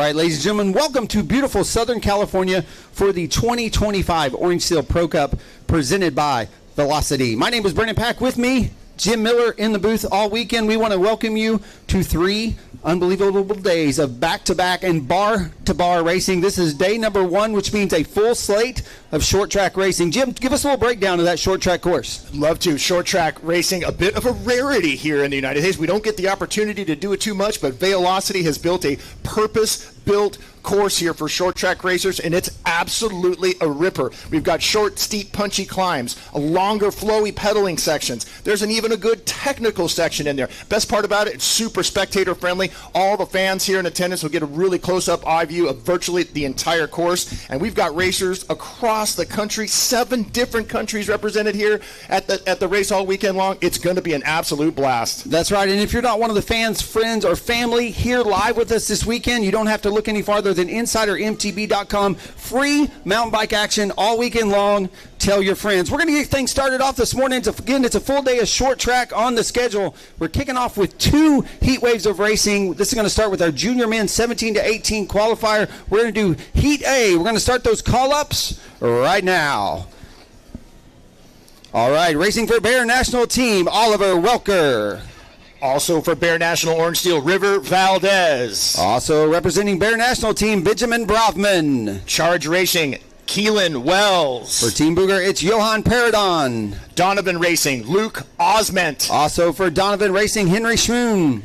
right, ladies and gentlemen, welcome to beautiful Southern California for the 2025 Orange Seal Pro Cup presented by Velocity. My name is Brendan Pack. With me, Jim Miller in the booth all weekend. We want to welcome you to 3 unbelievable days of back-to-back and bar-to-bar racing. This is day number 1, which means a full slate of short track racing. Jim, give us a little breakdown of that short track course. Love to. Short track racing, a bit of a rarity here in the United States. We don't get the opportunity to do it too much, but Velocity has built a purpose-built course here for short track racers, and it's absolutely a ripper. We've got short, steep, punchy climbs, a longer, flowy pedaling sections. There's even a good technical section in there. Best part about it, it's super spectator friendly. All the fans here in attendance will get a really close-up eye view of virtually the entire course, and we've got racers across the country, 7 different countries represented here at the race all weekend long. It's going to be an absolute blast. That's right, and if you're not one of the fans, friends, or family here live with us this weekend, you don't have to look any farther than InsiderMTB.com. Free mountain bike action all weekend long. Tell your friends. We're going to get things started off this morning. Again, it's a full day of short track on the schedule. We're kicking off with 2 heat waves of racing. This is going to start with our junior men 17 to 18 qualifier. We're going to do Heat A. We're going to start those call-ups right now. All right, racing for Bear National Team, Oliver Welker. Also for Bear National Orange Seal, River Valdez. Also representing Bear National Team, Benjamin Brovman. Charge Racing, Keelan Wells. For Team Booger, it's Johan Paradon. Donovan Racing, Luke Osment. Also for Donovan Racing, Henry Schmoon.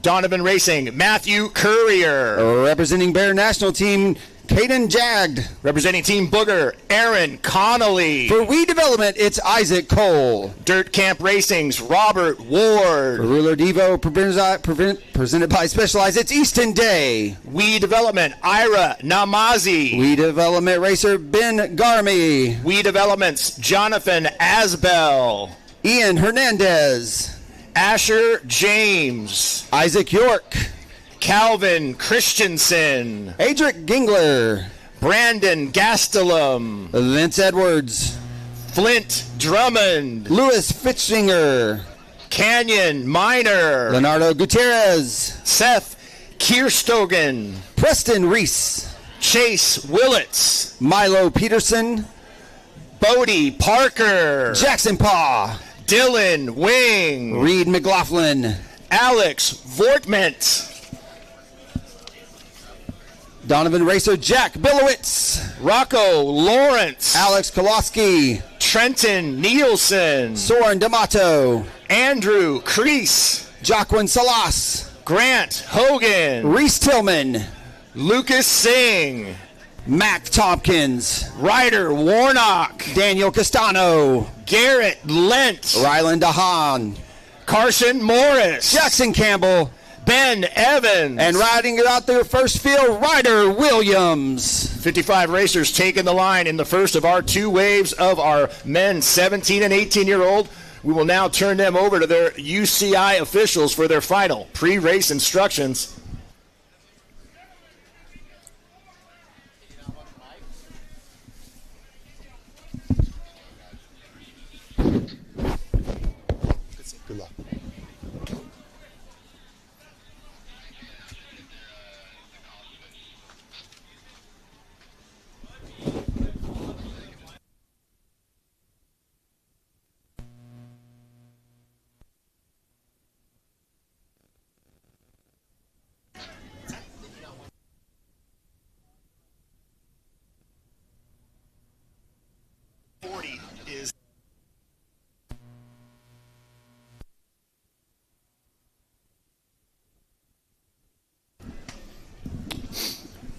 Donovan Racing, Matthew Courier. Representing Bear National Team, Caden Jagged. Representing Team Booger, Aaron Connolly. For We Development, it's Isaac Cole. Dirt Camp Racing's Robert Ward. For Ruler Devo, presented by Specialized, it's Easton Day. We Development, Ira Namazi. We Development Racer, Ben Garmy. We Development's Jonathan Asbell. Ian Hernandez. Asher James. Isaac York. Calvin Christensen. Adric Gingler. Brandon Gastelum. Vince Edwards. Flint Drummond. Louis Fitzinger. Canyon Miner. Leonardo Gutierrez. Seth Kierstogen. Preston Reese. Chase Willits. Milo Peterson. Bodie Parker. Jackson Paw. Dylan Wing. Reed McLaughlin. Alex Vortment. Donovan Racer, Jack Billowitz. Rocco Lawrence. Alex Koloski. Trenton Nielsen. Soren D'Amato. Andrew Crease. Joaquin Salas. Grant Hogan. Reese Tillman. Lucas Singh. Mac Tompkins. Ryder Warnock. Daniel Castano. Garrett Lent. Ryland Dahan. Carson Morris. Jackson Campbell. Ben Evans. And riding it out their first field, Ryder Williams. 55 racers taking the line in the first of our 2 waves of our men 17 and 18-year-old. We will now turn them over to their UCI officials for their final pre-race instructions. Good luck.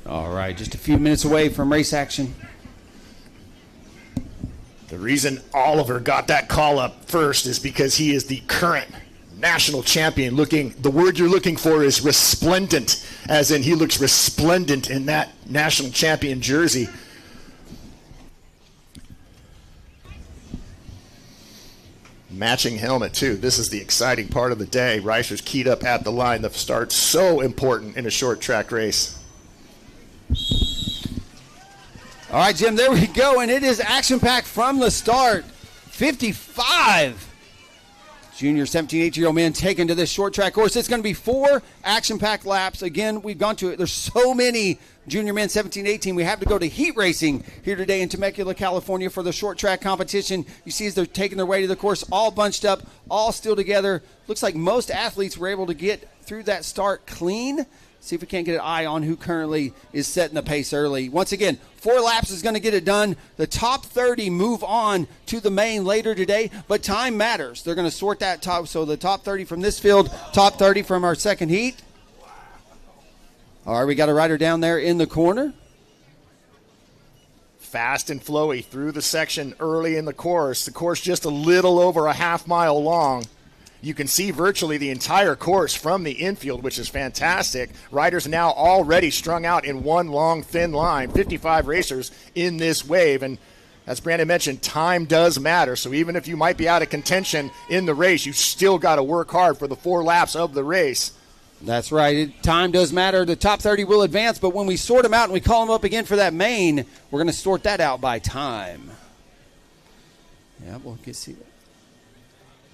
All right, just a few minutes away from race action. The reason Oliver got that call up first is because he is the current national champion. The word you're looking for is resplendent, as in he looks resplendent in that national champion jersey. Matching helmet, too. This is the exciting part of the day. Racers keyed up at the line. The start's so important in a short track race. All right, Jim, there we go, and it is action-packed from the start. 55 Junior 17, 18-year-old men taken to this short track course. It's going to be 4 action-packed laps. Again, we've gone to it. There's so many junior men 17, 18. We have to go to heat racing here today in Temecula, California for the short track competition. You see as they're taking their way to the course, all bunched up, all still together. Looks like most athletes were able to get through that start clean. See if we can't get an eye on who currently is setting the pace early. Once again, 4 laps is going to get it done. The top 30 move on to the main later today, but time matters. They're going to sort that top. So the top 30 from this field, top 30 from our second heat. All right, we got a rider down there in the corner. Fast and flowy through the section early in the course. The course just a little over a half mile long. You can see virtually the entire course from the infield, which is fantastic. Riders now already strung out in one long, thin line. 55 racers in this wave. And as Brandon mentioned, time does matter. So even if you might be out of contention in the race, you still got to work hard for the 4 laps of the race. That's right. Time does matter. The top 30 will advance, but when we sort them out and we call them up again for that main, we're going to sort that out by time. Yeah, we'll get see that.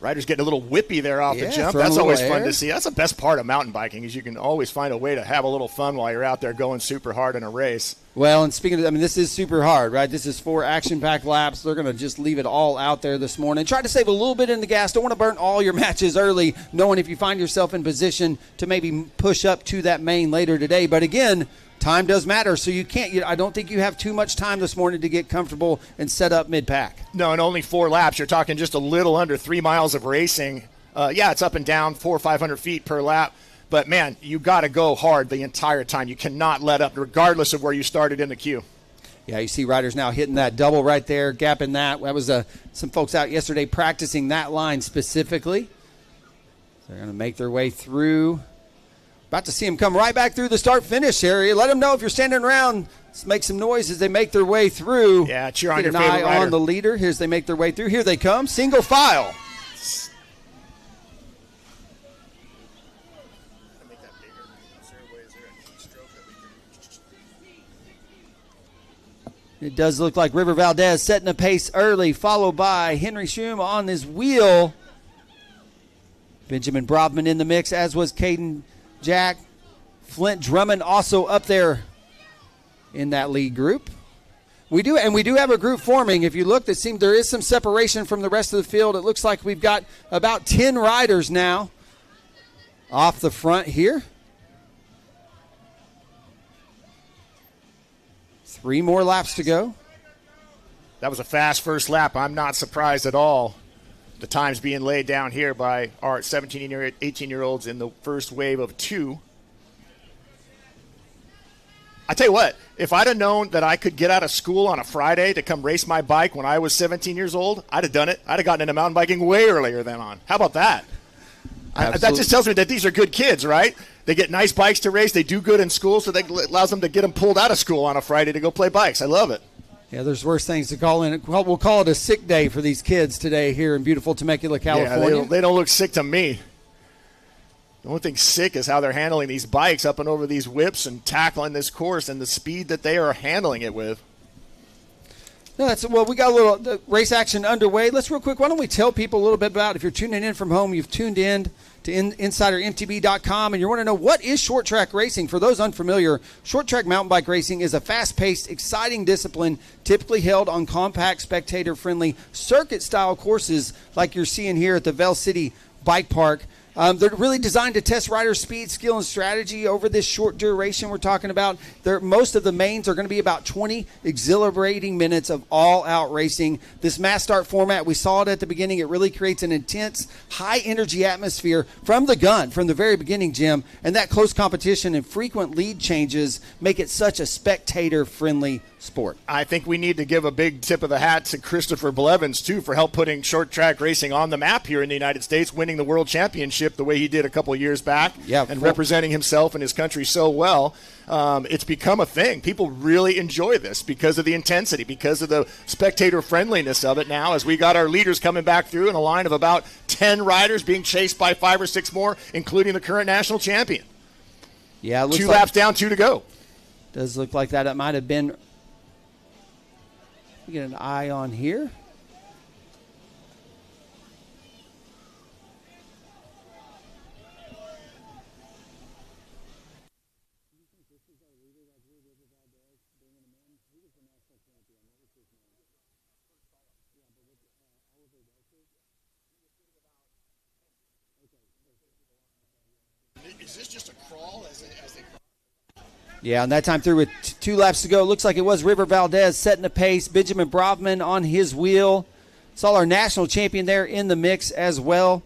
Riders getting a little whippy there off the jump. That's always fun to see. That's the best part of mountain biking is you can always find a way to have a little fun while you're out there going super hard in a race. Well, and speaking of, this is super hard, right? This is 4 action-packed laps. They're going to just leave it all out there this morning. Try to save a little bit in the gas. Don't want to burn all your matches early, knowing if you find yourself in position to maybe push up to that main later today. But again, time does matter, so you can't. I don't think you have too much time this morning to get comfortable and set up mid-pack. No, and only 4 laps. You're talking just a little under 3 miles of racing. It's up and down 400 or 500 feet per lap. But, man, you got to go hard the entire time. You cannot let up, regardless of where you started in the queue. Yeah, you see riders now hitting that double right there, gapping that. That was some folks out yesterday practicing that line specifically. They're going to make their way through. About to see them come right back through the start-finish area. Let them know if you're standing around. Let's make some noise as they make their way through. Yeah, cheer on your favorite rider. Get an eye on the leader. Here's they make their way through. Here they come, single file. It does look like River Valdez setting a pace early, followed by Henry Schum on his wheel. Benjamin Brobman in the mix, as was Caden Jack. Flint Drummond also up there in that lead group. We do have a group forming. If you look, there is some separation from the rest of the field. It looks like we've got about 10 riders now off the front here. 3 more laps to go. That was a fast first lap. I'm not surprised at all. The times being laid down here by our 17 and 18-year-olds in the first wave of 2. I tell you what, if I'd have known that I could get out of school on a Friday to come race my bike when I was 17 years old, I'd have done it. I'd have gotten into mountain biking way earlier than on. How about that? That just tells me that these are good kids, right? They get nice bikes to race. They do good in school, so that allows them to get them pulled out of school on a Friday to go play bikes. I love it. Yeah, there's worse things to call in. We'll call it a sick day for these kids today here in beautiful Temecula, California. Yeah, they don't look sick to me. The only thing sick is how they're handling these bikes up and over these whips and tackling this course and the speed that they are handling it with. No, we got a little race action underway. Let's real quick, why don't we tell people a little bit about, if you're tuning in from home, you've tuned in to InsiderMTB.com, and you want to know what is short track racing. For those unfamiliar, short track mountain bike racing is a fast-paced, exciting discipline typically held on compact, spectator-friendly, circuit-style courses like you're seeing here at the Vail City Bike Park. They're really designed to test riders' speed, skill, and strategy over this short duration we're talking about. Most of the mains are going to be about 20 exhilarating minutes of all-out racing. This mass start format, we saw it at the beginning. It really creates an intense, high-energy atmosphere from the gun, from the very beginning, Jim. And that close competition and frequent lead changes make it such a spectator-friendly sport. I think we need to give a big tip of the hat to Christopher Blevins, too, for help putting short track racing on the map here in the United States, winning the World Championship the way he did a couple of years back, and representing himself and his country so well. It's become a thing. People really enjoy this because of the intensity, because of the spectator friendliness of it now, as we got our leaders coming back through in a line of about 10 riders being chased by 5 or 6 more, including the current national champion. Yeah, it looks 2 laps down, 2 to go. Does look like that. It might have been. We get an eye on here. Is this just a crawl as they Yeah, and that time through with 2 laps to go. Looks like it was River Valdez setting the pace. Benjamin Brovman on his wheel. Saw our national champion there in the mix as well.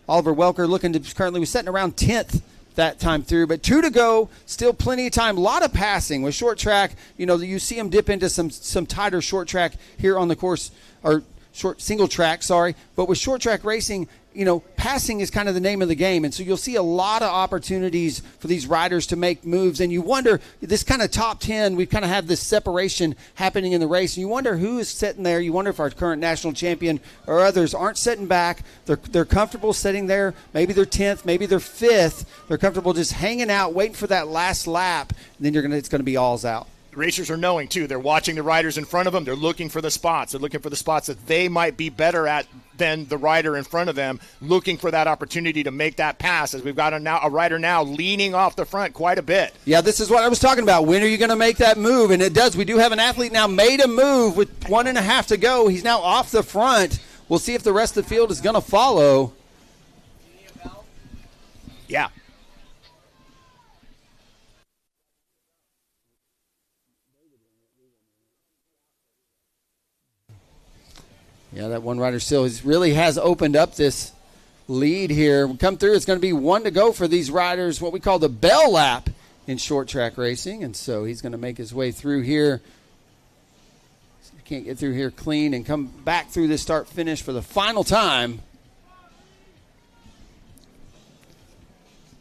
Oliver Welker looking to currently was setting around 10th that time through. But 2 to go, still plenty of time. A lot of passing with short track. You know, you see him dip into some tighter short track here on the course, or short single track, sorry. But with short track racing, you know, passing is kind of the name of the game. And so you'll see a lot of opportunities for these riders to make moves. And you wonder, this kind of top 10, we kind of have this separation happening in the race. And you wonder who is sitting there. You wonder if our current national champion or others aren't sitting back. They're comfortable sitting there. Maybe they're 10th, maybe they're 5th. They're comfortable just hanging out, waiting for that last lap. And then it's going to be alls out. Racers are knowing, too. They're watching the riders in front of them. They're looking for the spots. They're looking for the spots that they might be better at than the rider in front of them, looking for that opportunity to make that pass, as we've got a rider now leaning off the front quite a bit. Yeah, this is what I was talking about. When are you going to make that move? And it does. We do have an athlete now made a move with 1.5 to go. He's now off the front. We'll see if the rest of the field is going to follow. Yeah. Yeah, that one rider still really has opened up this lead here. Come through, it's going to be 1 to go for these riders, what we call the bell lap in short track racing. And so he's going to make his way through here. He can't get through here clean and come back through this start finish for the final time.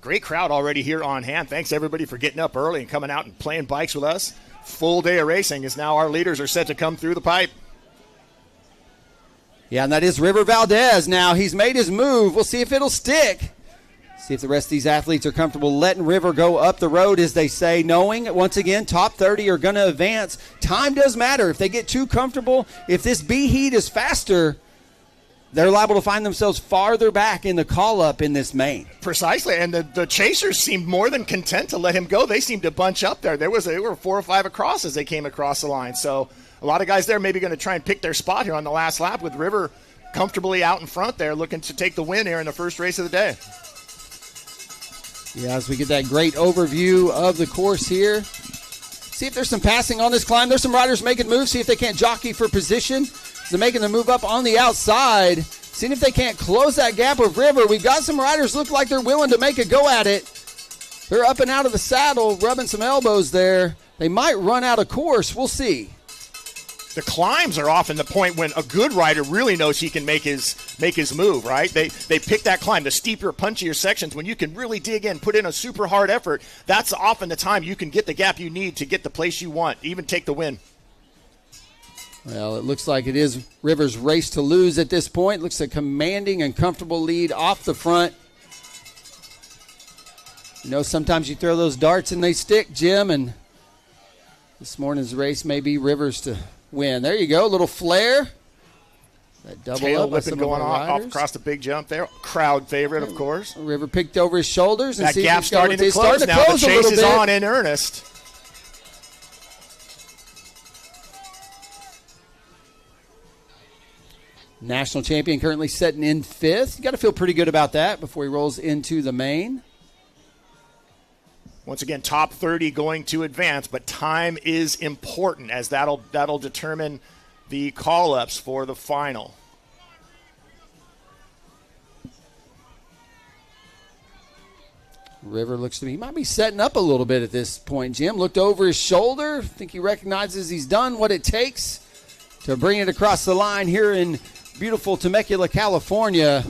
Great crowd already here on hand. Thanks, everybody, for getting up early and coming out and playing bikes with us. Full day of racing as now our leaders are set to come through the pipe. Yeah, and that is River Valdez now. He's made his move. We'll see if it'll stick. See if the rest of these athletes are comfortable letting River go up the road, as they say, knowing, once again, top 30 are going to advance. Time does matter. If they get too comfortable, if this B heat is faster, they're liable to find themselves farther back in the call-up in this main. Precisely, and the chasers seemed more than content to let him go. They seemed to bunch up there. They were 4 or 5 across as they came across the line. So a lot of guys there maybe going to try and pick their spot here on the last lap, with River comfortably out in front there looking to take the win here in the first race of the day. Yeah, as we get that great overview of the course here. See if there's some passing on this climb. There's some riders making moves. See if they can't jockey for position. They're making the move up on the outside. Seeing if they can't close that gap with River. We've got some riders look like they're willing to make a go at it. They're up and out of the saddle, rubbing some elbows there. They might run out of course. We'll see. The climbs are often the point when a good rider really knows he can make his move, right? They pick that climb, the steeper, punchier sections, when you can really dig in, put in a super hard effort. That's often the time you can get the gap you need to get the place you want, even take the win. Well, it looks like it is River's race to lose at this point. Looks a commanding and comfortable lead off the front. You know, sometimes you throw those darts and they stick, Jim, and this morning's race may be River's to win. There you go, a little flare. That double tail up whipping going off across the big jump there. Crowd favorite, of course. River picked over his shoulders. And that gap starting to close now. The chase is on in earnest. National champion currently sitting in 5th. You got to feel pretty good about that before he rolls into the main. Once again, top 30 going to advance, but time is important, as that'll determine the call-ups for the final. River looks to me, he might be setting up a little bit at this point, Jim. Looked over his shoulder. I think he recognizes he's done what it takes to bring it across the line here in beautiful Temecula, California.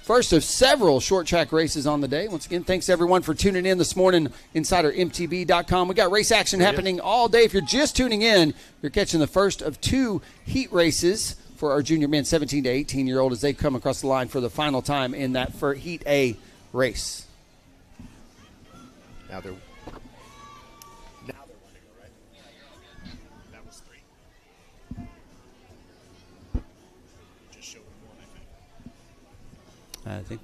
First of several short track races on the day. Once again, thanks everyone for tuning in this morning. InsiderMTB.com. We got race action happening all day. If you're just tuning in, you're catching the first of 2 heat races for our junior men, 17 to 18-year-old, as they come across the line for the final time in that for Heat A race. Now they're running, right? That was 3. Just showed them 1, I think.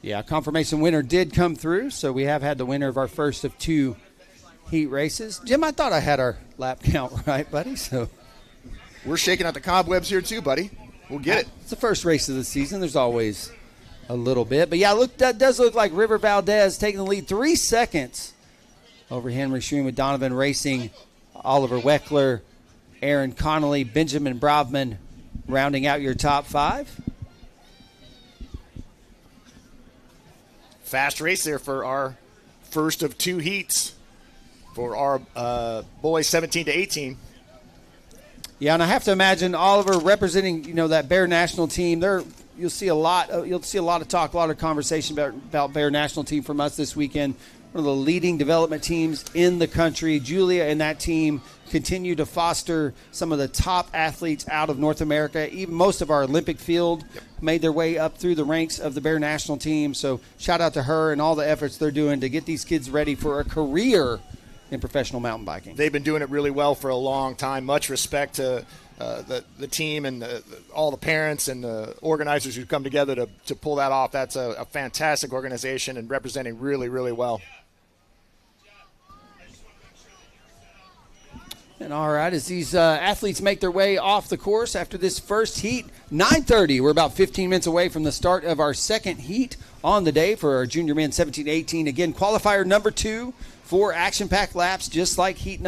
Yeah, confirmation winner did come through, so we have had the winner of our first of 2 heat races. Jim, I thought I had our lap count right, buddy. So we're shaking out the cobwebs here too, buddy. We'll get it. It's the first race of the season. There's always a little bit. But, yeah, look, that does look like River Valdez taking the lead 3 seconds over Henry Schroon with Donovan Racing, Oliver Weckler, Aaron Connolly, Benjamin Bravman rounding out your top 5. Fast race there for our first of 2 heats for our boys 17 to 18. Yeah, and I have to imagine Oliver representing, that Bear national team. You'll see a lot of talk, a lot of conversation about Bear national team from us this weekend. One of the leading development teams in the country. Julia and that team continue to foster some of the top athletes out of North America. Even most of our Olympic field made their way up through the ranks of the Bear national team. So shout out to her and all the efforts they're doing to get these kids ready for a career in professional mountain biking. They've been doing it really well for a long time. Much respect to the team and all the parents and the organizers who come together to pull that off. That's a fantastic organization and representing really, really well. And all right, as these athletes make their way off the course after this first heat, 9:30. We're about 15 minutes away from the start of our second heat on the day for our junior men 17-18. Again, qualifier number 2 for action-packed laps, just like Heat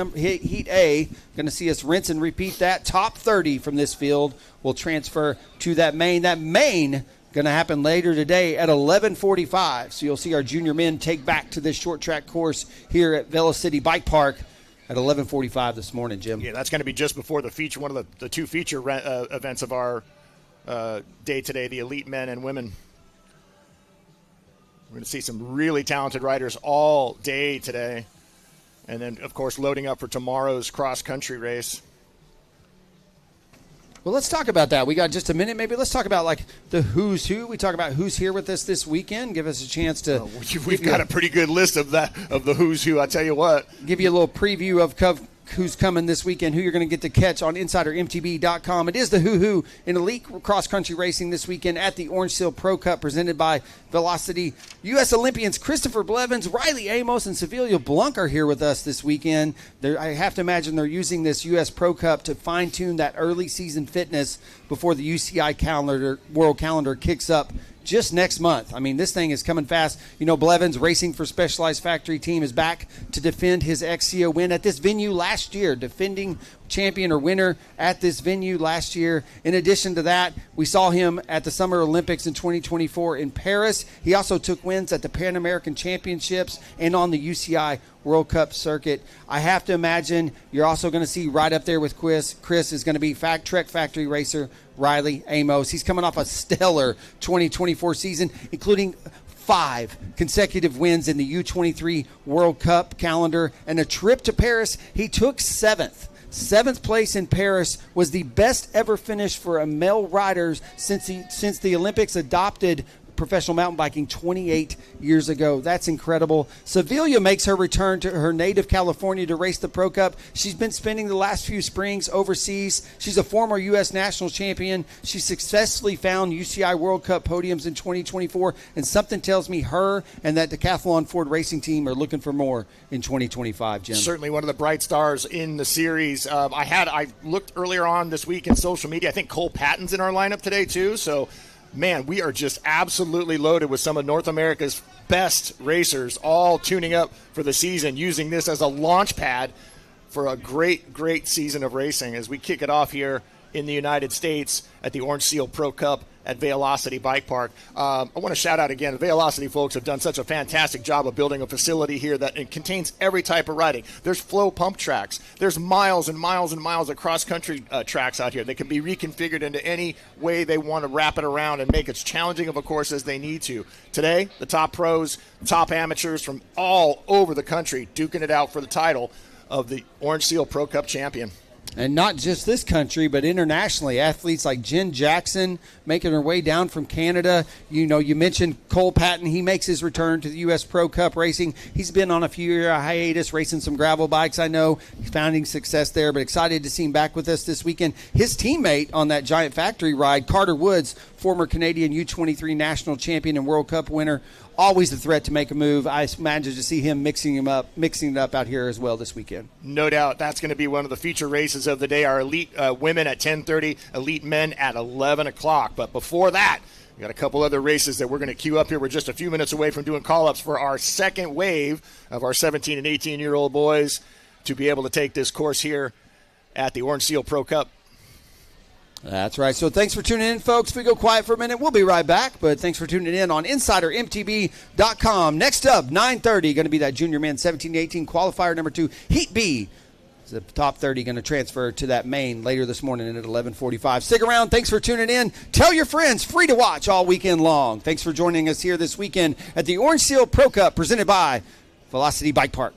A. Going to see us rinse and repeat that. Top 30 from this field will transfer to that main. That main going to happen later today at 11:45. So you'll see our junior men take back to this short track course here at Vail City Bike Park at 11:45 this morning, Jim. Yeah, that's going to be just before the feature, one of the 2 feature events of our day today, the elite men and women. We're going to see some really talented riders all day today. And then, of course, loading up for tomorrow's cross-country race. Well, let's talk about that. We got just a minute, maybe. Let's talk about, the who's who. We talk about who's here with us this weekend. Give us a chance to... We've got a pretty good list of the who's who, I tell you what. Give you a little preview of who's coming this weekend, who you're going to get to catch on InsiderMTB.com. It is the who in elite cross-country racing this weekend at the Orange Seal Pro Cup presented by Velocity. U.S. Olympians Christopher Blevins, Riley Amos, and Sevilla Blanc are here with us this weekend. I have to imagine they're using this U.S. Pro Cup to fine-tune that early season fitness before the UCI world calendar kicks up just next month. I mean, this thing is coming fast. Blevins, racing for Specialized Factory Team, is back to defend his XCO win at this venue last year, defending champion or winner at this venue last year. In addition to that, we saw him at the Summer Olympics in 2024 in Paris. He also took wins at the Pan American Championships and on the UCI World Cup circuit. I have to imagine you're also going to see right up there with Chris. Chris is going to be Trek Factory racer Riley Amos. He's coming off a stellar 2024 season, including 5 consecutive wins in the U23 World Cup calendar and a trip to Paris. He took 7th. 7th place in Paris was the best ever finish for a male rider since the Olympics adopted professional mountain biking 28 years ago. That's incredible. Sevilla makes her return to her native California to race the Pro Cup. She's been spending the last few springs overseas. She's a former U.S. national champion. She successfully found UCI World Cup podiums in 2024, and something tells me her and that Decathlon Ford racing team are looking for more in 2025, Jim. Certainly one of the bright stars in the series. I looked earlier on this week in social media. I think Cole Patton's in our lineup today too, so man, we are just absolutely loaded with some of North America's best racers all tuning up for the season, using this as a launch pad for a great, great season of racing as we kick it off here in the United States at the Orange Seal Pro Cup at Vailocity Bike Park. I want to shout out again, the Vailocity folks have done such a fantastic job of building a facility here that it contains every type of riding. There's flow pump tracks. There's miles and miles and miles of cross-country tracks out here. They can be reconfigured into any way they want to wrap it around and make as challenging of a course as they need to. Today, the top pros, top amateurs from all over the country duking it out for the title of the Orange Seal Pro Cup champion. And not just this country, but internationally. Athletes like Jen Jackson making her way down from Canada. You know, you mentioned Cole Patton. He makes his return to the U.S. Pro Cup racing. He's been on a few-year hiatus racing some gravel bikes, I know. He's finding success there, but excited to see him back with us this weekend. His teammate on that Giant Factory ride, Carter Woods, former Canadian U23 national champion and World Cup winner, always a threat to make a move. I imagine to see him mixing it up out here as well this weekend. No doubt. That's going to be one of the feature races of the day. Our elite women at 10:30, elite men at 11 o'clock. But before that, we got a couple other races that we're going to queue up here. We're just a few minutes away from doing call-ups for our second wave of our 17 and 18-year-old boys to be able to take this course here at the Orange Seal Pro Cup. That's right. So thanks for tuning in, folks. If we go quiet for a minute, we'll be right back. But thanks for tuning in on InsiderMTB.com. Next up, 9:30, going to be that junior men 17-18 qualifier number 2, Heat B. The top 30 going to transfer to that main later this morning at 11:45. Stick around. Thanks for tuning in. Tell your friends. Free to watch all weekend long. Thanks for joining us here this weekend at the Orange Seal Pro Cup presented by Velocity Bike Park.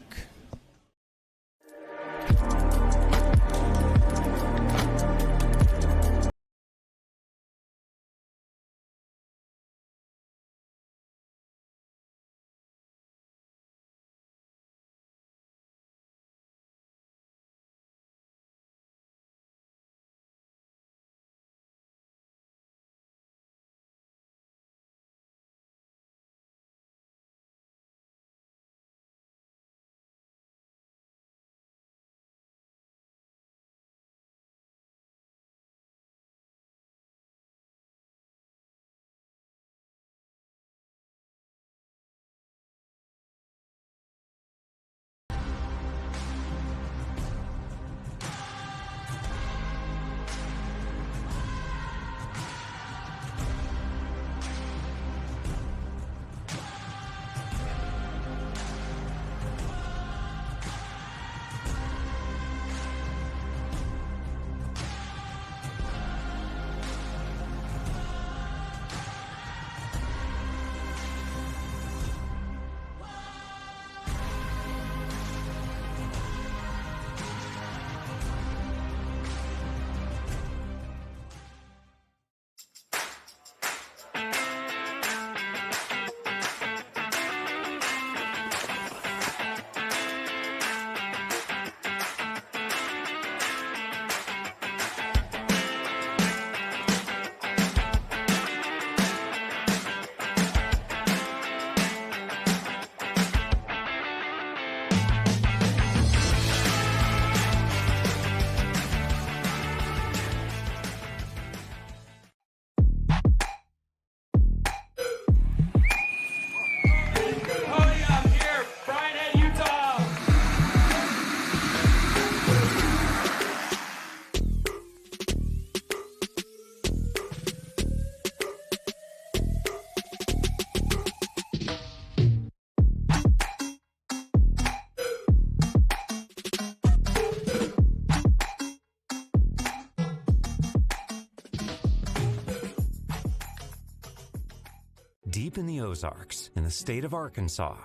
Deep in the Ozarks, in the state of Arkansas,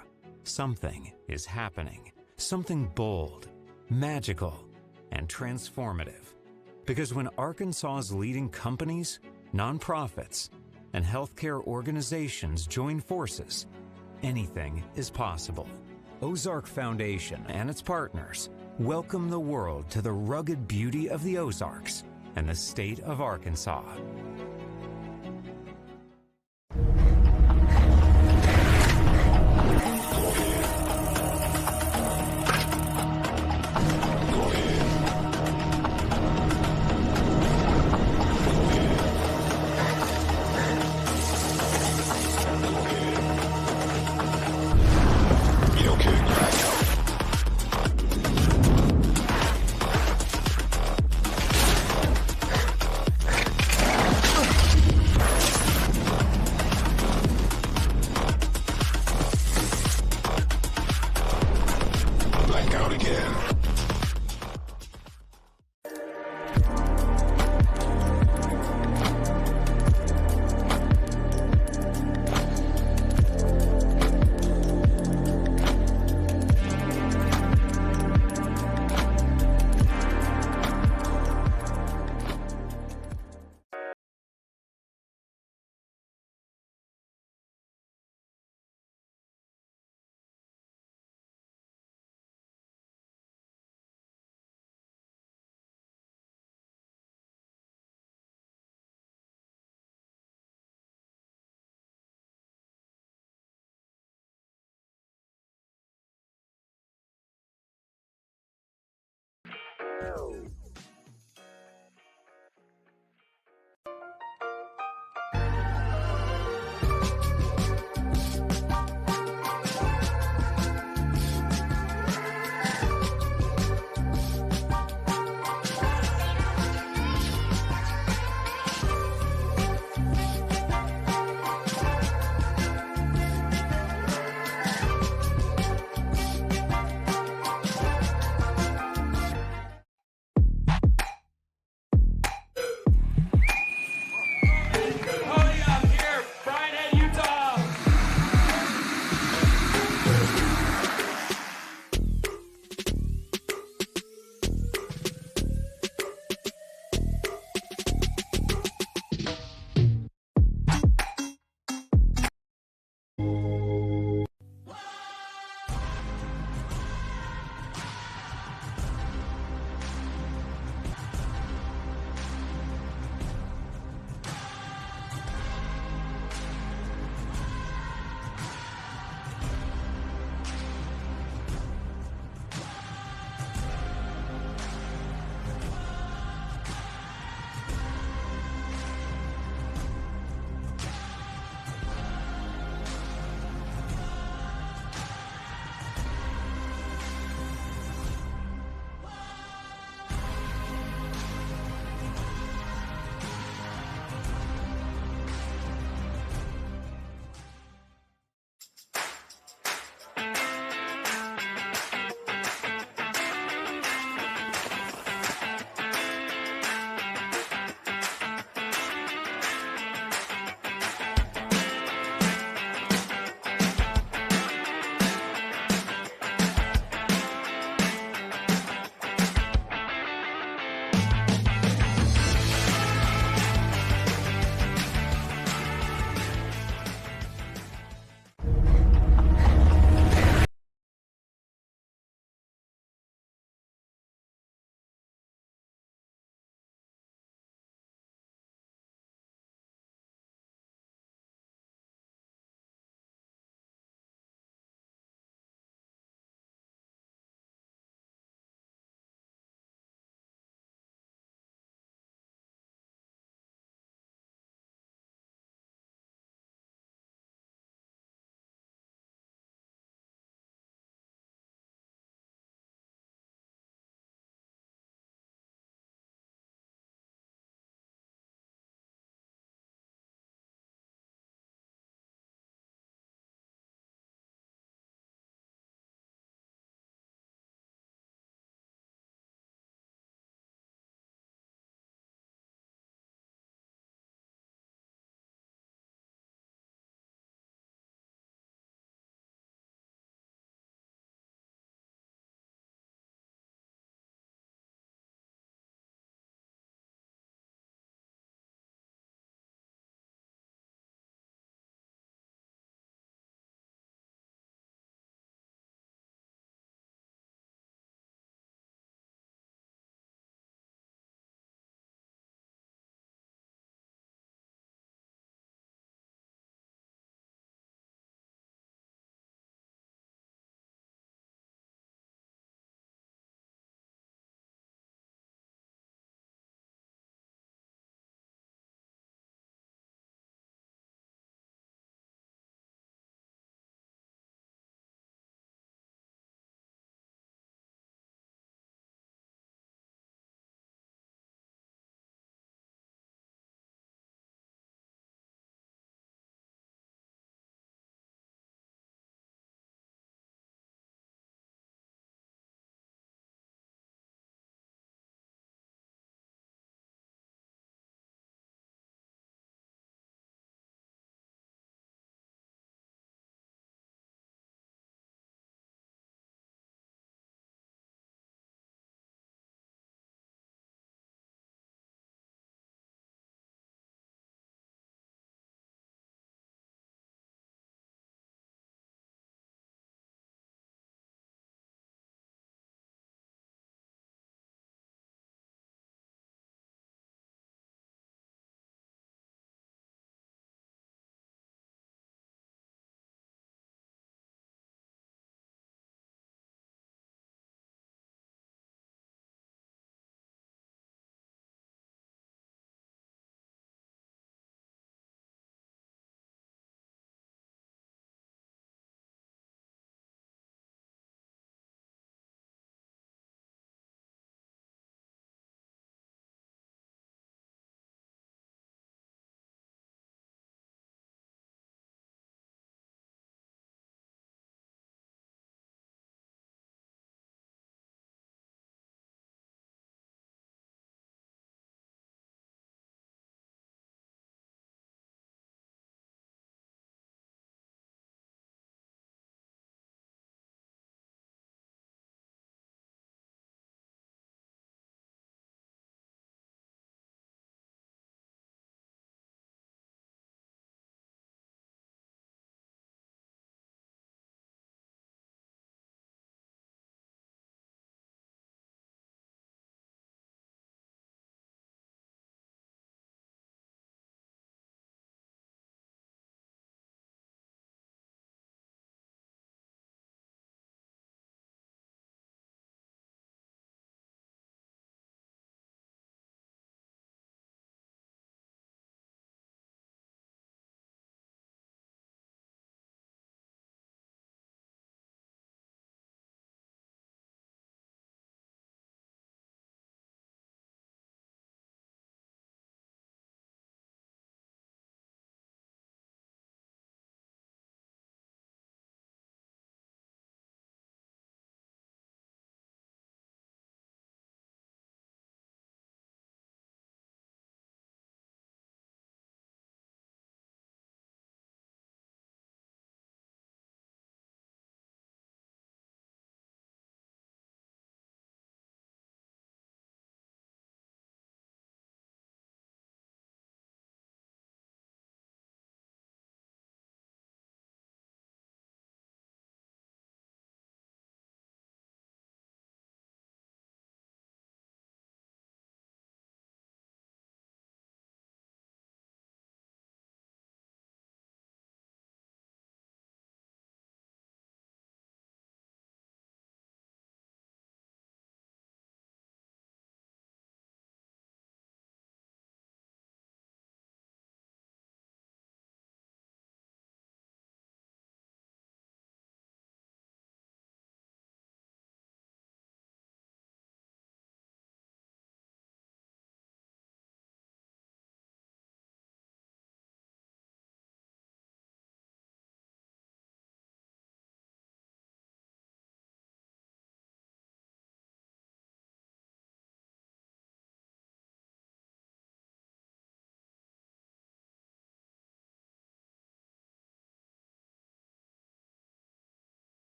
something is happening. Something bold, magical, and transformative. Because when Arkansas's leading companies, nonprofits, and healthcare organizations join forces, anything is possible. Ozark Foundation and its partners welcome the world to the rugged beauty of the Ozarks and the state of Arkansas.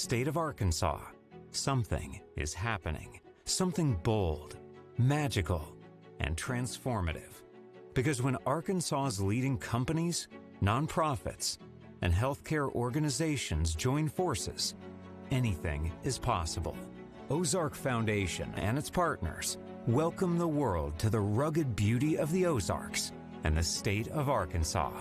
state of Arkansas, something is happening. Something bold, magical, and transformative. Because when Arkansas's leading companies, nonprofits, and healthcare organizations join forces, anything is possible. Ozark Foundation and its partners welcome the world to the rugged beauty of the Ozarks and the state of Arkansas.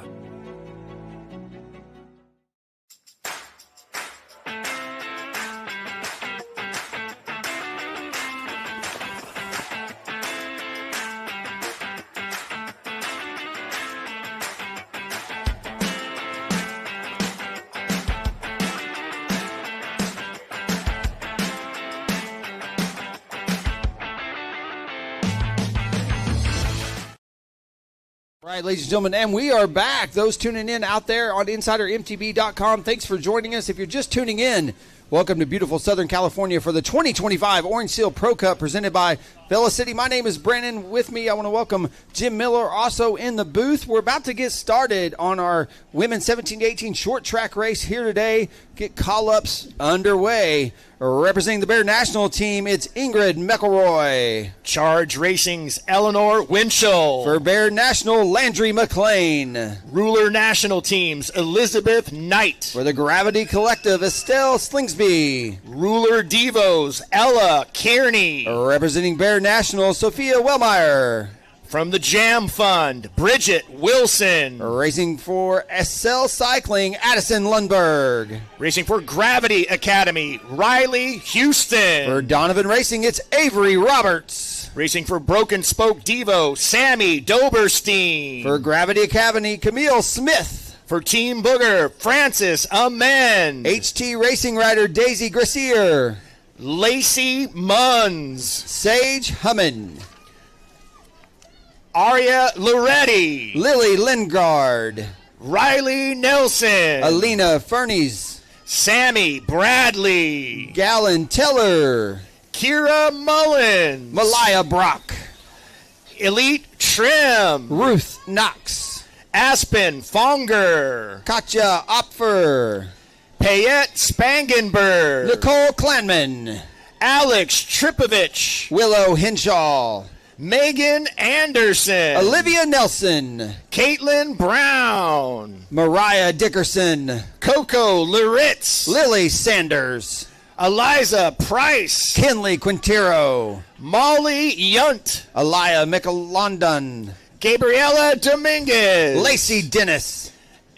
All right, ladies and gentlemen, and we are back. Those tuning in out there on InsiderMTB.com, thanks for joining us. If you're just tuning in, welcome to beautiful Southern California for the 2025 Orange Seal Pro Cup presented by Vail City. My name is Brandon. With me, I want to welcome Jim Miller, also in the booth. We're about to get started on our women's 17-18 short track race here today. Get call-ups underway. Representing the Bear National Team, it's Ingrid McElroy. Charge Racing's Eleanor Winchell. For Bear National, Landry McLean. Ruler National Teams, Elizabeth Knight. For the Gravity Collective, Estelle Slingsby. Ruler Devos, Ella Kearney. Representing Bear National, Sophia Wellmeyer. From the Jam Fund, Bridget Wilson. Racing for SL Cycling, Addison Lundberg. Racing for Gravity Academy, Riley Houston. For Donovan Racing, it's Avery Roberts. Racing for Broken Spoke Devo, Sammy Doberstein. For Gravity Academy, Camille Smith. For Team Booger, Francis Amen. HT Racing Rider, Daisy Gracier. Lacey Munns. Sage Hummin. Aria Loretti. Lily Lingard. Riley Nelson. Alina Fernies. Sammy Bradley. Gallon Teller. Kira Mullins. Malaya Brock. Elite Trim. Ruth Knox. Aspen Fonger. Katja Opfer. Payette Spangenberg. Nicole Clanman. Alex Tripovich. Willow Henshaw. Megan Anderson. Olivia Nelson. Caitlin Brown. Mariah Dickerson. Coco Luritz. Lily Sanders. Eliza Price. Kinley Quintero. Molly Yunt. Aliyah McLondon. Gabriela Dominguez. Lacey Dennis.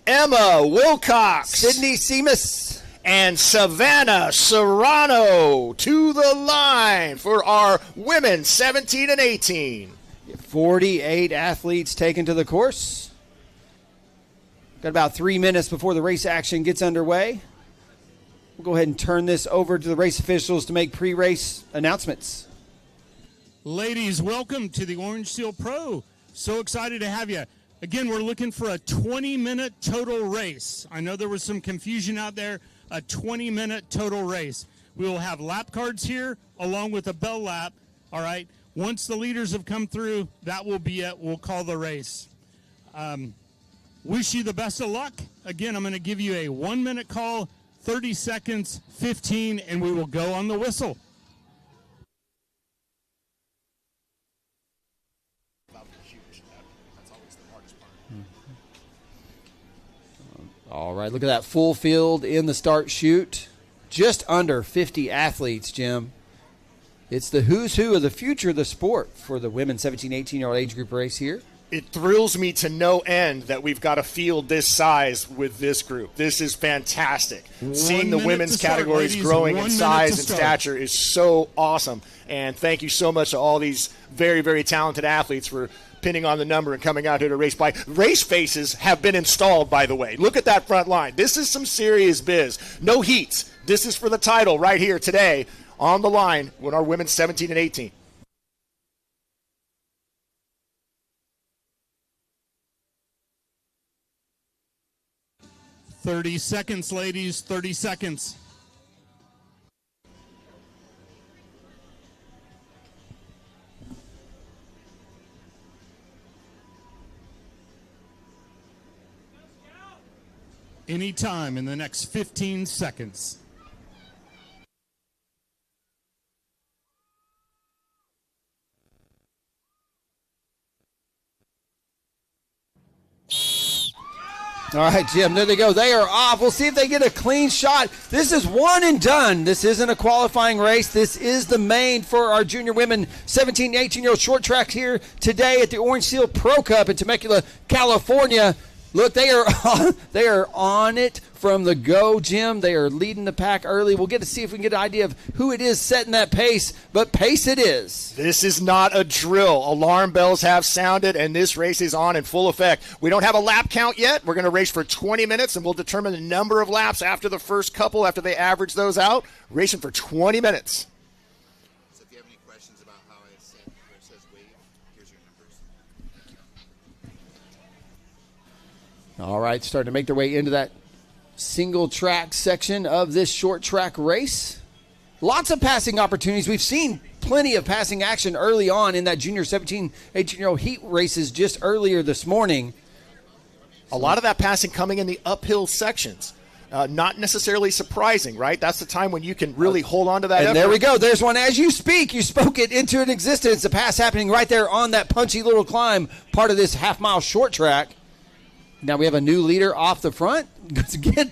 Emma Wilcox. Sydney Seamus. And Savannah Serrano to the line for our women 17 and 18. 48 athletes taken to the course. Got about 3 minutes before the race action gets underway. We'll go ahead and turn this over to the race officials to make pre-race announcements. Ladies, welcome to the Orange Seal Pro. So excited to have you. Again, we're looking for a 20-minute total race. I know there was some confusion out there. A 20-minute total race. We will have lap cards here along with a bell lap. All right. Once the leaders have come through, that will be it. We'll call the race. Wish you the best of luck. Again, I'm going to give you a 1-minute call, 30 seconds, 15, and we will go on the whistle. All right, look at that full field in the start chute. Just under 50 athletes, Jim. It's the who's who of the future of the sport for the women's 17, 18-year-old age group race here. It thrills me to no end that we've got a field this size with this group. This is fantastic. Seeing the women's categories growing in size and stature is so awesome. And thank you so much to all these very, very talented athletes for pinning on the number and coming out here to race by. Race faces have been installed, by the way. Look at that front line. This is some serious biz. No heats. This is for the title right here today on the line with our women's 17 and 18. "30 seconds, ladies, 30 seconds. Any time in the next 15 seconds. All right, Jim, there they go. They are off. We'll see if they get a clean shot. This is one and done. This isn't a qualifying race. This is the main for our junior women 17 to 18-year-old short track here today at the Orange Seal Pro Cup in Temecula, California. Look, they are on it from the go, Jim. They are leading the pack early. We'll get to see if we can get an idea of who it is setting that pace, but pace it is. This is not a drill. Alarm bells have sounded, and this race is on in full effect. We don't have a lap count yet. We're going to race for 20 minutes, and we'll determine the number of laps after the first couple, after they average those out. Racing for 20 minutes. So if you have any questions about how I said where it says wave, here's your numbers. All right, starting to make their way into that single track section of this short track race. Lots of passing opportunities. We've seen plenty of passing action early on in that junior 17, 18-year-old heat races just earlier this morning. A lot of that passing coming in the uphill sections. Not necessarily surprising, right? That's the time when you can really hold on to that And effort. there we go. There's one. As you speak, you spoke it into an existence. The pass happening right there on that punchy little climb, part of this half-mile short track. Now we have a new leader off the front.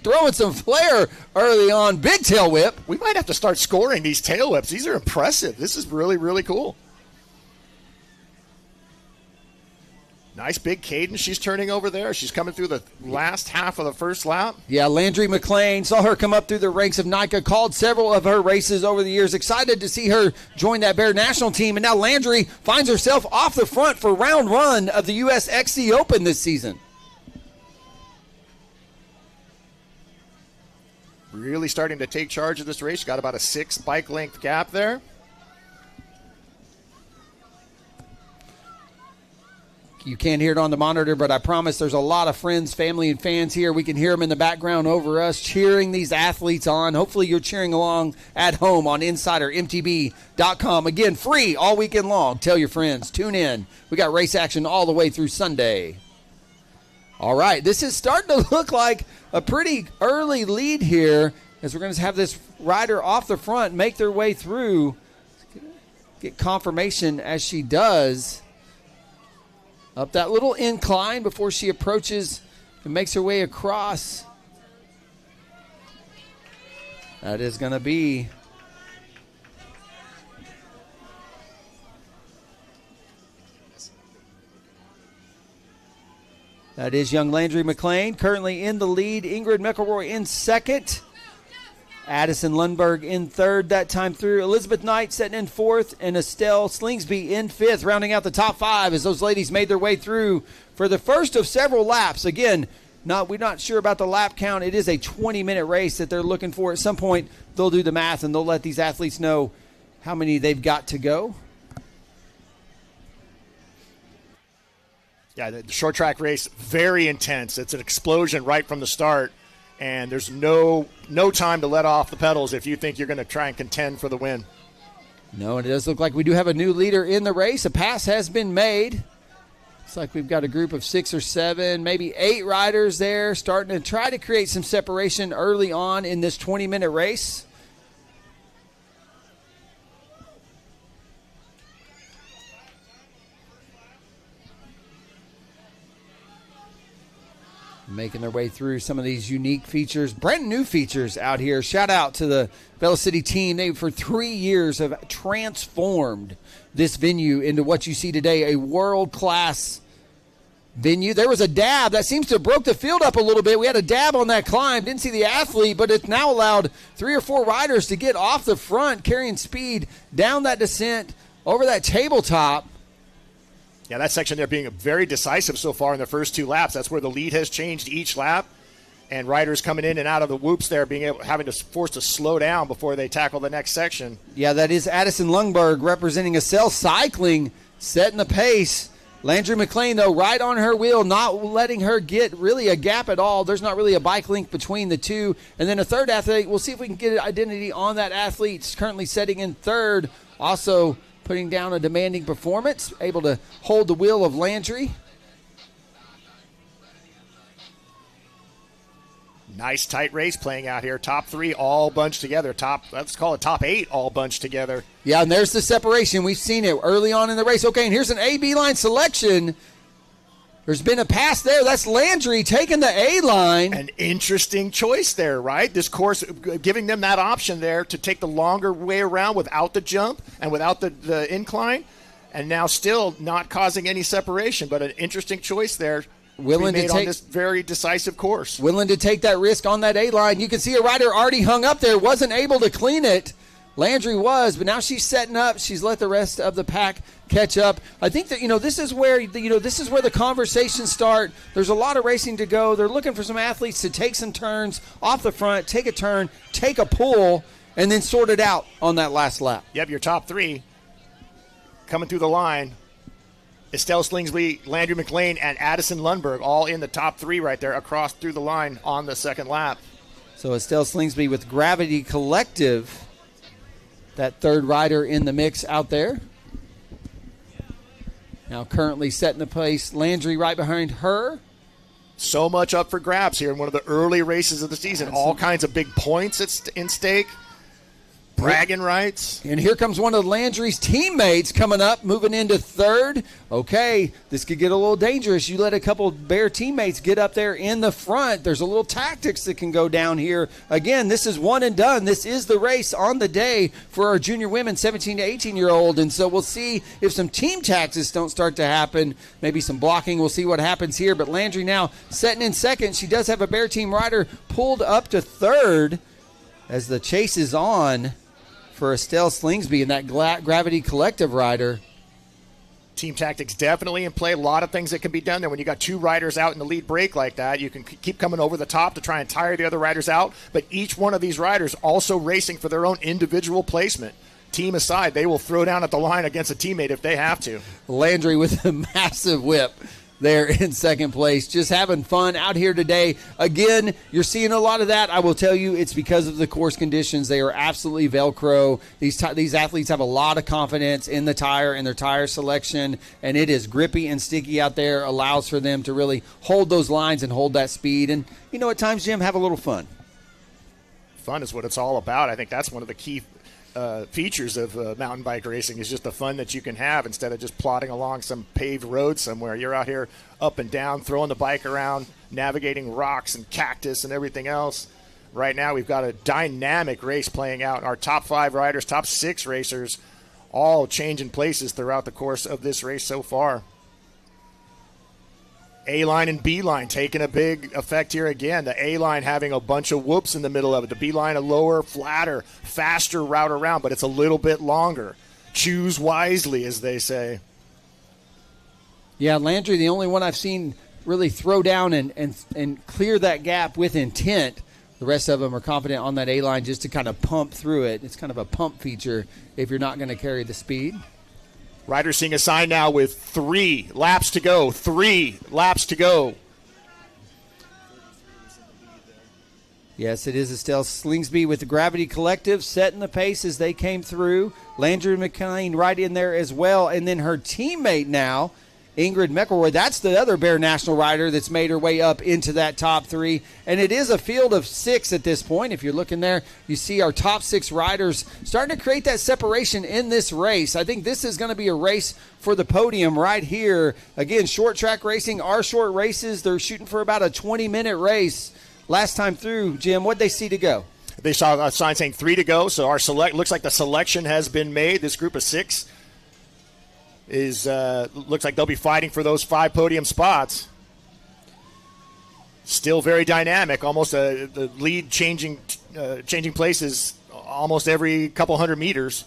Throwing some flair early on. Big tail whip. We might have to start scoring these tail whips. These are impressive. This is really, really cool. Nice big cadence she's turning over there. She's coming through the last half of the first lap. Yeah, Landry McLean, saw her come up through the ranks of NICA, called several of her races over the years. Excited to see her join that Bear national team. And now Landry finds herself off the front for round one of the US XC Open this season. Really starting to take charge of this race. Got about a 6 bike length gap there. You can't hear it on the monitor, but I promise there's a lot of friends, family, and fans here. We can hear them in the background over us cheering these athletes on. Hopefully you're cheering along at home on InsiderMTB.com. Again, free all weekend long. Tell your friends. Tune in. We got race action all the way through Sunday. All right, this is starting to look like a pretty early lead here as we're going to have this rider off the front make their way through. Get confirmation as she does. Up that little incline before she approaches and makes her way across. That is going to be that is young Landry McLean currently in the lead. Ingrid McElroy in second. Addison Lundberg in third that time through. Elizabeth Knight setting in fourth, and Estelle Slingsby in fifth, rounding out the top five as those ladies made their way through for the first of several laps. Again, we're not sure about the lap count. It is a 20-minute race that they're looking for. At some point, they'll do the math, and they'll let these athletes know how many they've got to go. Yeah, the short track race, very intense. It's an explosion right from the start. And there's no time to let off the pedals if you think you're going to try and contend for the win. No, and it does look like we do have a new leader in the race. A pass has been made. Looks like we've got a group of 6 or 7, maybe 8 riders there starting to try to create some separation early on in this 20-minute race. Making their way through some of these unique features, brand new features out here. Shout out to the Vail City team. They, for 3 years, have transformed this venue into what you see today, a world-class venue. There was a dab that seems to have broke the field up a little bit. We had a dab on that climb. Didn't see the athlete, but it's now allowed 3 or 4 riders to get off the front, carrying speed down that descent over that tabletop. Yeah, that section there being very decisive so far in the first 2 laps. That's where the lead has changed each lap. And riders coming in and out of the whoops there having to force to slow down before they tackle the next section. Yeah, that is Addison Lundberg representing Acel Cycling, setting the pace. Landry McLean, though, right on her wheel, not letting her get really a gap at all. There's not really a bike link between the two. And then a third athlete, we'll see if we can get an identity on that athlete. It's currently setting in third, also putting down a demanding performance, able to hold the wheel of Landry. Nice tight race playing out here. Top 3 all bunched together. Let's call it top 8 all bunched together. Yeah, and there's the separation. We've seen it early on in the race. Okay, and here's an AB line selection. There's been a pass there. That's Landry taking the A-line. An interesting choice there, right? This course giving them that option there to take the longer way around without the jump and without the incline, and now still not causing any separation, but an interesting choice there. Willing to take on this very decisive course. Willing to take that risk on that A-line. You can see a rider already hung up there, wasn't able to clean it. Landry was, but now she's setting up. She's let the rest of the pack catch up. I think that, this is where the conversations start. There's a lot of racing to go. They're looking for some athletes to take some turns off the front, take a turn, take a pull, and then sort it out on that last lap. Yep, your top three coming through the line. Estelle Slingsby, Landry McLean, and Addison Lundberg all in the top three right there across through the line on the second lap. So Estelle Slingsby with Gravity Collective, that third rider in the mix out there. Now currently setting the pace, Landry right behind her. So much up for grabs here in one of the early races of the season. All kinds of big points in stake. Bragging rights. And here comes one of Landry's teammates coming up, moving into third. Okay, this could get a little dangerous. You let a couple Bear teammates get up there in the front. There's a little tactics that can go down here. Again, this is one and done. This is the race on the day for our junior women, 17 to 18-year-old. And so we'll see if some team tactics don't start to happen. Maybe some blocking. We'll see what happens here. But Landry now setting in second. She does have a Bear team rider pulled up to third as the chase is on for Estelle Slingsby and that Gravity Collective rider. Team tactics definitely in play. A lot of things that can be done there. When you got two riders out in the lead break like that, you can keep coming over the top to try and tire the other riders out. But each one of these riders also racing for their own individual placement. Team aside, they will throw down at the line against a teammate if they have to. Landry with a massive whip there in second place, just having fun out here today. Again, you're seeing a lot of that. I will tell you, it's because of the course conditions. They are absolutely Velcro. These athletes have a lot of confidence in the tire and their tire selection, and it is grippy and sticky out there, allows for them to really hold those lines and hold that speed. And, at times, Jim, have a little fun. Fun is what it's all about. I think that's one of the key features of mountain bike racing is just the fun that you can have instead of just plodding along some paved road somewhere. You're out here up and down, throwing the bike around, navigating rocks and cactus and everything else. Right now we've got a dynamic race playing out. Our top 5 riders, top 6 racers, all changing places throughout the course of this race so far. A-line and B-line taking a big effect here again. The A-line having a bunch of whoops in the middle of it. The B-line a lower, flatter, faster route around, but it's a little bit longer. Choose wisely, as they say. Yeah, Landry, the only one I've seen really throw down and clear that gap with intent. The rest of them are confident on that A-line just to kind of pump through it. It's kind of a pump feature if you're not going to carry the speed. Riders seeing a sign now with 3 laps to go. 3 laps to go. Yes, it is Estelle Slingsby with the Gravity Collective setting the pace as they came through. Landry McLean right in there as well. And then her teammate now, Ingrid McElroy. That's the other Bear National rider that's made her way up into that top 3. And it is a field of 6 at this point. If you're looking there, you see our top 6 riders starting to create that separation in this race. I think this is going to be a race for the podium right here. Again, short track racing, our short races, they're shooting for about a 20-minute race. Last time through, Jim, what'd they see to go? They saw a sign saying 3 to go, so our looks like the selection has been made. This group of 6 looks like they'll be fighting for those 5 podium spots. Still very dynamic, almost the lead changing places almost every couple hundred meters.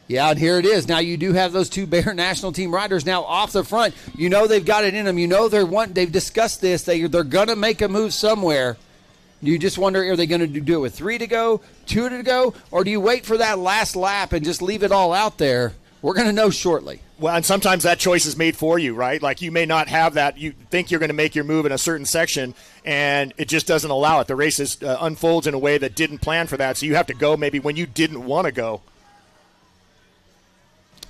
Yeah, and here it is. Now you do have those 2 Bear National Team riders now off the front. They've got it in them. They've discussed this. They're going to make a move somewhere. You just wonder, are they going to do it with 3 to go, 2 to go, or do you wait for that last lap and just leave it all out there? We're going to know shortly. Well, and sometimes that choice is made for you, right? Like you may not have that. You think you're going to make your move in a certain section, and it just doesn't allow it. The race unfolds in a way that didn't plan for that, so you have to go maybe when you didn't want to go.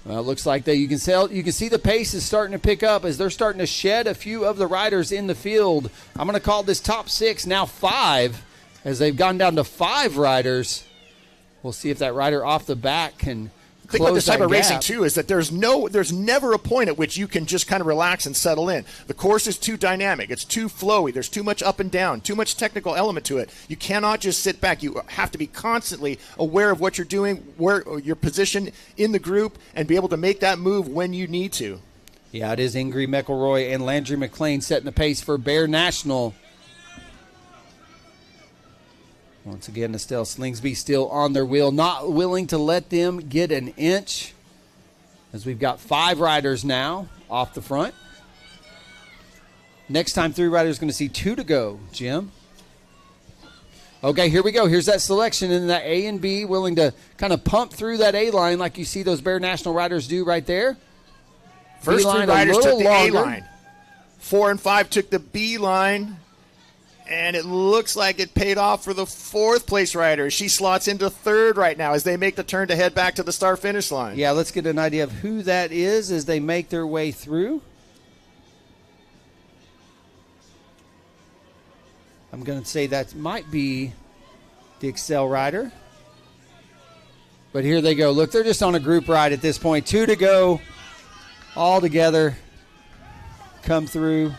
Well, it looks like that you can see the pace is starting to pick up as they're starting to shed a few of the riders in the field. I'm going to call this top 6 now 5 as they've gone down to 5 riders. We'll see if that rider off the back can The thing about this type of racing, gap. too, is that there's never a point at which you can just kind of relax and settle in. The course is too dynamic. It's too flowy. There's too much up and down, too much technical element to it. You cannot just sit back. You have to be constantly aware of what you're doing, where your position in the group, and be able to make that move when you need to. Yeah, it is Ingrid McElroy and Landry McLean setting the pace for Bear National. Once again, Estelle Slingsby still on their wheel, not willing to let them get an inch, as we've got 5 riders now off the front. Next time, 3 riders going to see 2 to go, Jim. Okay, here we go. Here's that selection in that A and B, willing to kind of pump through that A line like you see those Bear National riders do right there. First 3 B-line riders took the longer. A line. 4 and 5 took the B line. And it looks like it paid off for the 4th place rider. She slots into 3rd right now as they make the turn to head back to the start-finish line. Yeah, let's get an idea of who that is as they make their way through. I'm going to say that might be the Excel rider. But here they go. Look, they're just on a group ride at this point. 2 to go. All together. Come through.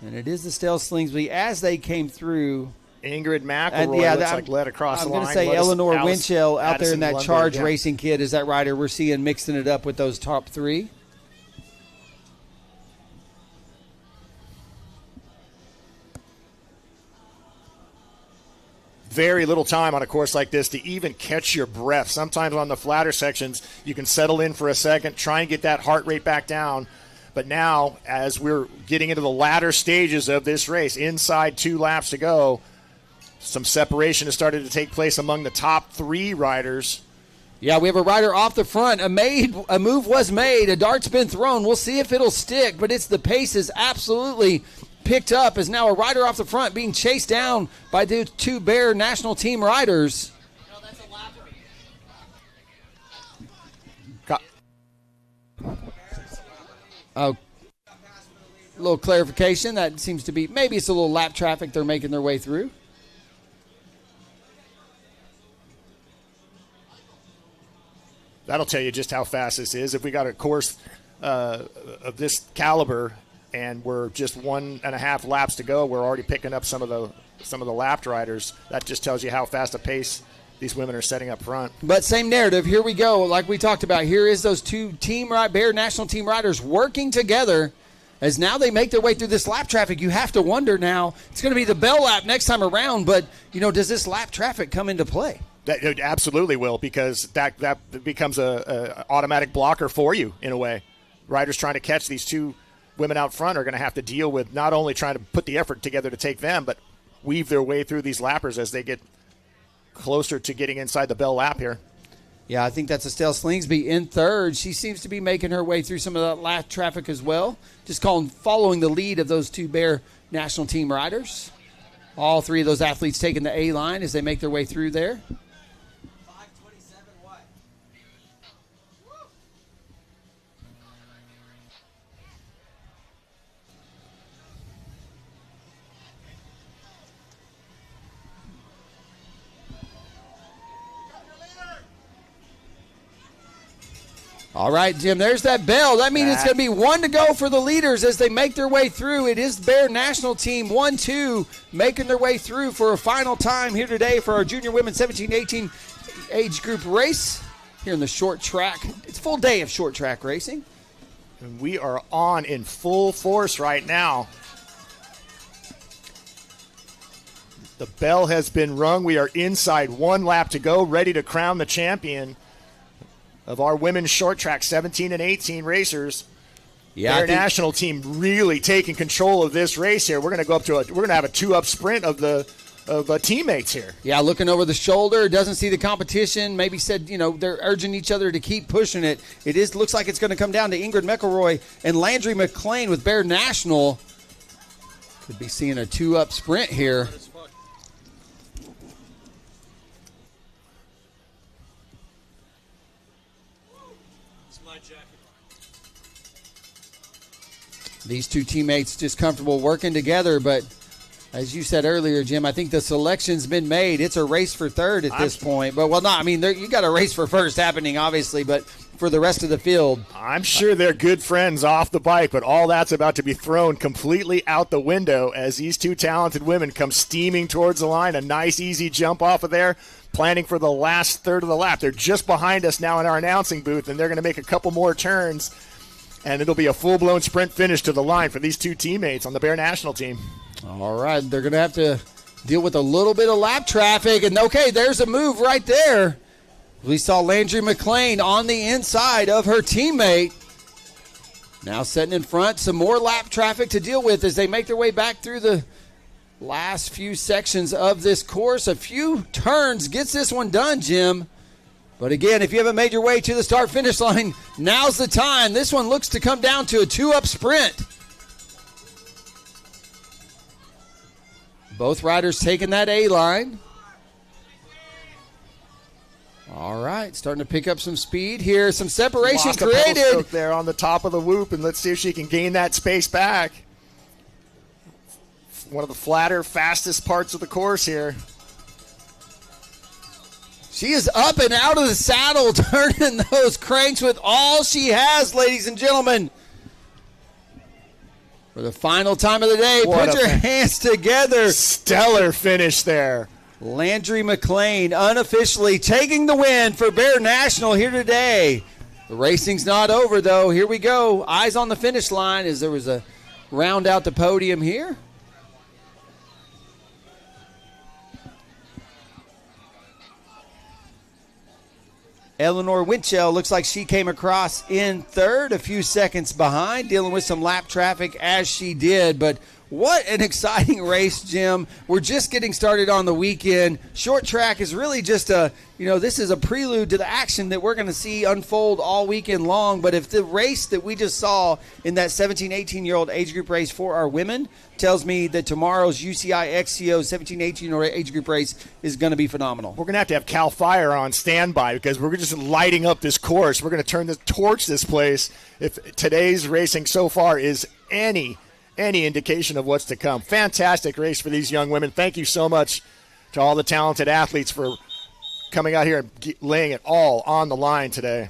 And it is Estelle Slingsby as they came through. Ingrid McElroy looks like led across the line. I'm going to say Eleanor Winchell out there in that Charge Racing kit is that rider we're seeing mixing it up with those top 3. Very little time on a course like this to even catch your breath. Sometimes on the flatter sections, you can settle in for a second, try and get that heart rate back down. But now, as we're getting into the latter stages of this race, inside 2 laps to go, some separation has started to take place among the top 3 riders. Yeah, we have a rider off the front. A move was made. A dart's been thrown. We'll see if it'll stick, but the pace is absolutely picked up as now a rider off the front being chased down by the 2 Bear National Team riders. A little clarification. That seems to be, maybe it's a little lap traffic they're making their way through. That'll tell you just how fast this is. If we got a course of this caliber and we're just 1.5 laps to go, we're already picking up some of the lapped riders. That just tells you how fast a pace these women are setting up front. But same narrative. Here we go. Like we talked about, here is those 2 Bear National Team riders working together as now they make their way through this lap traffic. You have to wonder now, it's going to be the bell lap next time around, but, does this lap traffic come into play? It absolutely will, because that becomes a automatic blocker for you in a way. Riders trying to catch these 2 women out front are going to have to deal with not only trying to put the effort together to take them, but weave their way through these lappers as they get closer to getting inside the bell lap here. Yeah, I think that's Estelle Slingsby in 3rd. She seems to be making her way through some of that lap traffic as well. Just following the lead of those 2 Bear National Team riders. All 3 of those athletes taking the A line as they make their way through there. All right, Jim, there's that bell. That means it's going to be 1 to go for the leaders as they make their way through. It is the Bear National Team 1-2 making their way through for a final time here today for our junior women 17-18 age group race here in the short track. It's a full day of short track racing. And we are on in full force right now. The bell has been rung. We are inside 1 lap to go, ready to crown the champion of our women's short track 17 and 18 racers. Yeah, Bear National Team really taking control of this race here. We're going to go up to we're going to have a 2-up sprint of teammates here. Yeah, looking over the shoulder, doesn't see the competition. Maybe said, they're urging each other to keep pushing it. Looks like it's going to come down to Ingrid McElroy and Landry McLean with Bear National. Could be seeing a 2-up sprint here. These 2 teammates just comfortable working together, but As you said earlier, Jim, I think the selection's been made. It's a race for third at this point. But, well, not. I mean, you got a race for first happening, obviously, but for the rest of the field. I'm sure they're good friends off the bike, but all that's about to be thrown completely out the window as these two talented women come steaming towards the line. A nice, easy jump off of there, planning for the last third of the lap. They're just behind us now in our announcing booth, and they're going to make a couple more turns, and it'll be a full-blown sprint finish to the line for these two teammates on the Bear National team. All right, they're going to have to deal with a little bit of lap traffic. And, okay, there's a move right there. We saw Landry McLean on the inside of her teammate. Now sitting in front, some more lap traffic to deal with as they make their way back through the last few sections of this course. A few turns gets this one done, Jim. But, again, if you haven't made your way to the start-finish line, now's the time. This one looks to come down to a two-up sprint. Both riders taking that A-line. All right, starting to pick up some speed here. Some separation created. There on the top of the whoop, and let's see if she can gain that space back. One of the flatter, fastest parts of the course here. She is up and out of the saddle, turning those cranks with all she has, ladies and gentlemen. For the final time of the day, put your hands together. Stellar finish there. Landry McLean unofficially taking the win for Bear National here today. The racing's not over, though. Here we go. Eyes on the finish line as there was a round out the podium here. Eleanor Winchell looks like she came across in third, a few seconds behind, dealing with some lap traffic as she did. But what an exciting race, Jim. We're just getting started on the weekend. Short track is really just this is a prelude to the action that we're going to see unfold all weekend long. But if the race that we just saw in that 17, 18-year-old age group race for our women tells me that tomorrow's UCI XCO 17, 18-year-old age group race is going to be phenomenal. We're going to have Cal Fire on standby because we're just lighting up this course. We're going to torch this place if today's racing so far is any indication of what's to come. Fantastic race for these young women. Thank you so much to all the talented athletes for coming out here and laying it all on the line today.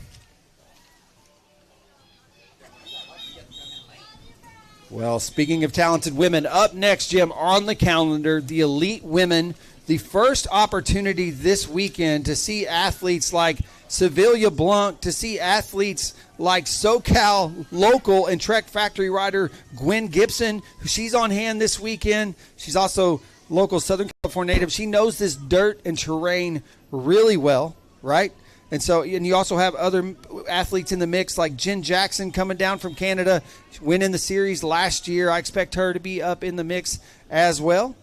Well, speaking of talented women, up next, Jim, on the calendar, the Elite Women, the first opportunity this weekend to see athletes like Sevilla Blanc, to see athletes like SoCal local and Trek Factory rider Gwen Gibson. She's on hand this weekend. She's also local Southern California native. She knows this dirt and terrain really well, right? And you also have other athletes in the mix like Jen Jackson coming down from Canada, winning the series last year. I expect her to be up in the mix as well.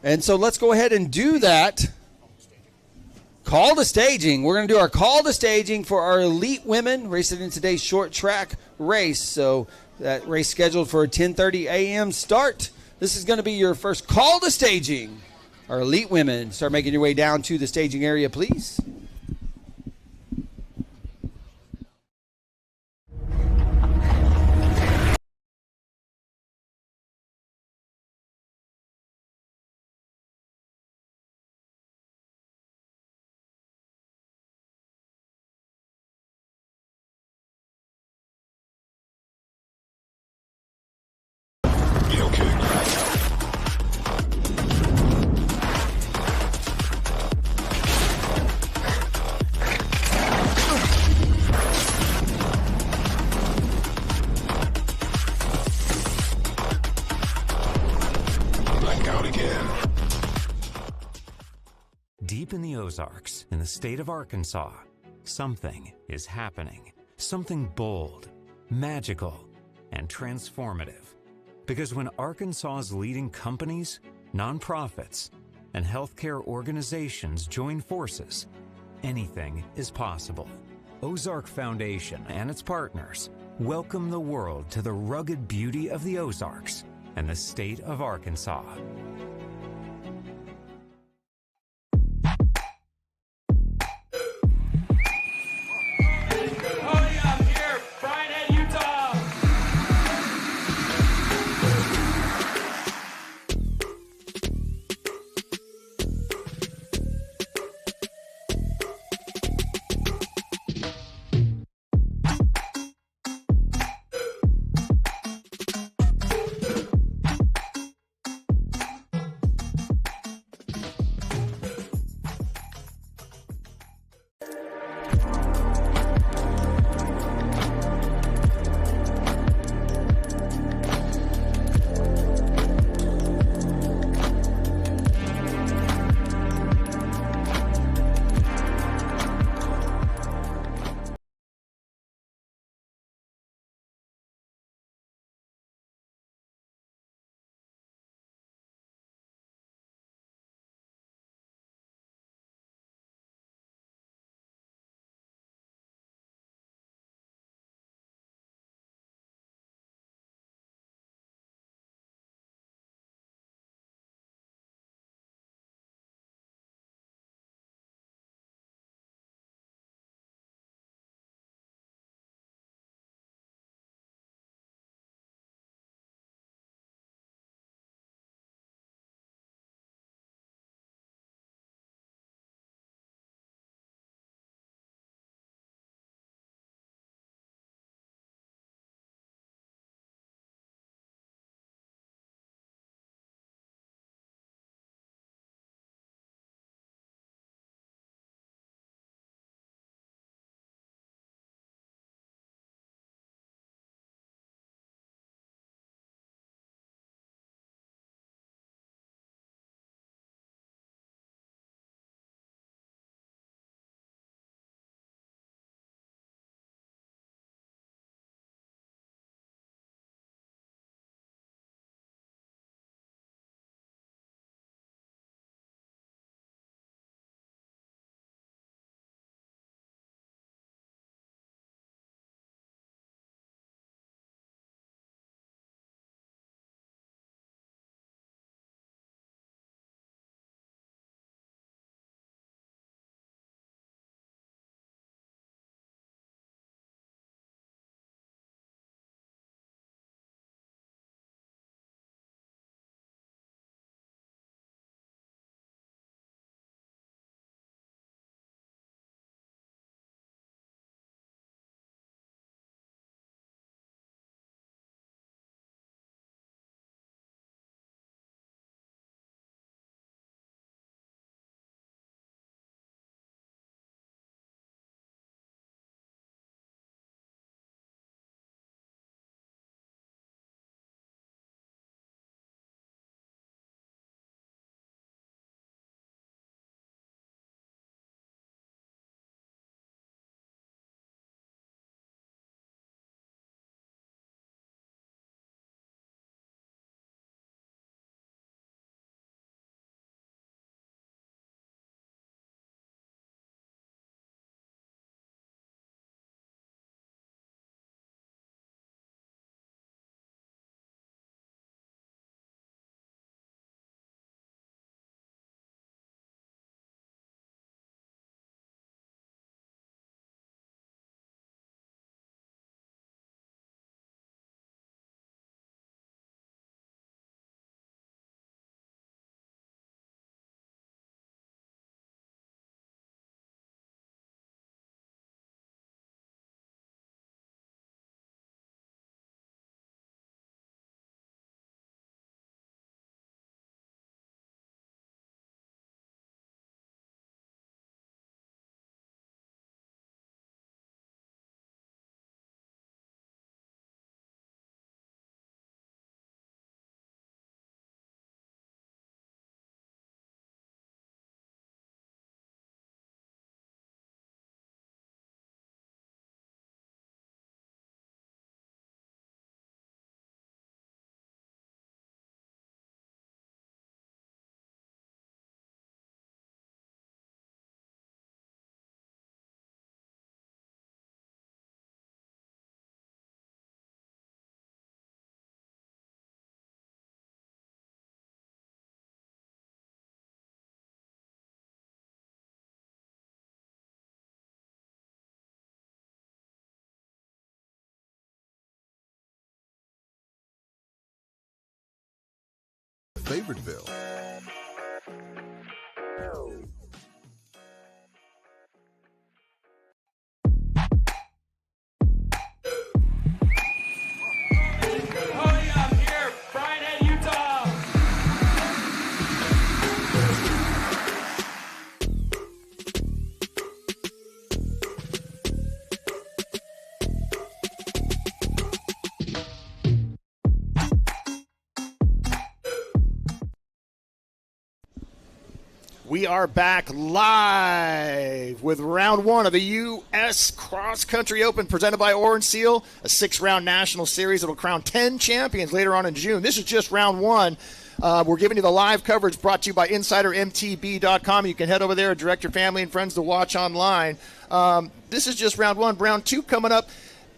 And so let's go ahead and do that. Call to staging. We're going to do our call to staging for our elite women racing in today's short track race. So that race scheduled for a 10:30 a.m. start. This is going to be your first call to staging. Our elite women, start making your way down to the staging area, please. Deep in the Ozarks, in the state of Arkansas, something is happening. Something bold, magical, and transformative. Because when Arkansas's leading companies, nonprofits, and healthcare organizations join forces, anything is possible. Ozark Foundation and its partners welcome the world to the rugged beauty of the Ozarks and the state of Arkansas. Fayetteville. We are back live with round one of the U.S. Cross Country Open presented by Orange Seal, a 6-round national series that will crown 10 champions later on in June. This is just round one. We're giving you the live coverage brought to you by InsiderMTB.com. You can head over there and direct your family and friends to watch online. This is just round one. Round two coming up.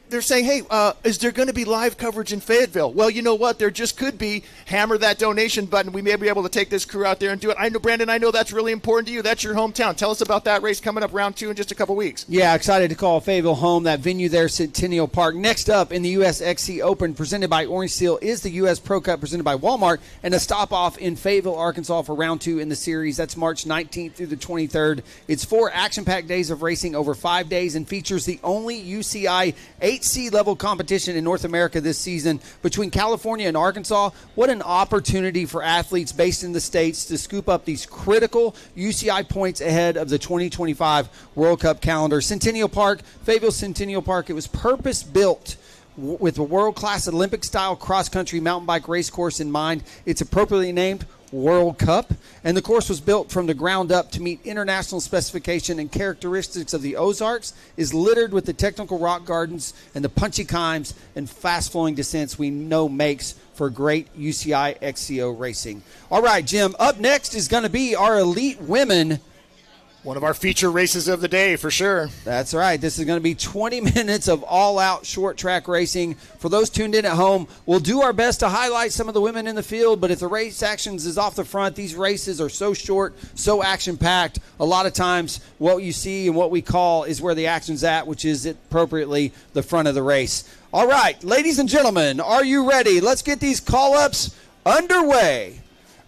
They're saying, hey, is there going to be live coverage in Fayetteville? Well, you know what? There just could be. Hammer that donation button. We may be able to take this crew out there and do it. I know, Brandon, I know that's really important to you. That's your hometown. Tell us about that race coming up round two in just a couple weeks. Yeah, excited to call Fayetteville home, that venue there, Centennial Park. Next up in the U.S. XC Open presented by Orange Seal is the U.S. Pro Cup presented by Walmart, and a stop-off in Fayetteville, Arkansas for round two in the series. That's March 19th through the 23rd. It's 4 action-packed days of racing over 5 days and features the only UCI 8C level competition in North America this season between California and Arkansas. What an opportunity for athletes based in the States to scoop up these critical UCI points ahead of the 2025 World Cup calendar. Centennial Park, Fayetteville Centennial Park, it was purpose-built with a world-class Olympic-style cross-country mountain bike race course in mind. It's appropriately named World Cup, and the course was built from the ground up to meet international specification and characteristics of the Ozarks, is littered with the technical rock gardens and the punchy climbs and fast-flowing descents we know makes for great UCI XCO racing. All right, Jim, up next is going to be our elite women. One of our feature races of the day, for sure. That's right. This is going to be 20 minutes of all-out short-track racing. For those tuned in at home, we'll do our best to highlight some of the women in the field, but if the race actions is off the front, these races are so short, so action-packed, a lot of times what you see and what we call is where the action's at, which is appropriately the front of the race. All right, ladies and gentlemen, are you ready? Let's get these call-ups underway.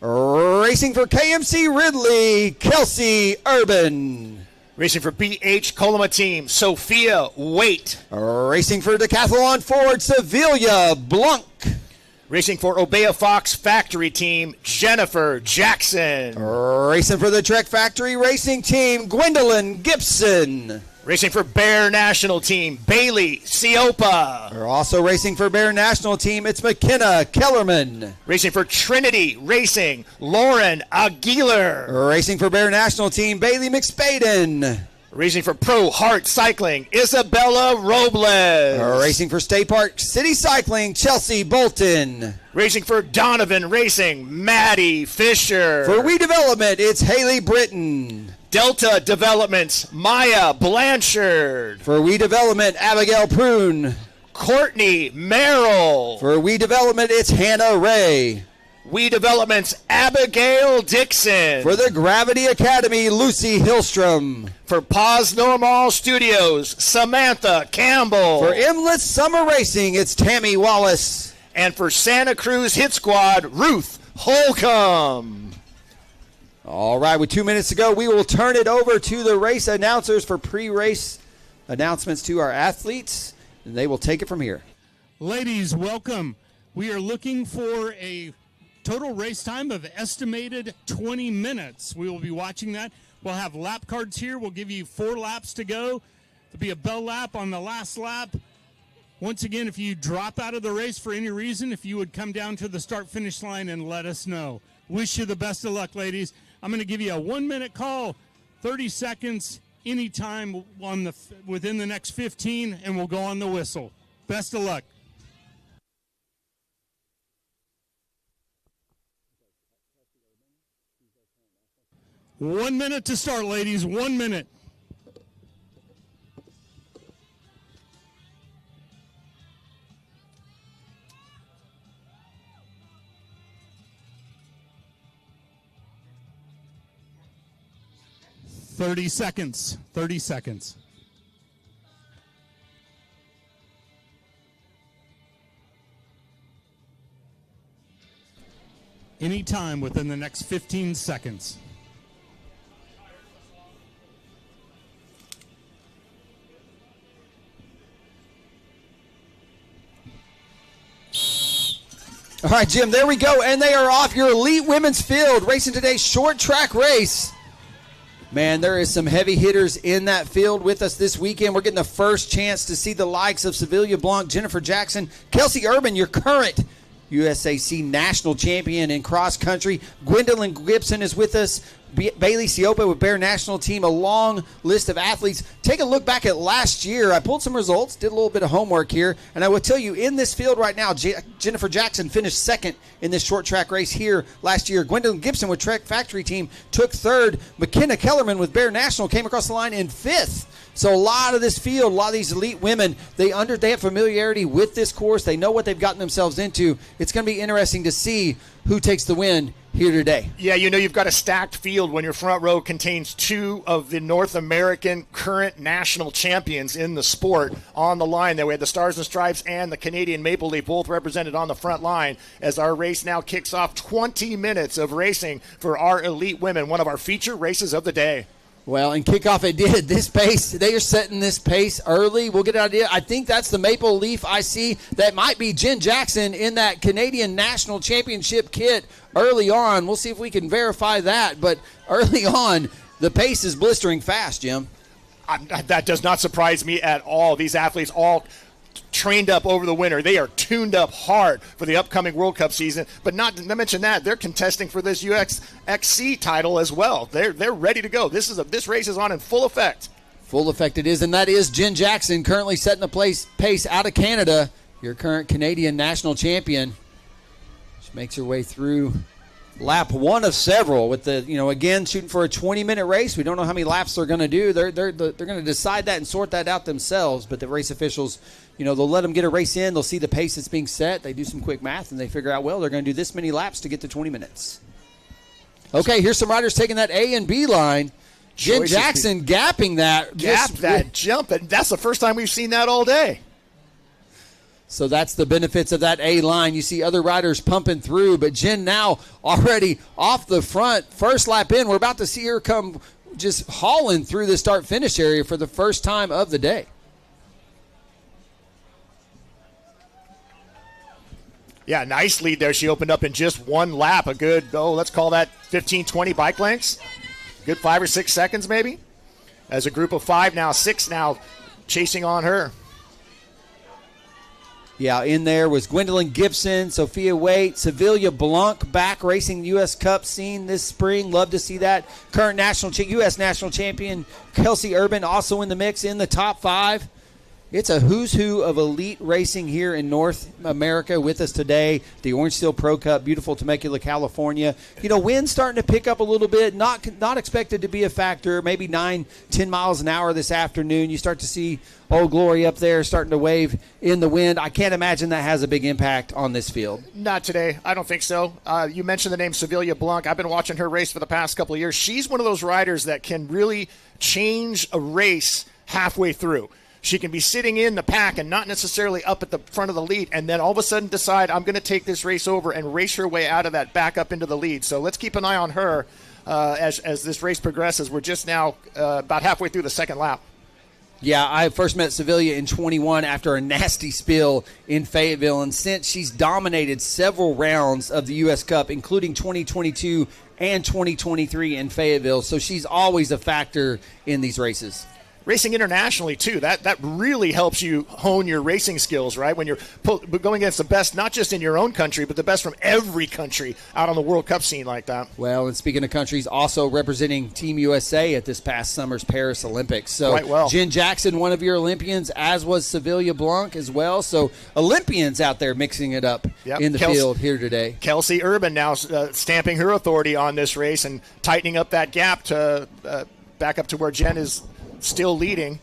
Racing for KMC Ridley, Kelsey Urban. Racing for BH Colima Team, Sophia Waite. Racing for Decathlon Ford, Sevilla Blanc. Racing for Obeah Fox Factory Team, Jennifer Jackson. Racing for the Trek Factory Racing Team, Gwendolyn Gibson. Racing for Bear National Team, Bailey Siopa. We're also racing for Bear National Team, it's McKenna Kellerman. Racing for Trinity Racing, Lauren Aguilar. Racing for Bear National Team, Bailey McSpaden. Racing for Pro Heart Cycling, Isabella Robles. Racing for State Park City Cycling, Chelsea Bolton. Racing for Donovan Racing, Maddie Fisher. For We Development, it's Haley Britton. Delta Developments, Maya Blanchard. For We Development, Abigail Prune. Courtney Merrill. For We Development, it's Hannah Ray. We Development's Abigail Dixon. For the Gravity Academy, Lucy Hillstrom. For Paz Normal Studios, Samantha Campbell. For Endless Summer Racing, it's Tammy Wallace. And for Santa Cruz Hit Squad, Ruth Holcomb. All right, with 2 minutes to go, we will turn it over to the race announcers for pre-race announcements to our athletes, and they will take it from here. Ladies, welcome. We are looking for a total race time of estimated 20 minutes. We will be watching that. We'll have lap cards here. We'll give you 4 laps to go. There'll be a bell lap on the last lap. Once again, if you drop out of the race for any reason, if you would come down to the start-finish line and let us know. Wish you the best of luck, ladies. I'm going to give you a 1-minute call, 30 seconds, anytime within the next 15, and we'll go on the whistle. Best of luck. One minute to start, ladies. 1 minute. Thirty seconds. 30 seconds. anytime within the next 15 seconds. All right, Jim, there we go. And they are off your elite women's field racing today's short track race. Man, there is some heavy hitters in that field with us this weekend. We're getting the first chance to see the likes of Sevilla Blanc, Jennifer Jackson, Kelsey Urban, your current USAC national champion in cross country. Gwendolyn Gibson is with us. Bailey Siopa with Bear National Team, a long list of athletes. Take a look back at last year. I pulled some results, did a little bit of homework here, and I will tell you, in this field right now, Jennifer Jackson finished second in this short track race here last year. Gwendolyn Gibson with Trek Factory Team took third. McKenna Kellerman with Bear National came across the line in fifth. So a lot of this field, a lot of these elite women, they have familiarity with this course. They know what they've gotten themselves into. It's going to be interesting to see who takes the win here today. Yeah, you know you've got a stacked field when your front row contains two of the North American current national champions in the sport on the line. There we had the Stars and Stripes and the Canadian Maple Leaf both represented on the front line as our race now kicks off. 20 minutes of racing for our elite women, one of our feature races of the day. Well, and kickoff it did. This pace, they are setting this pace early. We'll get an idea. I think that's the Maple Leaf I see. That might be Jen Jackson in that Canadian National Championship kit early on. We'll see if we can verify that. But early on, the pace is blistering fast, Jim. That does not surprise me at all. These athletes all trained up over the winter. They are tuned up hard for the upcoming World Cup season. But not to mention that, they're contesting for this UXC title as well. They're ready to go. This race is on in full effect. Full effect it is, and that is Jen Jackson currently setting the pace out of Canada, your current Canadian national champion. She makes her way through lap one of several with the, again, shooting for a 20-minute race. We don't know how many laps they're going to do. They're going to decide that and sort that out themselves, but the race officials, they'll let them get a race in. They'll see the pace that's being set. They do some quick math, and they figure out, well, they're going to do this many laps to get to 20 minutes. Okay, here's some riders taking that A and B line. Jen Jackson gapping that. Jump. And that's the first time we've seen that all day. So that's the benefits of that A line. You see other riders pumping through, but Jen now already off the front. First lap in, we're about to see her come just hauling through the start-finish area for the first time of the day. Yeah, nice lead there. She opened up in just one lap. A good, let's call that 15, 20 bike lengths. Good 5 or 6 seconds maybe. As a group of 5 now, 6 now chasing on her. Yeah, in there was Gwendolyn Gibson, Sophia Waite, Sevilla Blanc back racing the U.S. Cup scene this spring. Love to see that. Current U.S. national champion Kelsey Urban also in the mix in the top 5. It's a who's who of elite racing here in North America with us today. The Orange Steel Pro Cup, beautiful Temecula, California. Wind's starting to pick up a little bit. Not expected to be a factor. Maybe 9-10 miles an hour this afternoon. You start to see Old Glory up there starting to wave in the wind. I can't imagine that has a big impact on this field. Not today. I don't think so. You mentioned the name Sevilla Blanc. I've been watching her race for the past couple of years. She's one of those riders that can really change a race halfway through. She can be sitting in the pack and not necessarily up at the front of the lead, and then all of a sudden decide, I'm going to take this race over and race her way out of that back up into the lead. So let's keep an eye on her as this race progresses. We're just now about halfway through the second lap. Yeah, I first met Sevilla in 21 after a nasty spill in Fayetteville, and since she's dominated several rounds of the U.S. Cup, including 2022 and 2023 in Fayetteville, so she's always a factor in these races. Racing internationally, too, that really helps you hone your racing skills, right? When you're going against the best, not just in your own country, but the best from every country out on the World Cup scene like that. Well, and speaking of countries, also representing Team USA at this past summer's Paris Olympics. So Quite well. Jen Jackson, one of your Olympians, as was Sevilla Blanc as well. So Olympians out there mixing it up in the field here today. Kelsey Urban now stamping her authority on this race and tightening up that gap to back up to where Jen is still leading.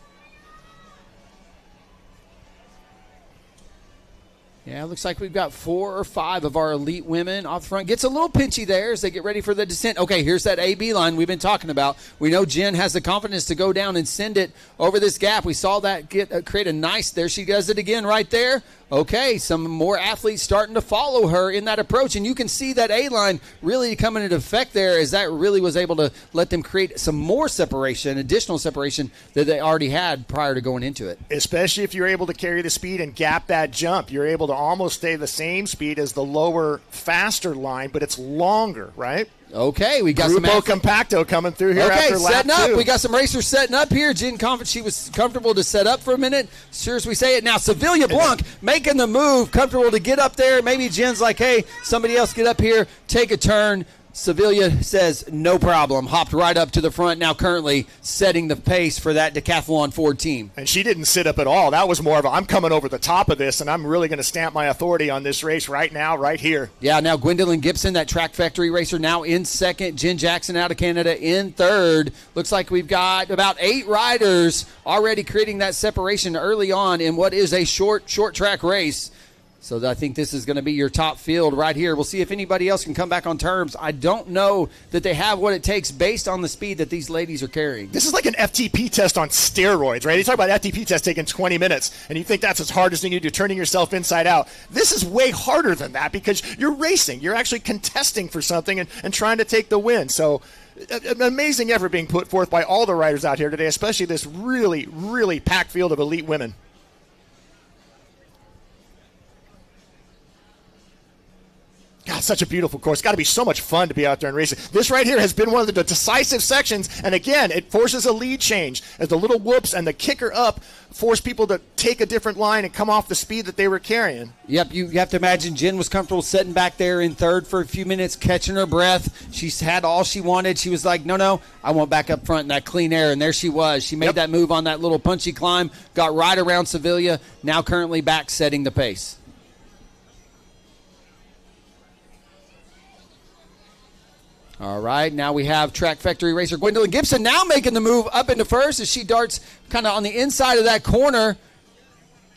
Yeah, looks like we've got 4 or 5 of our elite women off the front. Gets a little pinchy there as they get ready for the descent. Okay, here's that AB line we've been talking about. We know Jen has the confidence to go down and send it over this gap. We saw that create a nice, there she does it again right there. Okay, some more athletes starting to follow her in that approach, and you can see that A-line really coming into effect there as that really was able to let them create some more separation, additional separation that they already had prior to going into it. Especially if you're able to carry the speed and gap that jump. You're able to almost stay the same speed as the lower, faster line, but it's longer, right? Okay, we got Grupo Compacto coming through here after lap setting up. 2. We got some racers setting up here. Jen Confident, she was comfortable to set up for a minute. Sure as we say it. Now, Sevilla Blanc making the move, comfortable to get up there. Maybe Jen's like, hey, somebody else get up here, take a turn. Sevilla says no problem. Hopped right up to the front, now currently setting the pace for that decathlon Ford team. And she didn't sit up at all. That was more of a, I'm coming over the top of this, and I'm really going to stamp my authority on this race right now, right here. Yeah, now Gwendolyn Gibson, that Track Factory racer, now in second. Jen Jackson out of Canada in third. Looks like we've got about 8 riders already creating that separation early on in what is a short track race. So I think this is going to be your top field right here. We'll see if anybody else can come back on terms. I don't know that they have what it takes based on the speed that these ladies are carrying. This is like an FTP test on steroids, right? You talk about FTP test taking 20 minutes, and you think that's as hard as you do, turning yourself inside out. This is way harder than that because you're racing. You're actually contesting for something and trying to take the win. So an amazing effort being put forth by all the riders out here today, especially this really, really packed field of elite women. God, such a beautiful course. Got to be so much fun to be out there and racing. This right here has been one of the decisive sections, and again, it forces a lead change as the little whoops and the kicker up force people to take a different line and come off the speed that they were carrying. Yep, you have to imagine Jen was comfortable sitting back there in third for a few minutes, catching her breath. She's had all she wanted. She was like, no, I want back up front in that clean air, and there she was. She made that move on that little punchy climb, got right around Sevilla, now currently back setting the pace. All right, now we have Track Factory racer Gwendolyn Gibson now making the move up into first as she darts kind of on the inside of that corner.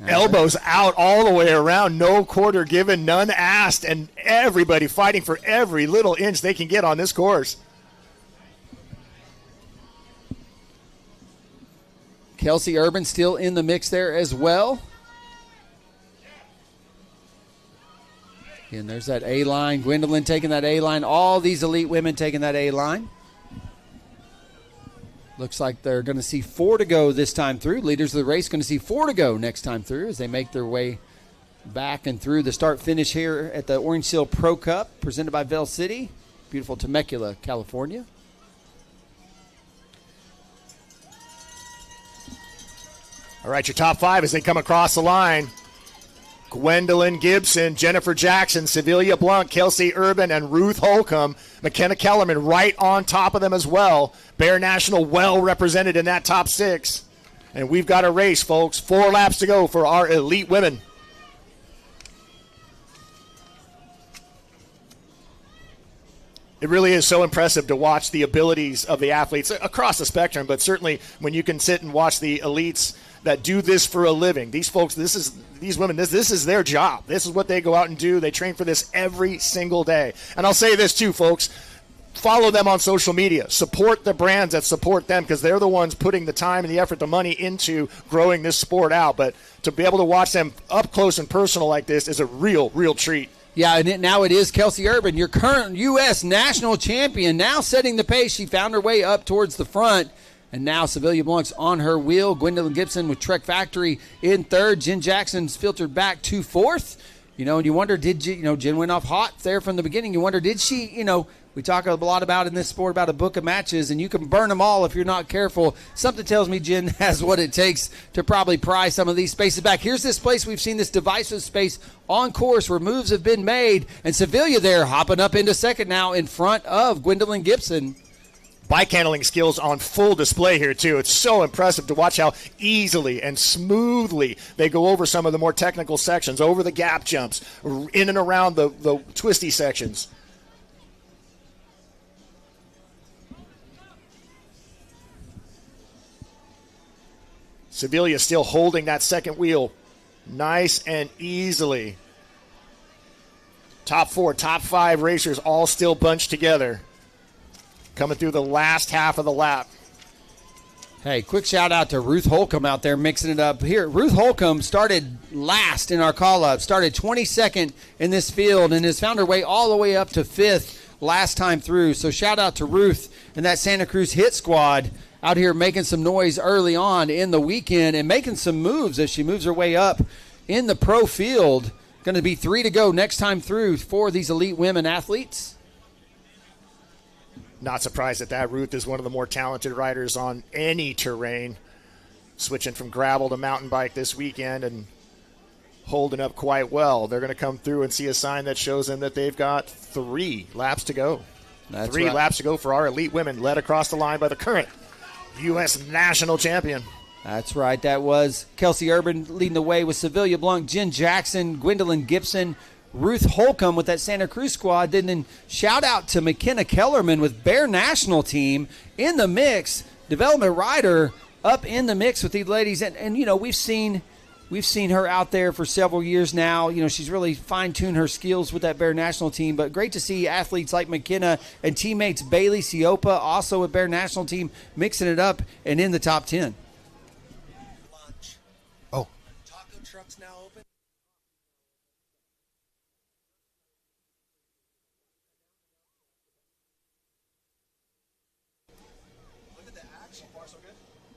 Elbows out all the way around, no quarter given, none asked, and everybody fighting for every little inch they can get on this course. Kelsey Urban still in the mix there as well. And there's that A-line. Gwendolyn taking that A-line. All these elite women taking that A-line. Looks like they're going to see 4 to go this time through. Leaders of the race going to see 4 to go next time through as they make their way back and through the start-finish here at the Orange Seal Pro Cup presented by Vail City. Beautiful Temecula, California. All right, your top 5 as they come across the line. Gwendolyn Gibson, Jennifer Jackson, Sevilla Blanc, Kelsey Urban, and Ruth Holcomb. McKenna Kellerman right on top of them as well. Bear National well represented in that top 6. And we've got a race, folks. 4 laps to go for our elite women. It really is so impressive to watch the abilities of the athletes across the spectrum, but certainly when you can sit and watch the elites that do this for a living. These folks, these women, this is their job. This is what they go out and do. They train for this every single day. And I'll say this too, folks. Follow them on social media. Support the brands that support them because they're the ones putting the time and the effort, the money into growing this sport out. But to be able to watch them up close and personal like this is a real, real treat. Yeah, and now it is Kelsey Urban, your current U.S. national champion, now setting the pace. She found her way up towards the front. And now Sevilla Blanc's on her wheel. Gwendolyn Gibson with Trek Factory in third. Jen Jackson's filtered back to fourth. And you wonder, Jen went off hot there from the beginning. You wonder, did she, we talk a lot about in this sport about a book of matches, and you can burn them all if you're not careful. Something tells me Jen has what it takes to probably pry some of these spaces back. Here's this place. We've seen this divisive space on course where moves have been made. And Sevilla there hopping up into second now in front of Gwendolyn Gibson. Bike handling skills on full display here, too. It's so impressive to watch how easily and smoothly they go over some of the more technical sections, over the gap jumps, in and around the twisty sections. Sevilla still holding that second wheel nice and easily. Top 4, top 5 racers all still bunched together. Coming through the last half of the lap. Hey, quick shout out to Ruth Holcomb out there mixing it up here. Ruth Holcomb started last in our call-up, started 22nd in this field, and has found her way all the way up to 5th last time through. So shout out to Ruth and that Santa Cruz hit squad out here making some noise early on in the weekend and making some moves as she moves her way up in the pro field. Going to be 3 to go next time through for these elite women athletes. Not surprised at that. Ruth is one of the more talented riders on any terrain, switching from gravel to mountain bike this weekend and holding up quite well. They're going to come through and see a sign that shows them that they've got 3 laps to go. That's 3 right. laps to go for our elite women, led across the line by the current U.S. national champion. That's right. That was Kelsey Urban leading the way with Sevilla Blanc, Jen Jackson, Gwendolyn Gibson, Ruth Holcomb with that Santa Cruz squad. Then shout out to McKenna Kellerman with Bear National Team in the mix. Development rider up in the mix with these ladies. And you know, we've seen her out there for several years now. You know, she's really fine-tuned her skills with that Bear National Team. But great to see athletes like McKenna and teammates Bailey Siopa also with Bear National Team mixing it up and in the top 10. Oh. Taco truck's now open. Look at the action. Far so good?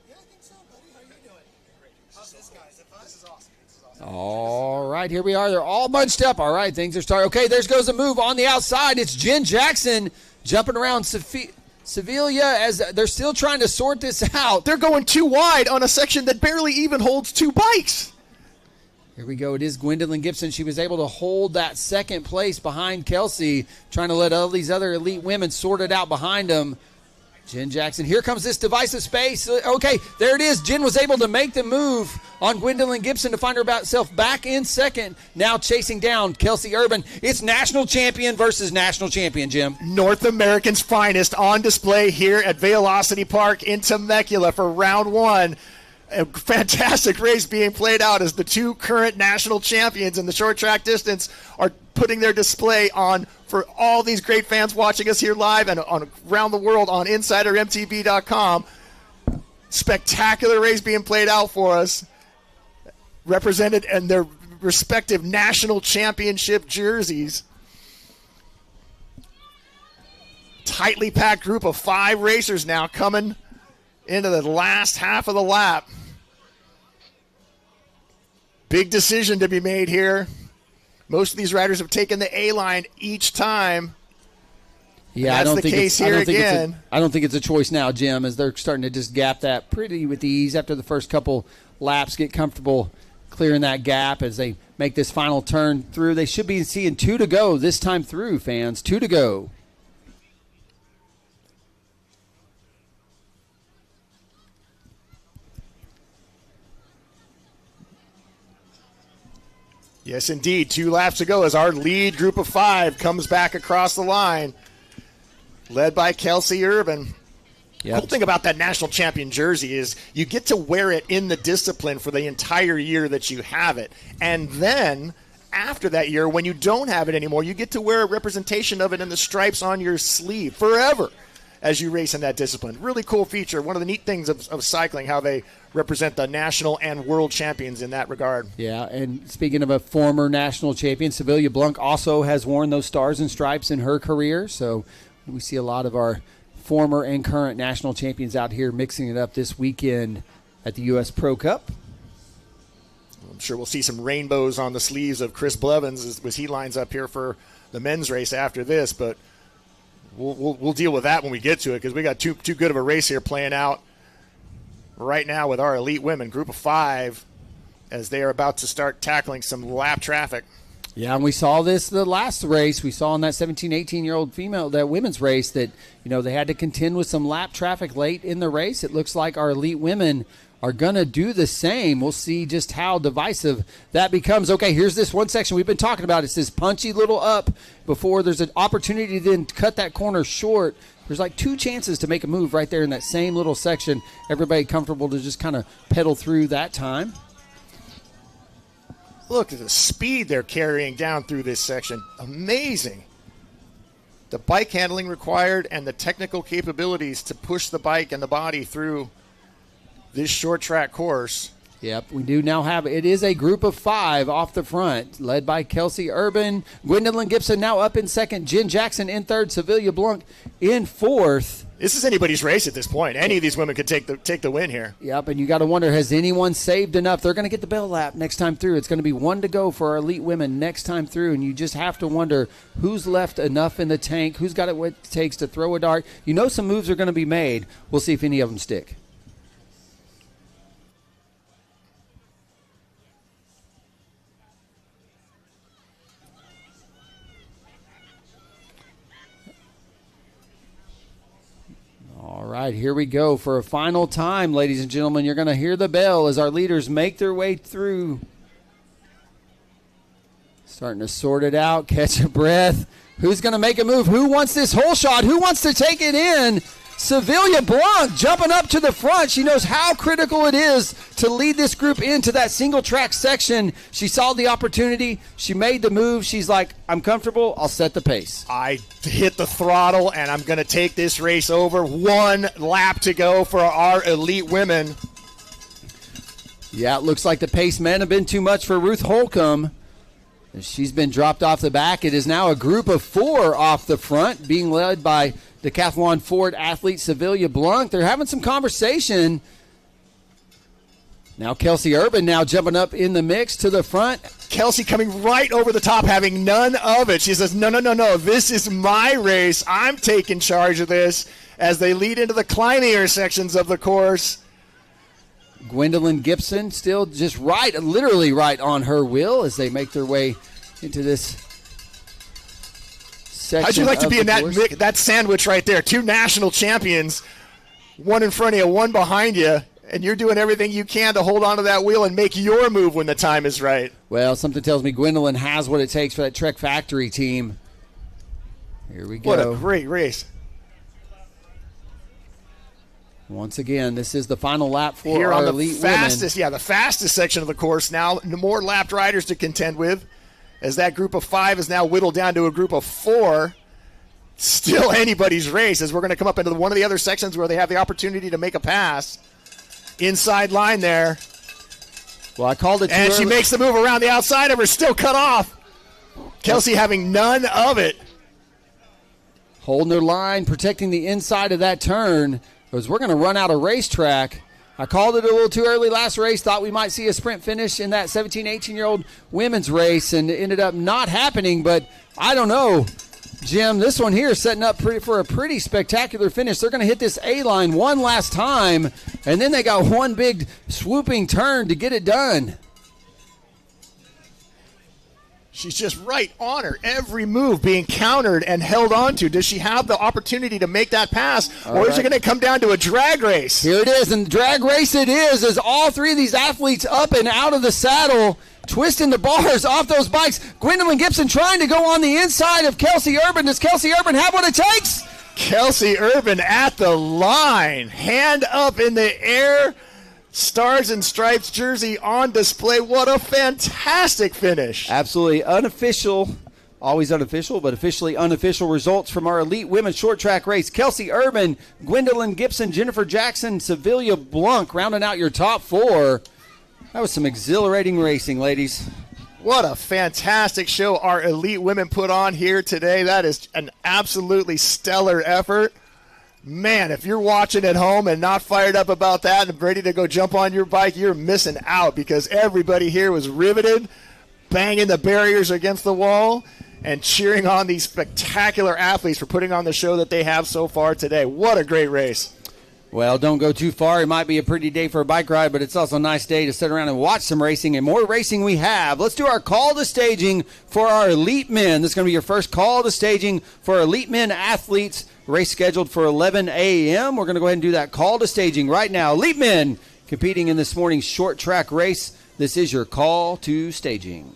Yeah, I think so, buddy. How you doing? Great. How's this, guys? This is awesome. All right, here we are. They're all bunched up. All right, things are starting. Okay, there goes a move on the outside. It's Jen Jackson jumping around Sevilla as they're still trying to sort this out. They're going too wide on a section that barely even holds 2 bikes. Here we go. It is Gwendolyn Gibson. She was able to hold that second place behind Kelsey, trying to let all these other elite women sort it out behind them. Jen Jackson. Here comes this divisive space. Okay, there it is. Jen was able to make the move on Gwendolyn Gibson to find herself back in second. Now chasing down Kelsey Urban. It's national champion versus national champion, Jim. North American's finest on display here at Vailocity Park in Temecula for round 1. A fantastic race being played out as the 2 current national champions in the short track distance are putting their display on for all these great fans watching us here live and around the world on InsiderMTB.com. Spectacular race being played out for us, represented in their respective national championship jerseys. Tightly packed group of 5 racers now coming into the last half of the lap. Big decision to be made here. Most of these riders have taken the A-line each time. Yeah, I don't think it's a choice now, Jim, as they're starting to just gap that pretty with ease after the first couple laps, get comfortable clearing that gap as they make this final turn through. They should be seeing 2 to go this time through, fans. 2 to go. Yes, indeed. 2 laps to go as our lead group of 5 comes back across the line, led by Kelsey Urban. Yep. Cool thing about that national champion jersey is you get to wear it in the discipline for the entire year that you have it. And then after that year, when you don't have it anymore, you get to wear a representation of it in the stripes on your sleeve forever as you race in that discipline. Really cool feature. One of the neat things of cycling, how they represent the national and world champions in that regard. Yeah, and speaking of a former national champion, Sevilla Blanc also has worn those stars and stripes in her career. So we see a lot of our former and current national champions out here mixing it up this weekend at the U.S. Pro Cup. I'm sure we'll see some rainbows on the sleeves of Chris Blevins as he lines up here for the men's race after this, but we'll deal with that when we get to it because we got too good of a race here playing out right now with our elite women, group of 5, as they are about to start tackling some lap traffic. Yeah, and we saw this the last race. We saw in that 17, 18-year-old female, that women's race, that, you know, they had to contend with some lap traffic late in the race. It looks like our elite women are going to do the same. We'll see just how divisive that becomes. Okay, here's this one section we've been talking about. It's this punchy little up before there's an opportunity to then cut that corner short. There's like 2 chances to make a move right there in that same little section. Everybody comfortable to just kind of pedal through that time. Look at the speed they're carrying down through this section. Amazing. The bike handling required and the technical capabilities to push the bike and the body through this short track course. Yep, we do now have, it is a group of 5 off the front, led by Kelsey Urban, Gwendolyn Gibson now up in second, Jen Jackson in third, Sevilla Blanc in fourth. This is anybody's race at this point. Any of these women could take the win here. Yep, and you got to wonder, has anyone saved enough? They're going to get the bell lap next time through. It's going to be 1 to go for our elite women next time through, and you just have to wonder who's left enough in the tank, who's got what it takes to throw a dart. You know some moves are going to be made. We'll see if any of them stick. All right, here we go for a final time, ladies and gentlemen. You're going to hear the bell as our leaders make their way through. Starting to sort it out, catch a breath. Who's going to make a move? Who wants this hole shot? Who wants to take it in? Sevilla Blanc jumping up to the front. She knows how critical it is to lead this group into that single track section. She saw the opportunity. She made the move. She's like, I'm comfortable. I'll set the pace. I hit the throttle, and I'm going to take this race over. 1 lap to go for our elite women. Yeah, it looks like the pace may have been too much for Ruth Holcomb. She's been dropped off the back. It is now a group of 4 off the front, being led by decathlon Ford athlete Sevilla Blanc. They're having some conversation. Now Kelsey Urban now jumping up in the mix to the front. Kelsey coming right over the top, having none of it. She says, no, this is my race. I'm taking charge of this as they lead into the climbing sections of the course. Gwendolyn Gibson still just right, literally right on her wheel as they make their way into this section. How'd you like to be in course. that sandwich right there? 2 national champions, 1 in front of you, 1 behind you, and you're doing everything you can to hold on to that wheel and make your move when the time is right. Well, something tells me Gwendolyn has what it takes for that Trek Factory team. Here we go. What a great race. Once again, this is the final lap for here our on the elite fastest, women. Yeah, the fastest section of the course now. More lapped riders to contend with, as that group of 5 is now whittled down to a group of 4. Still anybody's race, as we're going to come up into one of the other sections where they have the opportunity to make a pass. Inside line there. Well, I called it too and early. She makes the move around the outside of her, still cut off. Kelsey having none of it. Holding their line, protecting the inside of that turn. Because we're going to run out of racetrack. I called it a little too early last race. Thought we might see a sprint finish in that 17, 18-year-old women's race, and it ended up not happening. But I don't know, Jim. This one here is setting up for a pretty spectacular finish. They're going to hit this A-line one last time, and then they got one big swooping turn to get it done. She's just right on her. Every move being countered and held on to. Does she have the opportunity to make that pass? Or is it going to come down to a drag race? Here it is, and drag race it is, as all 3 of these athletes up and out of the saddle, twisting the bars off those bikes. Gwendolyn Gibson trying to go on the inside of Kelsey Urban. Does Kelsey Urban have what it takes? Kelsey Urban at the line. Hand up in the air. Stars and Stripes jersey on display. What a fantastic finish. Absolutely unofficial, always unofficial, but officially unofficial results from our elite women's short track race. Kelsey Urban, Gwendolyn Gibson, Jennifer Jackson, Sevilla Blanc rounding out your top 4. That was some exhilarating racing, ladies. What a fantastic show our elite women put on here today. That is an absolutely stellar effort. Man, if you're watching at home and not fired up about that and ready to go jump on your bike, you're missing out, because everybody here was riveted, banging the barriers against the wall, and cheering on these spectacular athletes for putting on the show that they have so far today. What a great race. Well, don't go too far. It might be a pretty day for a bike ride, but it's also a nice day to sit around and watch some racing, and more racing we have. Let's do our call to staging for our elite men. This is going to be your first call to staging for our elite men athletes. Race scheduled for 11 a.m. We're going to go ahead and do that call to staging right now. Elite men competing in this morning's short track race. This is your call to staging.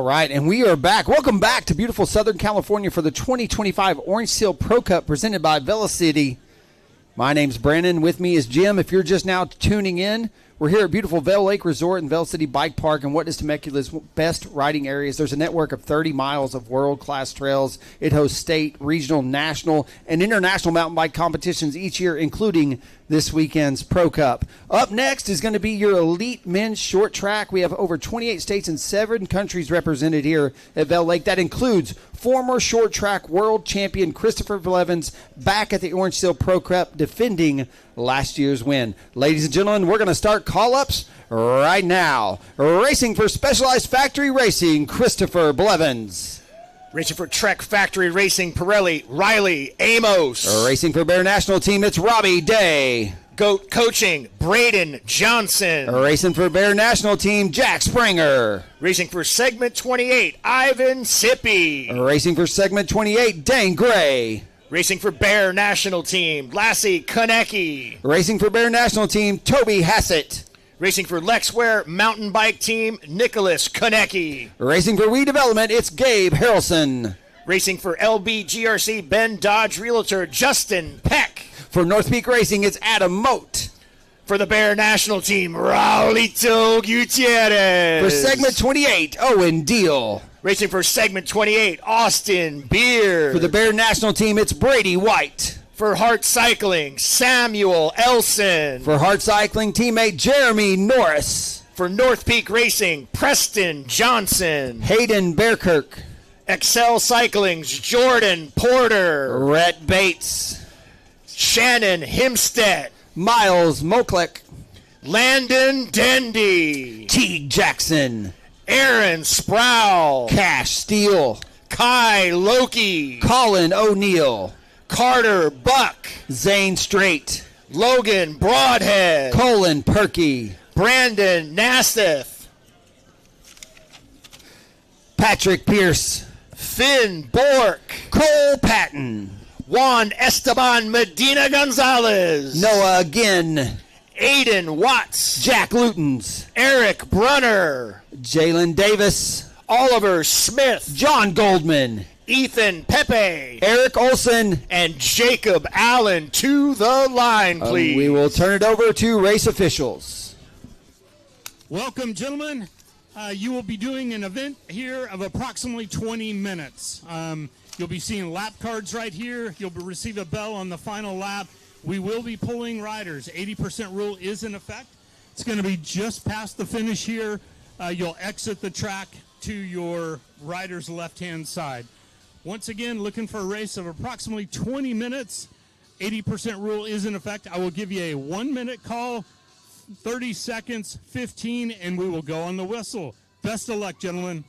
right, and we are back. Welcome back to beautiful Southern California for the 2025 Orange Seal Pro Cup presented by Velocity. My name's Brandon. With me is Jim. If you're just now tuning in, we're here at beautiful Vail Lake Resort and Vail City Bike Park in what is Temecula's best riding areas. There's a network of 30 miles of world-class trails. It hosts state, regional, national, and international mountain bike competitions each year, including this weekend's Pro Cup. Up next is going to be your elite men's short track. We have over 28 states and 7 countries represented here at Vail Lake. That includes former short track world champion Christopher Blevins back at the Orange Seal Pro Cup defending last year's win. Ladies and gentlemen, we're going to start call-ups right now. Racing for Specialized Factory Racing, Christopher Blevins. Racing for Trek Factory Racing, Pirelli, Riley, Amos. Racing for Bear National Team, it's Robbie Day. Goat Coaching, Braden Johnson. Racing for Bear National Team, Jack Springer. Racing for Segment 28, Ivan Sippy. Racing for Segment 28, Dane Gray. Racing for Bear National Team, Lassie Konecki. Racing for Bear National Team, Toby Hassett. Racing for Lexware Mountain Bike Team, Nicholas Konecki. Racing for We Development, it's Gabe Harrelson. Racing for LBGRC Ben Dodge Realtor, Justin Peck. For North Peak Racing, it's Adam Moat. For the Bear National Team, Raulito Gutierrez. For Segment 28, Owen Deal. Racing for Segment 28, Austin Beard. For the Bear National Team, it's Brady White. For Hart Cycling, Samuel Elson. For Hart Cycling teammate Jeremy Norris. For North Peak Racing, Preston Johnson. Hayden Bearkirk. Excel Cycling's Jordan Porter. Rhett Bates. Shannon Himstead. Miles Moklek. Landon Dendy. Teague Jackson. Aaron Sproul. Cash Steele. Kai Loki. Colin O'Neill. Carter Buck. Zane Strait. Logan Broadhead. Colin Perky. Brandon Nassif. Patrick Pierce. Finn Bork. Cole Patton. Juan Esteban Medina Gonzalez. Noah Again. Aiden Watts. Jack Lutens. Eric Brunner. Jalen Davis. Oliver Smith. John Goldman. Ethan Pepe. Eric Olson. And Jacob Allen to the line, please. We will turn it over to race officials. Welcome, gentlemen. You will be doing an event here of approximately 20 minutes. You'll be seeing lap cards right here. You'll receive a bell on the final lap. We will be pulling riders. 80% rule is in effect. It's going to be just past the finish here. You'll exit the track to your rider's left-hand side. Once again, looking for a race of approximately 20 minutes. 80% rule is in effect. I will give you a 1-minute call, 30 seconds, 15, and we will go on the whistle. Best of luck, gentlemen.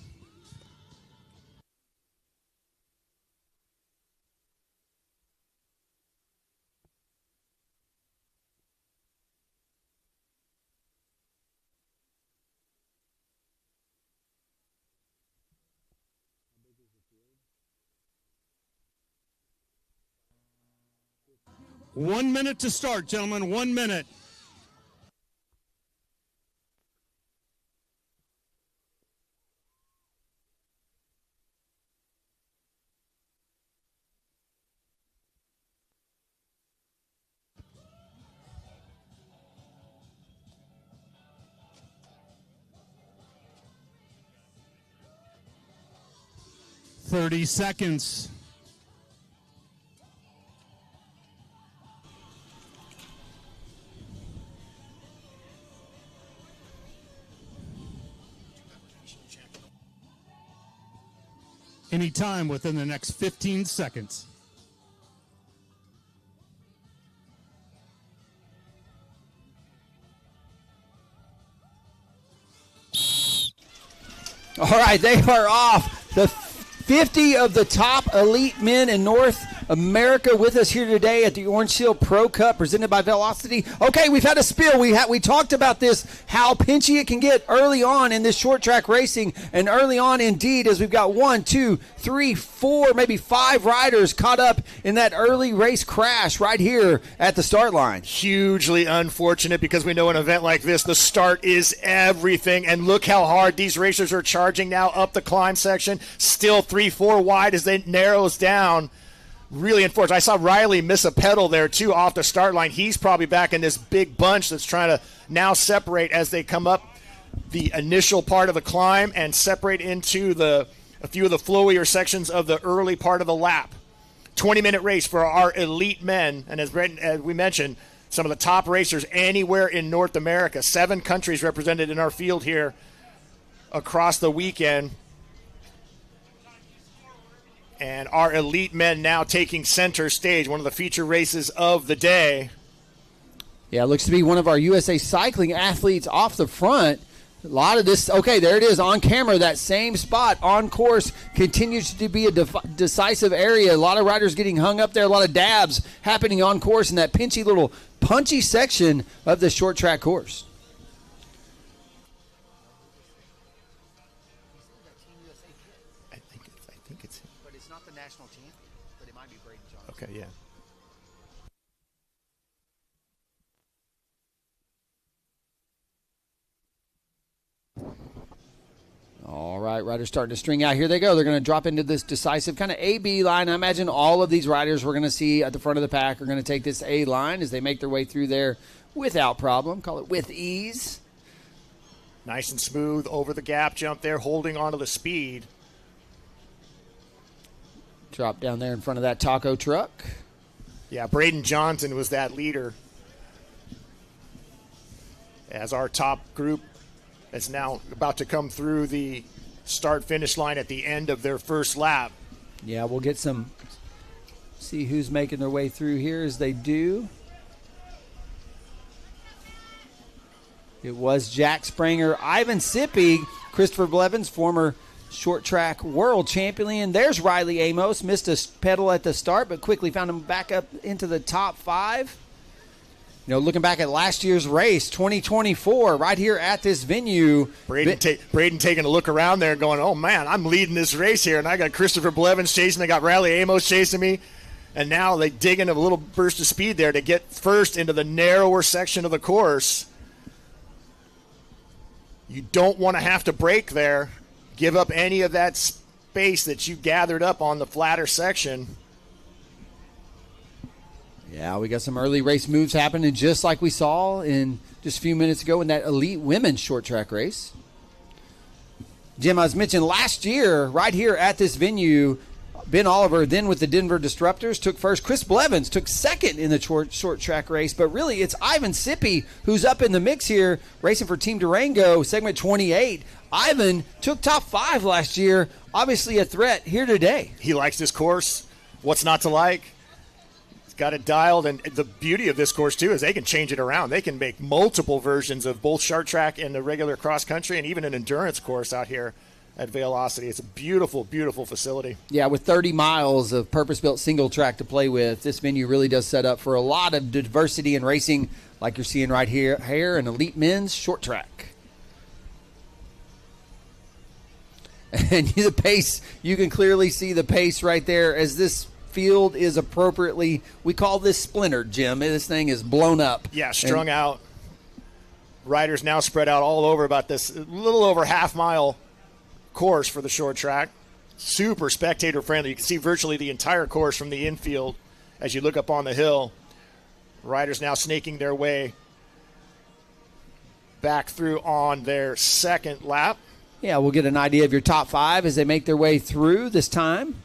One minute to start, gentlemen. 1 minute. Thirty seconds. Anytime within the next 15 seconds. All right, they are off. The 50 of the top elite men in North America with us here today at the Orange Seal Pro Cup presented by Velocity. Okay, we've had a spill. We talked about this, how pinchy it can get early on in this short track racing, and early on indeed, as we've got 1, 2, 3, 4, maybe 5 riders caught up in that early race crash right here at the start line. Hugely unfortunate, because we know an event like this, the start is everything. And look how hard these racers are charging now up the climb section. Still 3-4 wide as they narrows down. Really unfortunate. I saw Riley miss a pedal there too off the start line. He's probably back in this big bunch that's trying to now separate as they come up the initial part of the climb and separate into a few of the flowier sections of the early part of the lap. 20-minute race for our elite men, and as we mentioned, some of the top racers anywhere in North America. 7 countries represented in our field here across the weekend. And our elite men now taking center stage, one of the feature races of the day. Yeah, it looks to be one of our USA Cycling athletes off the front. A lot of this, okay, there it is on camera, that same spot on course continues to be a decisive area. A lot of riders getting hung up there, a lot of dabs happening on course in that pinchy little punchy section of the short track course. I think it's him. But it's not the national team, but it might be Braden Johnson. Okay, yeah. All right, riders starting to string out. Here they go. They're going to drop into this decisive kind of A-B line. I imagine all of these riders we're going to see at the front of the pack are going to take this A line as they make their way through there without problem. Call it with ease. Nice and smooth over the gap jump there, holding onto the speed. Drop down there in front of that taco truck. Yeah, Braden Johnson was that leader. As our top group is now about to come through the start-finish line at the end of their first lap. Yeah, we'll get see who's making their way through here as they do. It was Jack Spranger, Ivan Sippy, Christopher Blevins, former short track world champion. There's Riley Amos, missed a pedal at the start, but quickly found him back up into the top 5. You know, looking back at last year's race, 2024, right here at this venue. Braden taking a look around there going, oh, man, I'm leading this race here, and I got Christopher Blevins chasing. I got Riley Amos chasing me. And now they dig in a little burst of speed there to get first into the narrower section of the course. You don't want to have to brake there. Give up any of that space that you gathered up on the flatter section. Yeah, we got some early race moves happening just like we saw in just a few minutes ago in that elite women's short track race. Jim, I was mentioning last year right here at this venue, Ben Oliver, then with the Denver Disruptors, took first. Chris Blevins took second in the short track race. But really, it's Ivan Sippy who's up in the mix here, racing for Team Durango, segment 28. Ivan took top 5 last year, obviously a threat here today. He likes this course. What's not to like? He's got it dialed. And the beauty of this course, too, is they can change it around. They can make multiple versions of both short track and the regular cross country and even an endurance course out here at Vailocity. It's a beautiful, beautiful facility. Yeah, with 30 miles of purpose-built single track to play with, this venue really does set up for a lot of diversity in racing like you're seeing right here in elite men's short track. And the pace, you can clearly see the pace right there as this field is appropriately, we call this splintered, Jim. This thing is blown up. Yeah, strung out. Riders now spread out all over about this little over half-mile course for the short track. Super spectator friendly. You can see virtually the entire course from the infield as you look up on the hill. Riders now snaking their way back through on their second lap. Yeah, we'll get an idea of your top 5 as they make their way through this time.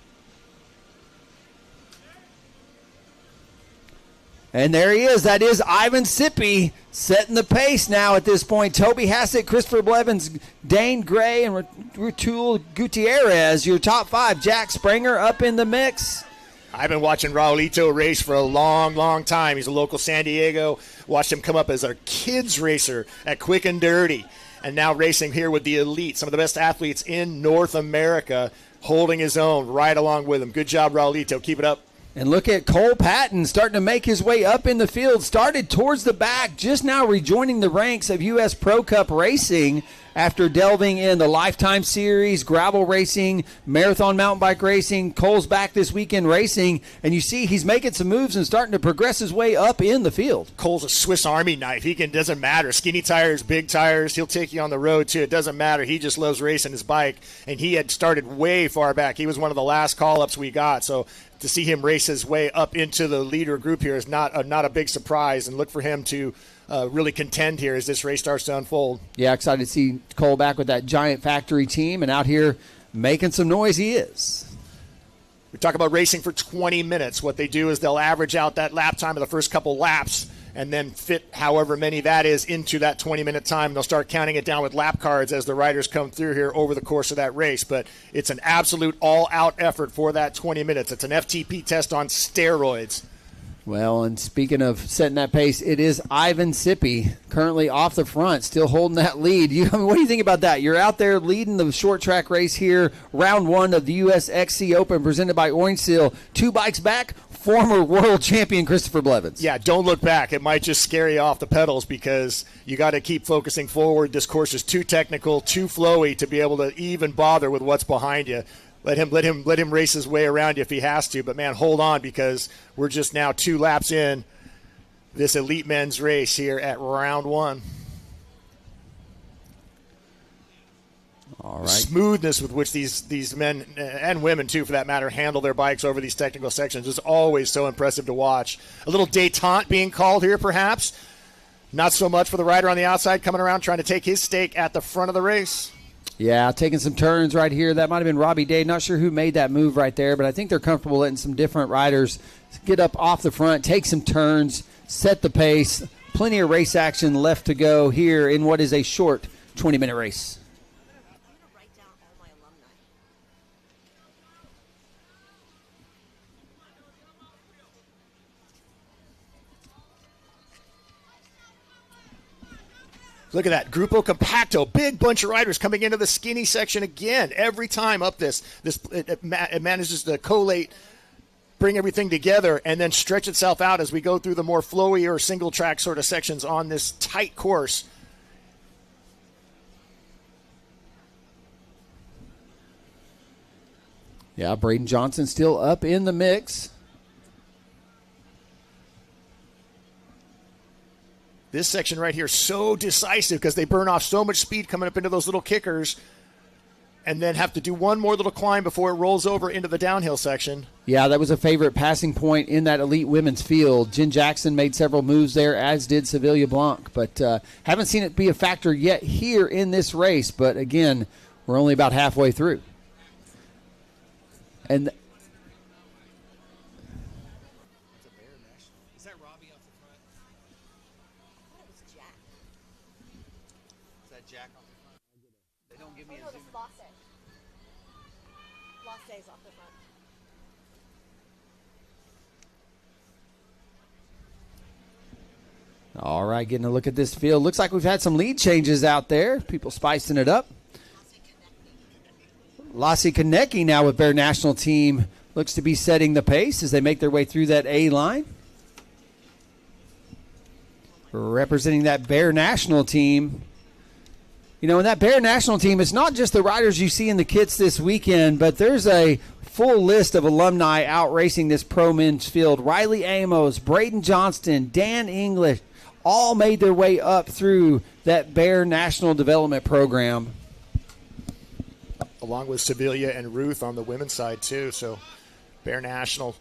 And there he is. That is Ivan Sippy setting the pace now at this point. Toby Hassett, Christopher Blevins, Dane Gray, and Rutul Gutierrez. Your top 5. Jack Spranger up in the mix. I've been watching Raulito race for a long, long time. He's a local San Diego. Watched him come up as a kids racer at Quick and Dirty. And now racing here with the elite, some of the best athletes in North America, holding his own right along with him. Good job, Raulito. Keep it up. And look at Cole Patton starting to make his way up in the field. Started towards the back, just now rejoining the ranks of U.S. Pro Cup racing after delving in the Lifetime Series, gravel racing, marathon mountain bike racing. Cole's back this weekend racing, and you see he's making some moves and starting to progress his way up in the field. Cole's a Swiss Army knife. Doesn't matter. Skinny tires, big tires, he'll take you on the road too. It doesn't matter. He just loves racing his bike, and he had started way far back. He was one of the last call-ups we got, so to see him race his way up into the leader group here is not a big surprise, and look for him to really contend here as this race starts to unfold. Yeah, excited to see Cole back with that giant factory team and out here making some noise. He is. We talk about racing for 20 minutes. What they do is they'll average out that lap time of the first couple laps and then fit however many that is into that 20-minute time. And they'll start counting it down with lap cards as the riders come through here over the course of that race. But it's an absolute all-out effort for that 20 minutes. It's an FTP test on steroids. Well, and speaking of setting that pace, it is Ivan Sippy currently off the front, still holding that lead. What do you think about that? You're out there leading the short track race here, round one of the U.S. XC Open presented by Orange Seal. 2 bikes back, former world champion Christopher Blevins. Yeah, don't look back. It might just scare you off the pedals because you got to keep focusing forward. This course is too technical, too flowy to be able to even bother with what's behind you. Let him race his way around you if he has to. But, man, hold on because we're just now 2 laps in this elite men's race here at round 1. All right. Smoothness with which these men and women, too, for that matter, handle their bikes over these technical sections is always so impressive to watch. A little détente being called here, perhaps. Not so much for the rider on the outside coming around trying to take his stake at the front of the race. Yeah, taking some turns right here. That might have been Robbie Day. Not sure who made that move right there, but I think they're comfortable letting some different riders get up off the front, take some turns, set the pace. Plenty of race action left to go here in what is a short 20-minute race. Look at that. Grupo Compacto. Big bunch of riders coming into the skinny section again. Every time up this it manages to collate, bring everything together, and then stretch itself out as we go through the more flowy or single track sort of sections on this tight course. Yeah, Braden Johnson still up in the mix. This section right here is so decisive because they burn off so much speed coming up into those little kickers and then have to do one more little climb before it rolls over into the downhill section. Yeah, that was a favorite passing point in that elite women's field. Jen Jackson made several moves there, as did Sevilla Blanc, but haven't seen it be a factor yet here in this race. But again, we're only about halfway through. And all right, getting a look at this field. Looks like we've had some lead changes out there. People spicing it up. Lassie Konecki now with Bear National Team looks to be setting the pace as they make their way through that A line. Representing that Bear National Team. You know, in that Bear National Team, it's not just the riders you see in the kits this weekend, but there's a full list of alumni out racing this pro men's field. Riley Amos, Braden Johnston, Dan English, all made their way up through that Bear National Development Program. Along with Sevilla and Ruth on the women's side, too. So Bear National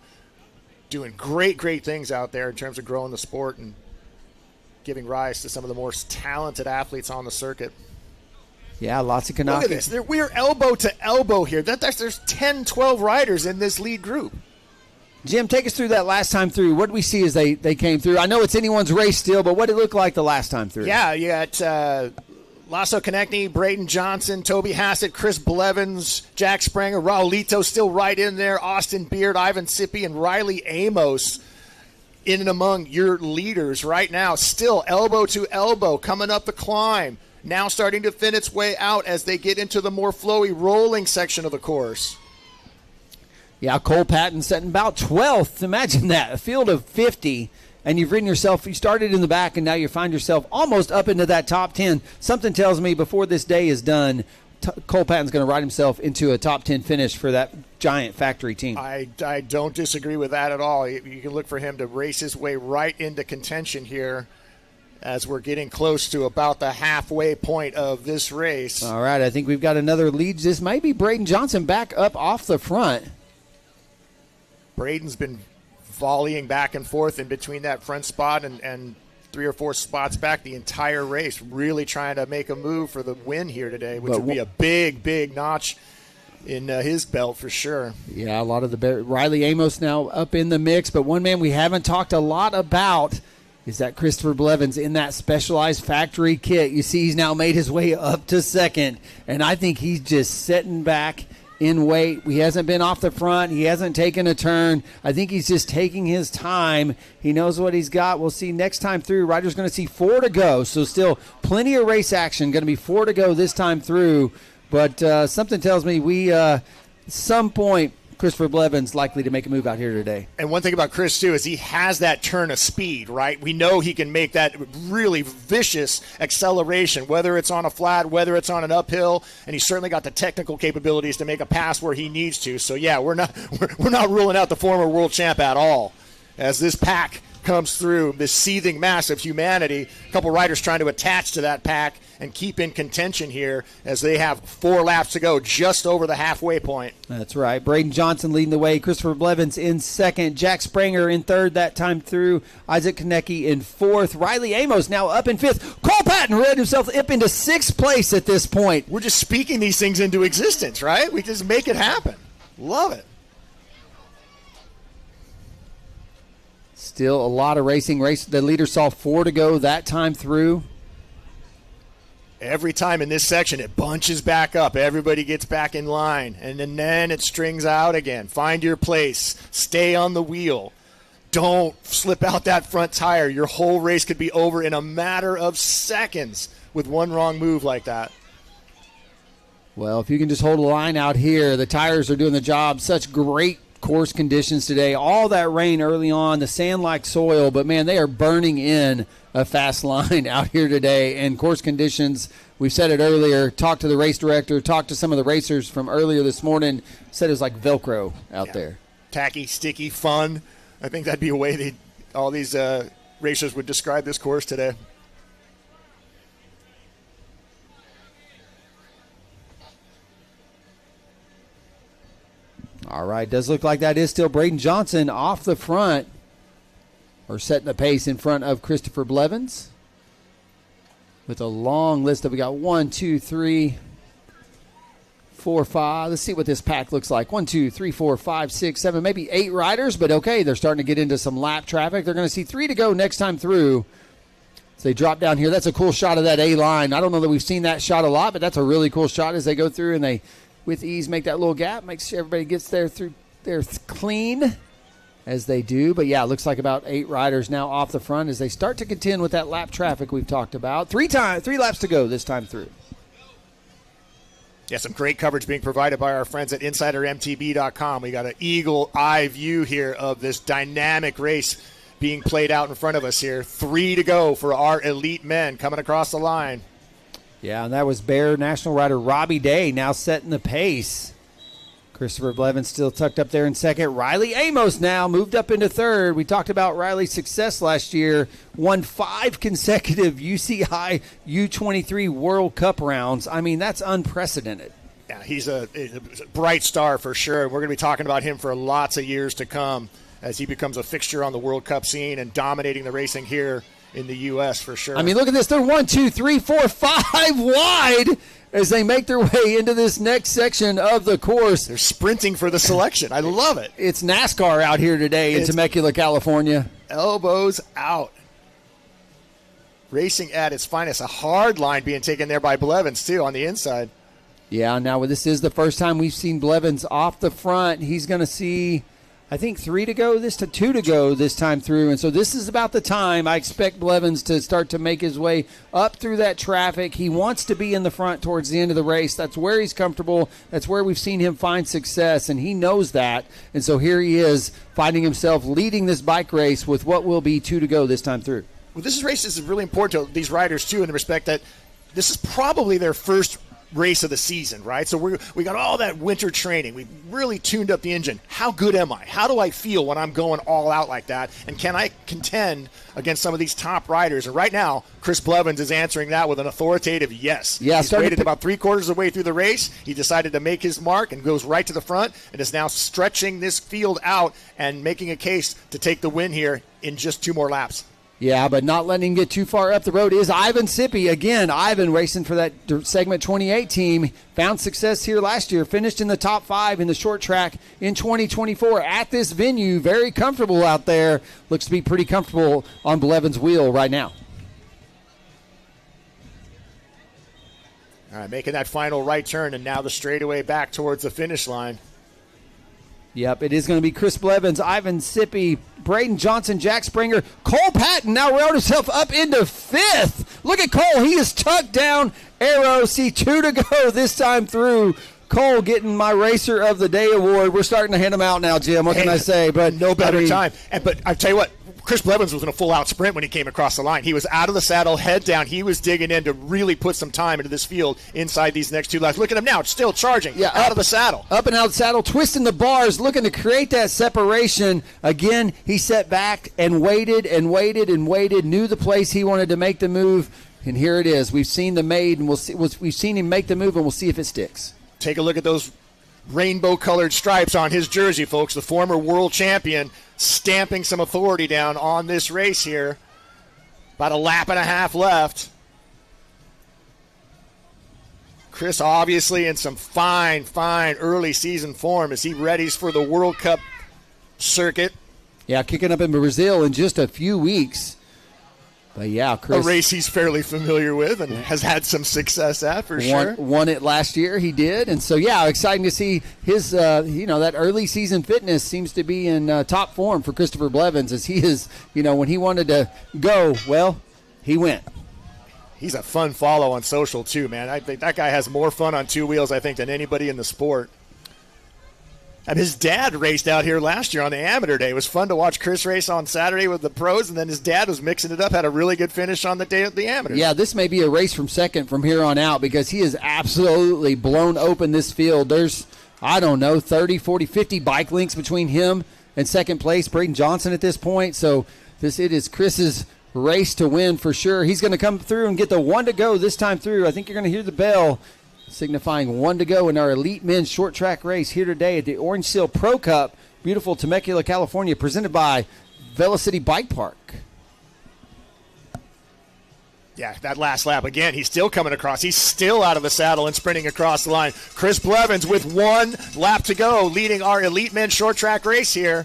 doing great things out there in terms of growing the sport and giving rise to some of the more talented athletes on the circuit. Yeah, lots of Konecki. Look at this. We're elbow to elbow here. There's 10, 12 riders in this lead group. Jim, take us through that last time through. What did we see as they came through? I know it's anyone's race still, but what did it look like the last time through? Yeah, you got Lasso Konecki, Braden Johnson, Toby Hassett, Chris Blevins, Jack Spranger, Raulito still right in there, Austin Beard, Ivan Sippy, and Riley Amos in and among your leaders right now. Still elbow to elbow coming up the climb. Now starting to thin its way out as they get into the more flowy rolling section of the course. Yeah, Cole Patton sitting about 12th. Imagine that, a field of 50, and you've ridden yourself. You started in the back, and now you find yourself almost up into that top 10. Something tells me before this day is done, Cole Patton's going to ride himself into a top 10 finish for that giant factory team. I don't disagree with that at all. You can look for him to race his way right into contention here as we're getting close to about the halfway point of this race. All right, I think we've got another lead. This might be Braden Johnson back up off the front. Braden's been volleying back and forth in between that front spot and 3 or 4 spots back the entire race, really trying to make a move for the win here today, which would be a big, big notch in his belt for sure. Yeah, a lot of the Riley Amos now up in the mix, but one man we haven't talked a lot about is that Christopher Blevins in that Specialized factory kit. You see he's now made his way up to second, and I think he's just sitting back in weight. He hasn't been off the front. He hasn't taken a turn. I think he's just taking his time. He knows what he's got. We'll see next time through. Ryder's going to see 4 to go, so still plenty of race action. Going to be 4 to go this time through, but something tells me at some point, Christopher Blevins likely to make a move out here today. And one thing about Chris, too, is he has that turn of speed, right? We know he can make that really vicious acceleration, whether it's on a flat, whether it's on an uphill, and he's certainly got the technical capabilities to make a pass where he needs to. So, yeah, we're not ruling out the former world champ at all as this pack comes through, this seething mass of humanity. A couple riders trying to attach to that pack and keep in contention here as they have 4 laps to go, just over the halfway point. That's right. Braden Johnson leading the way. Christopher Blevins in second. Jack Spranger in third that time through. Isaac Konecki in fourth. Riley Amos now up in fifth. Cole Patton read himself up into 6th place at this point. We're just speaking these things into existence, right? We just make it happen. Love it. Still a lot of racing. The leader saw 4 to go that time through. Every time in this section, it bunches back up. Everybody gets back in line, and then it strings out again. Find your place. Stay on the wheel. Don't slip out that front tire. Your whole race could be over in a matter of seconds with one wrong move like that. Well, if you can just hold a line out here, the tires are doing the job. Such great course conditions today. All that rain early on, the sand-like soil, but, man, they are burning in a fast line out here today. And course conditions, we've said it earlier, talked to the race director, talked to some of the racers from earlier this morning, said it was like Velcro out there. Tacky, sticky, fun. I think that'd be a way all these racers would describe this course today. All right, does look like that is still Braden Johnson off the front, or setting the pace in front of Christopher Blevins with a long list we got 1, 2, 3, 4, 5. Let's see what this pack looks like. 1, 2, 3, 4, 5, 6, 7, maybe 8 riders, but okay, they're starting to get into some lap traffic. They're going to see 3 to go next time through. So they drop down here. That's a cool shot of that A line. I don't know that we've seen that shot a lot, but that's a really cool shot as they go through and they, with ease, make that little gap, make sure everybody gets there through there clean as they do. But, yeah, it looks like about 8 riders now off the front as they start to contend with that lap traffic we've talked about. 3 laps to go this time through. Yeah, some great coverage being provided by our friends at InsiderMTB.com. We got an eagle eye view here of this dynamic race being played out in front of us here. 3 to go for our elite men coming across the line. Yeah, and that was Bear National rider Robbie Day now setting the pace. Christopher Blevins still tucked up there in second. Riley Amos now moved up into third. We talked about Riley's success last year. Won 5 consecutive UCI U23 World Cup rounds. I mean, that's unprecedented. Yeah, he's a bright star for sure. We're going to be talking about him for lots of years to come as he becomes a fixture on the World Cup scene and dominating the racing here in the U.S. for sure. I mean, look at this. They're 1, 2, 3, 4, 5 wide as they make their way into this next section of the course. They're sprinting for the selection. I love it. It's NASCAR out here today in Temecula, California. Elbows out. Racing at its finest. A hard line being taken there by Blevins, too, on the inside. Yeah, now this is the first time we've seen Blevins off the front. He's going to see, I think 3 to go this to 2 to go this time through. And so this is about the time I expect Blevins to start to make his way up through that traffic. He wants to be in the front towards the end of the race. That's where he's comfortable. That's where we've seen him find success, and he knows that. And so here he is finding himself leading this bike race with what will be 2 to go this time through. Well, this race is really important to these riders, too, in the respect that this is probably their first race of the season, right? So we got all that winter training. We really tuned up the engine. How good am I? How do I feel when I'm going all out like that? And can I contend against some of these top riders? And right now, Chris Blevins is answering that with an authoritative yes. Yeah, he's waited about 3/4 of the way through the race. He decided to make his mark and goes right to the front and is now stretching this field out and making a case to take the win here in just 2 more laps. Yeah, but not letting him get too far up the road is Ivan Sippy. Again, Ivan racing for that Segment 28 team. Found success here last year. Finished in the top 5 in the short track in 2024 at this venue. Very comfortable out there. Looks to be pretty comfortable on Blevins' wheel right now. All right, making that final right turn, and now the straightaway back towards the finish line. Yep, it is going to be Chris Blevins, Ivan Sippy, Braden Johnson, Jack Springer. Cole Patton now rolled himself up into 5th. Look at Cole. He is tucked down. Arrow, see 2 to go this time through. Cole getting my Racer of the Day award. We're starting to hand them out now, Jim. What can I say? But no better time. But I tell you what, Chris Blevins was in a full-out sprint when he came across the line. He was out of the saddle, head down. He was digging in to really put some time into this field inside these next 2 laps. Look at him now, still charging, out of the saddle. Up and out of the saddle, twisting the bars, looking to create that separation. Again, he sat back and waited and waited and waited, knew the place he wanted to make the move, and here it is. We've seen the made, and we've seen him make the move, and we'll see if it sticks. Take a look at those rainbow-colored stripes on his jersey, folks. The former world champion stamping some authority down on this race here. About a lap and a half left. Chris obviously in some fine early season form as he readies for the World Cup circuit. Yeah, kicking up in Brazil in just a few weeks. But yeah, Chris. A race he's fairly familiar with and has had some success at for sure. Won it last year, he did. And so, yeah, exciting to see his, that early season fitness seems to be in top form for Christopher Blevins as he is, when he wanted to go, well, he went. He's a fun follow on social too, man. I think that guy has more fun on 2 wheels, I think, than anybody in the sport. And his dad raced out here last year on the amateur day. It was fun to watch Chris race on Saturday with the pros, and then his dad was mixing it up, had a really good finish on the day of the amateur. Yeah, this may be a race from second from here on out because he has absolutely blown open this field. There's, 30, 40, 50 bike links between him and second place, Braden Johnson at this point. So it is Chris's race to win for sure. He's going to come through and get the 1 to go this time through. I think you're going to hear the bell signifying 1 to go in our elite men's short track race here today at the Orange Seal Pro Cup, beautiful Temecula, California, presented by Velocity Bike Park. Yeah, that last lap, again, he's still coming across. He's still out of the saddle and sprinting across the line. Chris Blevins with 1 lap to go, leading our elite men's short track race here.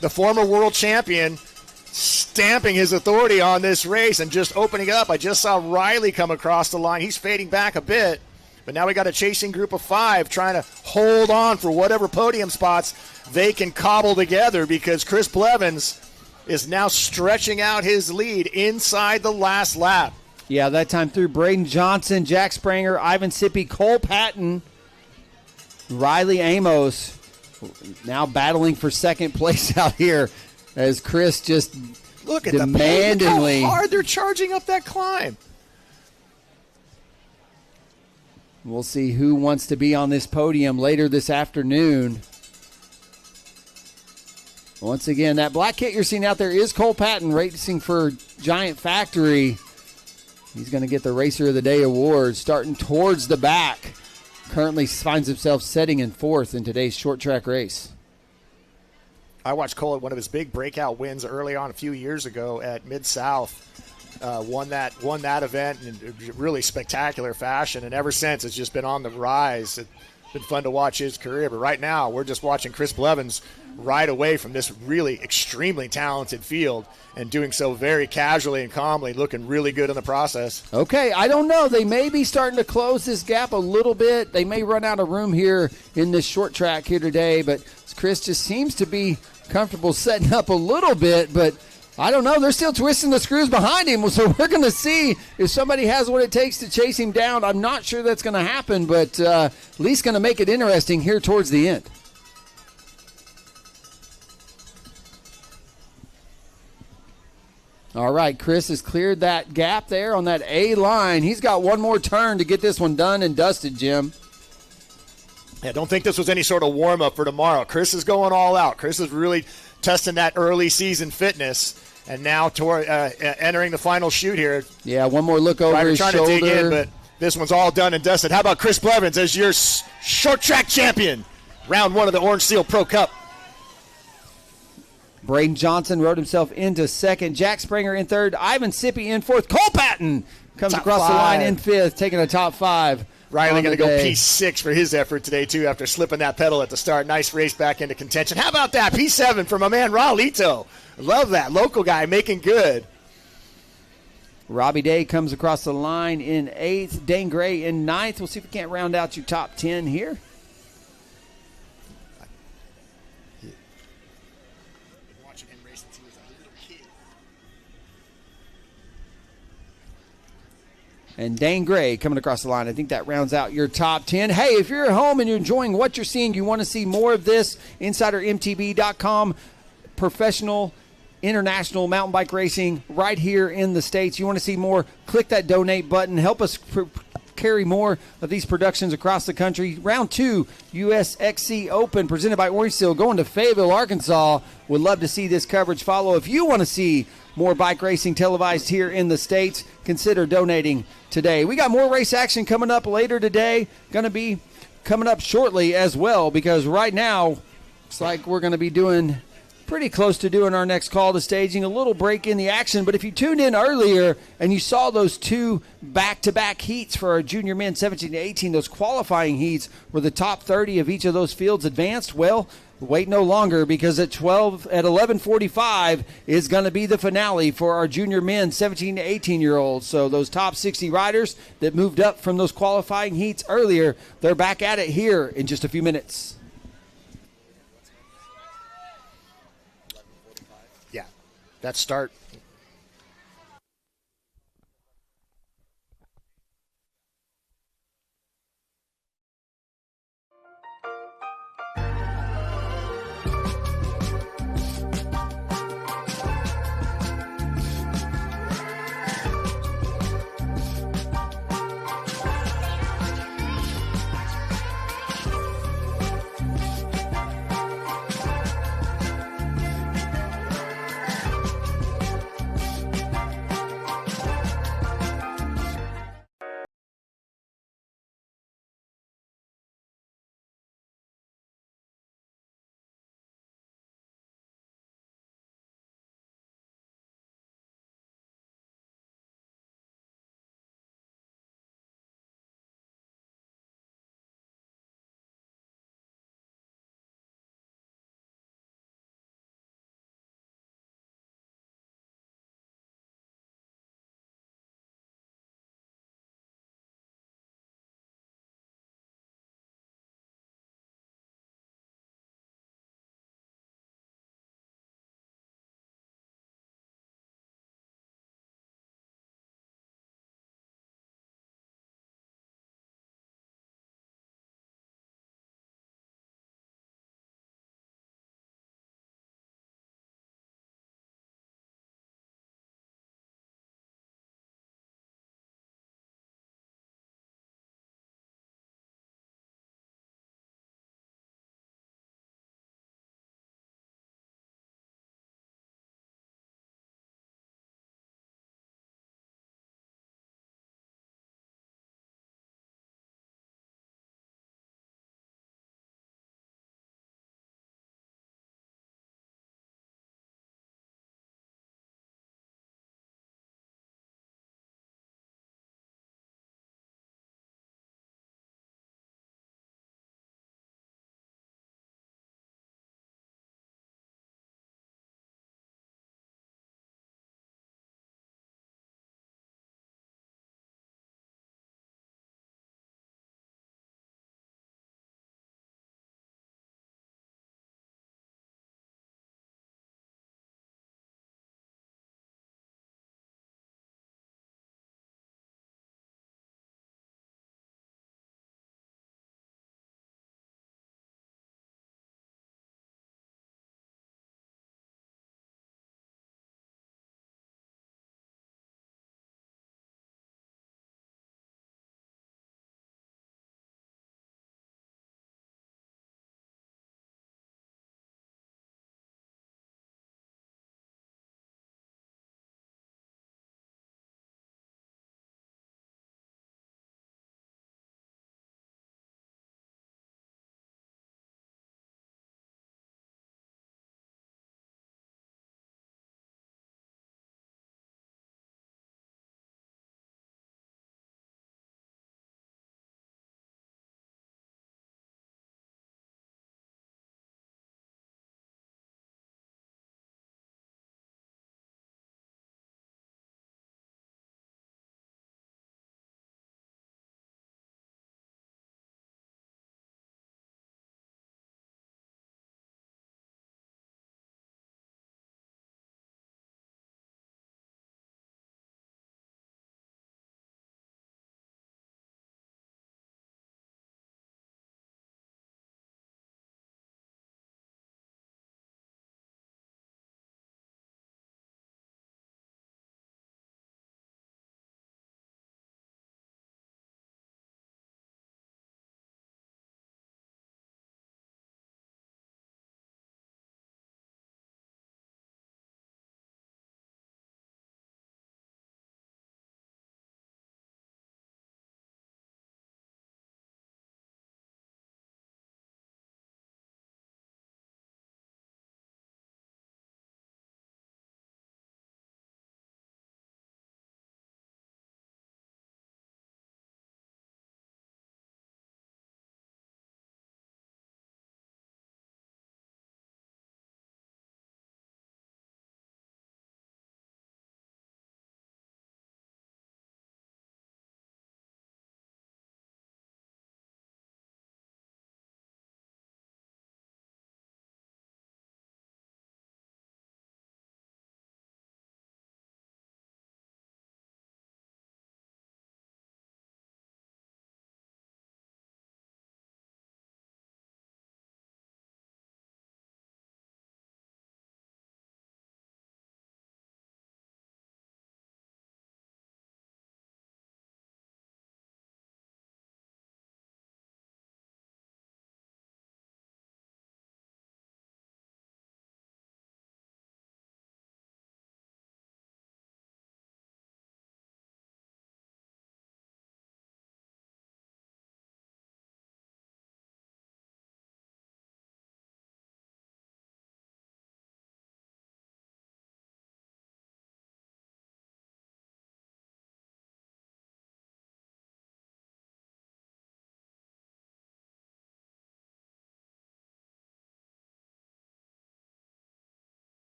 The former world champion stamping his authority on this race and just opening up. I just saw Riley come across the line. He's fading back a bit. But now we got a chasing group of 5 trying to hold on for whatever podium spots they can cobble together because Chris Blevins is now stretching out his lead inside the last lap. Yeah, that time through Braden Johnson, Jack Springer, Ivan Sippy, Cole Patton, Riley Amos now battling for second place out here as Chris just look at demandingly. Look how hard they're charging up that climb. We'll see who wants to be on this podium later this afternoon. Once again, that black kit you're seeing out there is Cole Patton racing for Giant Factory. He's going to get the Racer of the Day award starting towards the back. Currently finds himself setting in 4th in today's short track race. I watched Cole at one of his big breakout wins early on a few years ago at Mid-South. Won that event in really spectacular fashion, and ever since it's just been on the rise. It's been fun to watch his career, but right now we're just watching Chris Blevins ride away from this really extremely talented field and doing so very casually and calmly, looking really good in the process. Okay, I don't know. They may be starting to close this gap a little bit. They may run out of room here in this short track here today, but Chris just seems to be comfortable setting up a little bit, but I don't know. They're still twisting the screws behind him, so we're going to see if somebody has what it takes to chase him down. I'm not sure that's going to happen, but at least going to make it interesting here towards the end. All right, Chris has cleared that gap there on that A line. He's got one more turn to get this one done and dusted, Jim. I don't think this was any sort of warm-up for tomorrow. Chris is going all out. Chris is really testing that early season fitness, and now entering the final shoot here. Yeah, one more look over his trying shoulder. To dig in, but this one's all done and dusted. How about Chris Blevins as your short track champion? Round 1 of the Orange Seal Pro Cup. Braden Johnson rode himself into second. Jack Springer in third. Ivan Sippy in fourth. Cole Patton comes Top across 5. the line in fifth, taking a top 5. Riley going to go P6 for his effort today, too, after slipping that pedal at the start. Nice race back into contention. How about that? P7 for my man, Raulito. Love that. Local guy making good. Robbie Day comes across the line in 8th. Dane Gray in 9th. We'll see if we can't round out your top 10 here. Watching him race since he was a little kid. And Dane Gray coming across the line. I think that rounds out your top 10. Hey, if you're at home and you're enjoying what you're seeing, you want to see more of this, InsiderMTB.com, professional international mountain bike racing right here in the States. You want to see more, click that donate button. Help us carry more of these productions across the country. Round 2, USXC Open, presented by Orange Seal, going to Fayetteville, Arkansas. Would love to see this coverage follow. If you want to see more bike racing televised here in the States, consider donating today. We got more race action coming up later today. Going to be coming up shortly as well, because right now it's like we're going to be doing pretty close to doing our next call to staging, a little break in the action. But if you tuned in earlier and you saw those 2 back-to-back heats for our junior men 17 to 18, those qualifying heats where the top 30 of each of those fields advanced, well, wait no longer, because at 11:45 is going to be the finale for our junior men 17 to 18-year-olds. So those top 60 riders that moved up from those qualifying heats earlier, they're back at it here in just a few minutes. That start.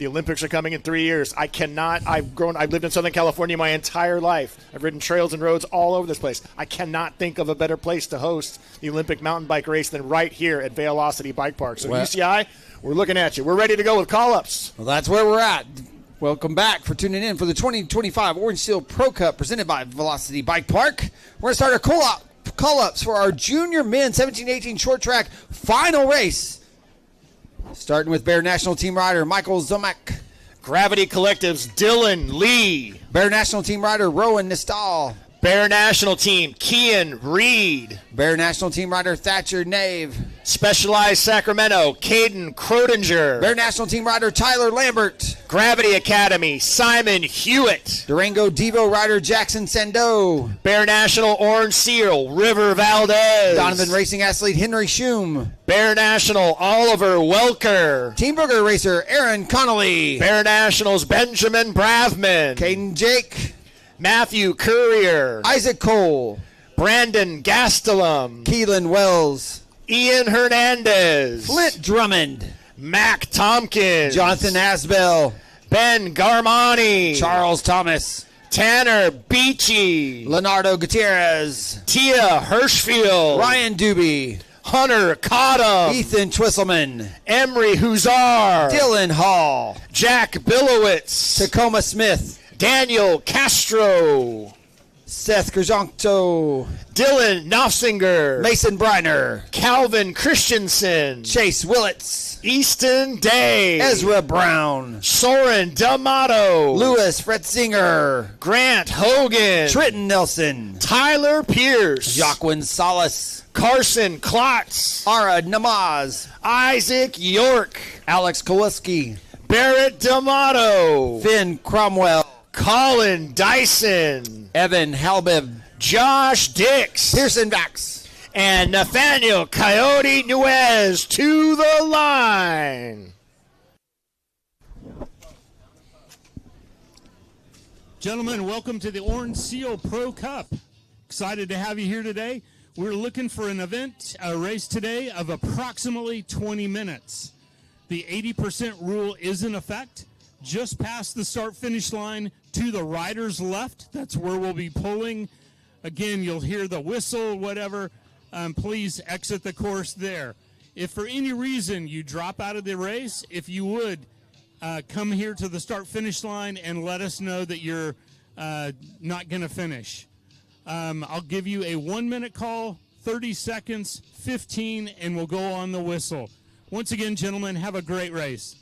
The Olympics are coming in 3 years. I've lived in Southern California my entire life. I've ridden trails and roads all over this place. I cannot think of a better place to host the Olympic mountain bike race than right here at Vailocity Bike Park. So UCI, we're looking at you. We're ready to go with call-ups. Well, that's where we're at. Welcome back for tuning in for the 2025 Orange Seal Pro Cup presented by Velocity Bike Park. We're going to start our call-ups for our junior men 17-18 short track final race. Starting with Bear National Team rider Michael Zomak. Gravity Collective's Dylan Lee. Bear National Team rider Rowan Nistal. Bear National Team Kian Reed. Bear National Team rider Thatcher Nave. Specialized Sacramento Caden Crotinger. Bear National Team rider Tyler Lambert. Gravity Academy Simon Hewitt. Durango Devo rider Jackson Sando. Bear National Orange Seal River Valdez. Donovan Racing athlete Henry Schum. Bear National Oliver Welker. Team Booger racer Aaron Connolly. Bear Nationals Benjamin Bravman. Caden Jake. Matthew Courier. Isaac Cole. Brandon Gastelum. Keelan Wells. Ian Hernandez. Flint Drummond. Mac Tompkins. Jonathan Asbell. Ben Garmani. Charles Thomas. Tanner Beachy. Leonardo Gutierrez. Tia Hirschfield. Ryan Doobie. Hunter Cottom. Ethan Twisselman. Emery Huzar. Dylan Hall. Jack Billowitz. Tacoma Smith. Daniel Castro. Seth Gerjonkto. Dylan Knopfinger. Mason Briner. Calvin Christensen. Chase Willits. Easton Day. Ezra Brown. Soren D'Amato. Louis Fretzinger. Grant Hogan. Trenton Nelson. Tyler Pierce. Joaquin Salas. Carson Klotz. Ara Namaz. Isaac York. Alex Kowalski. Barrett D'Amato. Finn Cromwell. Colin Dyson. Evan Halbib. Josh Dix. Pearson Vax. And Nathaniel Coyote Nuez to the line. Gentlemen, welcome to the Orange Seal Pro Cup. Excited to have you here today. We're looking for an event, a race today of approximately 20 minutes. The 80% rule is in effect. Just past the start-finish line to the rider's left, that's where we'll be pulling. Again, you'll hear the whistle, whatever. Please exit the course there. If for any reason you drop out of the race, if you would, come here to the start-finish line and let us know that you're not going to finish. I'll give you a 1-minute call, 30 seconds, 15, and we'll go on the whistle. Once again, gentlemen, have a great race.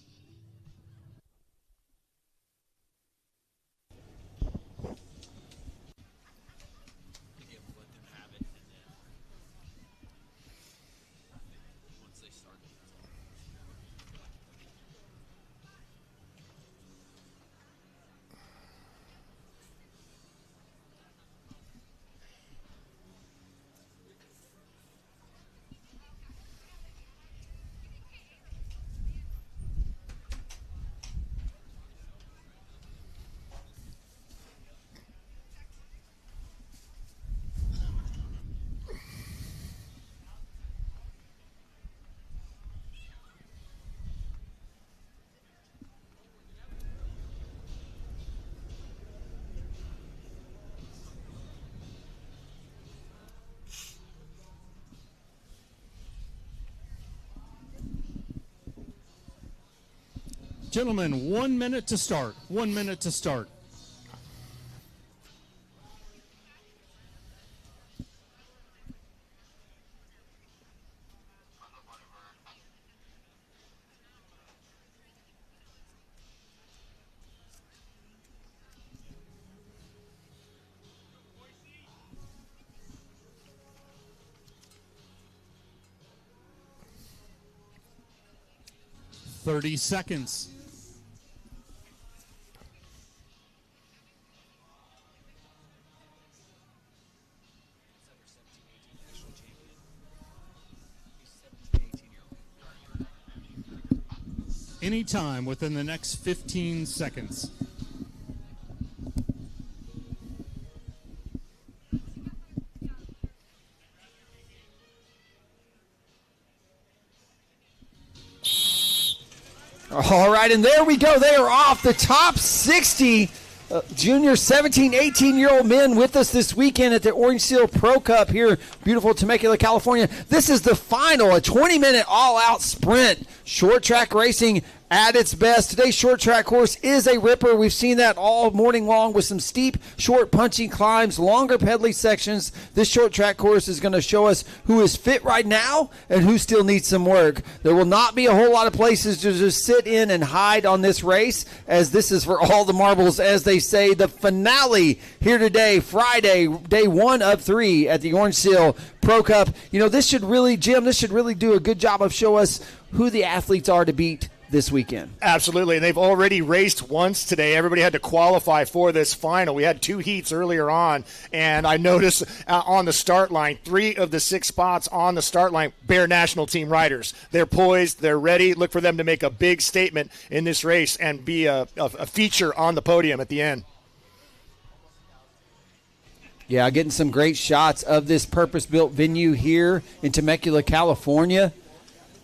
Gentlemen, 1 minute to start. 1 minute to start. Thirty seconds. Anytime within the next 15 seconds. All right, and there we go. They are off the top 60 junior 17, 18-year-old men with us this weekend at the Orange Seal Pro Cup here, beautiful Temecula, California. This is the final, a 20-minute all-out sprint. Short track racing at its best. Today's short track course is a ripper. We've seen that all morning long with some steep, short, punchy climbs, longer pedally sections. This short track course is going to show us who is fit right now and who still needs some work. There will not be a whole lot of places to just sit in and hide on this race, as this is for all the marbles, as they say. The finale here today, Friday, day 1 of 3 at the Orange Seal Pro Cup. You know, this should really, Jim, this should really do a good job of show us who the athletes are to beat this weekend. Absolutely, and they've already raced once today. Everybody had to qualify for this final. We had 2 heats earlier on, and I noticed on the start line, 3 of the 6 spots on the start line, Bear National Team riders. They're poised, they're ready. Look for them to make a big statement in this race and be a feature on the podium at the end. Yeah, getting some great shots of this purpose-built venue here in Temecula, California.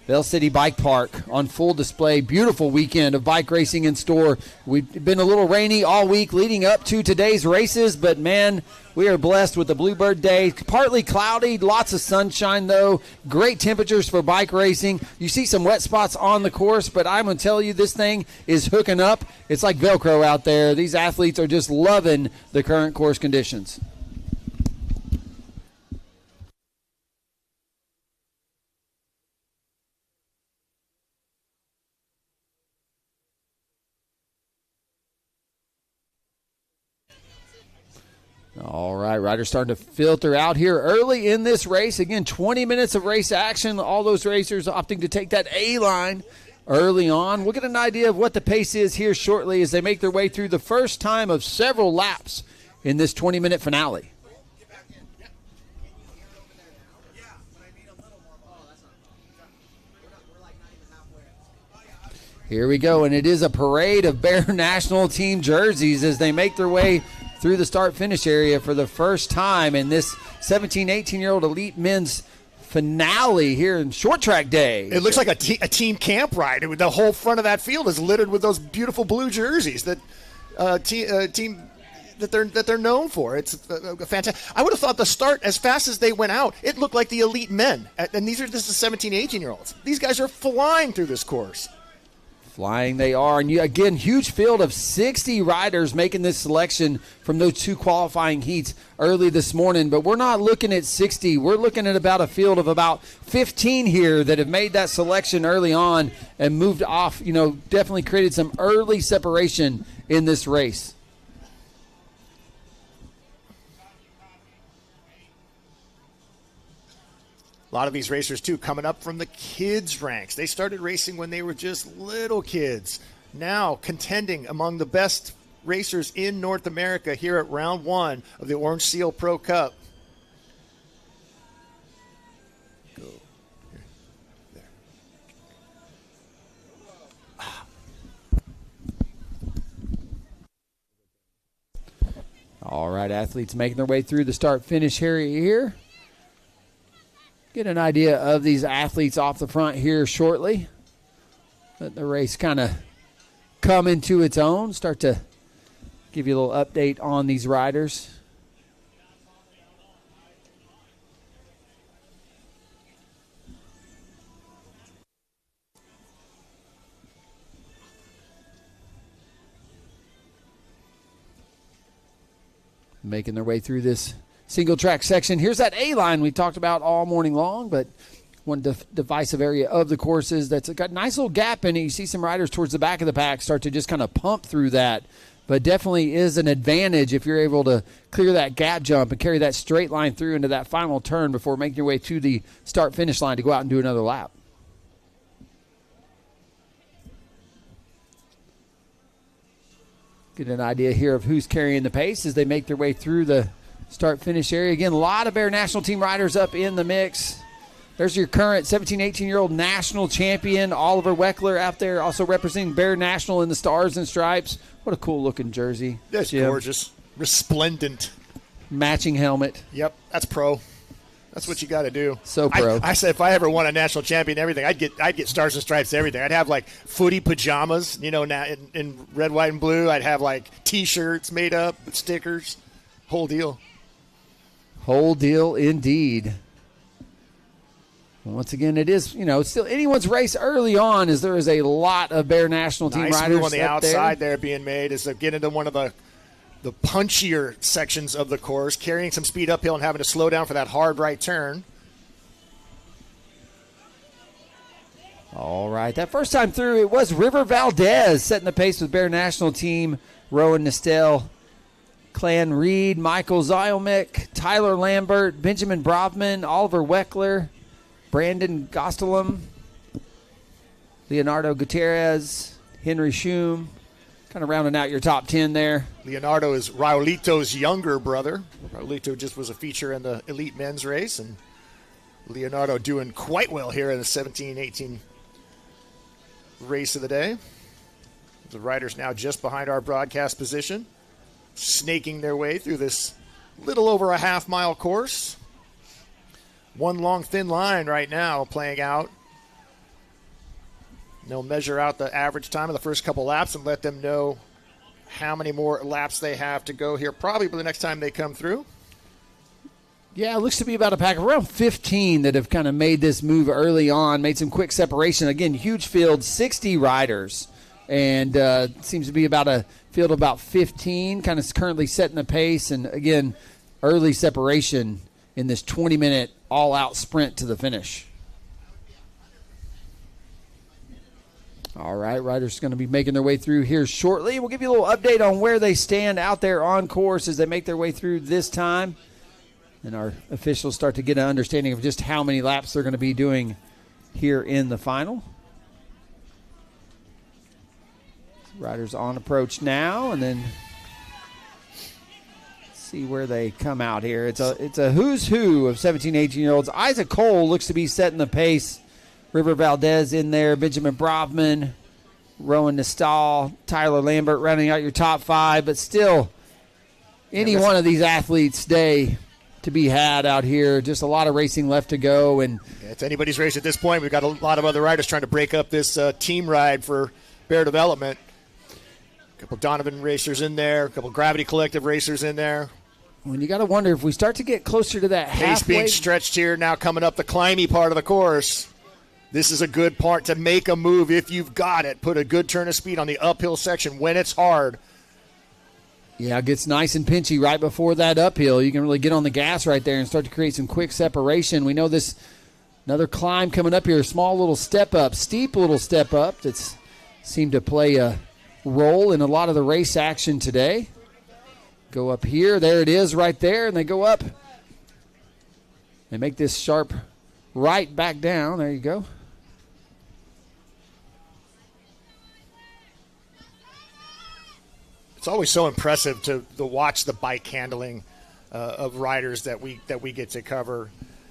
Vail City Bike Park on full display. Beautiful weekend of bike racing in store. We've been a little rainy all week leading up to today's races, but man, we are blessed with the Bluebird Day. Partly cloudy, lots of sunshine though. Great temperatures for bike racing. You see some wet spots on the course, but I'm going to tell you, this thing is hooking up. It's like Velcro out there. These athletes are just loving the current course conditions. All right, riders starting to filter out here early in this race. Again, 20 minutes of race action. All those racers opting to take that A-line early on. We'll get an idea of what the pace is here shortly as they make their way through the first time of several laps in this 20-minute finale. Here we go, and it is a parade of Bear National Team jerseys as they make their way through the start-finish area for the first time in this 17, 18-year-old elite men's finale here in Short Track Day. It looks like a team camp ride. The whole front of that field is littered with those beautiful blue jerseys that team that they're known for. It's fantastic. I would have thought the start, as fast as they went out, it looked like the elite men. And this is 17, 18-year-olds. These guys are flying through this course. Flying they are. And again, huge field of 60 riders making this selection from those 2 qualifying heats early this morning. But we're not looking at 60. We're looking at about a field of about 15 here that have made that selection early on and moved off. You know, definitely created some early separation in this race. A lot of these racers, too, coming up from the kids' ranks. They started racing when they were just little kids. Now contending among the best racers in North America here at round 1 of the Orange Seal Pro Cup. Go. Here. There. All right, athletes making their way through the start-finish area here. Get an idea of these athletes off the front here shortly. Let the race kind of come into its own. Start to give you a little update on these riders. Making their way through this single track section. Here's that A-line we talked about all morning long, but one divisive area of the courses that's got a nice little gap in it. You see some riders towards the back of the pack start to just kind of pump through that, but definitely is an advantage if you're able to clear that gap jump and carry that straight line through into that final turn before making your way to the start-finish line to go out and do another lap. Get an idea here of who's carrying the pace as they make their way through the start-finish area. Again, a lot of Bear National Team riders up in the mix. There's your current 17, 18-year-old national champion, Oliver Weckler, out there also representing Bear National in the Stars and Stripes. What a cool-looking jersey. That's Jim. gorgeous. Resplendent. Matching helmet. Yep, that's pro. That's what you got to do. So pro. I said if I ever won a national champion, everything, I'd get stars and stripes, everything. I'd have like footy pajamas, you know, in red, white, and blue. I'd have like T-shirts made up with stickers, whole deal. Whole deal indeed. And once again, it is, you know, still anyone's race early on, as there is a lot of Bear National Team nice riders move on the outside there being made as they get into one of the punchier sections of the course, carrying some speed uphill and having to slow down for that hard right turn. All right, that first time through, it was River Valdez setting the pace with Bear National Team. Rowan Nestel, Clan Reed, Michael Zylmick, Tyler Lambert, Benjamin Brovman, Oliver Weckler, Brandon Gostelum, Leonardo Gutierrez, Henry Schum. Kind of rounding out your top 10 there. Leonardo is Raulito's younger brother. Raulito just was a feature in the elite men's race, and Leonardo doing quite well here in the 17-18 race of the day. The riders now just behind our broadcast position, snaking their way through this little over a half-mile course. One long, thin line right now playing out. They'll measure out the average time of the first couple laps and let them know how many more laps they have to go here, probably by the next time they come through. Yeah, it looks to be about a pack of around 15 that have kind of made this move early on, made some quick separation. Again, huge field, 60 riders, and seems to be about a field of about 15, kind of currently setting the pace. And, again, early separation in this 20-minute all-out sprint to the finish. All right, riders are going to be making their way through here shortly. We'll give you a little update on where they stand out there on course as they make their way through this time. And our officials start to get an understanding of just how many laps they're going to be doing here in the final. Riders on approach now, and then see where they come out here. It's a who's who of 17, 18-year-olds. Isaac Cole looks to be setting the pace. River Valdez in there, Benjamin Brovman, Rowan Nestal, Tyler Lambert rounding out your top 5. But still, any one of these athletes' day to be had out here. Just a lot of racing left to go. And it's anybody's race at this point. We've got a lot of other riders trying to break up this team ride for Bear Development. A couple Donovan racers in there, a couple Gravity Collective racers in there. When you got to wonder if we start to get closer to that pace halfway. Being stretched here now, coming up the climby part of the course. This is a good part to make a move if you've got it. Put a good turn of speed on the uphill section when it's hard. Yeah, it gets nice and pinchy right before that uphill. You can really get on the gas right there and start to create some quick separation. We know this, another climb coming up here, small little step up, steep little step up that's seemed to play a role in a lot of the race action today. Go up here, there it is right there, and they go up. They make this sharp right back down. There you go. It's always so impressive to watch the bike handling of riders that we get to cover.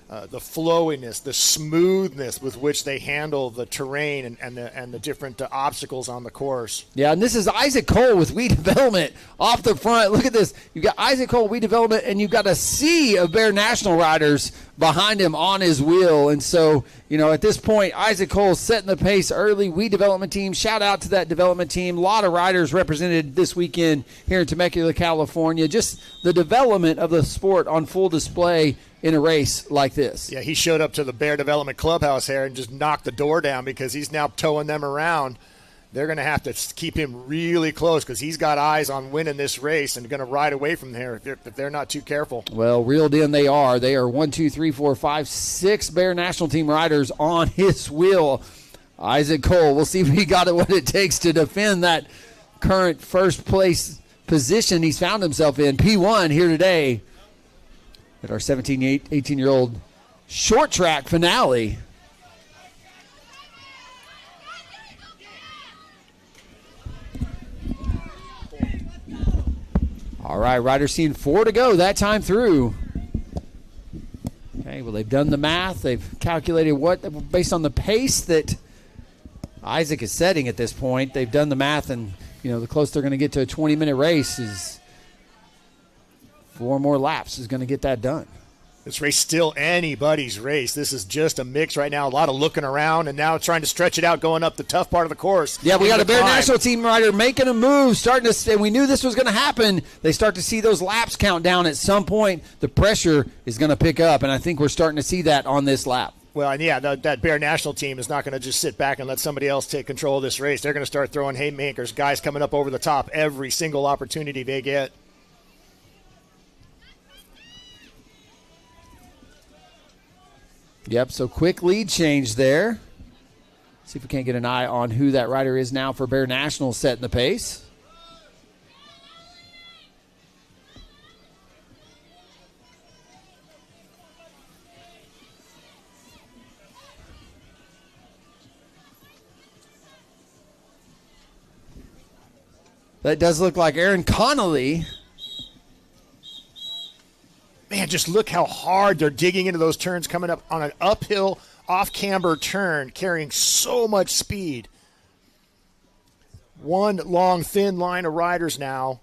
The flowiness, the smoothness with which they handle the terrain and the different obstacles on the course. Yeah, and this is Isaac Cole with Wheat Development off the front. Look at this. You've got Isaac Cole, Wheat Development, and you've got a sea of Bear National riders behind him on his wheel. And so, you know, at this point, Isaac Cole setting the pace early. Wheat Development team, shout out to that development team. A lot of riders represented this weekend here in Temecula, California. Just the development of the sport on full display in a race like this. Yeah, he showed up to the Bear Development Clubhouse here and just knocked the door down because he's now towing them around. They're going to have to keep him really close because he's got eyes on winning this race and going to ride away from there if they're not too careful. Well, reeled in they are. They are 1, 2, 3, 4, 5, 6 Bear National Team riders on his wheel. Isaac Cole, we'll see if he got it what it takes to defend that current first place position he's found himself in. P1 here today at our 17, 18-year-old short track finale. All right, riders seeing 4 to go that time through. Okay, well, they've done the math. They've calculated what, based on the pace that Isaac is setting at this point, they've done the math, and, you know, the closest they're going to get to a 20-minute race is 4 more laps is going to get that done. This race still anybody's race. This is just a mix right now. A lot of looking around, and now trying to stretch it out going up the tough part of the course. Yeah, we got a Bear National team rider making a move, starting to, and we knew this was going to happen. They start to see those laps count down at some point. The pressure is going to pick up, and I think we're starting to see that on this lap. Well, and yeah, that Bear National team is not going to just sit back and let somebody else take control of this race. They're going to start throwing haymakers, guys coming up over the top every single opportunity they get. Yep, so quick lead change there. See if we can't get an eye on who that rider is now for Bear National setting the pace. That does look like Aaron Connolly. Man, just look how hard they're digging into those turns, coming up on an uphill, off-camber turn, carrying so much speed. One long, thin line of riders now.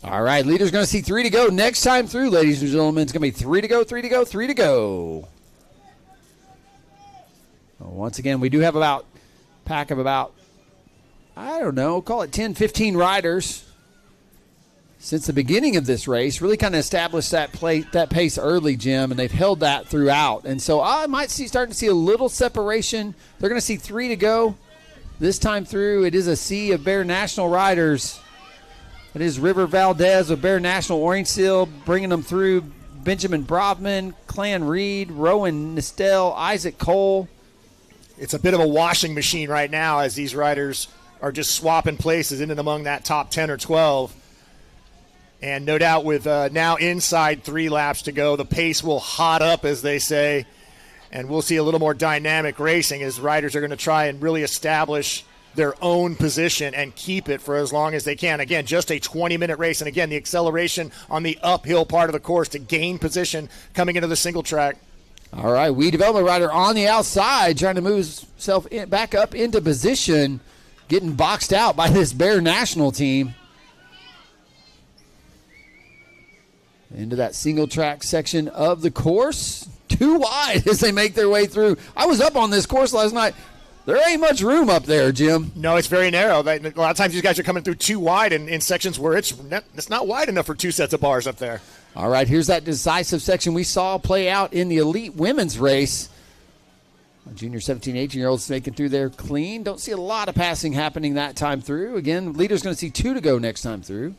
All right, leader's going to see 3 to go next time through, ladies and gentlemen. It's going to be 3 to go, 3 to go, 3 to go. Well, once again, we do have about pack of about, I don't know, call it 10, 15 riders since the beginning of this race. Really kind of established that pace early, Jim, and they've held that throughout. And so I might starting to see a little separation. They're going to see 3 to go this time through. It is a sea of Bear National riders. It is River Valdez with Bear National Orange Seal, bringing them through Benjamin Brodman, Clan Reed, Rowan Nistel, Isaac Cole. It's a bit of a washing machine right now as these riders are just swapping places in and among that top 10 or 12. And no doubt with now inside 3 laps to go, the pace will hot up, as they say, and we'll see a little more dynamic racing as riders are going to try and really establish their own position and keep it for as long as they can. Again, just a 20-minute race, and again, the acceleration on the uphill part of the course to gain position coming into the single track. All right, Weed Development rider on the outside trying to move himself back up into position, getting boxed out by this Bear National team. Into that single track section of the course. Too wide as they make their way through. I was up on this course last night. There ain't much room up there, Jim. No, it's very narrow. A lot of times these guys are coming through too wide in sections where it's not wide enough for 2 sets of bars up there. All right, here's that decisive section we saw play out in the elite women's race. Junior 17, 18-year-olds making through there clean. Don't see a lot of passing happening that time through. Again, leader's going to see 2 to go next time through.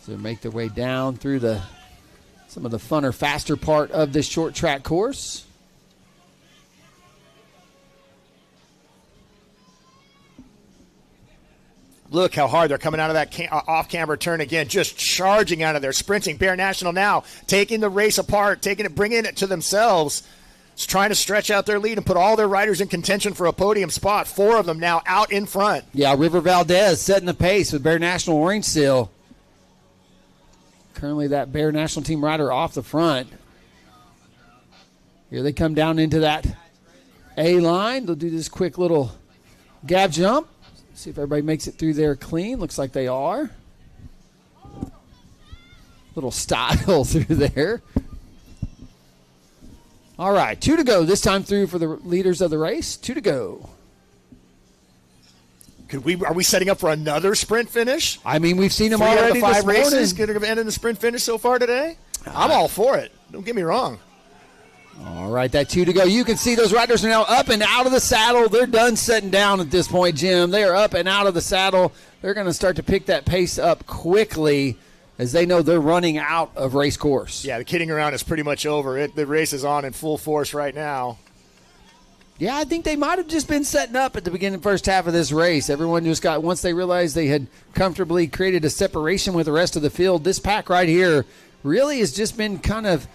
So make their way down through some of the funner, faster part of this short track course. Look how hard they're coming out of that off-camber turn again, just charging out of there, sprinting. Bear National now taking the race apart, bringing it to themselves. Just trying to stretch out their lead and put all their riders in contention for a podium spot. 4 of them now out in front. Yeah, River Valdez setting the pace with Bear National Orange Seal. Currently that Bear National team rider off the front. Here they come down into that A line. They'll do this quick little gab jump. See if everybody makes it through there clean. Looks like they are. Little style through there. All right, 2 to go this time through for the leaders of the race. 2 to go. Are we setting up for another sprint finish? I mean, we've seen them 3 out of already the 5 this morning. races going to end in the sprint finish so far today? I'm all for it. Don't get me wrong. All right, that 2 to go. You can see those riders are now up and out of the saddle. They're done setting down at this point, Jim. They are up and out of the saddle. They're going to start to pick that pace up quickly as they know they're running out of race course. Yeah, the kidding around is pretty much over. The race is on in full force right now. Yeah, I think they might have just been setting up at the beginning, first half of this race. Everyone just got, once they realized they had comfortably created a separation with the rest of the field, this pack right here really has just been kind of,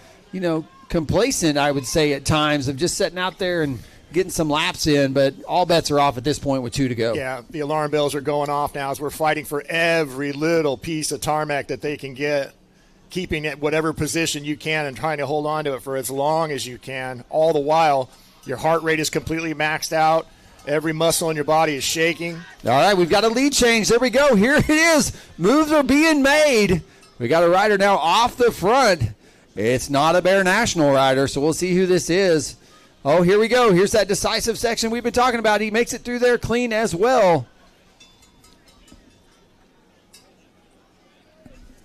complacent, I would say, at times, of just sitting out there and getting some laps in, but all bets are off at this point with 2 to go. Yeah, the alarm bells are going off now as we're fighting for every little piece of tarmac that they can get. keeping it whatever position you can and trying to hold on to it for as long as you can. All the while, your heart rate is completely maxed out. Every muscle in your body is shaking. All right, we've got a lead change. There we go. Here it is. Moves are being made. We got a rider now off the front. It's not a Bear National rider, so we'll see who this is. Oh, here we go. Here's that decisive section we've been talking about. He makes it through there clean as well.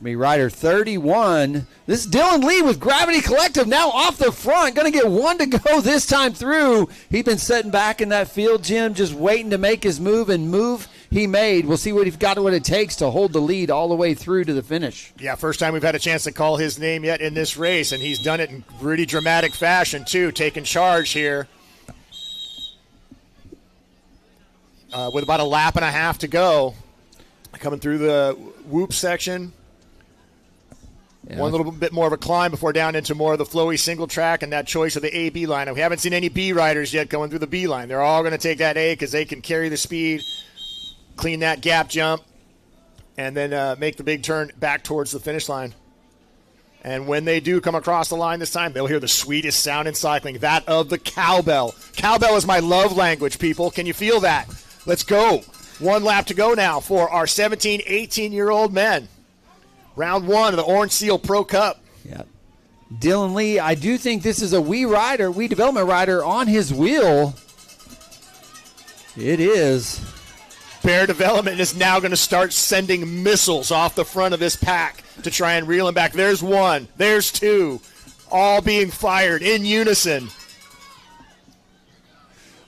Be rider 31. This is Dylan Lee with Gravity Collective now off the front. Going to get one to go this time through. He's been sitting back in that field, Jim, just waiting to make his move, and move he made. We'll see what it takes to hold the lead all the way through to the finish. Yeah, first time we've had a chance to call his name yet in this race, and he's done it in pretty dramatic fashion, too, taking charge here. With about a lap and a half to go. Coming through the whoop section. Yeah. One little bit more of a climb before down into more of the flowy single track and that choice of the A-B line. We haven't seen any B riders yet going through the B line. They're all going to take that A because they can carry the speed, clean that gap jump, and then make the big turn back towards the finish line. And when they do come across the line this time, they'll hear the sweetest sound in cycling, that of the cowbell. Cowbell is my love language, people. Can you feel that? Let's go. One lap to go now for our 17, 18-year-old men. Round one of the Orange Seal Pro Cup. Yeah. Dylan Lee, I do think this is a Wii development rider on his wheel. It is. Bear Development is now going to start sending missiles off the front of this pack to try and reel him back. There's one. There's two. All being fired in unison.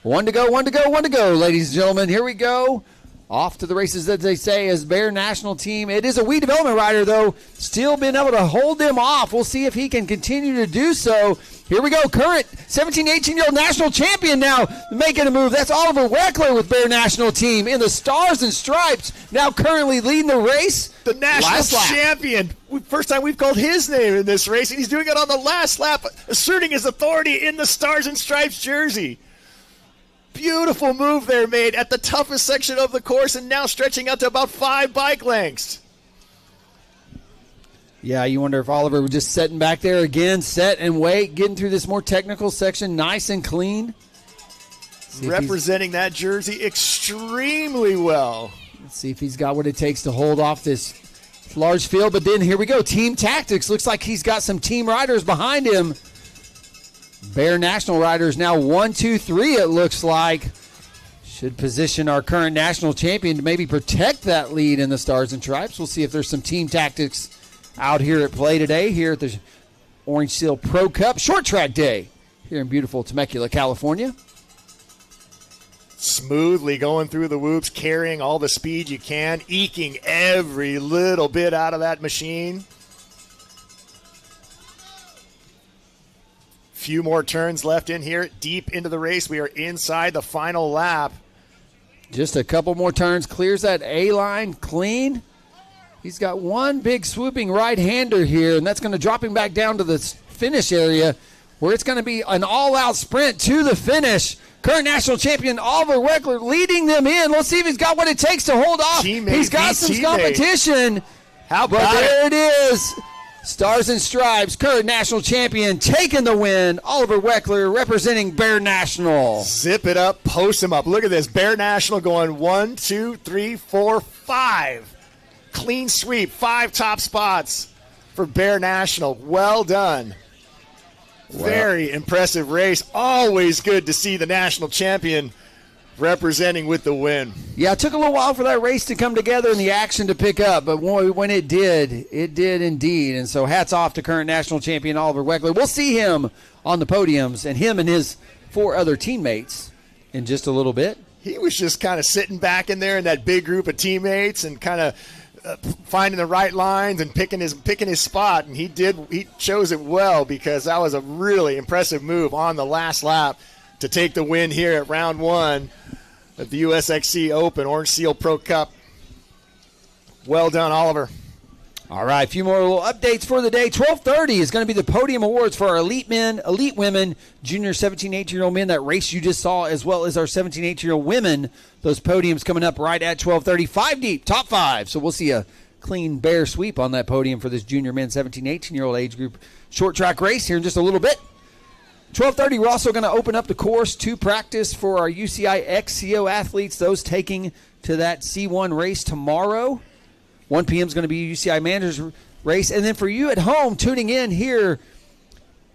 One to go, ladies and gentlemen. Here we go. Off to the races, as they say, as Bear National Team. It is a Wii development rider, though. Still been able to hold them off. We'll see if he can continue to do so. Here we go. Current 17, 18-year-old national champion now making a move. That's Oliver Weckler with Bear National Team in the Stars and Stripes. Now currently leading the race. The national champion. First time we've called his name in this race, and he's doing it on the last lap, asserting his authority in the Stars and Stripes jersey. Beautiful move there made at the toughest section of the course and now stretching out to about 5 bike lengths. Yeah, you wonder if Oliver was just sitting back there again, set and wait, getting through this more technical section nice and clean. Representing that jersey extremely well. Let's see if he's got what it takes to hold off this large field. But then here we go, team tactics. Looks like he's got some team riders behind him. Bear National riders now 1, 2, 3, it looks like. Should position our current national champion to maybe protect that lead in the Stars and Stripes. We'll see if there's some team tactics out here at play today here at the Orange Seal Pro Cup Short Track Day here in beautiful Temecula, California. Smoothly going through the whoops, carrying all the speed you can, eking every little bit out of that machine. Few more turns left in here. Deep into the race. We are inside the final lap. Just a couple more turns. Clears that A-line clean. He's got one big swooping right-hander here, and that's going to drop him back down to the finish area where it's going to be an all-out sprint to the finish. Current national champion Oliver Weckler leading them in. Let's see if he's got what it takes to hold off. He's got some competition. How about but there it is. Stars and Stripes, current national champion, taking the win. Oliver Weckler representing Bear National. Zip it up, post him up. Look at this. Bear National going 1, 2, 3, 4, 5. Clean sweep, 5 top spots for Bear National. Well done. Wow. Very impressive race. Always good to see the national champion representing with the win. Yeah, it took a little while for that race to come together and the action to pick up, but when it did indeed. And so hats off to current national champion Oliver Weckler. We'll see him on the podiums and him and his 4 other teammates in just a little bit. He was just kind of sitting back in there in that big group of teammates and kind of finding the right lines and picking his spot, and he chose it well because that was a really impressive move on the last lap to take the win here at round 1 of the USXC Open Orange Seal Pro Cup. Well done, Oliver. All right, a few more little updates for the day. 12:30 is going to be the podium awards for our elite men, elite women, junior 17, 18-year-old men, that race you just saw, as well as our 17, 18-year-old women. Those podiums coming up right at 12:30. 5 deep, top 5. So we'll see a clean bear sweep on that podium for this junior men 17, 18-year-old age group short track race here in just a little bit. 12:30, we're also going to open up the course to practice for our UCI XCO athletes, those taking to that C1 race tomorrow. 1 p.m. is going to be UCI Managers race. And then for you at home tuning in here,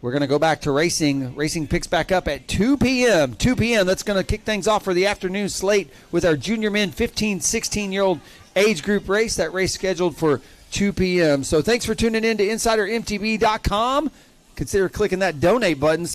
we're going to go back to racing. Racing picks back up at 2 p.m. 2 p.m. That's going to kick things off for the afternoon slate with our junior men 15, 16-year-old age group race. That race scheduled for 2 p.m. So thanks for tuning in to InsiderMTB.com. Consider clicking that donate button.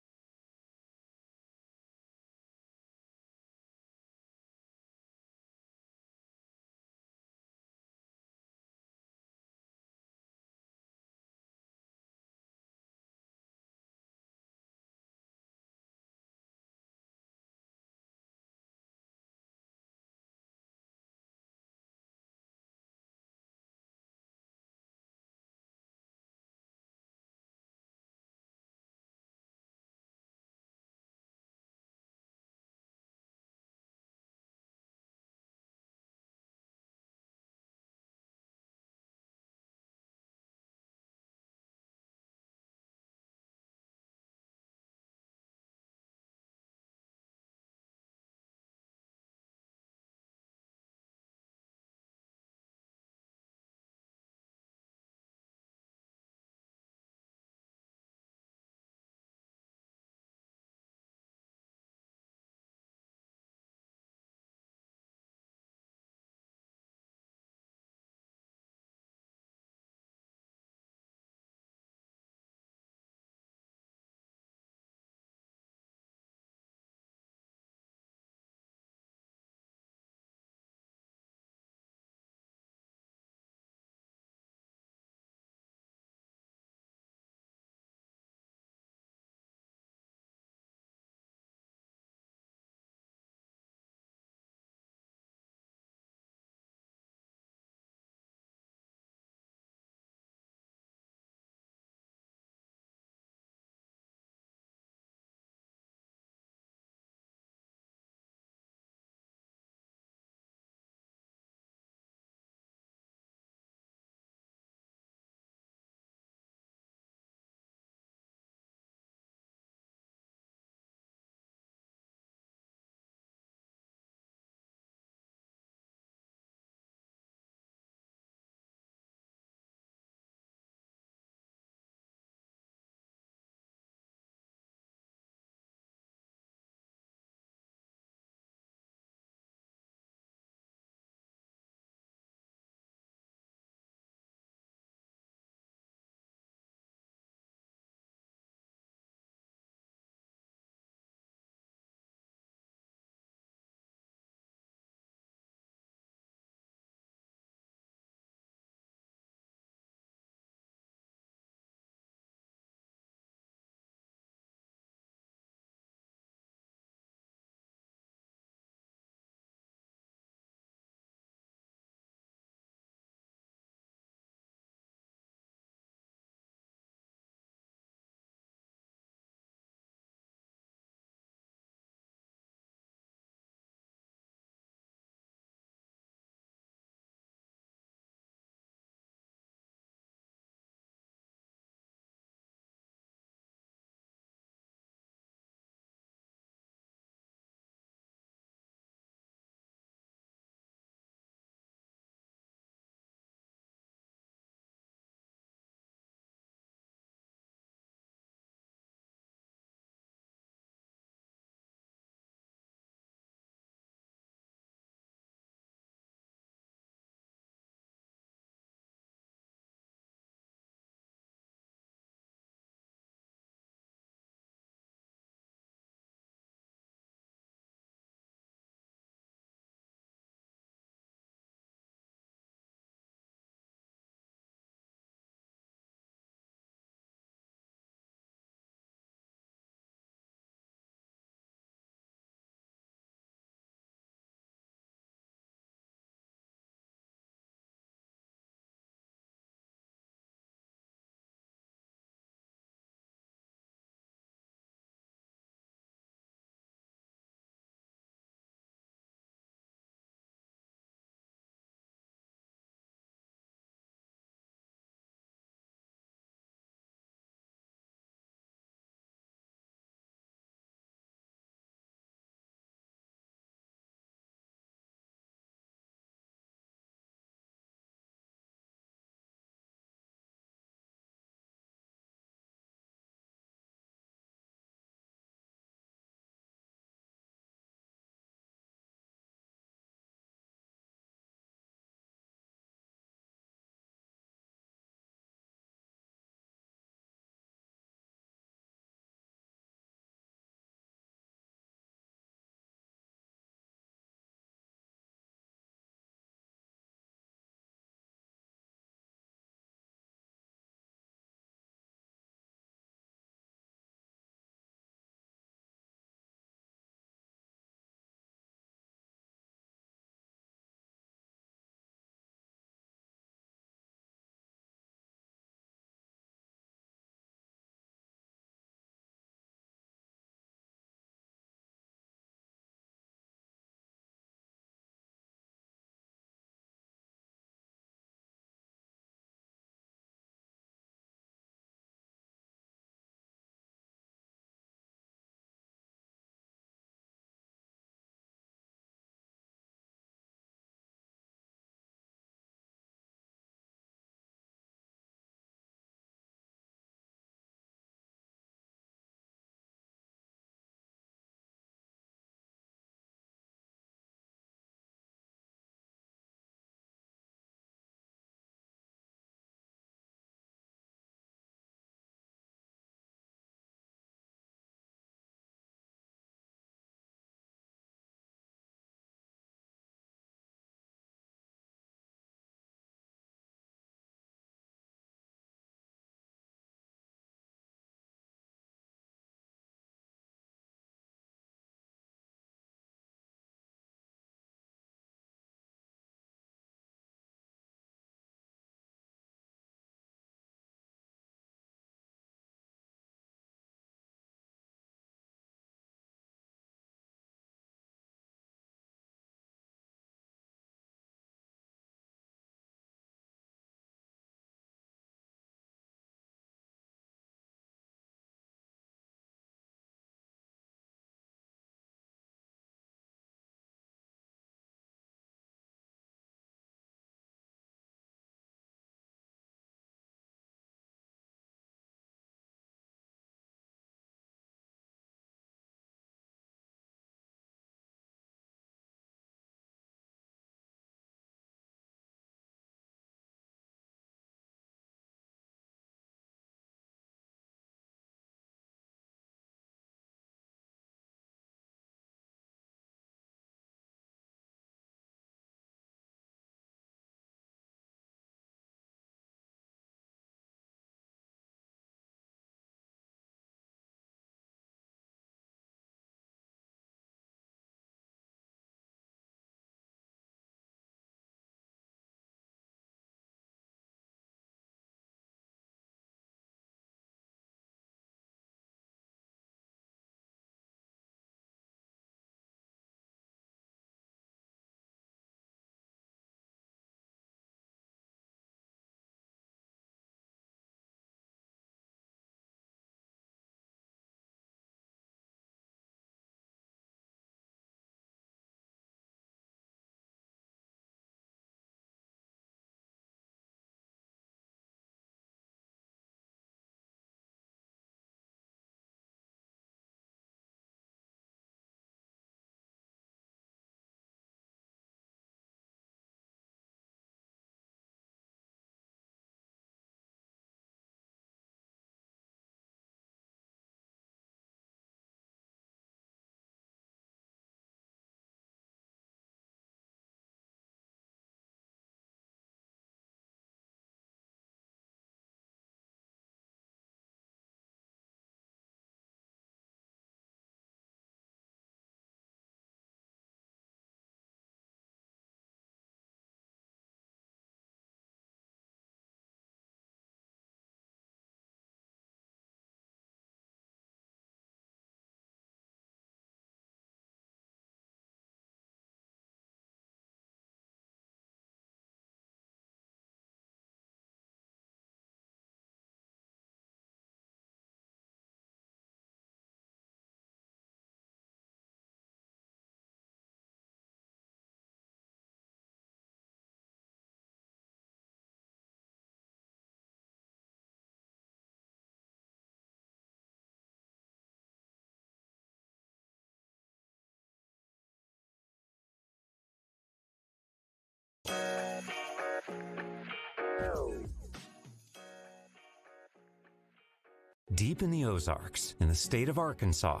Deep in the Ozarks, in the state of Arkansas.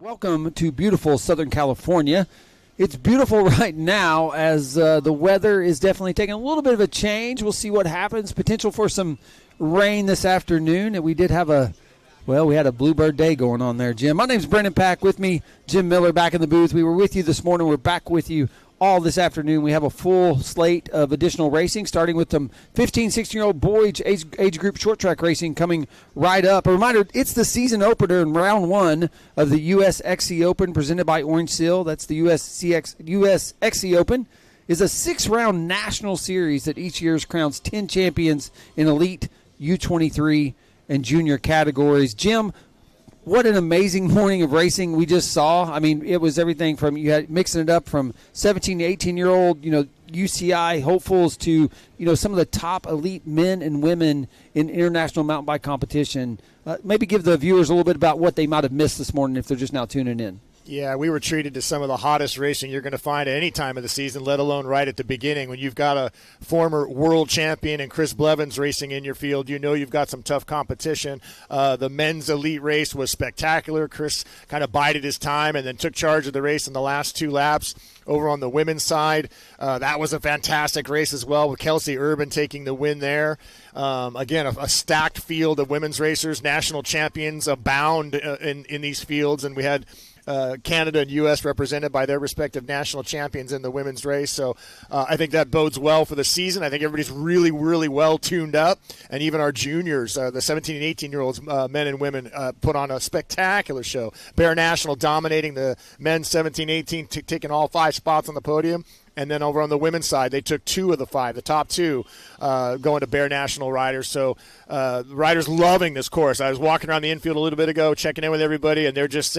Welcome to beautiful Southern California. It's beautiful right now as the weather is definitely taking a little bit of a change. We'll see what happens. Potential for some rain this afternoon. And we did have we had a bluebird day going on there, Jim. My name's Brendan Pack. With me, Jim Miller back in the booth. We were with you this morning. We're back with you all this afternoon. We have a full slate of additional racing, starting with some 15, 16-year-old boys age group short track racing coming right up. A reminder, it's the season opener in round 1 of the US XC Open presented by Orange Seal. That's the US XC Open. Is a 6-round national series that each year crowns 10 champions in elite, U23, and junior categories. Jim, what an amazing morning of racing we just saw. I mean, it was everything from you had mixing it up from 17 to 18-year-old, UCI hopefuls to, some of the top elite men and women in international mountain bike competition. Maybe give the viewers a little bit about what they might have missed this morning if they're just now tuning in. Yeah, we were treated to some of the hottest racing you're going to find at any time of the season, let alone right at the beginning. When you've got a former world champion and Chris Blevins racing in your field, you've got some tough competition. The men's elite race was spectacular. Chris kind of bided his time and then took charge of the race in the last 2 laps. Over on the women's side, that was a fantastic race as well, with Kelsey Urban taking the win there. Again, a stacked field of women's racers. National champions abound in these fields, and we had Canada and U.S. represented by their respective national champions in the women's race. So I think that bodes well for the season. I think everybody's really, really well tuned up. And even our juniors, the 17 and 18-year-olds, men and women, put on a spectacular show. Bear National dominating the men's 17-18, taking all 5 spots on the podium. And then over on the women's side, they took 2 of the 5, the top 2, going to Bear National riders. So riders loving this course. I was walking around the infield a little bit ago, checking in with everybody, and they're just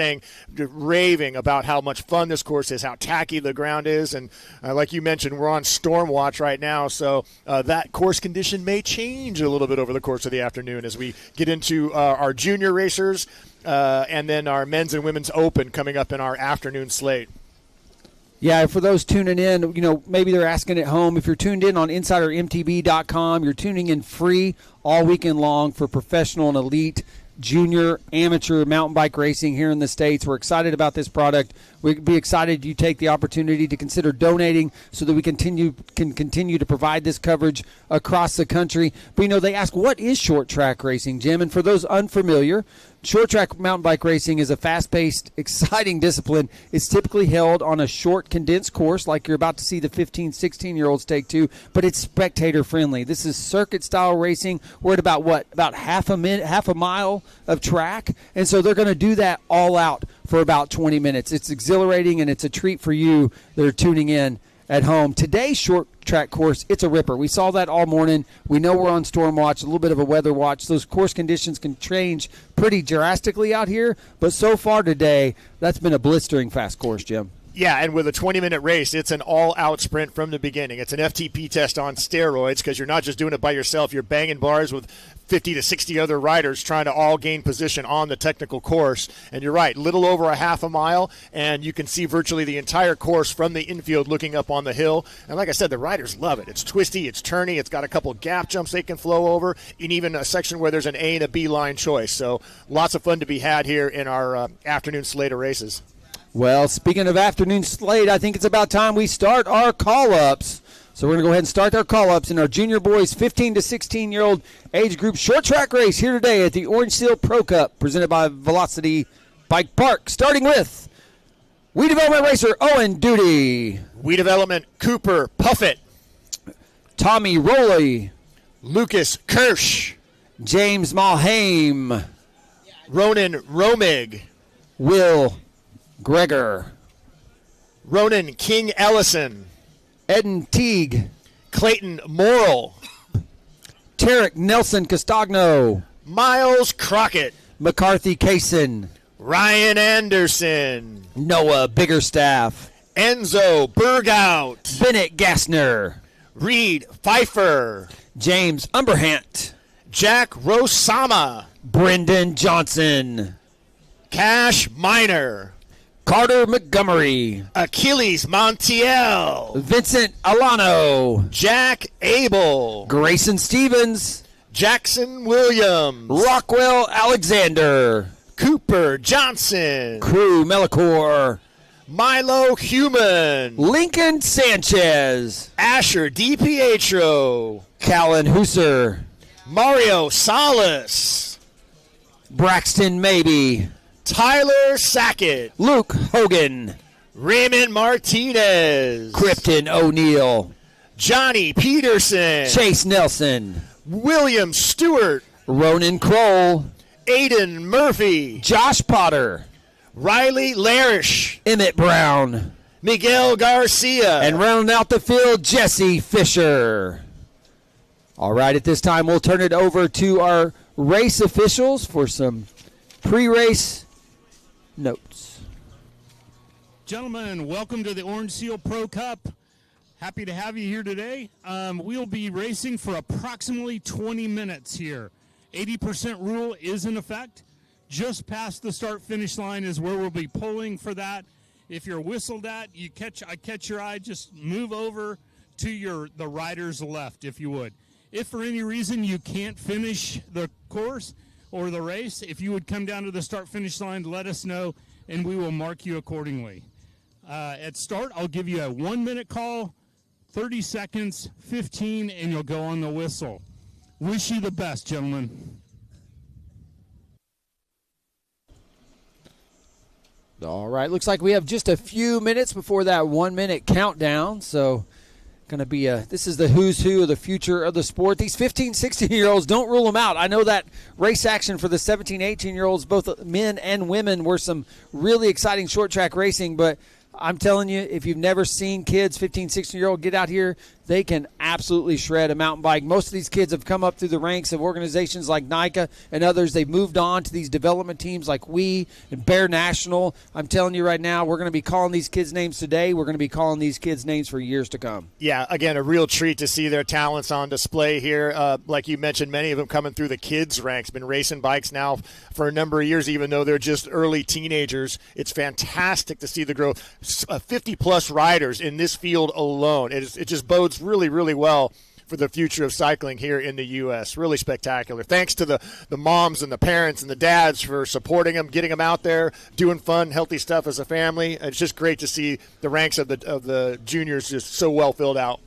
raving about how much fun this course is, how tacky the ground is. And like you mentioned, we're on storm watch right now, so that course condition may change a little bit over the course of the afternoon as we get into our junior racers and then our men's and women's open coming up in our afternoon slate. Yeah, for those tuning in, maybe they're asking at home. If you're tuned in on InsiderMTB.com, you're tuning in free all weekend long for professional and elite junior amateur mountain bike racing here in the States. We're excited about this product. We'd be excited you take the opportunity to consider donating so that we can continue to provide this coverage across the country. But, they ask, what is short track racing, Jim? And for those unfamiliar, short track mountain bike racing is a fast-paced, exciting discipline. It's typically held on a short, condensed course like you're about to see the 15, 16-year-olds take to, but it's spectator-friendly. This is circuit-style racing. We're at about half a mile of track, and so they're going to do that all out for about 20 minutes. It's exhilarating, and it's a treat for you that are tuning in at home. Today's short track course, it's a ripper. We saw that all morning. We know we're on storm watch, a little bit of a weather watch. Those course conditions can change pretty drastically out here, but so far today, that's been a blistering fast course, Jim. Yeah, and with a 20-minute race, it's an all-out sprint from the beginning. It's an FTP test on steroids because you're not just doing it by yourself. You're banging bars with 50 to 60 other riders trying to all gain position on the technical course. And you're right, little over a half a mile, and you can see virtually the entire course from the infield looking up on the hill. And like I said, the riders love it. It's twisty, it's turny, it's got a couple gap jumps they can flow over, and even a section where there's an A and a B line choice. So lots of fun to be had here in our afternoon slate of races. Well, speaking of afternoon slate, I think it's about time we start our call-ups. So we're going to go ahead and start our call-ups in our junior boys 15 to 16-year-old age group short track race here today at the Orange Seal Pro Cup presented by Velocity Bike Park. Starting with We Development racer Owen Duty. We Development Cooper Puffett. Tommy Rowley. Lucas Kirsch. James Malheim. Ronan Romig. Will Gregor. Ronan King Ellison. Eden Teague. Clayton Morrill. Tarek Nelson Castagno. Miles Crockett, McCarthy Kaysen, Ryan Anderson, Noah Biggerstaff, Enzo Bergout, Bennett Gassner, Reed Pfeiffer, James Umberhant, Jack Rosama, Brendan Johnson, Cash Miner, Carter Montgomery, Achilles Montiel, Vincent Alano, Jack Abel, Grayson Stevens, Jackson Williams, Rockwell Alexander, Cooper Johnson, Crew Melicor, Milo Human, Lincoln Sanchez, Asher DiPietro, Callan Hooser, Mario Salas, Braxton Maybe, Tyler Sackett, Luke Hogan, Raymond Martinez, Krypton O'Neill, Johnny Peterson, Chase Nelson, William Stewart, Ronan Kroll, Aiden Murphy, Josh Potter, Riley Larish, Emmett Brown, Miguel Garcia, and rounding out the field, Jesse Fisher. All right, at this time, we'll turn it over to our race officials for some pre-race notes. Gentlemen, welcome to the Orange Seal Pro Cup. Happy to have you here today. We'll be racing for approximately 20 minutes here. 80% rule is in effect. Just past the start-finish line is where we'll be pulling for that. If you're whistled at, I catch your eye, just move over to the rider's left, if you would. If for any reason you can't finish the course or the race, if you would come down to the start-finish line, let us know, and we will mark you accordingly. At start, I'll give you a 1-minute call, 30 seconds, 15, and you'll go on the whistle. Wish you the best, gentlemen. All right, looks like we have just a few minutes before that 1-minute countdown, so going to be this is the who's who of the future of the sport. These 15, 16-year-olds, don't rule them out. I know that race action for the 17, 18-year-olds, both men and women, were some really exciting short track racing, but I'm telling you, if you've never seen kids, 15, 16-year-old, get out here, they can absolutely shred a mountain bike. Most of these kids have come up through the ranks of organizations like NICA and others. They've moved on to these development teams like we and Bear National. I'm telling you right now, we're going to be calling these kids names today. We're going to be calling these kids names for years to come. Yeah, again, a real treat to see their talents on display here. Like you mentioned, many of them coming through the kids' ranks, been racing bikes now for a number of years, even though they're just early teenagers. It's fantastic to see the growth. 50-plus riders in this field alone. It just bodes really, really well for the future of cycling here in the U.S. Really spectacular. Thanks to the moms and the parents and the dads for supporting them, getting them out there, doing fun, healthy stuff as a family. It's just great to see the ranks of the juniors just so well filled out.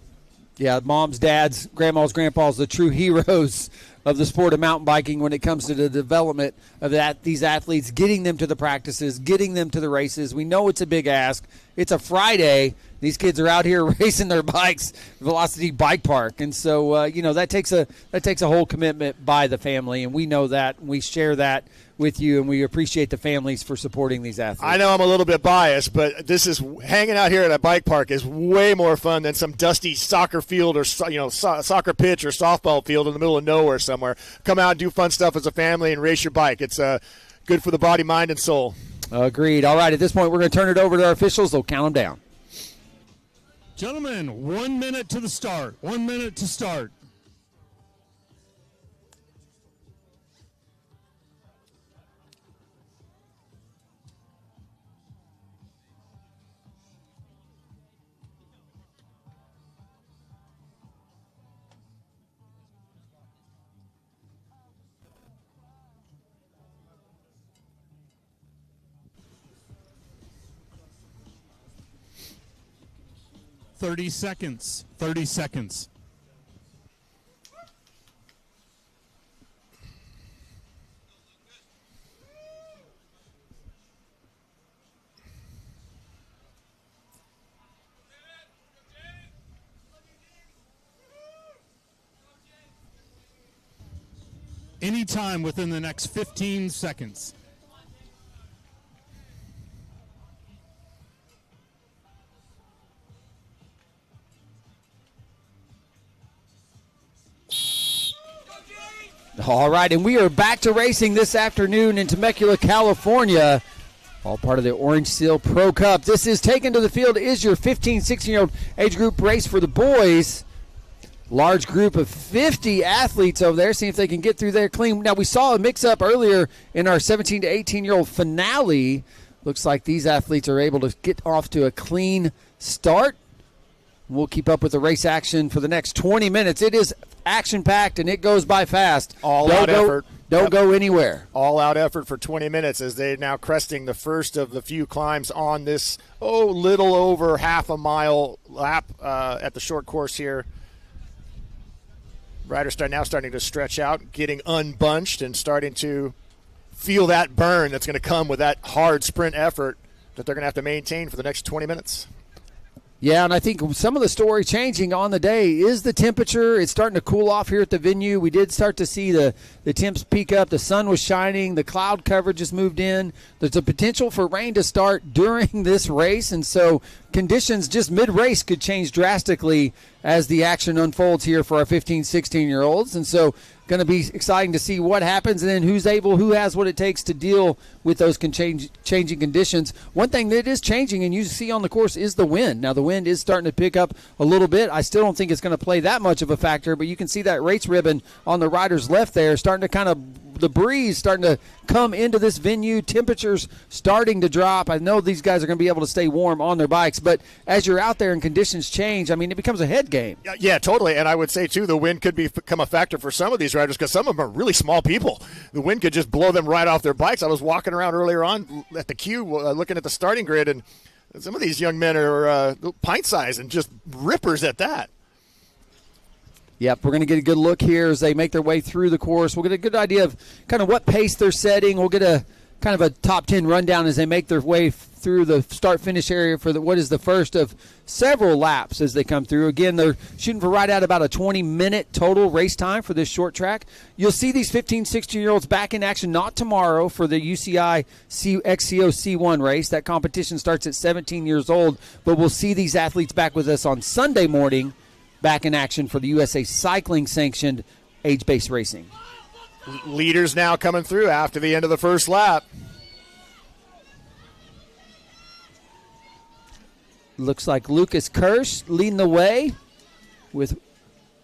Yeah, moms, dads, grandmas, grandpas, the true heroes of the sport of mountain biking when it comes to the development of these athletes, getting them to the practices, getting them to the races. We know it's a big ask. It's a Friday. These kids are out here racing their bikes, Velocity Bike Park, and so that takes a whole commitment by the family, and we know that. We share that with you, and we appreciate the families for supporting these athletes. I know I'm a little bit biased, but this is hanging out here at a bike park is way more fun than some dusty soccer field or soccer pitch or softball field in the middle of nowhere somewhere. Come out and do fun stuff as a family and race your bike. It's good for the body, mind, and soul. Agreed. All right, at this point, we're going to turn it over to our officials. They'll count them down. Gentlemen, 1 minute to the start. 1 minute to start. Thirty seconds. 30 seconds. Anytime within the next 15 seconds. All right, and we are back to racing this afternoon in Temecula, California. All part of the Orange Seal Pro Cup. This is Taken to the Field is your 15, 16-year-old age group race for the boys. Large group of 50 athletes over there. See if they can get through there clean. Now, we saw a mix-up earlier in our 17 to 18-year-old finale. Looks like these athletes are able to get off to a clean start. We'll keep up with the race action for the next 20 minutes. It is action-packed, and it goes by fast. All-out effort. Don't go anywhere. All-out effort for 20 minutes as they're now cresting the first of the few climbs on this, little over half a mile lap at the short course here. Riders now starting to stretch out, getting unbunched, and starting to feel that burn that's going to come with that hard sprint effort that they're going to have to maintain for the next 20 minutes. Yeah, and I think some of the story changing on the day is the temperature. It's starting to cool off here at the venue. We did start to see the temps peak up. The sun was shining. The cloud coverage has moved in. There's a potential for rain to start during this race, and so conditions just mid-race could change drastically as the action unfolds here for our 15, 16-year-olds. And so going to be exciting to see what happens and then who has what it takes to deal with those changing conditions. One thing that is changing, and you see on the course, is the wind. Now, the wind is starting to pick up a little bit. I still don't think it's going to play that much of a factor, but you can see that race ribbon on the rider's left there starting to kind of the breeze starting to come into this venue. Temperatures starting to drop. I know these guys are going to be able to stay warm on their bikes, but as you're out there and conditions change, I mean, it becomes a head game. Yeah, totally. And I would say, too, the wind could become a factor for some of these riders because some of them are really small people. The wind could just blow them right off their bikes. I was walking around earlier on at the queue looking at the starting grid, and some of these young men are pint size and just rippers at that. Yep, we're going to get a good look here as they make their way through the course. We'll get a good idea of kind of what pace they're setting. We'll get a kind of a top 10 rundown as they make their way through the start-finish area for what is the first of several laps as they come through. Again, they're shooting for right at about a 20-minute total race time for this short track. You'll see these 15, 16-year-olds back in action, not tomorrow for the UCI XCO C1 race. That competition starts at 17 years old, but we'll see these athletes back with us on Sunday morning, back in action for the USA Cycling sanctioned age-based racing. Leaders now coming through after the end of the first lap. Looks like Lucas Kirsch leading the way with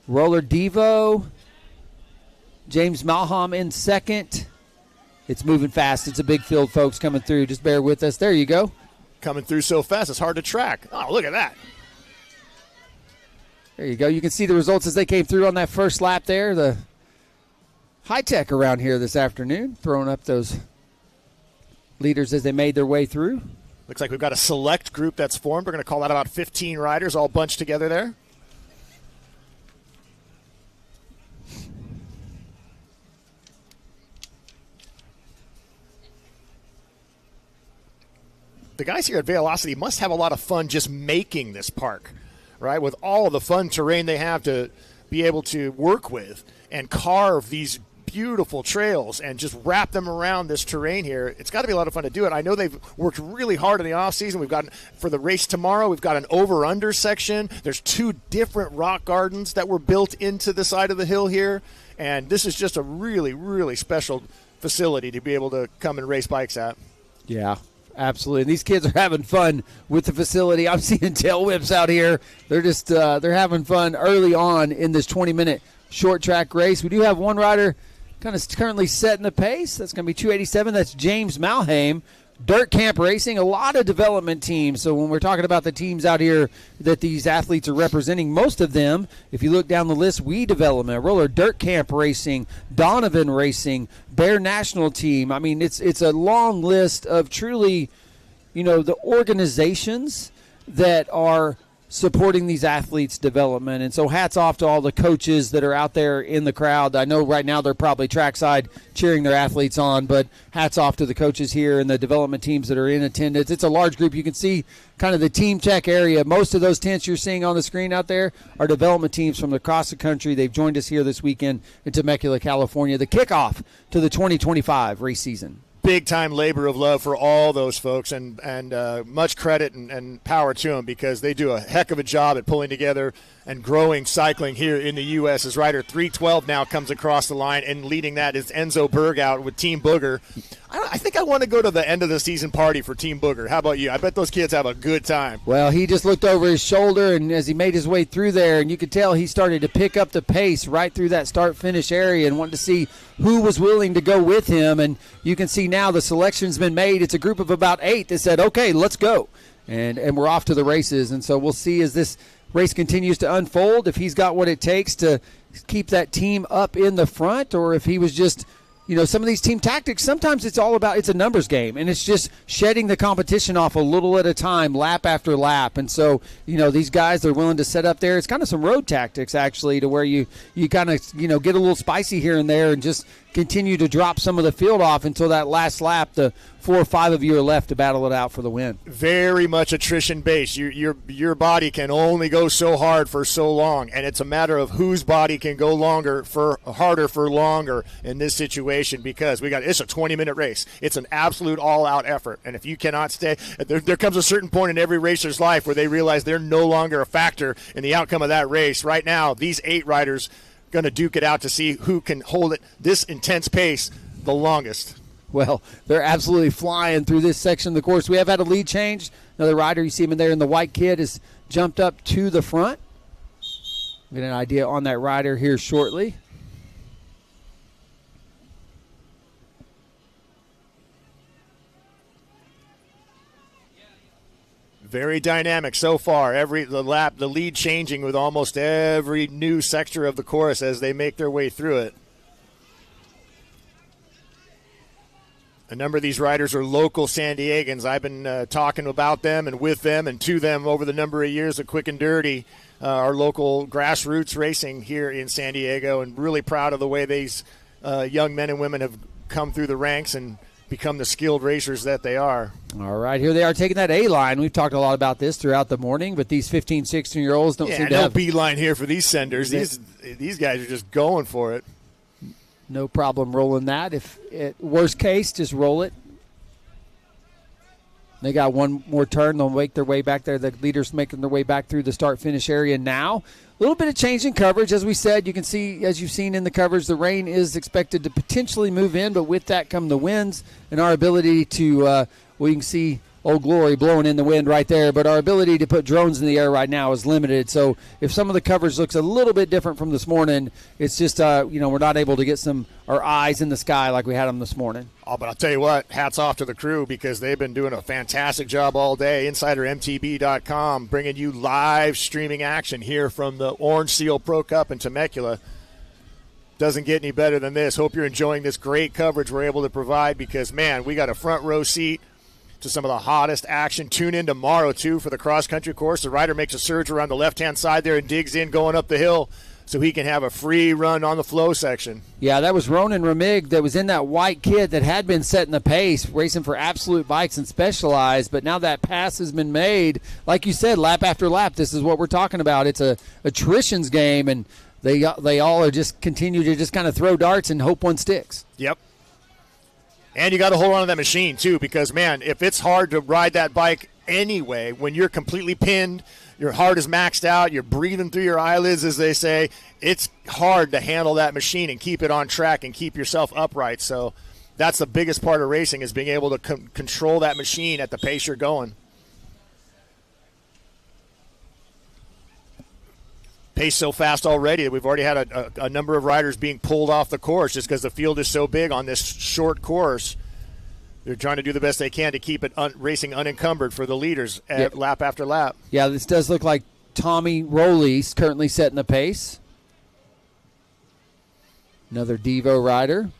Roller Devo. James Malham in second. It's moving fast. It's a big field, folks, coming through. Just bear with us. There you go. Coming through so fast, it's hard to track. Oh, look at that. There you go. You can see the results as they came through on that first lap there. The high-tech around here this afternoon, throwing up those leaders as they made their way through. Looks like we've got a select group that's formed. We're going to call that about 15 riders all bunched together there. The guys here at Vailocity must have a lot of fun just making this park, right? With all of the fun terrain they have to be able to work with and carve these beautiful trails and just wrap them around this terrain here. It's got to be a lot of fun to do it. I know they've worked really hard in the offseason. We've got, for the race tomorrow, we've got an over-under section. There's 2 different rock gardens that were built into the side of the hill here. And this is just a really, really special facility to be able to come and race bikes at. Yeah. Absolutely. And these kids are having fun with the facility. I'm seeing tail whips out here. They're just they're having fun early on in this 20-minute short track race. We do have one rider kind of currently setting the pace. That's going to be 287. That's James Malham. Dirt Camp Racing, a lot of development teams. So when we're talking about the teams out here that these athletes are representing, most of them, if you look down the list, We Development, Roller Dirt Camp Racing, Donovan Racing, Bear National Team. I mean, it's a long list of truly, the organizations that are supporting these athletes' development. And so hats off to all the coaches that are out there in the crowd. I know right now they're probably trackside cheering their athletes on, but hats off to the coaches here and the development teams that are in attendance. It's a large group. You can see kind of the team tech area. Most of those tents you're seeing on the screen out there are development teams from across the country. They've joined us here this weekend in Temecula, California, the kickoff to the 2025 race season. Big-time labor of love for all those folks, and much credit and power to them because they do a heck of a job at pulling together and growing cycling here in the U.S. as rider 312 now comes across the line, and leading that is Enzo Bergout with Team Booger. I think I want to go to the end of the season party for Team Booger. How about you? I bet those kids have a good time. Well, he just looked over his shoulder, and as he made his way through there, and you could tell he started to pick up the pace right through that start-finish area and wanted to see who was willing to go with him. And you can see now the selection's been made. It's a group of about 8 that said, okay, let's go. And we're off to the races. And so we'll see as this race continues to unfold if he's got what it takes to keep that team up in the front, or if he was just – some of these team tactics, sometimes it's all about, it's a numbers game, and it's just shedding the competition off a little at a time, lap after lap. And so, these guys, they're willing to set up there. It's kind of some road tactics, actually, to where you kind of, get a little spicy here and there and just continue to drop some of the field off until that last lap, the 4 or 5 of you are left to battle it out for the win. Very much attrition based. Your body can only go so hard for so long, and it's a matter of whose body can go harder for longer in this situation, because it's a 20-minute race. It's an absolute all-out effort, and if you cannot stay, there comes a certain point in every racer's life where they realize they're no longer a factor in the outcome of that race. Right now, these 8 riders going to duke it out to see who can hold it this intense pace the longest. Well, they're absolutely flying through this section of the course. We have had a lead change. Another rider, you see him in there in the white kit, has jumped up to the front. Get an idea on that rider here shortly. Very dynamic so far. The lead changing with almost every new sector of the course as they make their way through it. A number of these riders are local San Diegans. I've been talking about them and with them and to them over the number of years at Quick and Dirty, our local grassroots racing here in San Diego, and really proud of the way these young men and women have come through the ranks and become the skilled racers that they are. All right, here they are taking that A-line. We've talked a lot about this throughout the morning, but these 15, 16-year-olds don't seem to have B-line here for these senders. These guys are just going for it. No problem rolling that. If worst case, just roll it. They got one more turn. They'll make their way back there. The leaders making their way back through the start-finish area now. A little bit of change in coverage. As we said, you can see, as you've seen in the coverage, the rain is expected to potentially move in, but with that come the winds and our ability to, you can see Old Glory blowing in the wind right there, but our ability to put drones in the air right now is limited. So if some of the coverage looks a little bit different from this morning, it's just, we're not able to get our eyes in the sky like we had them this morning. Oh, but I'll tell you what, hats off to the crew, because they've been doing a fantastic job all day. InsiderMTB.com bringing you live streaming action here from the Orange Seal Pro Cup in Temecula. Doesn't get any better than this. Hope you're enjoying this great coverage we're able to provide, because, man, we got a front row seat to some of the hottest action. Tune in tomorrow, too, for the cross-country course. The rider makes a surge around the left-hand side there and digs in going up the hill so he can have a free run on the flow section. Yeah, that was Ronan Ramig that was in that white kit that had been setting the pace, racing for Absolute Bikes and Specialized, but now that pass has been made. Like you said, lap after lap, this is what we're talking about. It's a attritions game, and they all are just continue to just kind of throw darts and hope one sticks. Yep. And you got to hold on to that machine, too, because, man, if it's hard to ride that bike anyway, when you're completely pinned, your heart is maxed out, you're breathing through your eyelids, as they say, it's hard to handle that machine and keep it on track and keep yourself upright. So that's the biggest part of racing, is being able to control that machine at the pace you're going. Pace so fast already that we've already had a number of riders being pulled off the course just because the field is so big on this short course. They're trying to do the best they can to keep it racing unencumbered for the leaders at lap after lap. Yeah, this does look like Tommy Rowley's currently setting the pace. Another Devo rider.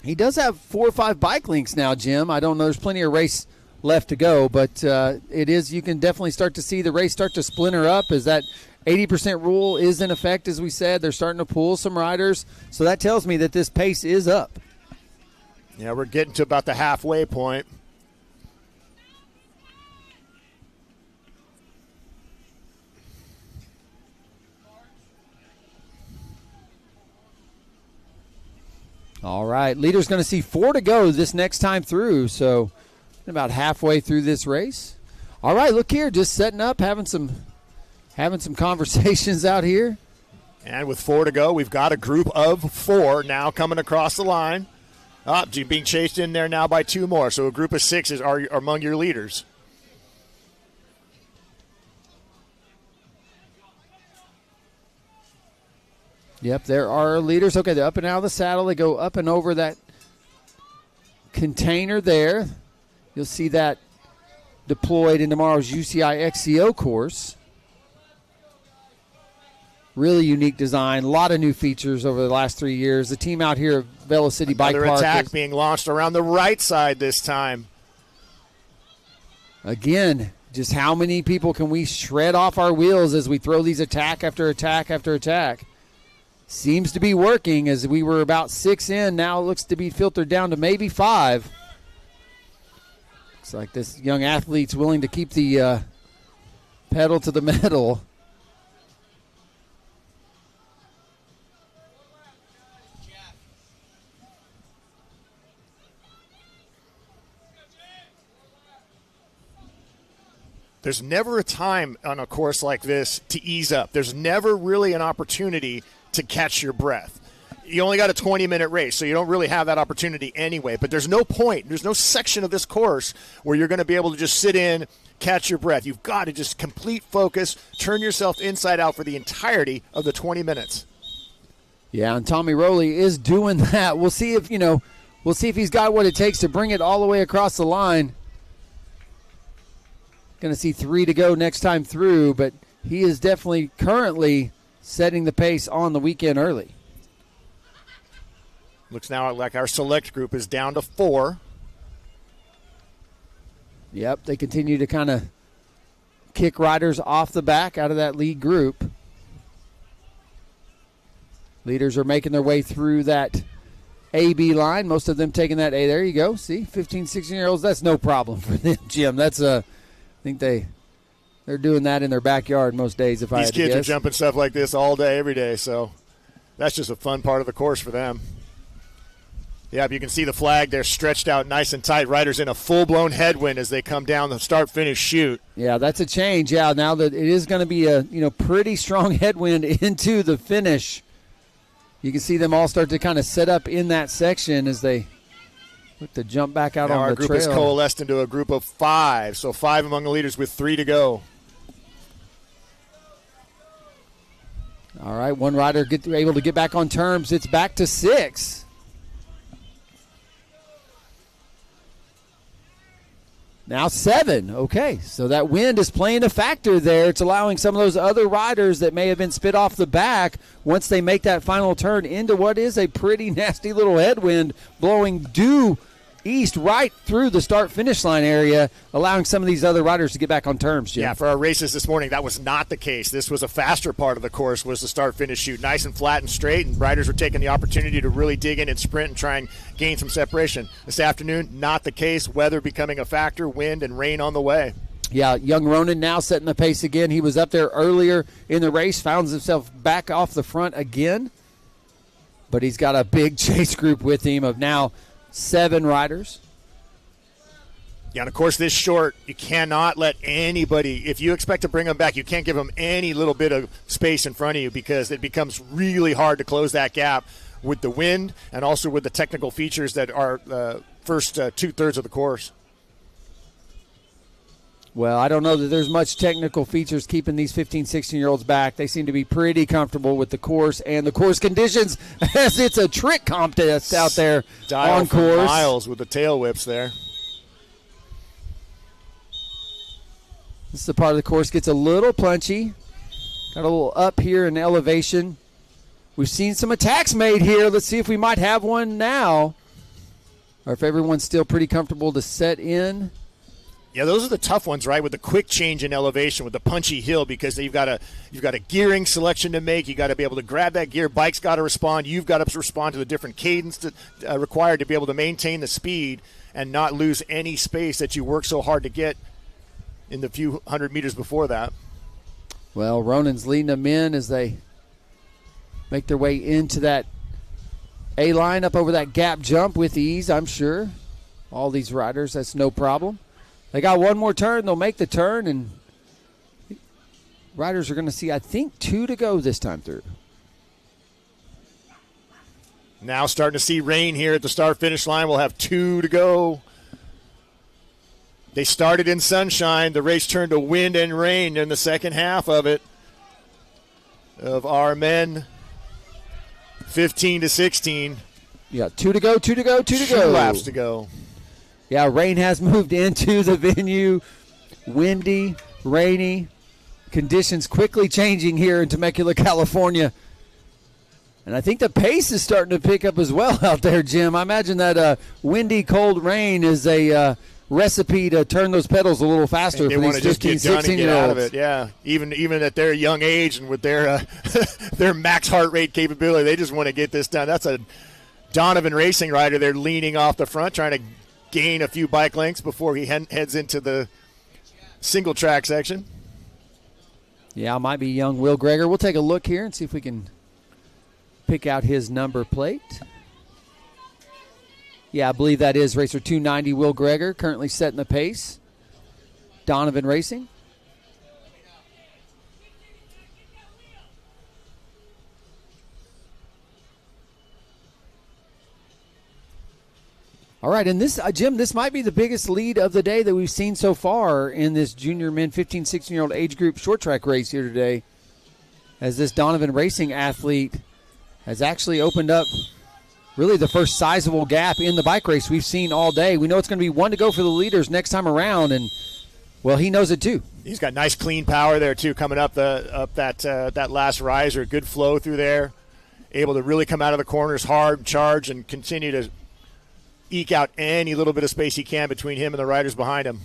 He does have 4 or 5 bike links now, Jim. I don't know. There's plenty of race left to go, but you can definitely start to see the race start to splinter up as that 80% rule is in effect. As we said, they're starting to pull some riders, so that tells me that this pace is up. Yeah, we're getting to about the halfway point. All right, leader's going to see 4 to go this next time through, so about halfway through this race. All right, look here, just setting up, having some having some conversations out here. And with 4 to go, we've got a group of 4 now coming across the line. Being chased in there now by 2 more. So a group of 6 are among your leaders. Yep, there are leaders. Okay, they're up and out of the saddle. They go up and over that container there. You'll see that deployed in tomorrow's UCI XCO course. Really unique design. A lot of new features over the last 3 years. The team out here at Vail City Bike Park. Another attack being launched around the right side this time. Again, just how many people can we shred off our wheels as we throw these attack after attack after attack? Seems to be working, as we were about 6 in. Now it looks to be filtered down to maybe 5. Looks like this young athlete's willing to keep the pedal to the metal. There's never a time on a course like this to ease up. There's never really an opportunity to catch your breath. You only got a 20-minute race, so you don't really have that opportunity anyway. But there's no point, there's no section of this course where you're going to be able to just sit in, catch your breath. You've got to just complete focus, turn yourself inside out for the entirety of the 20 minutes. Yeah, and Tommy Rowley is doing that. We'll see if he's got what it takes to bring it all the way across the line. Going to see 3 to go next time through, but he is definitely currently setting the pace on the weekend early. Looks now like our select group is down to 4. Yep, they continue to kind of kick riders off the back out of that lead group. Leaders are making their way through that AB line, most of them taking that A. There you go. See, 15, 16-year-olds, that's no problem for them, Jim. That's I think they're doing that in their backyard most days, if I had to guess. These kids are jumping stuff like this all day, every day, so that's just a fun part of the course for them. Yeah, you can see the flag there stretched out nice and tight. Riders in a full-blown headwind as they come down the start-finish chute. Yeah, that's a change. Yeah, now that it is going to be a pretty strong headwind into the finish. You can see them all start to kind of set up in that section as they look to jump back out now on the trail. trail. Our group has coalesced into a group of 5, so 5 among the leaders with 3 to go. All right, one rider able to get back on terms. It's back to 6. Now 7. Okay, so that wind is playing a factor there. It's allowing some of those other riders that may have been spit off the back, once they make that final turn into what is a pretty nasty little headwind blowing due east right through the start-finish line area, allowing some of these other riders to get back on terms, Jim. Yeah, for our races this morning, that was not the case. This was a faster part of the course, was the start-finish chute. Nice and flat and straight, and riders were taking the opportunity to really dig in and sprint and try and gain some separation. This afternoon, not the case. Weather becoming a factor, wind and rain on the way. Yeah, young Ronan now setting the pace again. He was up there earlier in the race, found himself back off the front again. But he's got a big chase group with him of now 7 riders. Yeah, and of course this short, you cannot let anybody, if you expect to bring them back, you can't give them any little bit of space in front of you, because it becomes really hard to close that gap with the wind and also with the technical features that are the first 2/3 of the course. Well, I don't know that there's much technical features keeping these 15, 16-year-olds back. They seem to be pretty comfortable with the course and the course conditions, as it's a trick contest out there on course. Miles with the tail whips there. This is the part of the course gets a little punchy. Got a little up here in elevation. We've seen some attacks made here. Let's see if we might have one now, or if everyone's still pretty comfortable to set in. Yeah, those are the tough ones, right? With the quick change in elevation, with the punchy hill, because you've got a gearing selection to make. You got to be able to grab that gear. Bike's got to respond. You've got to respond to the different cadence required to be able to maintain the speed and not lose any space that you work so hard to get in the few hundred meters before that. Well, Ronan's leading them in as they make their way into that A line up over that gap jump with ease, I'm sure. All these riders, that's no problem. They got one more turn. They'll make the turn, and riders are going to see, I think, 2 to go this time through. Now starting to see rain here at the start-finish line. We'll have 2 to go. They started in sunshine. The race turned to wind and rain in the second half of it. Of our men, 15 to 16. Yeah, 2 to go, 2 to go, 2 to go. 2 laps to go. Yeah, rain has moved into the venue. Windy, rainy, conditions quickly changing here in Temecula, California. And I think the pace is starting to pick up as well out there, Jim. I imagine that windy, cold rain is a recipe to turn those pedals a little faster for these 15, 16-year-olds. Yeah, even at their young age and with their their max heart rate capability, they just want to get this done. That's a Donovan racing rider. They're leaning off the front, trying to gain a few bike lengths before he heads into the single track section. Yeah, it might be young Will Greger. We'll take a look here and see if we can pick out his number plate. Yeah, I believe that is racer 290 Will Greger, currently setting the pace. Donovan Racing. All right, and this, Jim, this might be the biggest lead of the day that we've seen so far in this junior men 15, 16-year-old age group short track race here today, as this Donovan Racing athlete has actually opened up really the first sizable gap in the bike race we've seen all day. We know it's going to be 1 to go for the leaders next time around, and, well, he knows it too. He's got nice clean power there too, coming up that last riser. Good flow through there, able to really come out of the corners hard, charge, and continue to eke out any little bit of space he can between him and the riders behind him.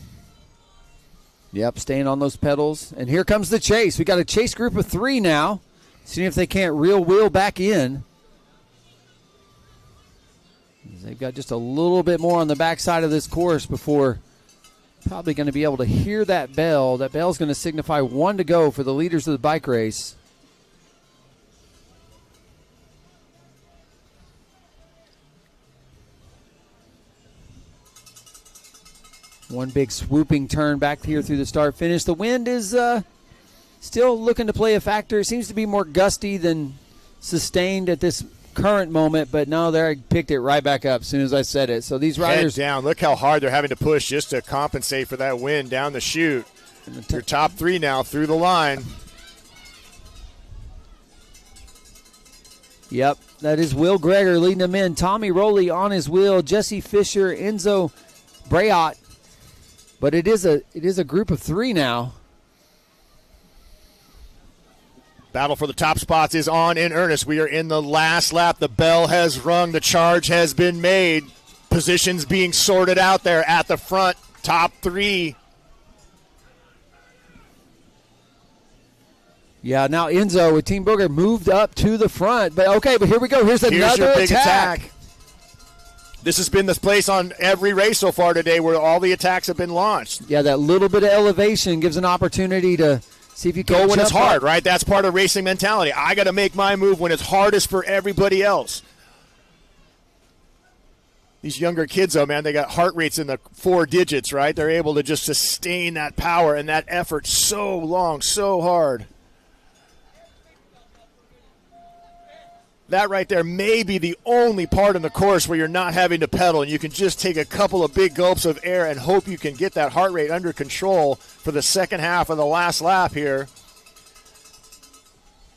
Yep, staying on those pedals. And here comes the chase. We got a chase group of 3 now, seeing if they can't reel Will back in. They've got just a little bit more on the backside of this course before probably going to be able to hear that bell. That bell's going to signify 1 to go for the leaders of the bike race. One big swooping turn back here through the start finish. The wind is still looking to play a factor. It seems to be more gusty than sustained at this current moment, but no, there I picked it right back up as soon as I said it. So these riders head down. Look how hard they're having to push just to compensate for that wind down the chute. Your top 3 now through the line. Yep, that is Will Greger leading them in. Tommy Rowley on his wheel. Jesse Fisher, Enzo Brayot. But it is a group of 3 now. Battle for the top spots is on in earnest. We are in the last lap. The bell has rung. The charge has been made. Positions being sorted out there at the front. Top 3. Yeah, now Enzo with Team Booger moved up to the front. But here we go. Here's another your big attack. This has been the place on every race so far today where all the attacks have been launched. Yeah, that little bit of elevation gives an opportunity to see if you can go when it's hard, up. Right? That's part of racing mentality. I got to make my move when it's hardest for everybody else. These younger kids, though, man, they got heart rates in the 4 digits, right? They're able to just sustain that power and that effort so long, so hard. That right there may be the only part in the course where you're not having to pedal and you can just take a couple of big gulps of air and hope you can get that heart rate under control for the second half of the last lap here.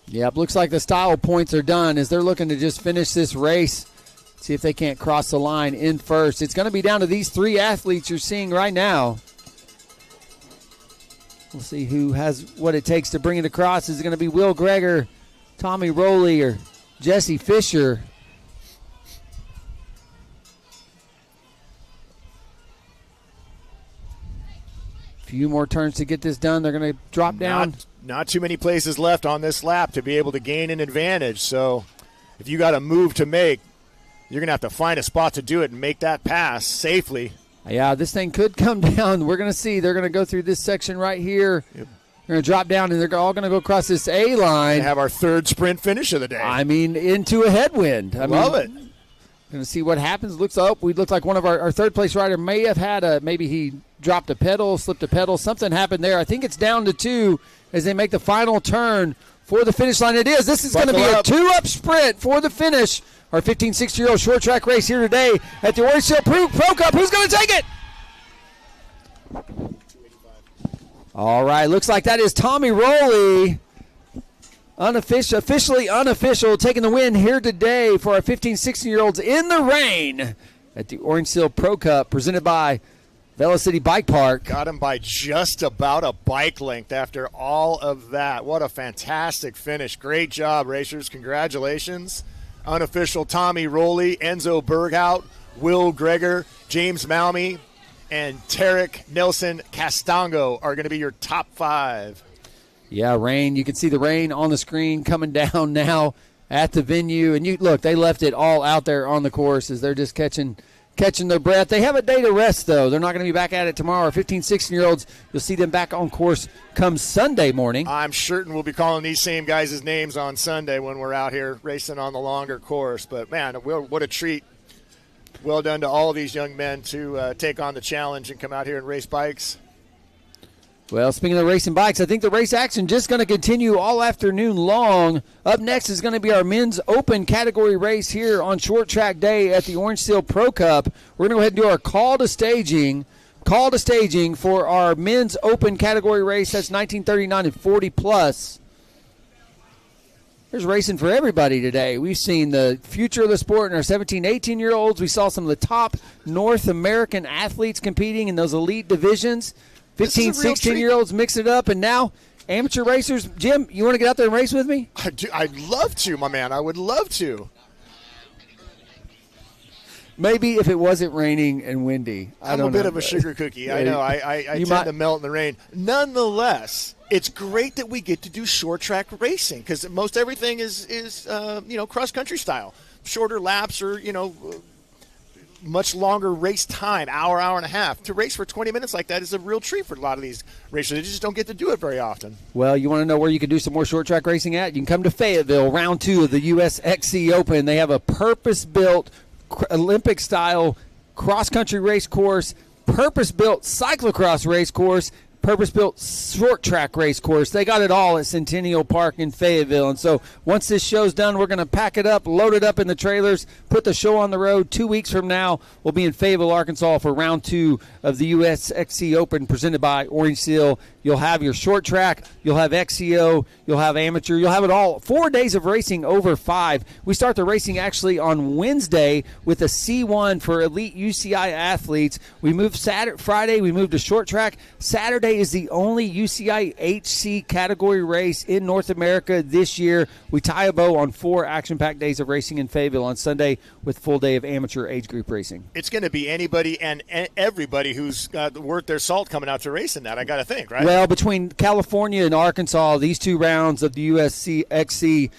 Yep, looks like the style points are done as they're looking to just finish this race, see if they can't cross the line in first. It's going to be down to these 3 athletes you're seeing right now. We'll see who has what it takes to bring it across. Is it going to be Will Greger, Tommy Rowley, or Jesse Fisher? Few more turns to get this done. They're going to drop down. Not too many places left on this lap to be able to gain an advantage. So if you got a move to make, you're going to have to find a spot to do it and make that pass safely. Yeah, this thing could come down. We're going to see. They're going to go through this section right here. Yep. They're going to drop down, and they're all going to go across this A line. We have our 3rd sprint finish of the day. I mean, into a headwind. Love it. Going to see what happens. Looks up. We look like one of our third place rider may have had maybe he dropped a pedal, slipped a pedal. Something happened there. I think it's down to 2 as they make the final turn for the finish line. It is. This is going to be a 2-up sprint for the finish. Our 15, 16-year-old short track race here today at the Orange Hill Pro Cup. Who's going to take it? All right. Looks like that is Tommy Rowley. Officially unofficial, taking the win here today for our 15, 16-year-olds in the rain at the Orange Hill Pro Cup, presented by Vail City Bike Park. Got him by just about a bike length after all of that. What a fantastic finish. Great job, racers. Congratulations. Unofficial Tommy Rowley, Enzo Berghout, Will Gregor, James Malmy, and Tarek Nelson Castango are going to be your top 5. Yeah, rain. You can see the rain on the screen coming down now at the venue. And you look, they left it all out there on the course as they're just catching their breath. They have a day to rest, though. They're not going to be back at it tomorrow. Our 15, 16-year-olds, you'll see them back on course come Sunday morning. I'm certain we'll be calling these same guys' names on Sunday when we're out here racing on the longer course. But, man, what a treat. Well done to all of these young men to take on the challenge and come out here and race bikes. Well, speaking of racing bikes, I think the race action just going to continue all afternoon long. Up next is going to be our men's open category race here on Short Track Day at the Orange Hill Pro Cup. We're going to go ahead and do our call to staging for our men's open category race. That's 1939 and 40 plus. There's racing for everybody today. We've seen the future of the sport in our 17, 18-year-olds. We saw some of the top North American athletes competing in those elite divisions. 15, 16-year-olds mix it up, and now amateur racers. Jim, you want to get out there and race with me? I'd love to, my man. I would love to. Maybe if it wasn't raining and windy. I'm a bit of a sugar cookie. I know. I tend to melt in the rain. Nonetheless, it's great that we get to do short track racing because most everything is cross-country style. Shorter laps or, much longer race time, hour and a half. To race for 20 minutes like that is a real treat for a lot of these racers. They just don't get to do it very often. Well, you want to know where you can do some more short track racing at? You can come to Fayetteville, round 2 of the USXC Open. They have a purpose-built Olympic-style cross-country race course, purpose-built cyclocross race course, purpose-built short-track race course. They got it all at Centennial Park in Fayetteville. And so once this show's done, we're going to pack it up, load it up in the trailers, put the show on the road. 2 weeks from now, we'll be in Fayetteville, Arkansas for round 2 of the USXC Open presented by Orange Hill. You'll have your short track, you'll have XCO, you'll have amateur, you'll have it all. 4 days of racing over 5. We start the racing actually on Wednesday with a C1 for elite UCI athletes. We move Friday, we move to short track. Saturday is the only UCI HC category race in North America this year. We tie a bow on 4 action-packed days of racing in Fayetteville on Sunday with full day of amateur age group racing. It's going to be anybody and everybody who's worth their salt coming out to race in that, I got to think, right? Well, between California and Arkansas, these 2 rounds of the USXC,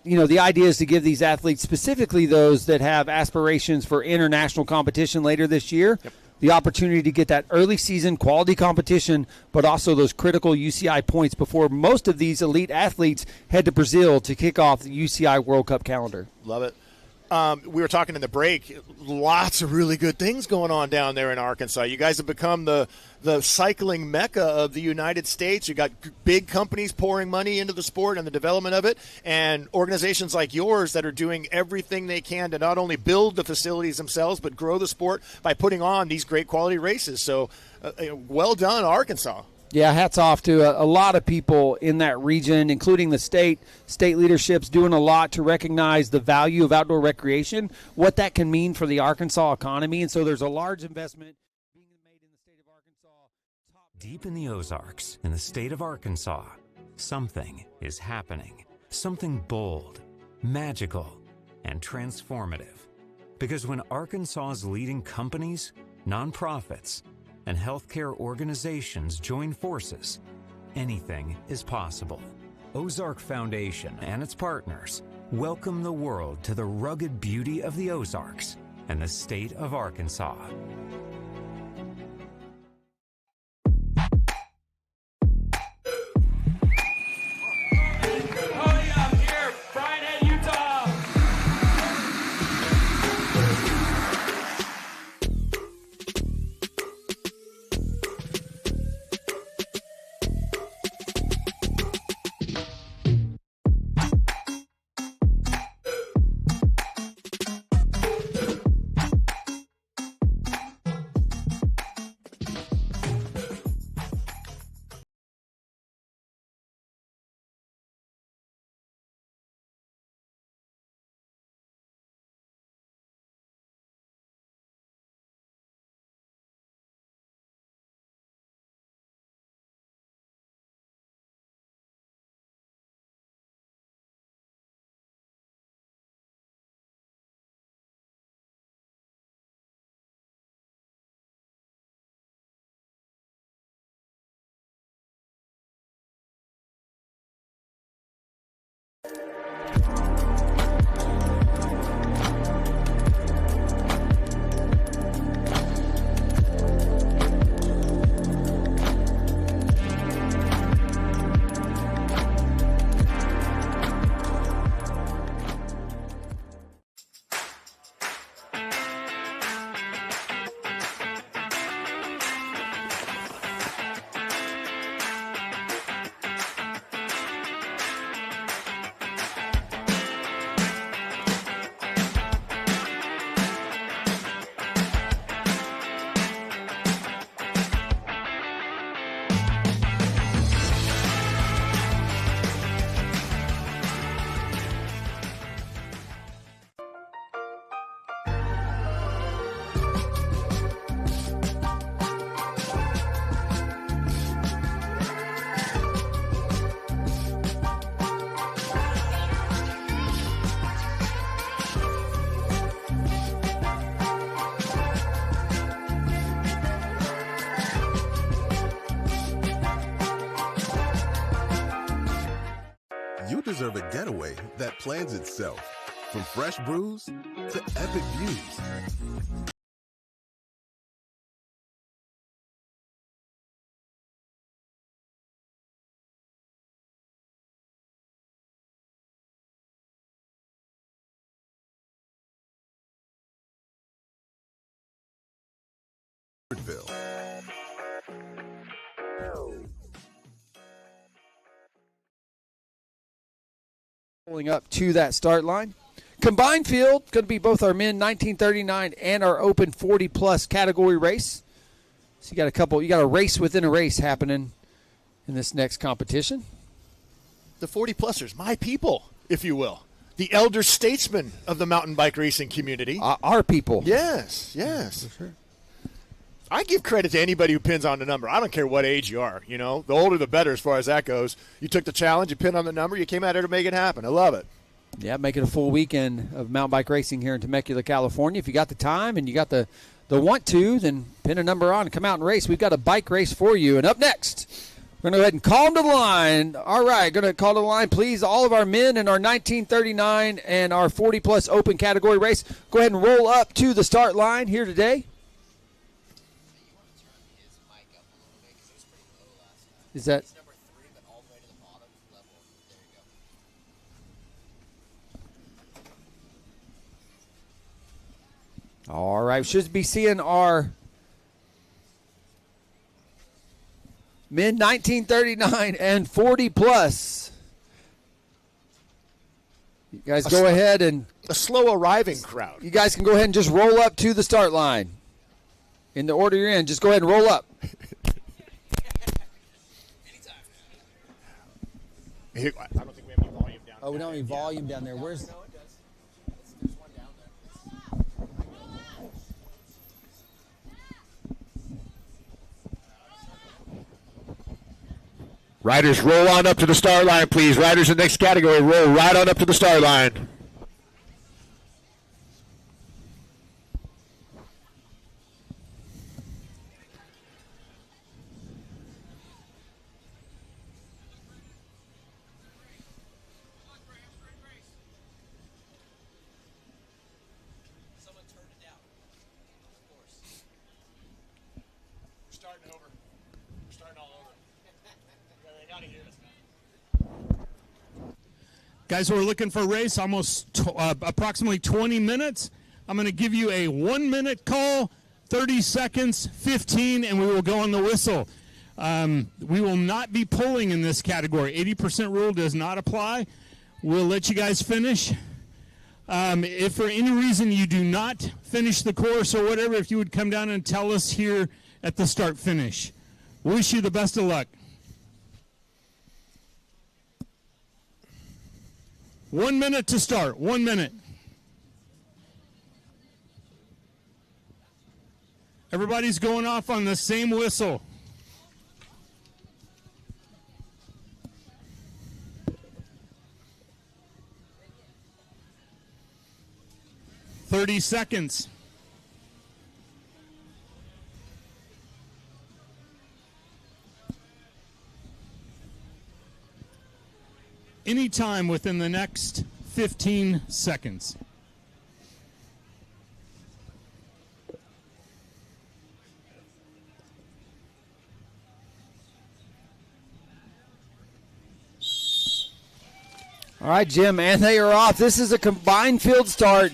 the idea is to give these athletes, specifically those that have aspirations for international competition later this year, the opportunity to get that early season quality competition, but also those critical UCI points before most of these elite athletes head to Brazil to kick off the UCI World Cup calendar. Love it. We were talking in the break, lots of really good things going on down there in Arkansas. You guys have become the cycling mecca of the United States. You got big companies pouring money into the sport and the development of it, and organizations like yours that are doing everything they can to not only build the facilities themselves, but grow the sport by putting on these great quality races. So well done, Arkansas. Yeah, hats off to a lot of people in that region, including the state leadership's doing a lot to recognize the value of outdoor recreation, what that can mean for the Arkansas economy. And so there's a large investment being made in the state of Arkansas. Deep in the Ozarks, in the state of Arkansas, something is happening. Something bold, magical, and transformative. Because when Arkansas's leading companies, nonprofits, and healthcare organizations join forces, anything is possible. Ozark Foundation and its partners welcome the world to the rugged beauty of the Ozarks and the state of Arkansas. You deserve a getaway that plans itself. From fresh brews to epic views. Vail. Pulling up to that start line. Combined field, going to be both our men 1939 and our open 40-plus category race. So you got a race within a race happening in this next competition. The 40-plussers, my people, if you will. The elder statesmen of the mountain bike racing community. Our people. Yes, yes. For sure. I give credit to anybody who pins on the number. I don't care what age you are, you know. The older the better as far as that goes. You took the challenge, you pinned on the number, you came out here to make it happen. I love it. Yeah, make it a full weekend of mountain bike racing here in Temecula, California. If you got the time and you got the want to, then pin a number on and come out and race. We've got a bike race for you. And up next, we're going to go ahead and call them to the line. All right, going to call to the line, please, all of our men in our 1939 and our 40-plus open category race. Go ahead and roll up to the start line here today. Is that Number 3, but all the way to the bottom level. There you go. all right? Should be seeing our men 1939 and 40-plus. You guys go ahead and A slow arriving crowd. you guys can go ahead and just roll up to the start line. In the order you're in, just go ahead and roll up. I don't think we have any volume down Oh, we don't have any volume down there. Where's No, it does. There's one down there. Riders, roll on up to the start line, please. Riders in the next category, roll right on up to the start line. Someone turned it down. Of course. We're starting over. We're starting all over. They gotta hear us, man. Guys, we're looking for a race, approximately 20 minutes. I'm going to give you a 1-minute call, 30 seconds, 15, and we will go on the whistle. We will not be pulling in this category. 80% rule does not apply. We'll let you guys finish. If for any reason you do not finish the course or whatever, if you would come down and tell us here at the start-finish. Wish you the best of luck. 1 minute to start. 1 minute. Everybody's going off on the same whistle. Seconds. anytime within the next 15 seconds. All right, Jim, and they are off. This is a combined field start.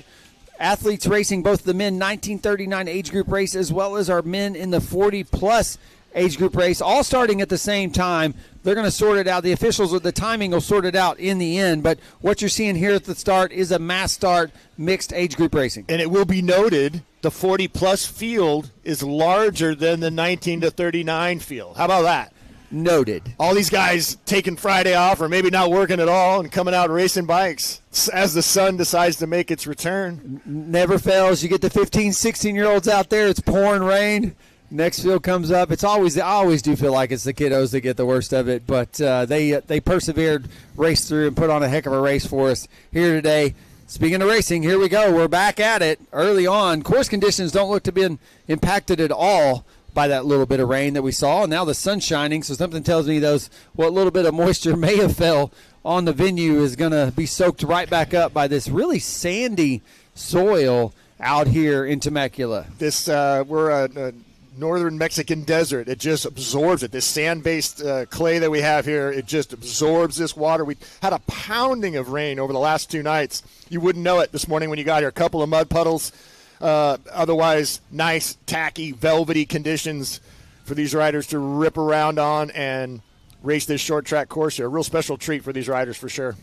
Athletes racing both the men 1939 age group race as well as our men in the 40-plus age group race, all starting at the same time. They're going to sort it out. The officials with the timing will sort it out in the end. But what you're seeing here at the start is a mass start, mixed age group racing. And it will be noted the 40-plus field is larger than the 19 to 39 field. How about that? Noted. All these guys taking Friday off or maybe not working at all and coming out racing bikes as the sun decides to make its return. Never fails. You get the 15, 16-year-olds out there. It's pouring rain. Next field comes up. I always do feel like it's the kiddos that get the worst of it, but they persevered, raced through, and put on a heck of a race for us here today. Speaking of racing, here we go. We're back at it early on. Course conditions don't look to be impacted at all by that little bit of rain that we saw, and now the sun's shining, so something tells me what little bit of moisture may have fell on the venue is going to be soaked right back up by this really sandy soil out here in Temecula. We're a northern Mexican desert. It just absorbs it. This sand-based clay that we have here, it just absorbs this water. We had a pounding of rain over the last 2 nights. You wouldn't know it this morning when you got here. A couple of mud puddles. Otherwise, nice, tacky, velvety conditions for these riders to rip around on and race this short track course here. A real special treat for these riders for sure.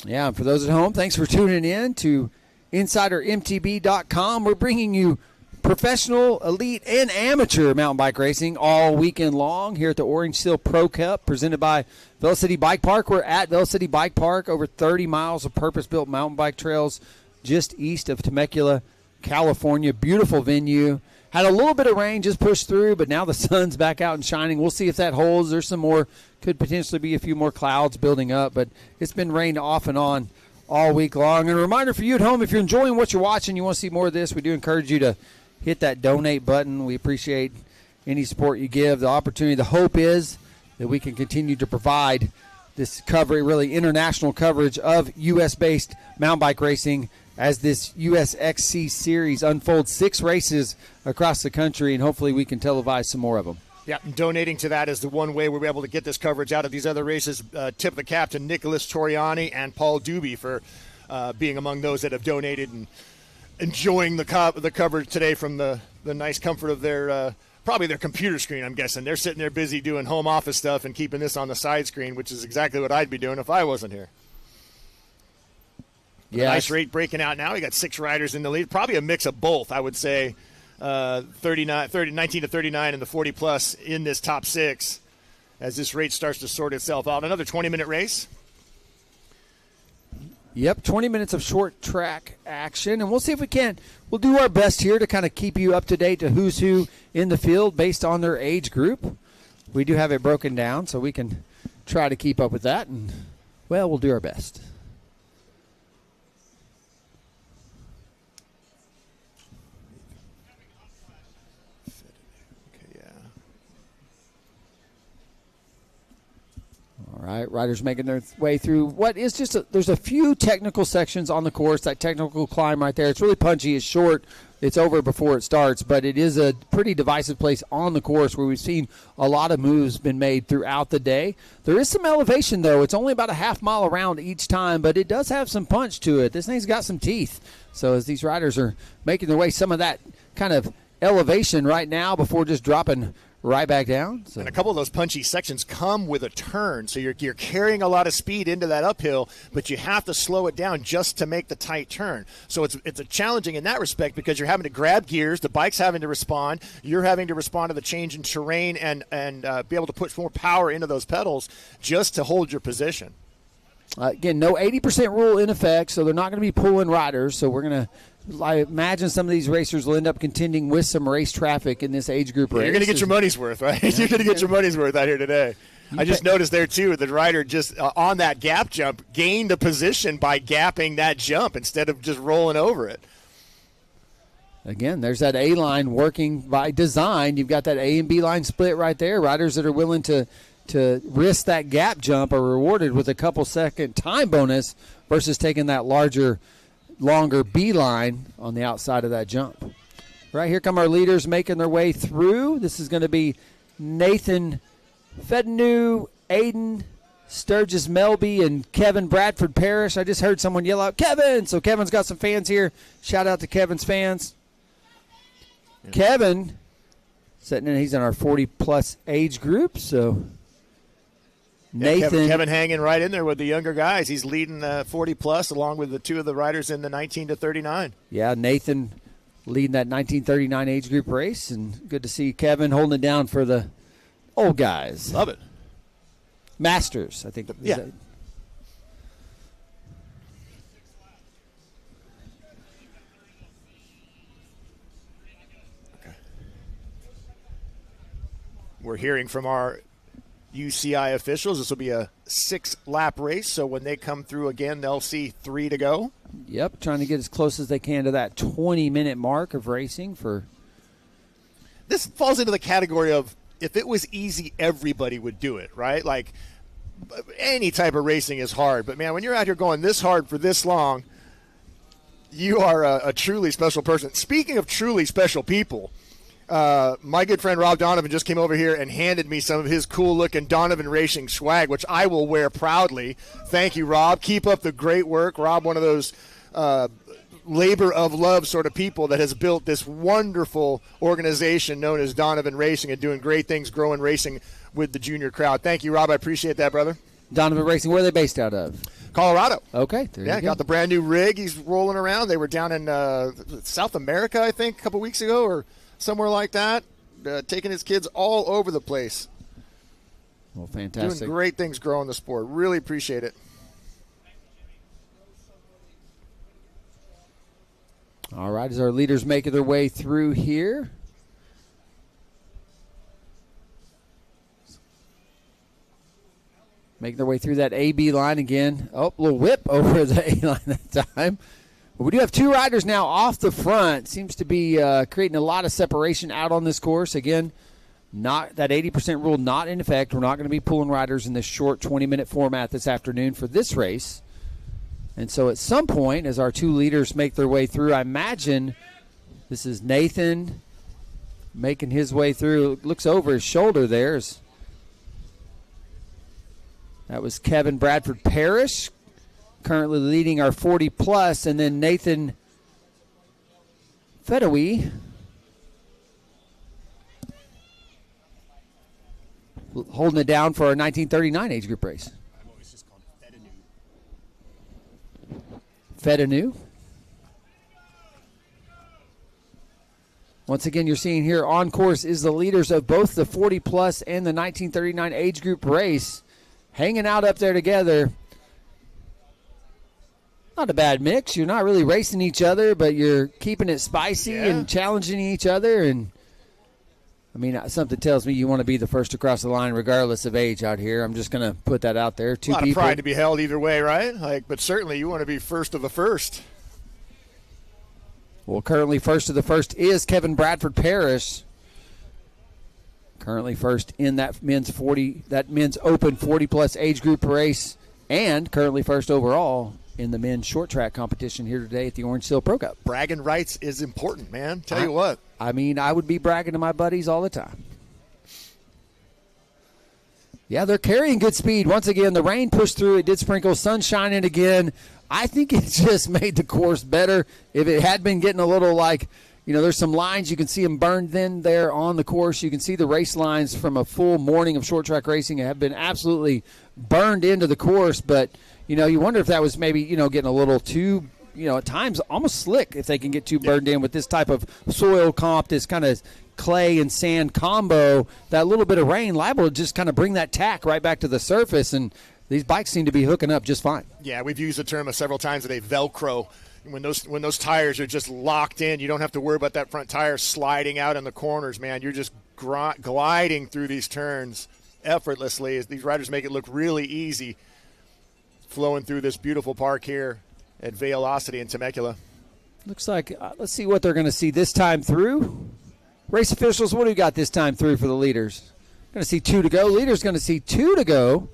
Yeah, and for those at home, thanks for tuning in to InsiderMTB.com. We're bringing you professional, elite, and amateur mountain bike racing all weekend long here at the Orange Seal Pro Cup presented by Vail City Bike Park. We're at Vail City Bike Park, over 30 miles of purpose-built mountain bike trails just east of Temecula, California. Beautiful venue. Had a little bit of rain just pushed through, but now the sun's back out and shining. We'll see if that holds. There's some more, could potentially be a few more clouds building up, but it's been rained off and on all week long. And a reminder for you at home, if you're enjoying what you're watching, you want to see more of this, we do encourage you to hit that donate button. We appreciate any support you give. The opportunity, the hope is that we can continue to provide this coverage, really international coverage of U.S.-based mountain bike racing as this USXC series unfolds 6 races across the country, and hopefully we can televise some more of them. Yeah, and donating to that is the one way we'll be able to get this coverage out of these other races. Tip of the cap to Nicholas Toriani and Paul Doobie for being among those that have donated and enjoying the coverage today from the nice comfort of their probably their computer screen, I'm guessing. They're sitting there busy doing home office stuff and keeping this on the side screen, which is exactly what I'd be doing if I wasn't here. Yeah, nice rate breaking out now. You got 6 riders in the lead. Probably a mix of both, I would say. 19 to 39 and the 40-plus in this top 6 as this rate starts to sort itself out. Another 20-minute race. Yep, 20 minutes of short track action, and we'll see if we can. We'll do our best here to kind of keep you up to date to who's who in the field based on their age group. We do have it broken down, so we can try to keep up with that, and, well, we'll do our best. All right, riders making their way through what is just there's a few technical sections on the course. That technical climb right there, it's really punchy. It's short. It's over before it starts, but it is a pretty divisive place on the course where we've seen a lot of moves been made throughout the day. There is some elevation, though. It's only about a half mile around each time, but it does have some punch to it. This thing's got some teeth. So as these riders are making their way, some of that kind of elevation right now before just dropping right back down. So. And a couple of those punchy sections come with a turn, so you're carrying a lot of speed into that uphill, but you have to slow it down just to make the tight turn. So it's a challenging in that respect because you're having to grab gears, the bike's having to respond, you're having to respond to the change in terrain and be able to put more power into those pedals just to hold your position. Again, no 80% rule in effect, so they're not going to be pulling riders, so we're going to I imagine some of these racers will end up contending with some race traffic in this age group race. You're going to get your money's worth, right? Yeah. You're going to get your money's worth out here today. I just noticed there, too, the rider just on that gap jump gained a position by gapping that jump instead of just rolling over it. again, there's that A line working by design. You've got that A and B line split right there. Riders that are willing to risk that gap jump are rewarded with a couple second time bonus versus taking that longer B line on the outside of that jump. Right, here come our leaders making their way through. This is going to be Nathan Fedenu, Aiden Sturgis Melby, and Kevin Bradford Parrish. I just heard someone yell out, Kevin! So Kevin's got some fans here. Shout out to Kevin's fans. Yeah. Kevin, sitting in, he's in our 40-plus age group, so Nathan. Kevin hanging right in there with the younger guys. He's leading 40-plus along with the two of the riders in the 19 to 39. Yeah, Nathan leading that 1939 age group race, and good to see Kevin holding it down for the old guys. Love it. Masters, I think. Yeah. Okay. We're hearing from our UCI officials. This will be a 6-lap race, so when they come through again, they'll see 3 to go. Yep, trying to get as close as they can to that 20-minute mark of racing. This falls into the category of if it was easy, everybody would do it, right? Like any type of racing is hard, but man, when you're out here going this hard for this long, you are a truly special person. Speaking of truly special people, my good friend Rob Donovan just came over here and handed me some of his cool-looking Donovan Racing swag, which I will wear proudly. Thank you, Rob. Keep up the great work. Rob, one of those labor of love sort of people that has built this wonderful organization known as Donovan Racing and doing great things growing racing with the junior crowd. Thank you, Rob. I appreciate that, brother. Donovan Racing, where are they based out of? Colorado. Okay. Yeah, got the brand new rig. He's rolling around. They were down in South America, I think, a couple weeks ago or somewhere like that, taking his kids all over the place. Well, fantastic. Doing great things growing the sport. Really appreciate it. All right, as our leaders making their way through here. Making their way through that A-B line again. Oh, a little whip over the A-line that time. But we do have 2 riders now off the front. Seems to be creating a lot of separation out on this course. Again, not that 80% rule not in effect. We're not going to be pulling riders in this short 20-minute format this afternoon for this race. And so at some point, as our 2 leaders make their way through, I imagine this is Nathan making his way through. Looks over his shoulder there. That was Kevin Bradford Parrish, currently leading our 40-plus, and then Nathan Fedowy holding it down for our 1939 age group race. I've always just called it Fedenu. Once again, you're seeing here on course is the leaders of both the 40-plus and the 1939 age group race hanging out up there together. Not a bad mix. You're not really racing each other, but you're keeping it spicy and challenging each other. And I mean, something tells me you want to be the first to cross the line regardless of age out here. I'm just going to put that out there. 2 people. A lot people. of pride to be held either way, right? But certainly you want to be first of the first. Well, currently first of the first is Kevin Bradford Parrish. Currently first in that men's open 40-plus age group race, and currently first overall in the men's short track competition here today at the Orange Seal Pro Cup. Bragging rights is important, man. Tell you what. I mean, I would be bragging to my buddies all the time. Yeah, they're carrying good speed. Once again, the rain pushed through. It did sprinkle, sun shining again. I think it just made the course better. If it had been getting a little there's some lines. You can see them burned in there on the course. You can see the race lines from a full morning of short track racing have been absolutely burned into the course. But, you wonder if that was maybe, getting a little too, at times almost slick if they can get too burned in with this type of soil comp, this kind of clay and sand combo. That little bit of rain liable to just kind of bring that tack right back to the surface. And these bikes seem to be hooking up just fine. Yeah, we've used the term several times today, Velcro. When those tires are just locked in, you don't have to worry about that front tire sliding out in the corners, man. You're just gliding through these turns effortlessly as these riders make it look really easy flowing through this beautiful park here at Vailocity in Temecula. Looks like, let's see what they're going to see this time through. Race officials, what do we got this time through for the leaders? Going to see 2 to go. Leaders going to see 2 to go.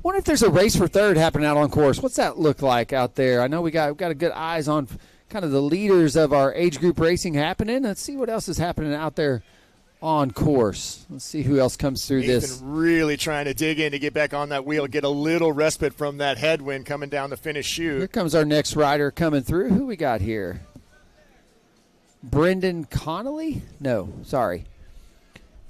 Wonder if there's a race for third happening out on course. What's that look like out there? I know we've got a good eyes on kind of the leaders of our age group racing happening. Let's see what else is happening out there on course. Let's see who else comes through this. Really trying to dig in to get back on that wheel, get a little respite from that headwind coming down the finish chute. Here comes our next rider coming through. Who we got here? Brendan Connolly? No, sorry.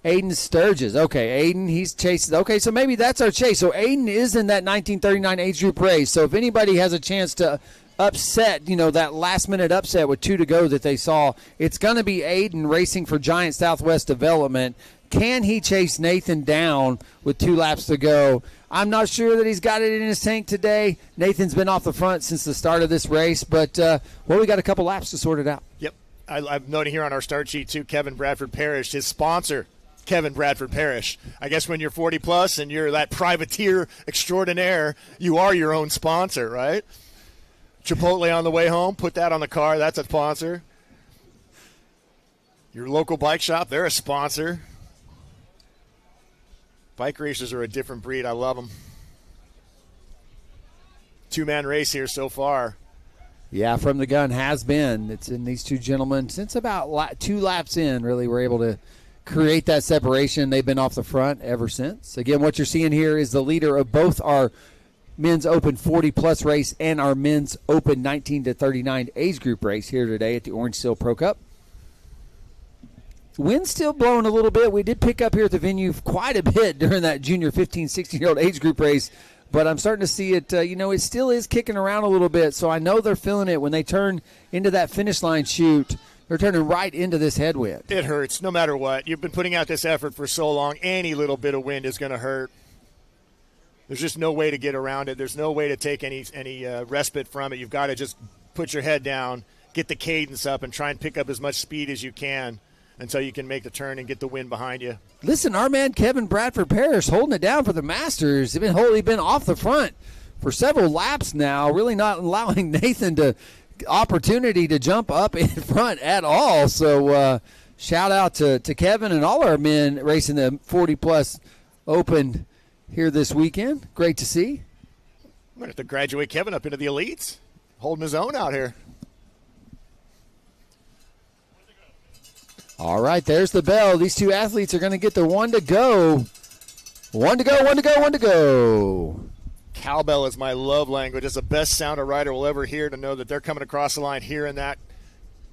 Aiden Sturgis. Okay, Aiden, he's chasing. Okay, so maybe that's our chase. So Aiden is in that 1939 age group race. So if anybody has a chance to upset, that last-minute upset with 2 to go that they saw, it's going to be Aiden racing for Giant Southwest Development. Can he chase Nathan down with 2 laps to go? I'm not sure that he's got it in his tank today. Nathan's been off the front since the start of this race, but, we got a couple laps to sort it out. Yep. I've noted here on our start sheet, too, Kevin Bradford Parrish, his sponsor, Kevin Bradford Parrish. I guess when you're 40-plus and you're that privateer extraordinaire, you are your own sponsor, right? Chipotle on the way home, put that on the car. That's a sponsor. Your local bike shop, they're a sponsor. Bike racers are a different breed. I love them. 2-man race here so far. Yeah, from the gun has been. It's in these 2 gentlemen since about 2 laps in, really were able to create that separation. They've been off the front ever since. Again, what you're seeing here is the leader of both our men's open 40-plus race and our men's open 19 to 39 age group race here today at the Orange Seal Pro Cup. Wind's still blowing a little bit. We did pick up here at the venue quite a bit during that junior 15, 16-year-old age group race, but I'm starting to see it, it still is kicking around a little bit, so I know they're feeling it when they turn into that finish line chute. They're turning right into this headwind. It hurts no matter what. You've been putting out this effort for so long. Any little bit of wind is going to hurt. There's just no way to get around it. There's no way to take any respite from it. You've got to just put your head down, get the cadence up, and try and pick up as much speed as you can until you can make the turn and get the wind behind you. Listen, our man Kevin Bradford Parrish holding it down for the Masters. He's been off the front for several laps now, really not allowing Nathan the opportunity to jump up in front at all. So shout out to Kevin and all our men racing the 40-plus open here this weekend. Great to see. I'm going to have to graduate Kevin up into the elites. Holding his own out here. All right, there's the bell. These 2 athletes are going to get the 1 to go. 1 to go, 1 to go, 1 to go. Cowbell is my love language. It's the best sound a rider will ever hear, to know that they're coming across the line hearing that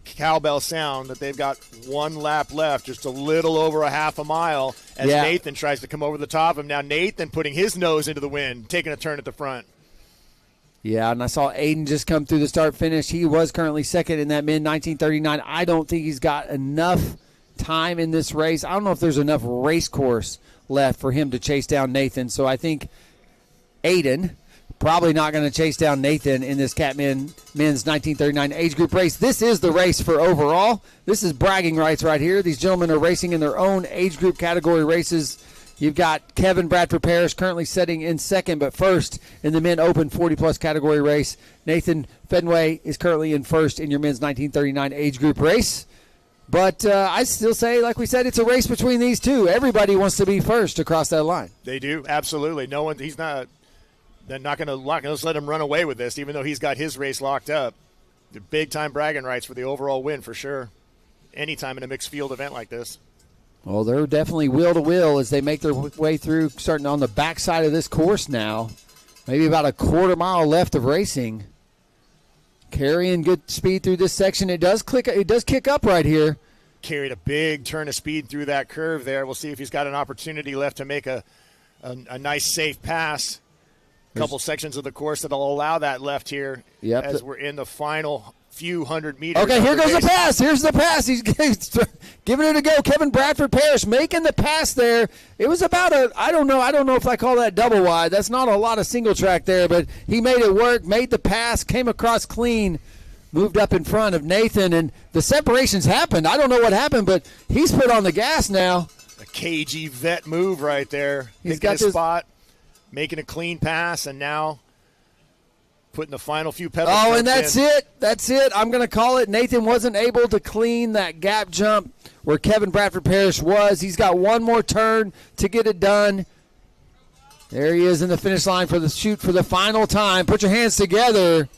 cowbell sound, that they've got 1 lap left, just a little over a half a mile, as Nathan tries to come over the top of him. Now Nathan putting his nose into the wind, taking a turn at the front. Yeah, and I saw Aiden just come through the start-finish. He was currently second in that mid-1939. I don't think he's got enough time in this race. I don't know if there's enough race course left for him to chase down Nathan. So I think Aiden probably not going to chase down Nathan in this men's 1939 age group race. This is the race for overall. This is bragging rights right here. These gentlemen are racing in their own age group category races. You've got Kevin Bradford Parrish currently sitting in second, but first in the men open 40-plus category race. Nathan Fenway is currently in first in your men's 1939 age group race. But I still say, like we said, it's a race between these 2. Everybody wants to be first across that line. They do, absolutely. No one, he's not. They're not going to let him run away with this, even though he's got his race locked up. The big-time bragging rights for the overall win for sure. Anytime in a mixed field event like this. Well, they're definitely wheel to wheel as they make their way through, starting on the backside of this course now. Maybe about a quarter mile left of racing. Carrying good speed through this section. It does kick up right here. Carried a big turn of speed through that curve there. We'll see if he's got an opportunity left to make a nice, safe pass. A couple sections of the course that'll allow that left here as we're in the final few hundred meters. Okay, here goes the pass. Here's the pass. He's giving it a go. Kevin Bradford Parrish making the pass there. It was about I don't know if I call that double wide. That's not a lot of single track there, but he made it work, made the pass, came across clean, moved up in front of Nathan, and the separations happened. I don't know what happened, but he's put on the gas now. A KG vet move right there. He's got his spot, making a clean pass, and now putting the final few pedal. Oh, and that's in. it. That's it. I'm going to call it. Nathan wasn't able to clean that gap jump where Kevin Bradford Parrish was. He's got one more turn to get it done. There he is in the finish line for the shoot for the final time. Put your hands together.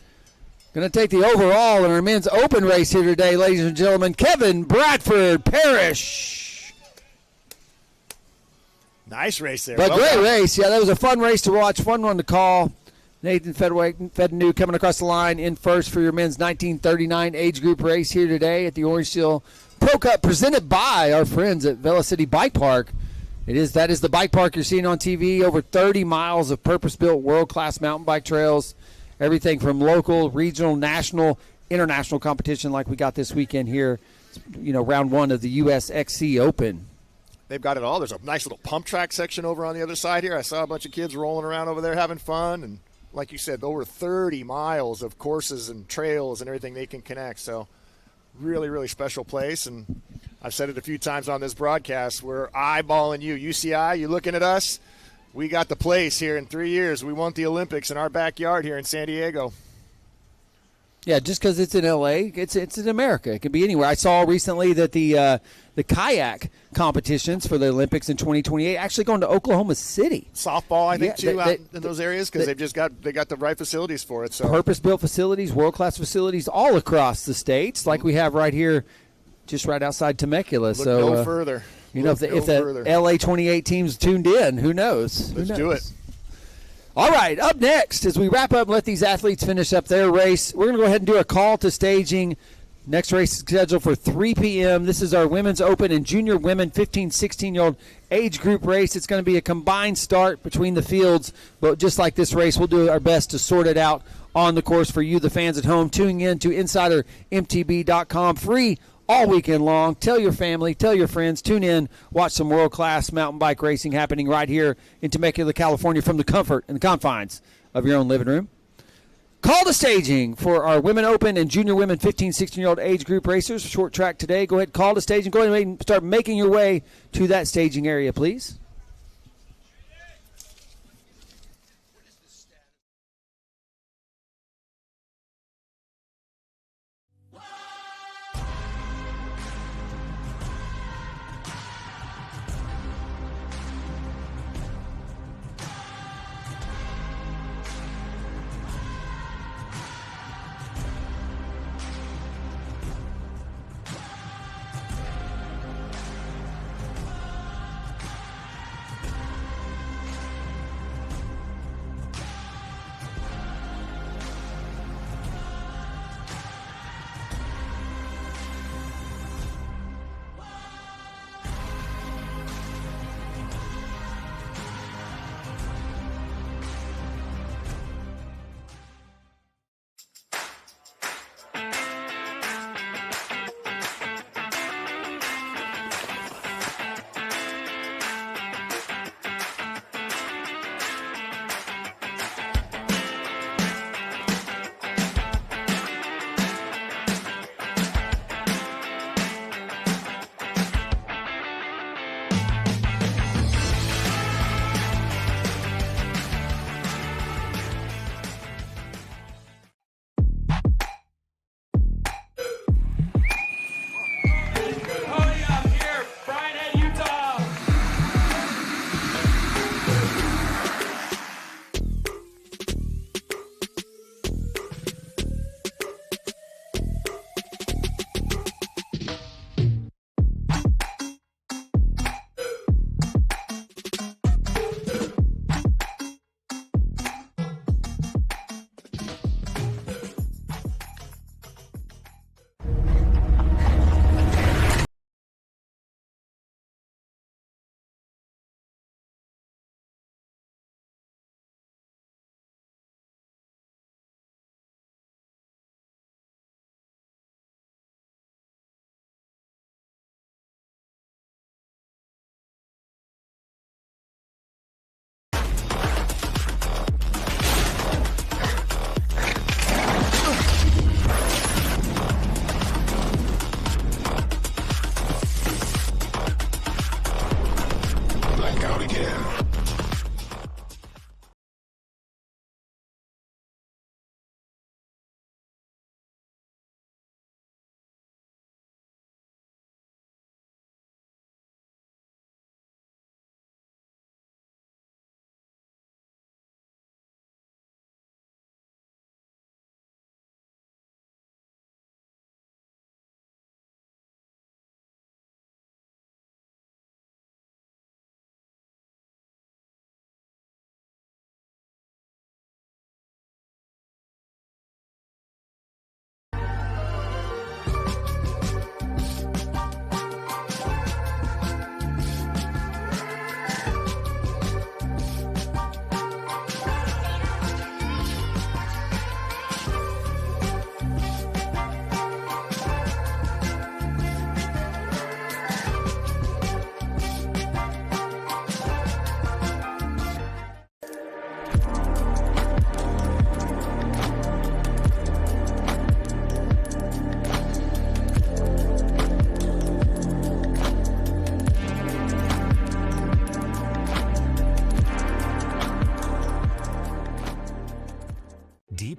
Going to take the overall in our men's open race here today, ladies and gentlemen. Kevin Bradford Parrish. Nice race there. But well great done. race. Yeah, that was a fun race to watch, fun one to call. Nathan Fedenu coming across the line in first for your men's 1939 age group race here today at the Orange Seal Pro Cup presented by our friends at Vail City Bike Park. That is the bike park you're seeing on TV. Over 30 miles of purpose-built world-class mountain bike trails. Everything from local, regional, national, international competition like we got this weekend here. Round one of the US XC Open. They've got it all. There's a nice little pump track section over on the other side here. I saw a bunch of kids rolling around over there having fun. And like you said, over 30 miles of courses and trails and everything they can connect. So really, really special place. And I've said it a few times on this broadcast. We're eyeballing you. UCI, you looking at us? We got the place here in 3 years. We want the Olympics in our backyard here in San Diego. Yeah, just because it's in L.A., it's in America. It could be anywhere. I saw recently that the kayak competitions for the Olympics in 2028 actually going to Oklahoma City. Softball, I think, too, out in those areas because they got the right facilities for it. So purpose-built facilities, world-class facilities all across the states, like we have right here, just right outside Temecula. Look no further. If the LA 28 team's tuned in, who knows? Let's do it. All right, up next, as we wrap up and let these athletes finish up their race, we're going to go ahead and do a call to staging. Next race is scheduled for 3 p.m. This is our Women's Open and Junior Women 15, 16-year-old age group race. It's going to be a combined start between the fields, but just like this race, we'll do our best to sort it out on the course for you, the fans at home, tuning in to InsiderMTB.com. Free all weekend long. Tell your family, tell your friends, tune in, watch some world-class mountain bike racing happening right here in Temecula, California from the comfort and the confines of your own living room. Call to staging for our Women Open and Junior Women 15, 16-year-old age group racers. Short track today. Go ahead, call to staging. Go ahead and start making your way to that staging area, please.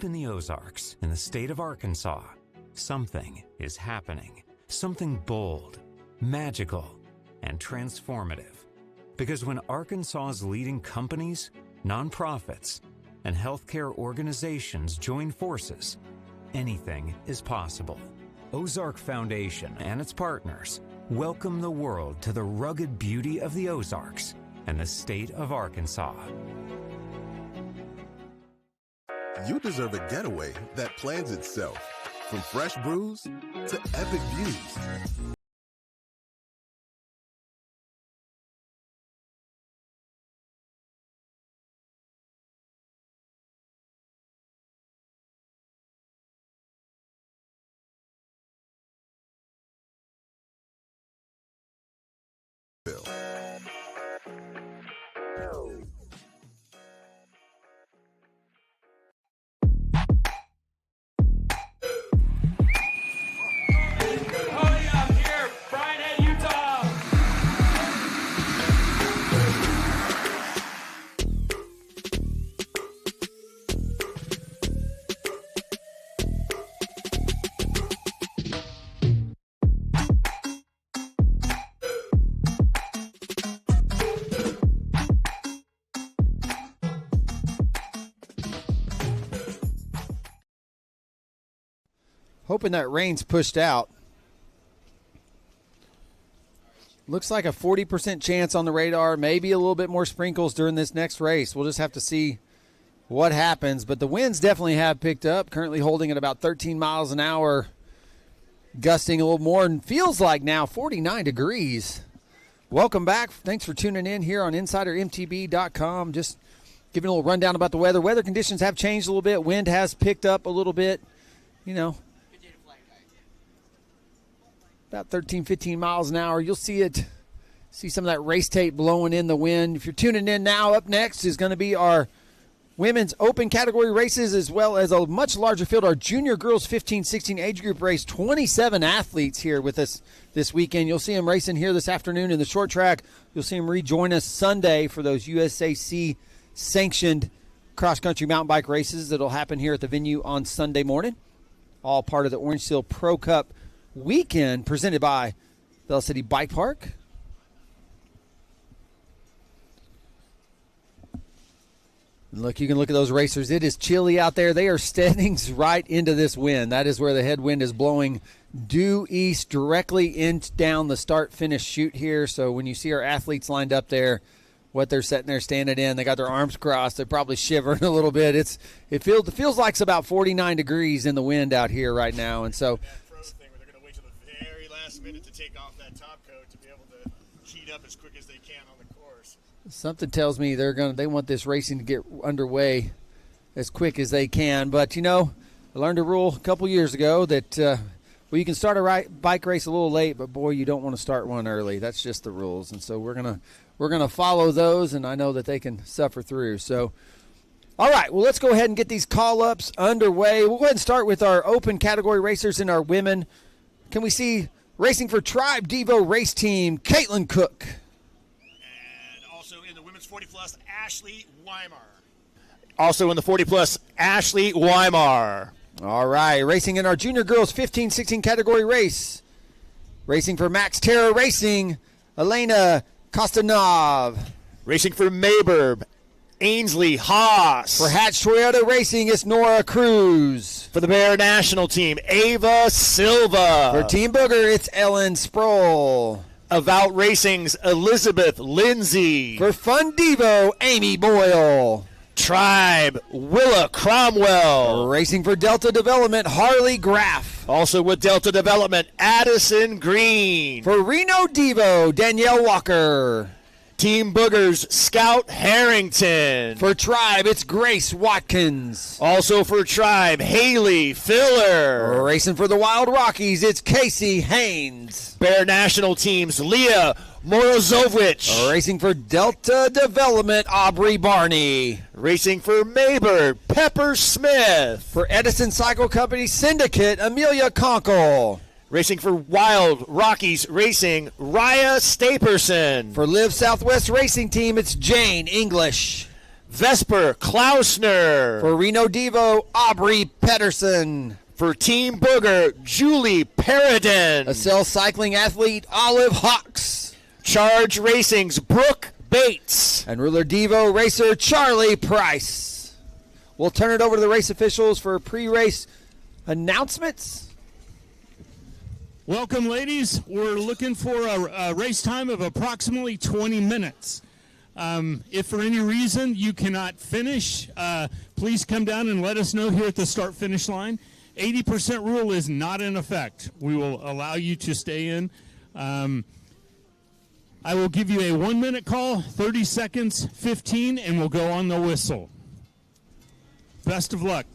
Deep in the Ozarks, in the state of Arkansas, something is happening. Something bold, magical, and transformative. Because when Arkansas's leading companies, nonprofits, and healthcare organizations join forces, anything is possible. Ozark Foundation and its partners welcome the world to the rugged beauty of the Ozarks and the state of Arkansas. You deserve a getaway that plans itself. From fresh brews to epic views. Hoping that rain's pushed out. Looks like a 40% chance on the radar, maybe a little bit more sprinkles during this next race. We'll just have to see what happens. But the winds definitely have picked up, currently holding at about 13 miles an hour, gusting a little more, and feels like now 49 degrees. Welcome back. Thanks for tuning in here on InsiderMTB.com. Just giving a little rundown about the weather. Weather conditions have changed a little bit. Wind has picked up a little bit, about 13, 15 miles an hour. You'll see some of that race tape blowing in the wind. If you're tuning in now, up next is going to be our women's open category races, as well as a much larger field, our junior girls 15-16 age group race. 27 athletes here with us this weekend. You'll see them racing here this afternoon in the short track. You'll see them rejoin us Sunday for those USAC sanctioned cross-country mountain bike races that'll happen here at the venue on Sunday morning. All part of the Orange Seal Pro Cup weekend presented by Vail City Bike Park. Look, you can look at those racers. It is chilly out there. They are standing right into this wind. That is where the headwind is blowing due east directly down the start-finish chute here. So when you see our athletes lined up there, what they're sitting there standing in, they got their arms crossed. They're probably shivering a little bit. It feels like it's about 49 degrees in the wind out here right now. And so minute to take off that top coat to be able to heat up as quick as they can on the course. Something tells me they want this racing to get underway as quick as they can. But I learned a rule a couple years ago that you can start a bike race a little late, but boy, you don't want to start one early. That's just the rules, and so we're gonna follow those, and I know that they can suffer through. So, all right, well, let's go ahead and get these call-ups underway. We'll go ahead and start with our open category racers and our women. Can we see racing for Tribe Devo Race Team, Caitlin Cook? And also in the women's 40-plus, Ashley Weimar. Also in the 40-plus, Ashley Weimar. All right, racing in our junior girls 15-16 category race. Racing for Max Terra Racing, Elena Kostanov. Racing for Mayberb, Ainsley Haas. For Hatch Toyota Racing, it's Nora Cruz. For the Bear National Team, Ava Silva. For Team Booger, it's Ellen Sproul. About Racing's Elizabeth Lindsay. For Fun Devo, Amy Boyle. Tribe, Willa Cromwell. Racing for Delta Development, Harley Graff. Also with Delta Development, Addison Green. For Reno Devo, Danielle Walker. Team Boogers, Scout Harrington. For Tribe, it's Grace Watkins. Also for Tribe, Haley Filler. Racing for the Wild Rockies, it's Casey Haynes. Bear National Teams, Leah Morozovich. Racing for Delta Development, Aubrey Barney. Racing for Mayberg, Pepper Smith. For Edison Cycle Company Syndicate, Amelia Conkle. Racing for Wild Rockies Racing, Raya Staperson. For Live Southwest Racing Team, it's Jane English. Vesper Klausner. For Reno Devo, Aubrey Pedersen. For Team Booger, Julie Paradin. Accel Cycling athlete, Olive Hawks. Charge Racing's Brooke Bates. And Ruler Devo racer, Charlie Price. We'll turn it over to the race officials for pre-race announcements. Welcome, ladies. We're looking for a race time of approximately 20 minutes. If for any reason you cannot finish, please come down and let us know here at the start-finish line. 80% rule is not in effect. We will allow you to stay in. I will give you a 1-minute call, 30 seconds, 15, and we'll go on the whistle. Best of luck.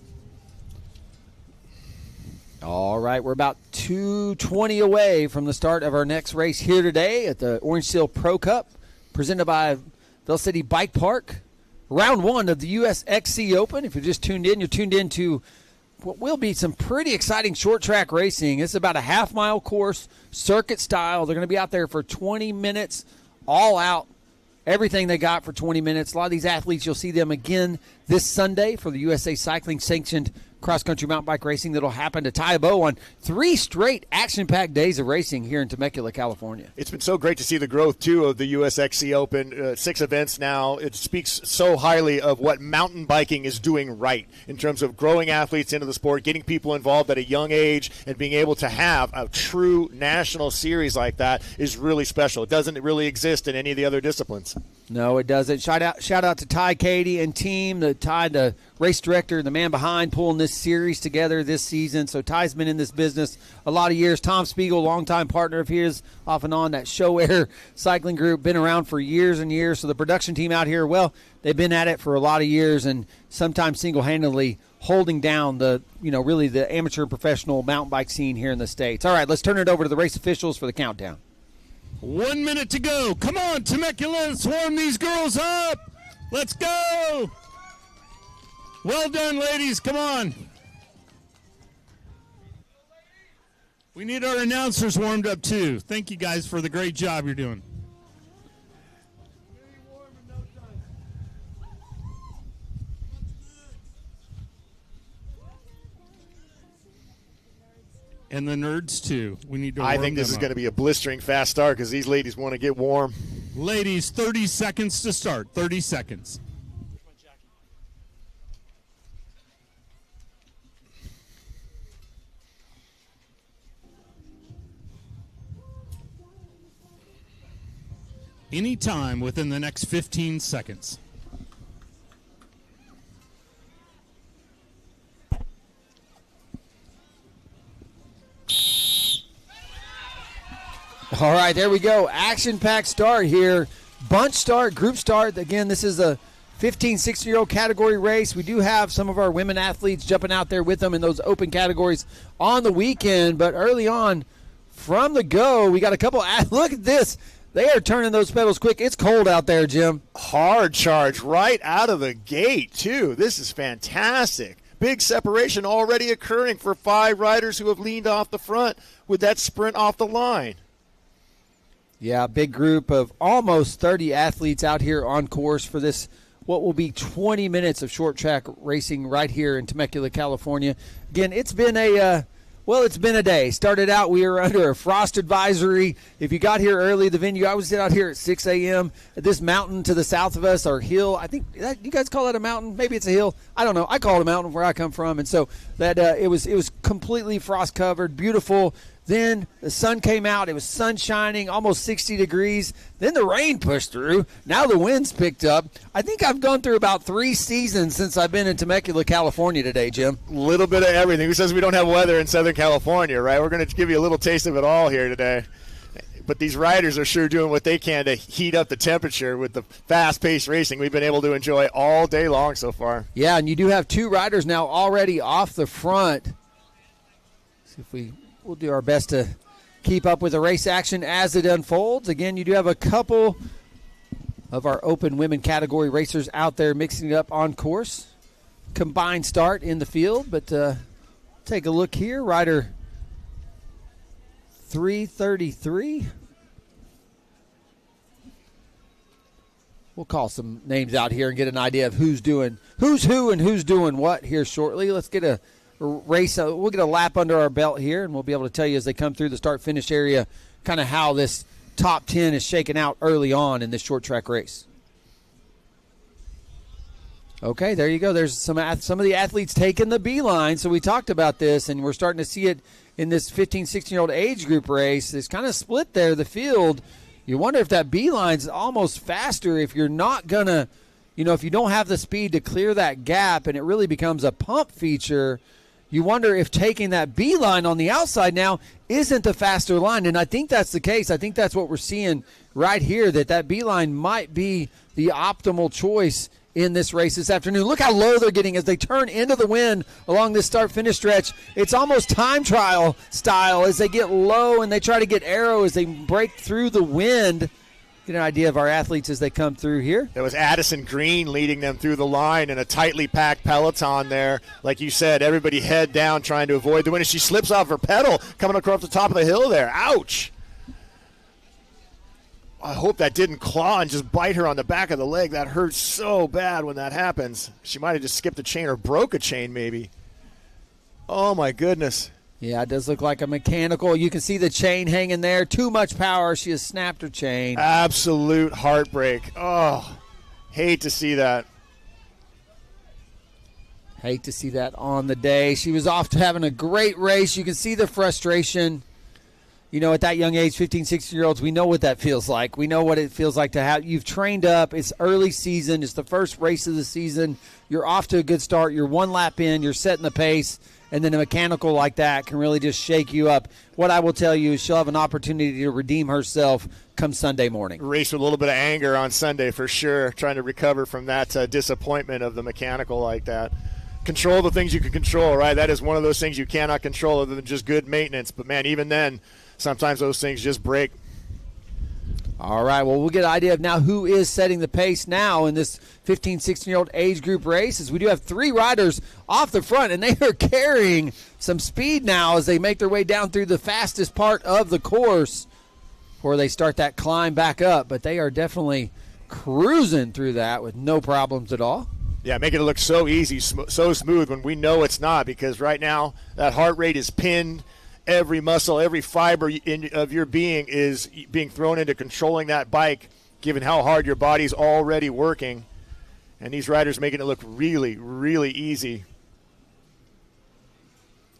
All right, we're about 2:20 away from the start of our next race here today at the Orange Seal Pro Cup, presented by Vail City Bike Park. Round 1 of the US XC Open. If you're just tuned in, you're tuned in to what will be some pretty exciting short track racing. It's about a half-mile course, circuit style. They're going to be out there for 20 minutes, all out, everything they got for 20 minutes. A lot of these athletes, you'll see them again this Sunday for the USA Cycling sanctioned cross-country mountain bike racing that'll happen to tie a bow on 3 straight action-packed days of racing here in Temecula, California. It's been so great to see the growth, too, of the USXC Open. 6 events now. It speaks so highly of what mountain biking is doing right in terms of growing athletes into the sport, getting people involved at a young age, and being able to have a true national series like that is really special. It doesn't really exist in any of the other disciplines. No, it doesn't. Shout out to Ty Katie and team, the race director, the man behind pulling this series together this season. So Ty's been in this business a lot of years. Tom Spiegel, longtime partner of his, off and on that Show Air cycling group, been around for years and years. So the production team out here, well, they've been at it for a lot of years and sometimes single-handedly holding down the amateur professional mountain bike scene here in the States. All right, let's turn it over to the race officials for the countdown. 1 minute to go. Come on, Temecula, let's warm these girls up. Let's go. Well done, ladies. Come on. We need our announcers warmed up, too. Thank you, guys, for the great job you're doing. And the nerds, too. We need to warm them up. I think this is going to be a blistering fast start because these ladies want to get warm. Ladies, 30 seconds to start. 30 seconds. Any time within the next 15 seconds. All right, there we go. Action-packed start here. Bunch start, group start. Again, this is a 15, 16-year-old category race. We do have some of our women athletes jumping out there with them in those open categories on the weekend. But early on, from the go, we got a couple. Look at this. They are turning those pedals quick. It's cold out there, Jim. Hard charge right out of the gate, too. This is fantastic. Big separation already occurring for 5 riders who have leaned off the front with that sprint off the line. Yeah, big group of almost 30 athletes out here on course for this, what will be 20 minutes of short track racing right here in Temecula, California. Again, it's been a day. Started out, we were under a frost advisory. If you got here early, the venue, I was out here at 6 a.m. at this mountain to the south of us, our hill. I think, you guys call that a mountain? Maybe it's a hill. I don't know. I call it a mountain where I come from. And so that it was completely frost covered, beautiful. Then the sun came out. It was sun shining, almost 60 degrees. Then the rain pushed through. Now the wind's picked up. I think I've gone through about 3 seasons since I've been in Temecula, California today, Jim. A little bit of everything. Who says we don't have weather in Southern California, right? We're going to give you a little taste of it all here today. But these riders are sure doing what they can to heat up the temperature with the fast-paced racing we've been able to enjoy all day long so far. Yeah, and you do have 2 riders now already off the front. See if we'll do our best to keep up with the race action as it unfolds. Again, you do have a couple of our open women category racers out there mixing it up on course. Combined start in the field, but take a look here. Rider 333 We'll call some names out here and get an idea of who's who and who's doing what here shortly. Let's get a race. We'll get a lap under our belt here, and we'll be able to tell you as they come through the start-finish area kind of how this top 10 is shaken out early on in this short track race. Okay, there you go. There's some of the athletes taking the beeline. So we talked about this, and we're starting to see it in this 15, 16-year-old age group race. It's kind of split there, the field. You wonder if that beeline's almost faster if you're not going to, if you don't have the speed to clear that gap and it really becomes a pump feature. You wonder if taking that beeline on the outside now isn't the faster line. And I think that's the case. I think that's what we're seeing right here, that beeline might be the optimal choice in this race this afternoon. Look how low they're getting as they turn into the wind along this start-finish stretch. It's almost time trial style as they get low and they try to get arrow as they break through the wind. Get an idea of our athletes as they come through here. There was Addison Green leading them through the line in a tightly packed peloton there. Like you said, everybody head down trying to avoid the wind. And she slips off her pedal coming across the top of the hill there. Ouch. I hope that didn't claw and just bite her on the back of the leg. That hurts so bad when that happens. She might have just skipped a chain or broke a chain maybe. Oh, my goodness. Yeah, it does look like a mechanical. You can see the chain hanging there. Too much power. She has snapped her chain. Absolute heartbreak. Oh, hate to see that. Hate to see that on the day. She was off to having a great race. You can see the frustration. At that young age, 15, 16-year-olds, we know what that feels like. We know what it feels like to have. You've trained up. It's early season. It's the first race of the season. You're off to a good start. You're one lap in. You're setting the pace. And then a mechanical like that can really just shake you up. What I will tell you is she'll have an opportunity to redeem herself come Sunday morning. Race with a little bit of anger on Sunday for sure, trying to recover from that disappointment of the mechanical like that. Control the things you can control, right? That is one of those things you cannot control other than just good maintenance. But, man, even then, sometimes those things just break. All right, well, we'll get an idea of now who is setting the pace now in this 15, 16-year-old age group race, as we do have three riders off the front, and they are carrying some speed now as they make their way down through the fastest part of the course before they start that climb back up. But they are definitely cruising through that with no problems at all. Yeah, making it look so easy, so smooth when we know it's not, because right now that heart rate is pinned. Every muscle, every fiber of your being is being thrown into controlling that bike, given how hard your body's already working. And these riders making it look really, really easy.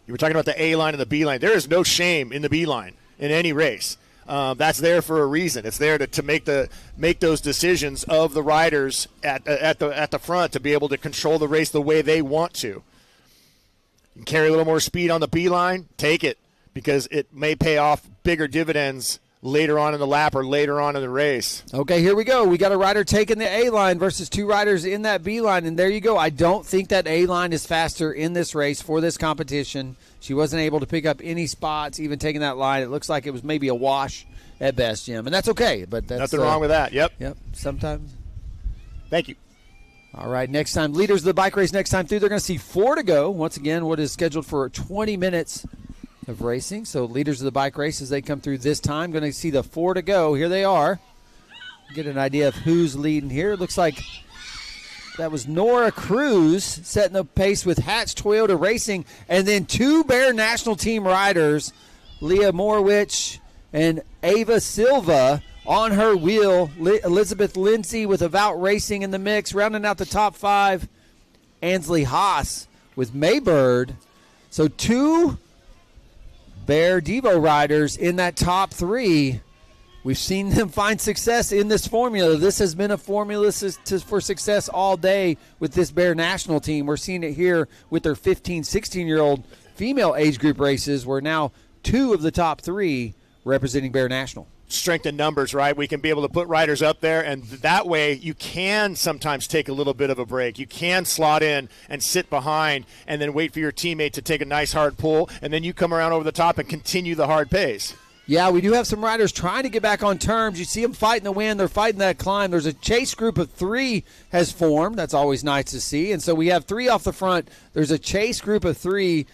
You were talking about the A line and the B line. There is no shame in the B line in any race. That's there for a reason. It's there to make those decisions of the riders at the front to be able to control the race the way they want to. You can carry a little more speed on the B line, take it, because it may pay off bigger dividends later on in the lap or later on in the race. Okay, here we go. We got a rider taking the A line versus two riders in that B line, and there you go. I don't think that A line is faster in this race for this competition. She wasn't able to pick up any spots, even taking that line. It looks like it was maybe a wash at best, Jim, and that's okay. But that's nothing wrong with that. Yep. Sometimes. Thank you. All right, next time, leaders of the bike race next time through, they're going to see 4 to go. Once again, what is scheduled for 20 minutes of racing. So leaders of the bike race as they come through this time, going to see the 4 to go. Here they are. Get an idea of who's leading here. It looks like that was Nora Cruz setting the pace with Hatch Toyota Racing, and then 2 Bear National Team riders, Leah Morwich and Ava Silva on her wheel. Elizabeth Lindsay with About Racing in the mix, rounding out the top 5. Ansley Haas with Maybird. So 2 Bear Devo riders in that top 3. We've seen them find success in this formula. This has been a formula for success all day with this Bear National team. We're seeing it here with their 15, 16-year-old female age group races, where now 2 of the top 3 representing Bear National. Strength in numbers, right? We can be able to put riders up there, and that way you can sometimes take a little bit of a break. You can slot in and sit behind and then wait for your teammate to take a nice hard pull, and then you come around over the top and continue the hard pace. Yeah, we do have some riders trying to get back on terms. You see them fighting the wind. They're fighting that climb. There's a chase group of 3 has formed. That's always nice to see. And so we have 3 off the front. There's a chase group of 3.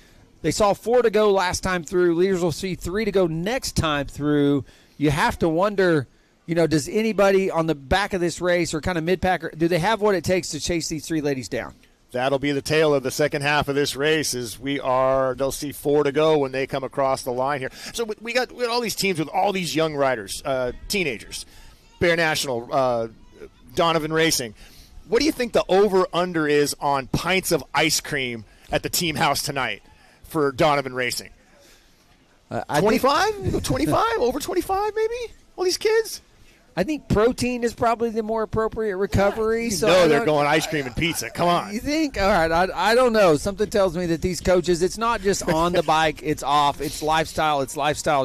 They saw 4 to go last time through. Leaders will see 3 to go next time through. You have to wonder, does anybody on the back of this race or kind of mid-packer, do they have what it takes to chase these three ladies down? That'll be the tale of the second half of this race. They'll see 4 to go when they come across the line here. So we got all these teams with all these young riders, teenagers, Bear National, Donovan Racing. What do you think the over/under is on pints of ice cream at the team house tonight for Donovan Racing? 25? 25? Over 25 maybe? All these kids? I think protein is probably the more appropriate recovery. They're going ice cream and pizza. Come on. You think? All right. I don't know. Something tells me that these coaches, it's not just on the bike, it's off. It's lifestyle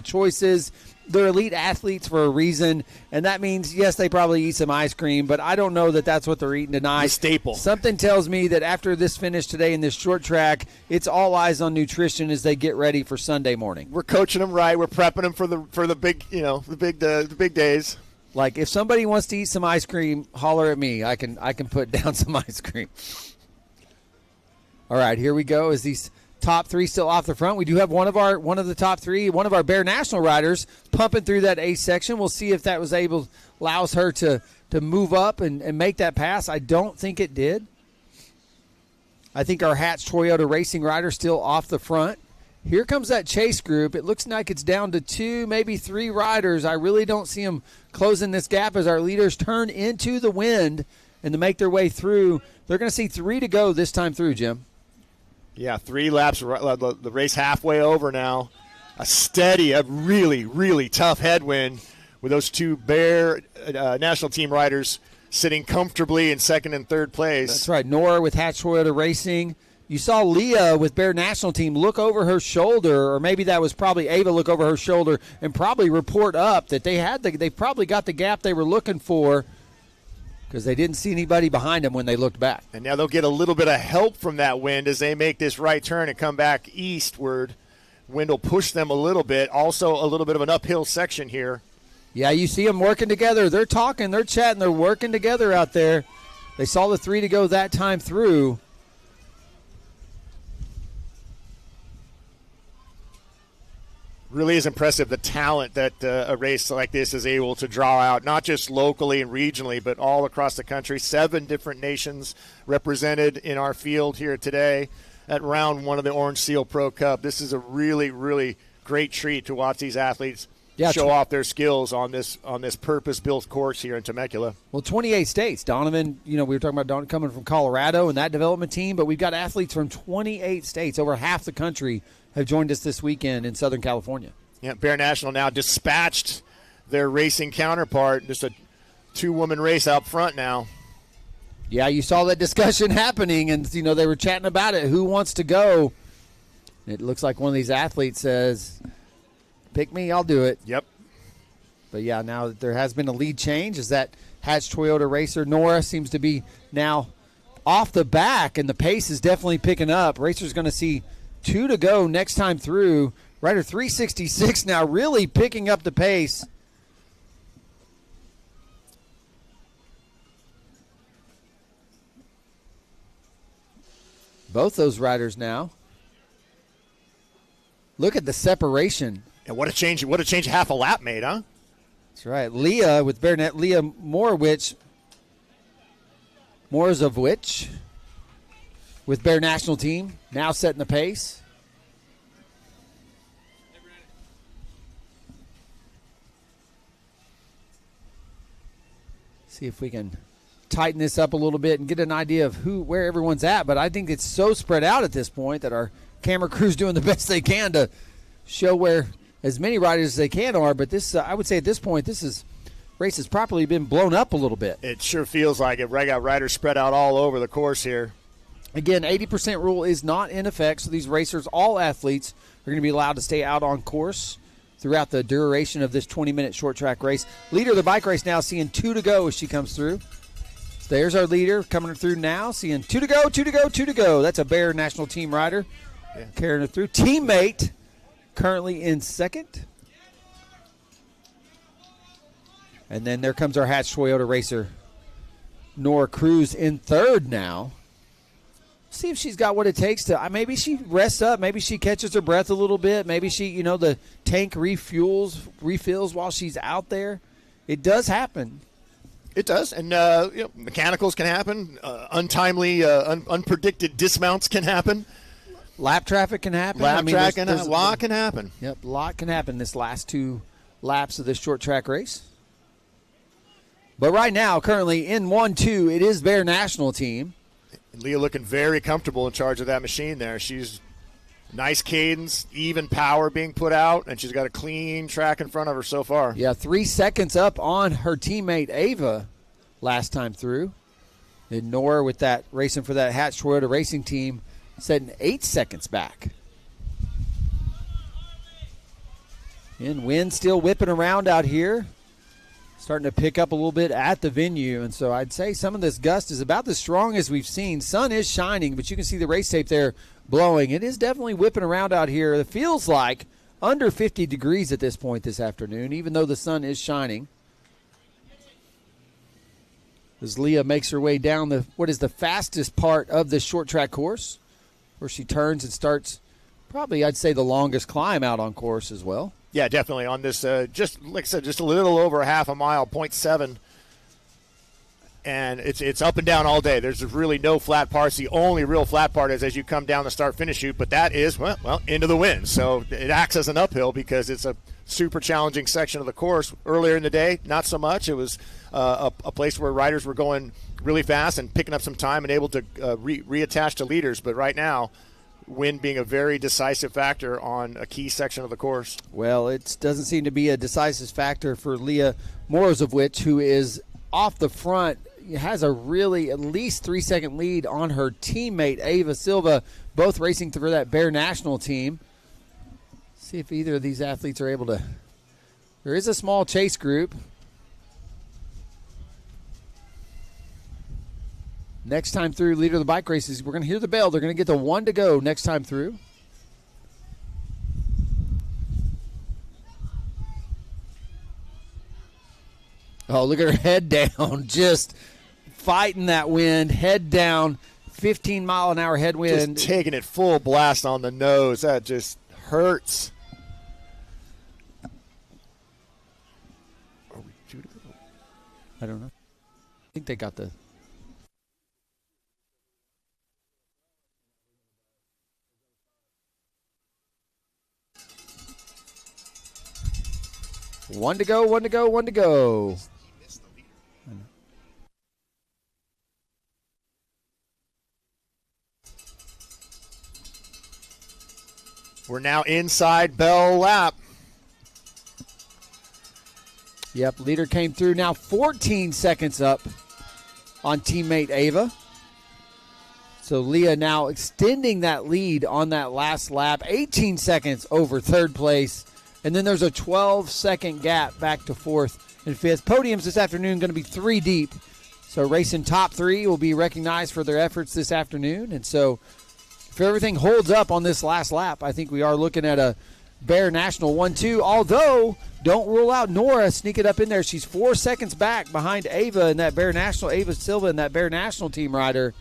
choices. They're elite athletes for a reason, and that means, yes, they probably eat some ice cream, but I don't know that that's what they're eating tonight. The staple. Something tells me that after this finish today in this short track, it's all eyes on nutrition as they get ready for Sunday morning. We're coaching them right. We're prepping them for the big, the big days. Like, if somebody wants to eat some ice cream, holler at me. I can put down some ice cream. All right, here we go. Is these top three still off the front? We do have one of the top three, one of our Bear National riders pumping through that A section. We'll see if that allows her to move up and make that pass. I don't think it did. I think our Hatch Toyota Racing rider still off the front. Here comes that chase group. It looks like it's down to 2, maybe 3 riders. I really don't see them closing this gap as our leaders turn into the wind and to make their way through. They're going to see 3 to go this time through, Jim. Yeah, 3 laps. The race halfway over now. A really, really tough headwind with those 2 Bear national team riders sitting comfortably in second and third place. That's right. Nora with Hatch Toyota Racing. You saw Leah with Bear National Team look over her shoulder, or maybe that was probably Ava look over her shoulder and probably report up that they probably got the gap they were looking for because they didn't see anybody behind them when they looked back. And now they'll get a little bit of help from that wind as they make this right turn and come back eastward. Wind will push them a little bit. Also a little bit of an uphill section here. Yeah, you see them working together. They're talking, they're chatting, they're working together out there. They saw the 3 to go that time through. Really is impressive the talent that a race like this is able to draw out, not just locally and regionally, but all across the country. 7 different nations represented in our field here today at round 1 of the Orange Seal Pro Cup. This is a really, really great treat to watch these athletes show off their skills on this purpose-built course here in Temecula. Well, 28 states. Donovan, we were talking about Donovan coming from Colorado and that development team, but we've got athletes from 28 states, over half the country, have joined us this weekend in Southern California. Yeah, Bear National now dispatched their racing counterpart. Just a 2-woman race out front now. Yeah, you saw that discussion happening, and they were chatting about it. Who wants to go? It looks like one of these athletes says, "Pick me, I'll do it." Yep. But yeah, now that there has been a lead change, as that Hatch Toyota racer Nora seems to be now off the back, and the pace is definitely picking up. Racer's going to see 2 to go next time through. Rider 366 now really picking up the pace. Both those riders now. Look at the separation. And what a change half a lap made, huh? That's right. Leah with Bearnet, Leah Morawich with Bear National Team, now setting the pace. See if we can tighten this up a little bit and get an idea of where everyone's at. But I think it's so spread out at this point that our camera crew's doing the best they can to show where as many riders as they can are. But this, I would say at this point, race has properly been blown up a little bit. It sure feels like it. I got riders spread out all over the course here. Again, 80% rule is not in effect, so these racers, all athletes, are going to be allowed to stay out on course throughout the duration of this 20-minute short track race. Leader of the bike race now seeing 2 to go as she comes through. So there's our leader coming through now, seeing 2 to go, 2 to go, 2 to go. That's a Bear National Team rider carrying her through. Teammate currently in second. And then there comes our Hatch Toyota racer, Nora Cruz, in third now. See if she's got what it takes to, maybe she rests up, maybe she catches her breath a little bit, maybe she, the tank refills while she's out there. It does happen. It does, and mechanicals can happen. Untimely, unpredicted dismounts can happen. Lap traffic can happen. A lot can happen. Yep, a lot can happen this last 2 laps of this short track race. But right now, currently in 1-2, it is Bear National team. And Leah looking very comfortable in charge of that machine there. She's nice cadence, even power being put out, and she's got a clean track in front of her so far. Yeah, 3 seconds up on her teammate Ava last time through. And Nora with that racing for that Hatch Toyota racing team setting 8 seconds back. And wind still whipping around out here. Starting to pick up a little bit at the venue. And so I'd say some of this gust is about the strongest we've seen. Sun is shining, but you can see the race tape there blowing. It is definitely whipping around out here. It feels like under 50 degrees at this point this afternoon, even though the sun is shining. As Leah makes her way down what is the fastest part of this short track course, where she turns and starts probably, I'd say, the longest climb out on course as well. Yeah, definitely on this, just like I said, just a little over a half a mile, 0.7. And it's up and down all day. There's really no flat parts. The only real flat part is as you come down the start-finish chute, but that is, well, into the wind. So it acts as an uphill because it's a super challenging section of the course. Earlier in the day, not so much. It was a place where riders were going really fast and picking up some time and able to reattach to leaders. But right now, wind being a very decisive factor on a key section of the course. Well, it doesn't seem to be a decisive factor for Leah Morozowicz, who is off the front, has a really at least 3-second lead on her teammate Ava Silva, both racing for that Bear National team. See if either of these athletes are able to. There is a small chase group. Next time through, leader of the bike races, we're going to hear the bell. They're going to get the 1 to go next time through. Oh, look at her head down, just fighting that wind, head down, 15-mile-an-hour headwind. Just taking it full blast on the nose. That just hurts. Are we due to go? I don't know. I think they got the... One to go, 1 to go, 1 to go. We're now inside Bell lap. Yep, leader came through now 14 seconds up on teammate Ava. So Leah now extending that lead on that last lap, 18 seconds over third place. And then there's a 12-second gap back to fourth and fifth. Podiums this afternoon going to be 3 deep. So racing top 3 will be recognized for their efforts this afternoon. And so if everything holds up on this last lap, I think we are looking at a Bear National 1-2. Although, don't rule out Nora sneaking up in there. She's 4 seconds back behind Ava and that Bear National, Ava Silva and that Bear National team rider.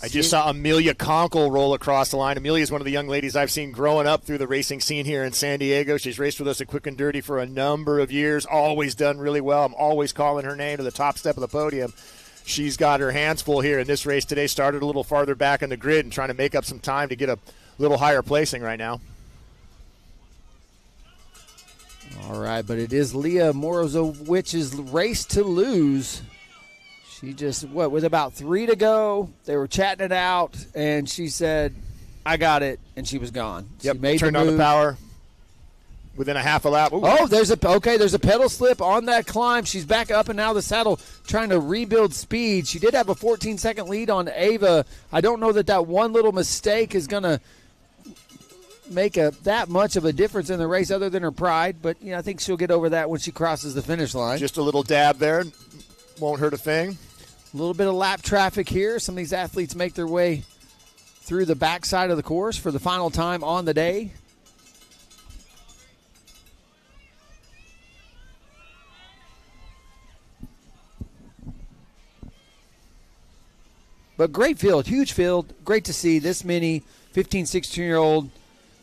I just saw Amelia Conkle roll across the line. Amelia is one of the young ladies I've seen growing up through the racing scene here in San Diego. She's raced with us at Quick and Dirty for a number of years, always done really well. I'm always calling her name to the top step of the podium. She's got her hands full here in this race today. Started a little farther back in the grid and trying to make up some time to get a little higher placing right now. All right, but it is Leah Morozowicz's race to lose. She just, with about 3 to go, they were chatting it out, and she said, I got it, and she was gone. Yep, she made turned on the power within a half a lap. Ooh. Oh, there's a pedal slip on that climb. She's back up and out of the saddle trying to rebuild speed. She did have a 14-second lead on Ava. I don't know that one little mistake is going to make that much of a difference in the race other than her pride, but I think she'll get over that when she crosses the finish line. Just a little dab there. Won't hurt a thing. A little bit of lap traffic here. Some of these athletes make their way through the backside of the course for the final time on the day. But great field, huge field. Great to see this many 15, 16-year-old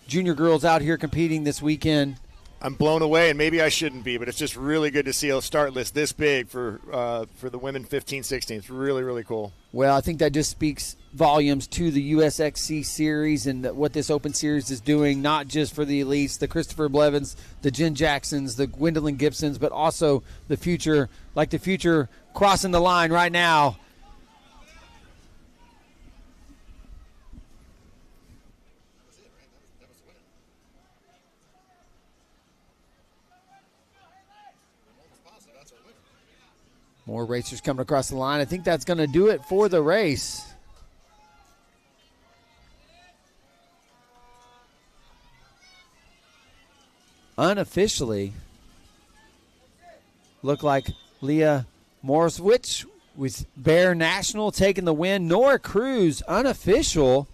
junior girls out here competing this weekend. I'm blown away, and maybe I shouldn't be, but it's just really good to see a start list this big for the women 15-16. It's really, really cool. Well, I think that just speaks volumes to the USXC series and what this Open Series is doing, not just for the elites, the Christopher Blevins, the Jen Jacksons, the Gwendolyn Gibsons, but also the future, like the future crossing the line right now. More racers coming across the line. I think that's going to do it for the race. Unofficially, look like Leah Morswich with Bear National taking the win. Nora Cruz, unofficial,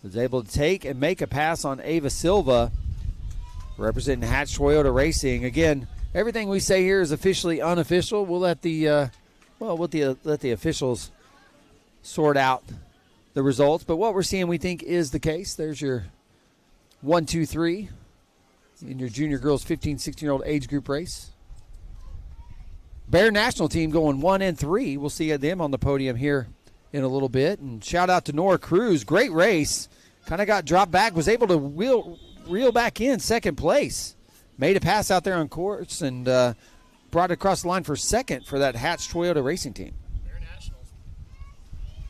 was able to take and make a pass on Ava Silva, representing Hatch Toyota Racing. Again, everything we say here is officially unofficial. We'll let the let the officials sort out the results. But what we're seeing, we think, is the case. There's your 1, 2, 3 in your junior girls 15, 16-year-old age group race. Bear National team going 1 and 3. We'll see them on the podium here in a little bit. And shout out to Nora Cruz. Great race. Kind of got dropped back. Was able to reel back in second place. Made a pass out there on course and brought it across the line for second for that Hatch Toyota Racing team.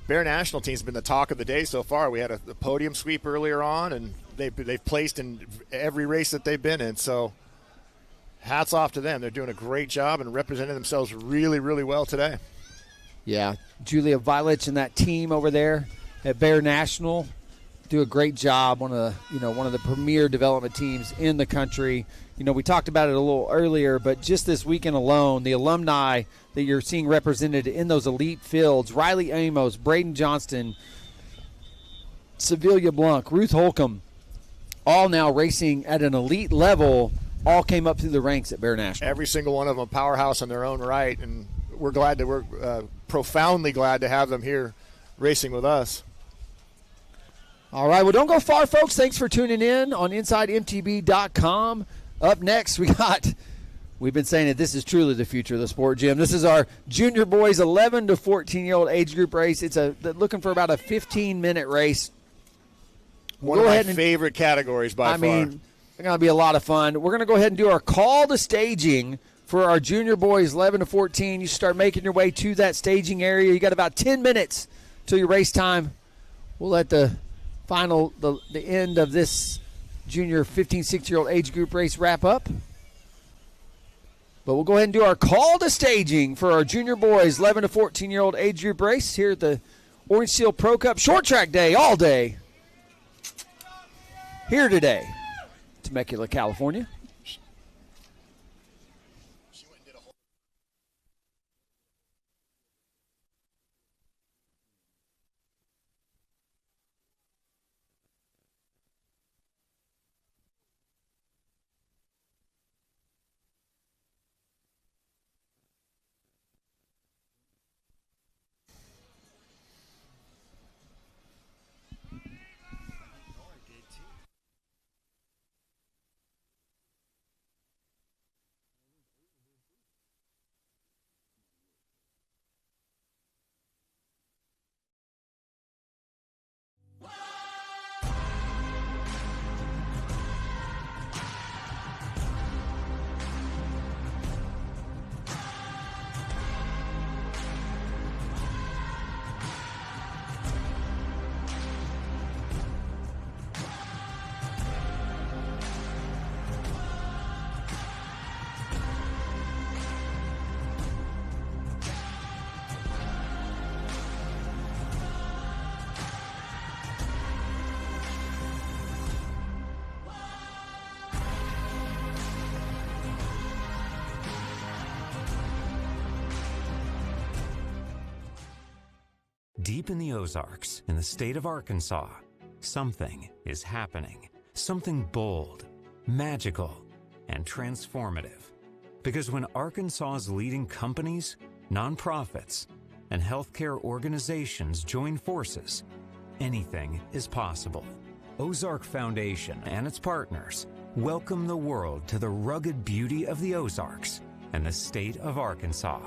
Bear National team's been the talk of the day so far. We had a podium sweep earlier on, and they've placed in every race that they've been in. So hats off to them. They're doing a great job and representing themselves really, really well today. Yeah, Julia Violich and that team over there at Bear National do a great job. One of the premier development teams in the country. You know, we talked about it a little earlier, but just this weekend alone, the alumni that you're seeing represented in those elite fields, Riley Amos, Braden Johnston, Sevilla Blanc, Ruth Holcomb, all now racing at an elite level, all came up through the ranks at Bear National. Every single one of them a powerhouse in their own right, and we're profoundly glad to have them here racing with us. All right, well, don't go far, folks. Thanks for tuning in on InsideMTB.com. Up next, we've been saying that this is truly the future of the sport, Jim. This is our junior boys 11 to 14-year-old age group race. It's looking for about a 15-minute race. One of my favorite categories by far. I mean, it's going to be a lot of fun. We're going to go ahead and do our call to staging for our junior boys 11 to 14. You start making your way to that staging area. You got about 10 minutes till your race time. We'll let the end of this junior 15, 16-year-old age group race wrap up. But we'll go ahead and do our call to staging for our junior boys 11 to 14-year-old age group race here at the Orange Seal Pro Cup Short Track Day all day. Here today, Temecula, California. Deep in the Ozarks, in the state of Arkansas, something is happening. Something bold, magical, and transformative. Because when Arkansas's leading companies, nonprofits, and healthcare organizations join forces, anything is possible. Ozark Foundation and its partners Welcome the world to the rugged beauty of the Ozarks and the state of Arkansas.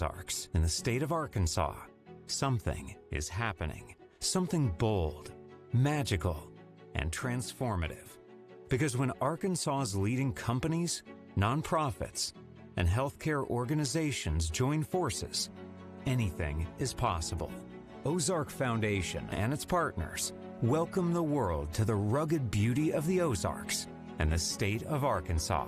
Ozarks in the state of Arkansas, something is happening. Something bold, magical, and transformative. Because when Arkansas's leading companies, nonprofits, and healthcare organizations join forces, anything is possible. Ozark Foundation and its partners welcome the world to the rugged beauty of the Ozarks and the state of Arkansas.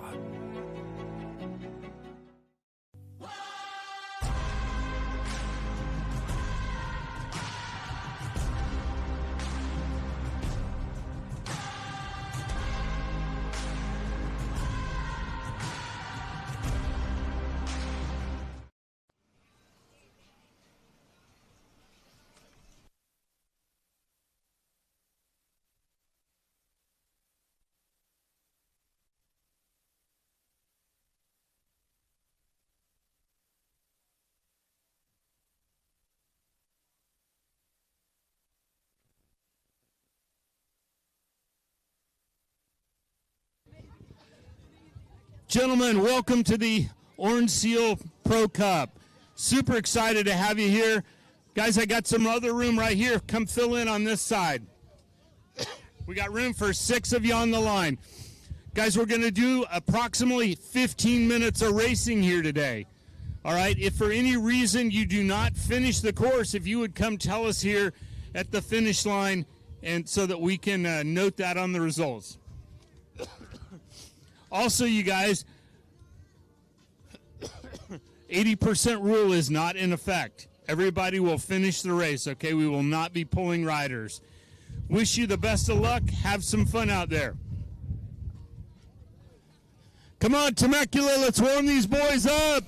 Gentlemen, welcome to the Orange Seal Pro Cup. Super excited to have you here. Guys, I got some other room right here. Come fill in on this side. We got room for 6 of you on the line. Guys, we're going to do approximately 15 minutes of racing here today. All right, if for any reason you do not finish the course, if you would come tell us here at the finish line, and so that we can note that on the results. Also, you guys, 80% rule is not in effect. Everybody will finish the race, okay? We will not be pulling riders. Wish you the best of luck. Have some fun out there. Come on, Temecula, let's warm these boys up.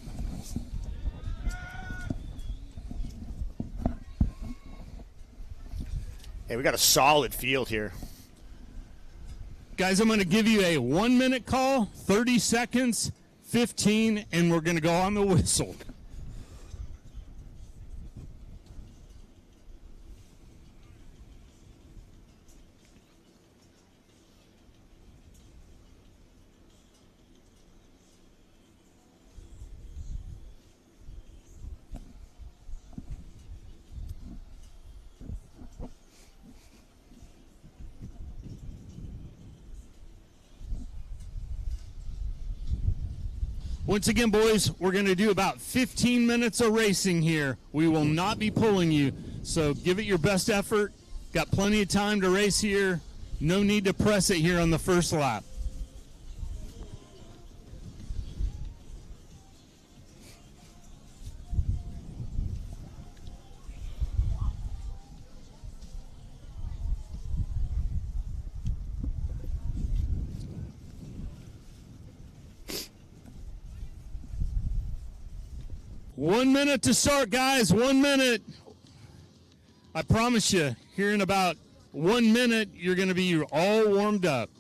Hey, we got a solid field here. Guys, I'm going to give you a 1-minute call, 30 seconds, 15, and we're going to go on the whistle. Once again, boys, we're going to do about 15 minutes of racing here. We will not be pulling you, so give it your best effort. Got plenty of time to race here. No need to press it here on the first lap. One minute to start, guys. 1 minute. I promise you, here in about 1 minute, you're going to be all warmed up.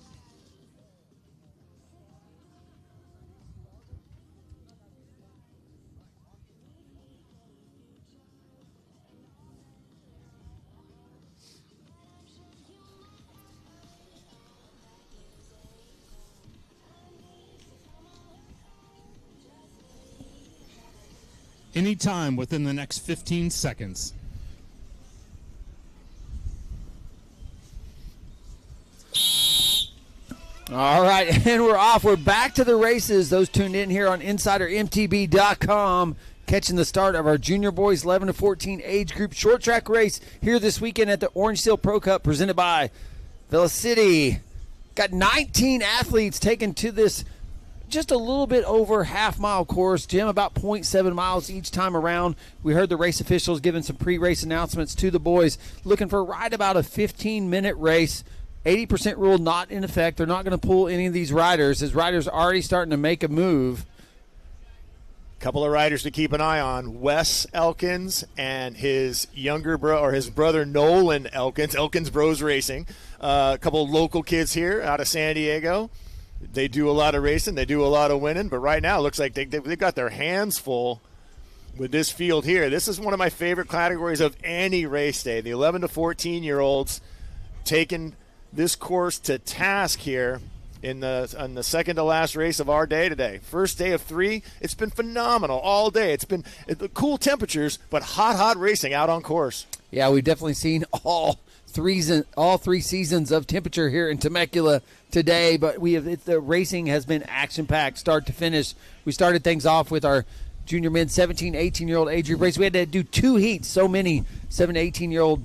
Anytime within the next 15 seconds. All right, and we're off. We're back to the races. Those tuned in here on InsiderMTB.com, catching the start of our junior boys 11 to 14 age group short track race here this weekend at the Orange Seal Pro Cup presented by Vail City. Got 19 athletes taken to this just a little bit over half-mile course, Jim, about 0.7 miles each time around. We heard the race officials giving some pre-race announcements to the boys, looking for right about a 15-minute race. 80% rule not in effect. They're not going to pull any of these riders, as riders are already starting to make a move. Couple of riders to keep an eye on: Wes Elkins and his his brother Nolan Elkins. Elkins Bros Racing. A couple of local kids here out of San Diego. They do a lot of racing. They do a lot of winning. But right now, it looks like they've got their hands full with this field here. This is one of my favorite categories of any race day. The 11 to 14-year-olds taking this course to task here on the second to last race of our day today. First day of 3. It's been phenomenal all day. It's been cool temperatures, but hot racing out on course. Yeah, we've definitely seen all 3 seasons of temperature here in Temecula today, but the racing has been action-packed start to finish. We started things off with our junior men 17, 18-year-old age group race. We had to do 2 heats, so many 7 to 18-year-old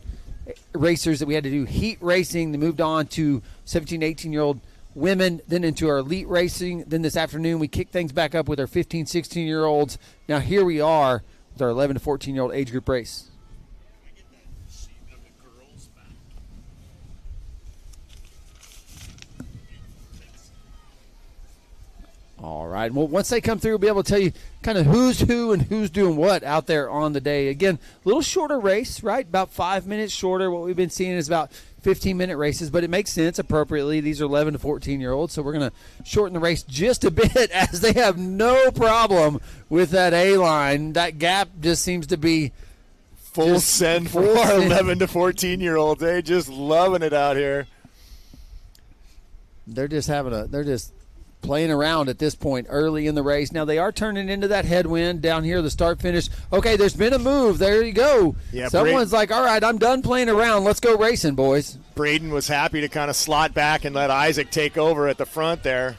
racers that we had to do heat racing. They moved on to 17, 18-year-old women, then into our elite racing. Then this afternoon we kicked things back up with our 15, 16-year-olds. Now here we are with our 11 to 14-year-old age group race. All right. Well, once they come through, we'll be able to tell you kind of who's who and who's doing what out there on the day. Again, a little shorter race, right? About 5 minutes shorter. What we've been seeing is about 15-minute races, but it makes sense appropriately. These are 11 to 14-year-olds, so we're going to shorten the race just a bit as they have no problem with that A-line. That gap just seems to be full send for our 11 to 14-year-olds. They just loving it out here. They're just playing around at this point early in the race. Now they are turning into that headwind down here, the start finish. Okay, there's been a move. There you go. Yeah, someone's like, all right, I'm done playing around. Let's go racing, boys. Braden was happy to kind of slot back and let Isaac take over at the front there.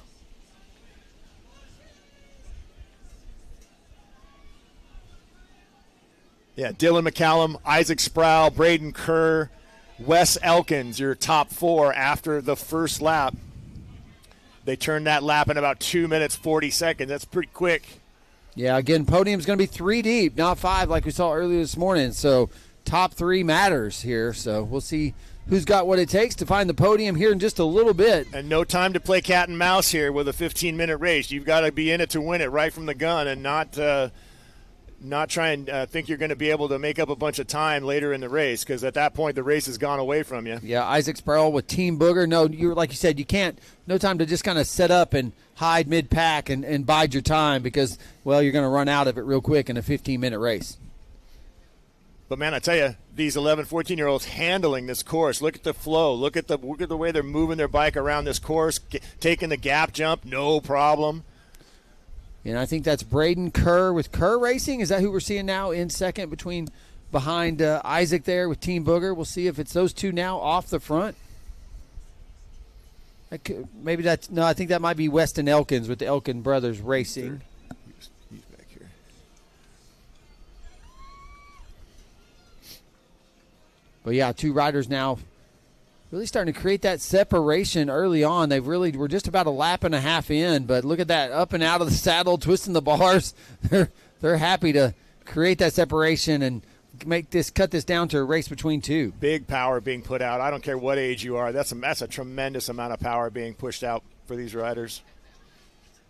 Yeah, Dylan McCallum, Isaac Sproul, Braden Kerr, Wes Elkins, your top 4 after the first lap. They turned that lap in about 2 minutes, 40 seconds. That's pretty quick. Yeah, again, podium's going to be 3 deep, not 5 like we saw earlier this morning. So top 3 matters here. So we'll see who's got what it takes to find the podium here in just a little bit. And no time to play cat and mouse here with a 15-minute race. You've got to be in it to win it right from the gun and not try and think you're going to be able to make up a bunch of time later in the race, because at that point the race has gone away from you. Yeah, Isaac Sproul with Team Booger. No, you're like you said, you can't. No time to just kind of set up and hide mid-pack and bide your time because, well, you're going to run out of it real quick in a 15-minute race. But, man, I tell you, these 11, 14-year-olds handling this course. Look at the flow. Look at the way they're moving their bike around this course, taking the gap jump, no problem. And I think that's Braden Kerr with Kerr Racing. Is that who we're seeing now in second behind Isaac there with Team Booger? We'll see if it's those two now off the front. I think that might be Weston Elkins with the Elkin Brothers Racing. He's back here. But, yeah, 2 riders now really starting to create that separation early on. We're just about a lap and a half in, but look at that, up and out of the saddle, twisting the bars. They're happy to create that separation and cut this down to a race between 2. Big power being put out. I don't care what age you are. That's a tremendous amount of power being pushed out for these riders.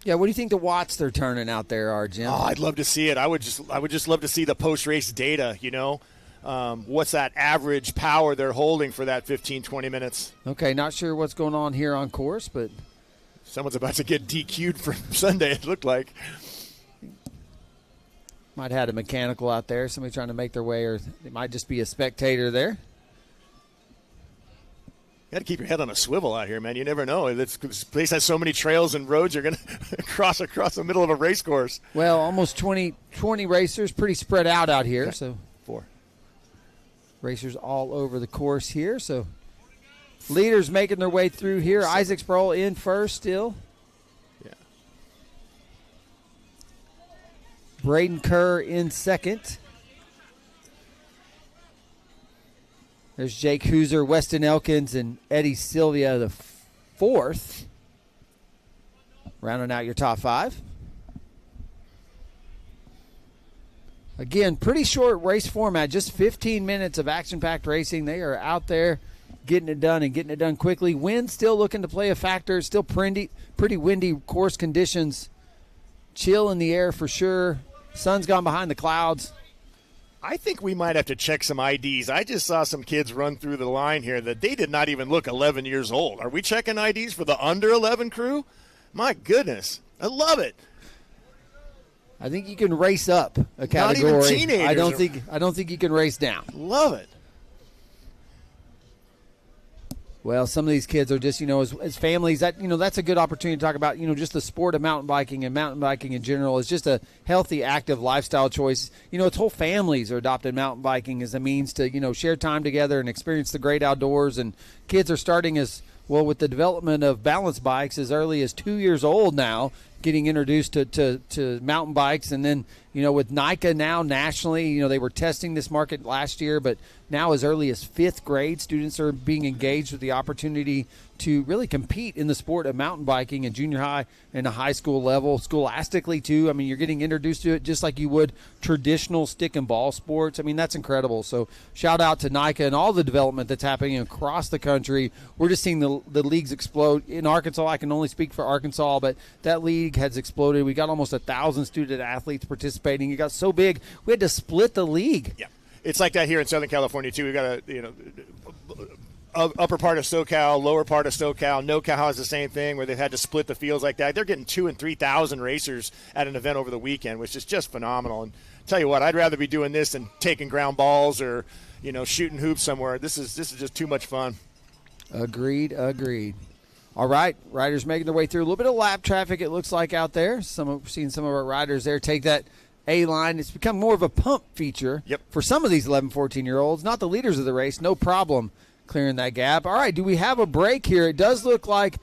Yeah, what do you think the watts they're turning out there are, Jim? Oh, I'd love to see it. I would just love to see the post-race data, you know. What's that average power they're holding for that 15, 20 minutes? Okay, not sure what's going on here on course, but someone's about to get DQ'd from Sunday, it looked like. Might have had a mechanical out there, somebody trying to make their way, or it might just be a spectator there. You got to keep your head on a swivel out here, man. You never know. This place has so many trails and roads you're going to cross across the middle of a race course. Well, almost 20 racers, pretty spread out here. Okay. So 4 racers all over the course here. So leaders making their way through here. Isaac Sproul in first still. Yeah. Braden Kerr in second. There's Jake Hooser, Weston Elkins, and Eddie Sylvia the 4th. Rounding out your top 5. Again, pretty short race format, just 15 minutes of action-packed racing. They are out there getting it done and getting it done quickly. Wind still looking to play a factor. Still pretty windy course conditions. Chill in the air for sure. Sun's gone behind the clouds. I think we might have to check some IDs. I just saw some kids run through the line here that they did not even look 11 years old. Are we checking IDs for the under 11 crew? My goodness. I love it. I think you can race up a category. Not even teenagers. I don't think you can race down. Love it. Well, some of these kids are just, as families, that's a good opportunity to talk about, just the sport of mountain biking and mountain biking in general is just a healthy, active lifestyle choice. It's whole families are adopting mountain biking as a means to, share time together and experience the great outdoors. And kids are starting as well with the development of balance bikes as early as 2 years old now, getting introduced to mountain bikes. And then, with NICA now nationally, they were testing this market last year, but now as early as 5th grade, students are being engaged with the opportunity to really compete in the sport of mountain biking in junior high and a high school level, scholastically too. I mean, you're getting introduced to it just like you would traditional stick and ball sports. I mean, that's incredible. So shout out to NICA and all the development that's happening across the country. We're just seeing the leagues explode. In Arkansas, I can only speak for Arkansas, but that league has exploded. We got almost 1,000 student athletes participating. It got so big, we had to split the league. Yeah. It's like that here in Southern California, too. We got upper part of SoCal, lower part of SoCal. NoCal has the same thing where they've had to split the fields like that. They're getting 2,000 and 3,000 racers at an event over the weekend, which is just phenomenal. And tell you what, I'd rather be doing this than taking ground balls or, shooting hoops somewhere. This is just too much fun. Agreed. All right, riders making their way through. A little bit of lap traffic, it looks like, out there. Seeing some of our riders there take that A-line. It's become more of a pump feature for some of these 11, 14-year-olds. Not the leaders of the race. No problem clearing that gap. All right, do we have a break here? It does look like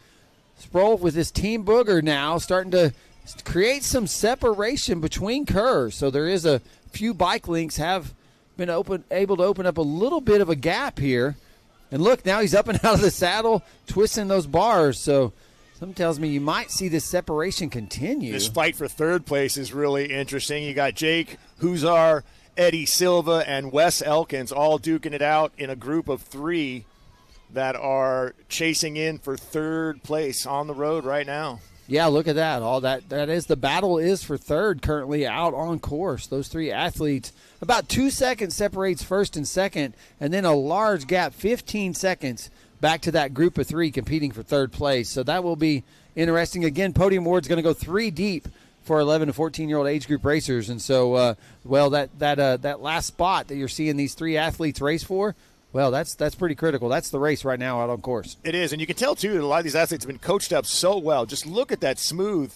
Sproul with his team booger now starting to create some separation between curves. So there is a few bike links have been able to open up a little bit of a gap here. And look, now he's up and out of the saddle, twisting those bars. So something tells me you might see this separation continue. This fight for third place is really interesting. You got Jake Huzar, Eddie Silva, and Wes Elkins all duking it out in a group of 3 that are chasing in for third place on the road right now. Yeah, look at that. All that is the battle is for third currently out on course. Those 3 athletes, about 2 seconds separates first and second, and then a large gap, 15 seconds, back to that group of 3 competing for third place. So that will be interesting. Again, Podium Award's going to go 3 deep for 11 to 14-year-old age group racers. And so, that last spot that you're seeing these 3 athletes race for, well, that's pretty critical. That's the race right now out on course. It is, and you can tell, too, that a lot of these athletes have been coached up so well. Just look at that smooth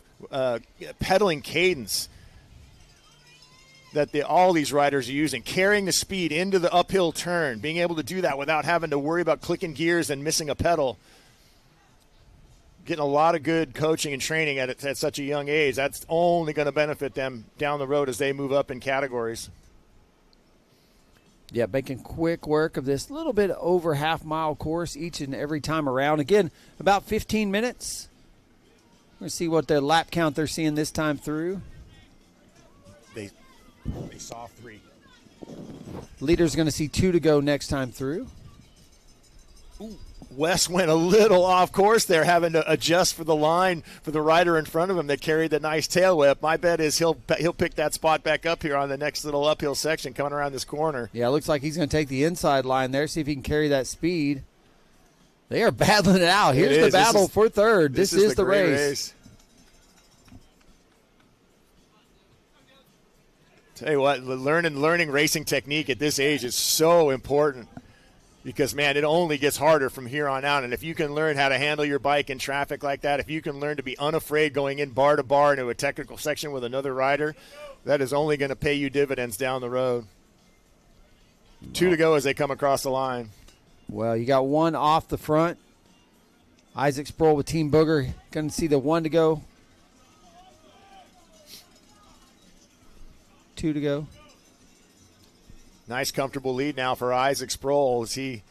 pedaling cadence that all these riders are using, carrying the speed into the uphill turn, being able to do that without having to worry about clicking gears and missing a pedal. Getting a lot of good coaching and training at such a young age. That's only going to benefit them down the road as they move up in categories. Yeah, making quick work of this little bit over half-mile course each and every time around. Again, about 15 minutes. We're going to see what the lap count they're seeing this time through. They saw 3. Leader's going to see 2 to go next time through. Ooh. Wes went a little off course there, having to adjust for the line for the rider in front of him that carried the nice tail whip. My bet is he'll pick that spot back up here on the next little uphill section coming around this corner. Yeah, it looks like he's going to take the inside line there, see if he can carry that speed. They are battling it out. Here's the battle for third. This is the race. Tell you what, learning racing technique at this age is so important. Because, man, it only gets harder from here on out. And if you can learn how to handle your bike in traffic like that, if you can learn to be unafraid going in bar to bar into a technical section with another rider, that is only going to pay you dividends down the road. 2 to go as they come across the line. Well, you got 1 off the front. Isaac Sproul with Team Booger. Going to see the 1 to go. 2 to go. Nice, comfortable lead now for Isaac Sproul as he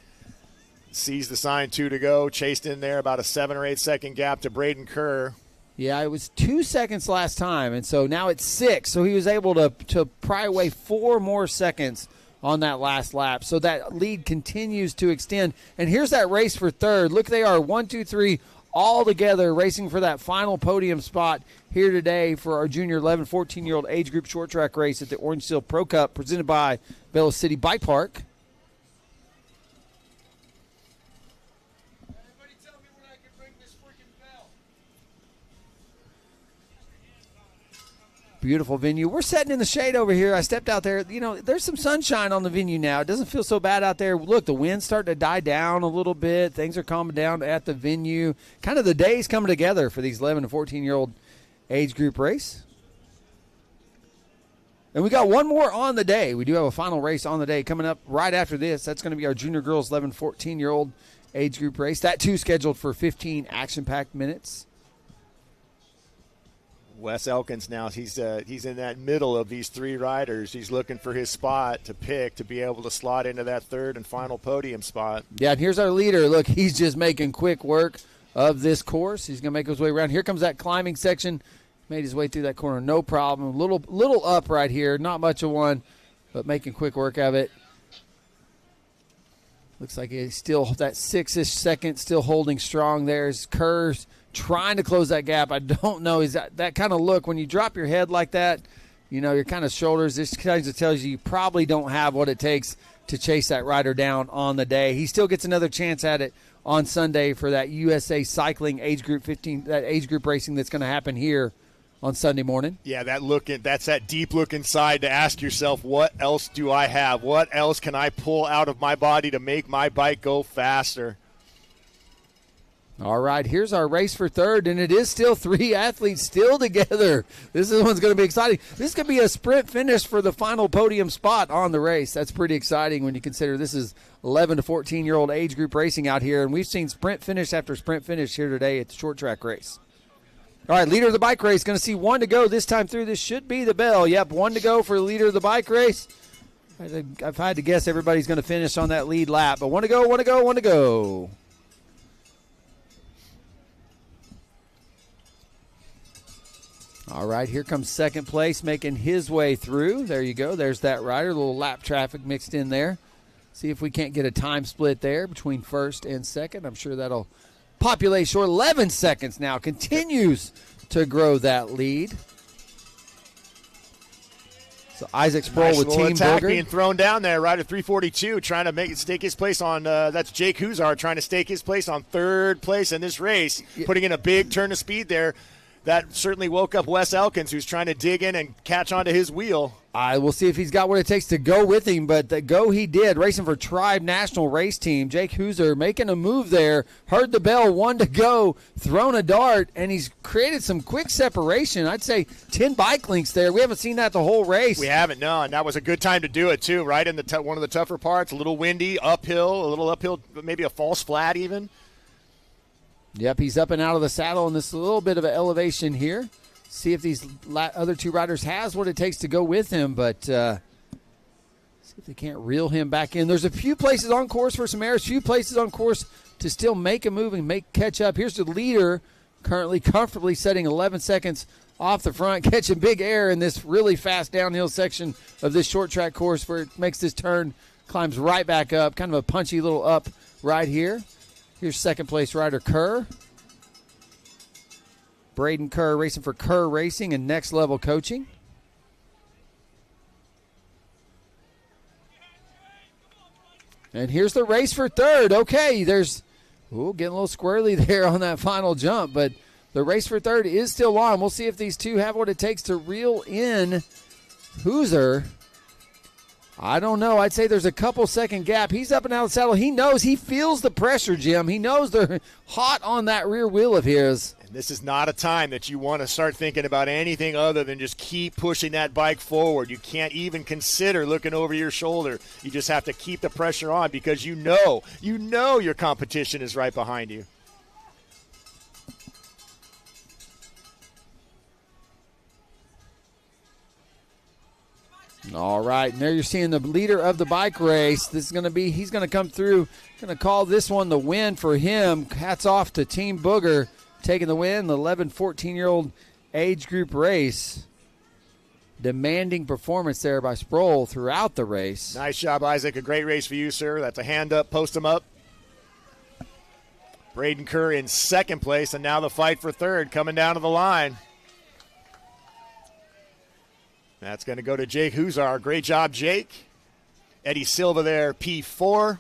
sees the sign 2 to go. Chased in there about a 7 or 8 second gap to Braden Kerr. Yeah, it was 2 seconds last time, and so now it's 6. So he was able to pry away 4 more seconds on that last lap. So that lead continues to extend. And here's that race for third. Look, they are 1, 2, 3 all together racing for that final podium spot here today for our junior 11, 14-year-old age group short track race at the Orange Seal Pro Cup presented by Vail City Bike Park. Everybody tell me when I can bring this freaking bell. Beautiful venue. We're sitting in the shade over here. I stepped out there. You know, there's some sunshine on the venue now. It doesn't feel so bad out there. Look, the wind's starting to die down a little bit. Things are calming down at the venue. Kind of the days coming together for these 11 to 14-year-old age group race. And we got one more on the day. We do have a final race on the day coming up right after this. That's going to be our junior girls 11, 14-year-old age group race. That, too, scheduled for 15 action-packed minutes. Wes Elkins now, he's in that middle of these 3 riders. He's looking for his spot to pick to be able to slot into that third and final podium spot. Yeah, and here's our leader. Look, he's just making quick work of this course. He's going to make his way around. Here comes that climbing section. Made his way through that corner, no problem. Little up right here, not much of one, but making quick work of it. Looks like he's still that 6-ish second, still holding strong there. His Kerr's trying to close that gap. I don't know. Is that kind of look when you drop your head like that, you know, your kind of shoulders, this kind of tells you probably don't have what it takes to chase that rider down on the day. He still gets another chance at it on Sunday for that USA Cycling age group 15, that age group racing that's going to happen here on Sunday morning. Yeah, that's that deep look inside to ask yourself, what else do I have? What else can I pull out of my body to make my bike go faster? All right, here's our race for third, and it is still 3 athletes still together. This one's going to be exciting. This could be a sprint finish for the final podium spot on the race. That's pretty exciting when you consider this is 11 to 14-year-old age group racing out here, and we've seen sprint finish after sprint finish here today at the short track race. All right, leader of the bike race, going to see 1 to go this time through. This should be the bell. Yep, 1 to go for the leader of the bike race. I've had to guess everybody's going to finish on that lead lap, but 1 to go, 1 to go, 1 to go. All right, here comes second place making his way through. There you go. There's that rider. A little lap traffic mixed in there. See if we can't get a time split there between first and second. I'm sure that'll populate short. 11 seconds now. Continues to grow that lead. So Isaac Sproul with Team attack Booger. being thrown down there. Rider 342 trying to stake his place on, that's Jake Huzar trying to stake his place on third place in this race, putting in a big turn of speed there. That certainly woke up Wes Elkins, who's trying to dig in and catch onto his wheel. I will see if he's got what it takes to go with him, but the go he did, racing for Tribe National Race Team. Jake Huser making a move there, heard the bell, 1 to go, thrown a dart, and he's created some quick separation. I'd say 10 bike links there. We haven't seen that the whole race. We haven't, no, and that was a good time to do it, too, right in the one of the tougher parts, a little windy, a little uphill, maybe a false flat even. Yep, he's up and out of the saddle in this little bit of an elevation here. See if these other 2 riders has what it takes to go with him, but see if they can't reel him back in. There's a few places on course for some errors, few places on course to still make a move and catch up. Here's the leader currently comfortably setting 11 seconds off the front, catching big air in this really fast downhill section of this short track course where it makes this turn, climbs right back up, kind of a punchy little up right here. Here's second place rider Kerr. Braden Kerr racing for Kerr Racing and Next Level Coaching. And here's the race for third. Okay, there's getting a little squirrely there on that final jump, but the race for third is still on. We'll see if these 2 have what it takes to reel in Hooser. I don't know. I'd say there's a couple second gap. He's up and out of the saddle. He knows. He feels the pressure, Jim. He knows they're hot on that rear wheel of his. And this is not a time that you want to start thinking about anything other than just keep pushing that bike forward. You can't even consider looking over your shoulder. You just have to keep the pressure on because you know your competition is right behind you. All right, and there you're seeing the leader of the bike race. This is going to be, he's going to come through, going to call this one the win for him. Hats off to Team Booger taking the win, the 11, 14-year-old age group race. Demanding performance there by Sproul throughout the race. Nice job, Isaac. A great race for you, sir. That's a hand up, post him up. Braden Kerr in second place, and now the fight for third coming down to the line. That's going to go to Jake Huzar. Great job, Jake. Eddie Silva there, P4.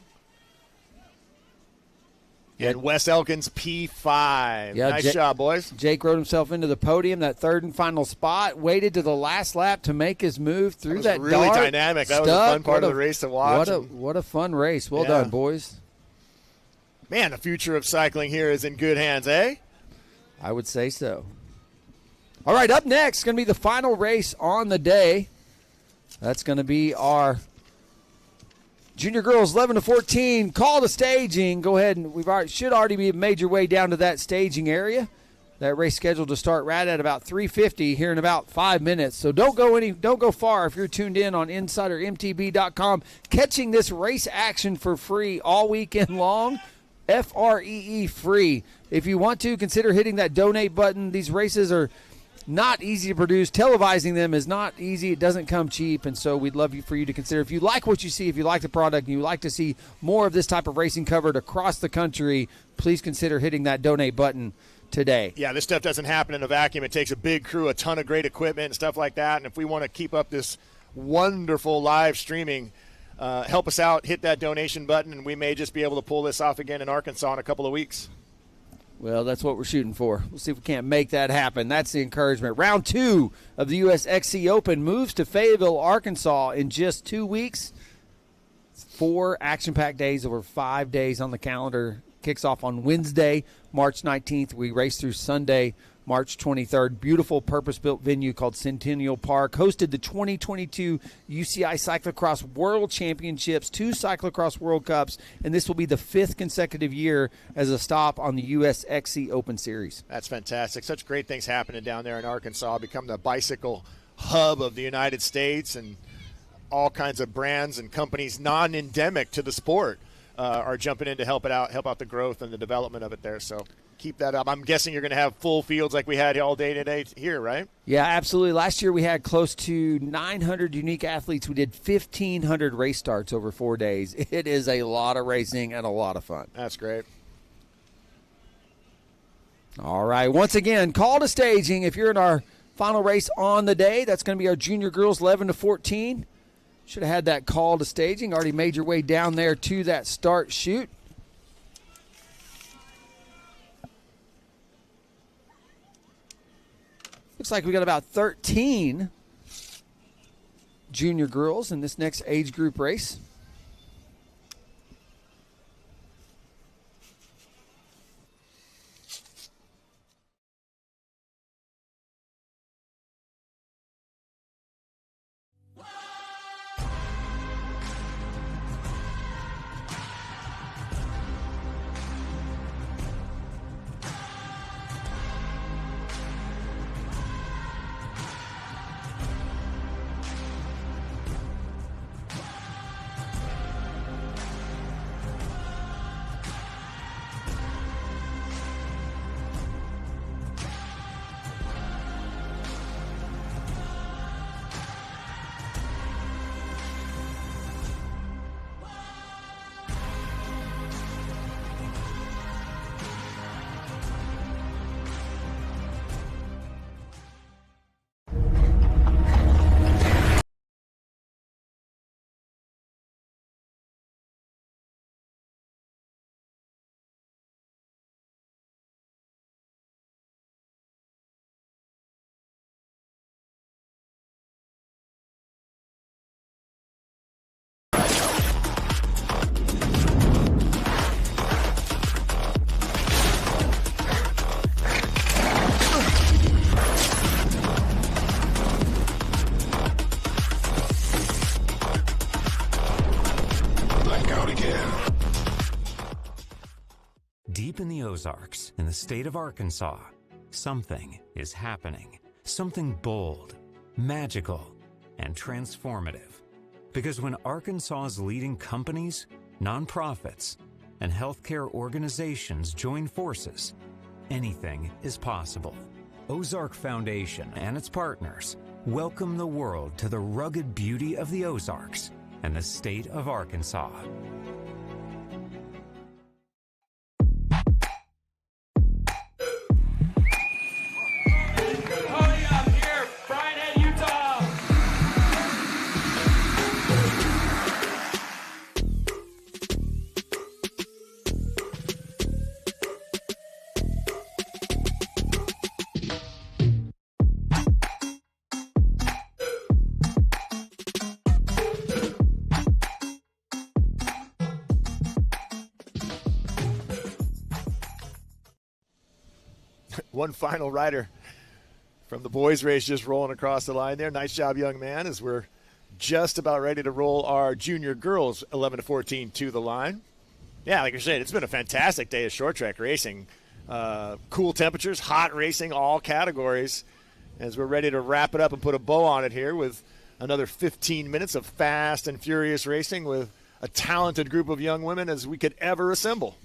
And Wes Elkins, P5. Yeah, nice job, boys. Jake rode himself into the podium, that third and final spot, waited to the last lap to make his move through that really dart. Dynamic. That was a fun part of the race to watch. What a fun race. Well done, boys. Man, the future of cycling here is in good hands, eh? I would say so. All right, up next, going to be the final race on the day. That's going to be our junior girls 11 to 14 call to staging. Go ahead and should already be made your way down to that staging area. That race scheduled to start right at about 3:50 here in about 5 minutes. So don't go far if you're tuned in on InsiderMTB.com. Catching this race action for free all weekend long. FREE free. If you want to, consider hitting that donate button. These races are not easy to produce. Televising them is not easy. It doesn't come cheap, and so we'd love for you to consider. If you like what you see, if you like the product, and you like to see more of this type of racing covered across the country, please consider hitting that donate button today. Yeah, this stuff doesn't happen in a vacuum. It takes a big crew, a ton of great equipment and stuff like that, and if we want to keep up this wonderful live streaming, help us out, hit that donation button, and we may just be able to pull this off again in Arkansas in a couple of weeks. Well, that's what we're shooting for. We'll see if we can't make that happen. That's the encouragement. Round 2 of the U.S. XC Open moves to Fayetteville, Arkansas in just 2 weeks. 4 action-packed days over 5 days on the calendar kicks off on Wednesday, March 19th. We race through Sunday, March 23rd. Beautiful purpose-built venue called Centennial Park. Hosted the 2022 UCI Cyclocross World Championships, 2 Cyclocross World Cups, and this will be the 5th consecutive year as a stop on the US XC Open Series. That's fantastic. Such great things happening down there in Arkansas. Become the bicycle hub of the United States, and all kinds of brands and companies non-endemic to the sport are jumping in to help out the growth and the development of it there. So keep that up. I'm guessing you're going to have full fields like we had all day today here, right? Yeah, absolutely. Last year we had close to 900 unique athletes. We did 1,500 race starts over 4 days. It is a lot of racing and a lot of fun. That's great. All right. Once again, call to staging if you're in our final race on the day. That's going to be our junior girls 11 to 14. Should have had that call to staging. Already made your way down there to that start chute. Looks like we got about 13 junior girls in this next age group race. Deep in the Ozarks, in the state of Arkansas, something is happening. Something bold, magical, and transformative. Because when Arkansas's leading companies, nonprofits, and healthcare organizations join forces, anything is possible. Ozark Foundation and its partners welcome the world to the rugged beauty of the Ozarks and the state of Arkansas. One final rider from the boys race just rolling across the line there. Nice job, young man, as we're just about ready to roll our junior girls 11 to 14 to the line. Yeah, like I said, it's been a fantastic day of short track racing. Cool temperatures, hot racing, all categories, as we're ready to wrap it up and put a bow on it here with another 15 minutes of fast and furious racing with a talented group of young women as we could ever assemble.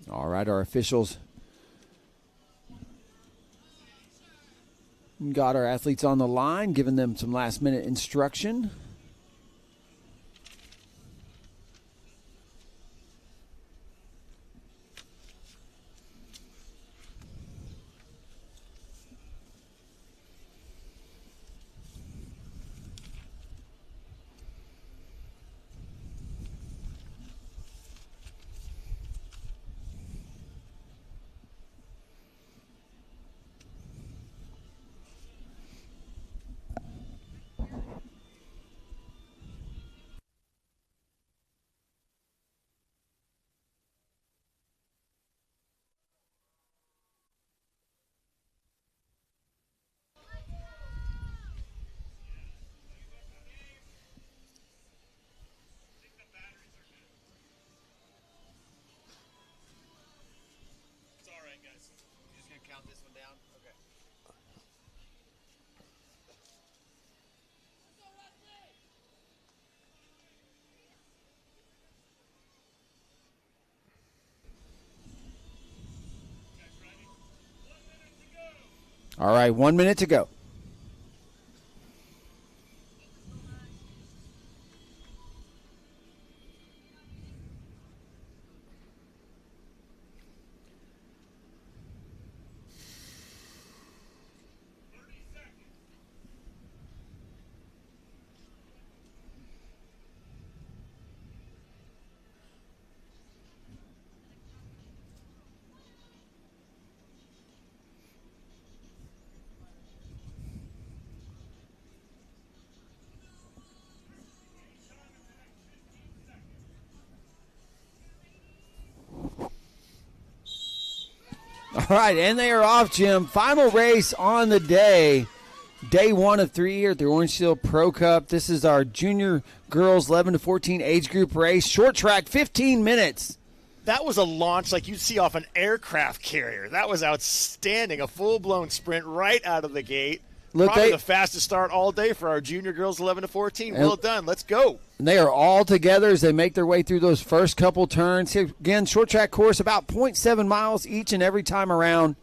All right, our officials got our athletes on the line, giving them some last-minute instruction. All right, 1 minute to go. All right, and they are off, Jim. Final race on the day. Day 1 of 3 here at the Orange Seal Pro Cup. This is our junior girls 11 to 14 age group race. Short track, 15 minutes. That was a launch like you'd see off an aircraft carrier. That was outstanding. A full-blown sprint right out of the gate. Look, Probably the fastest start all day for our junior girls 11 to 14. Well done. Let's go. And they are all together as they make their way through those first couple turns. Here, again, short track course, about 0.7 miles each and every time around.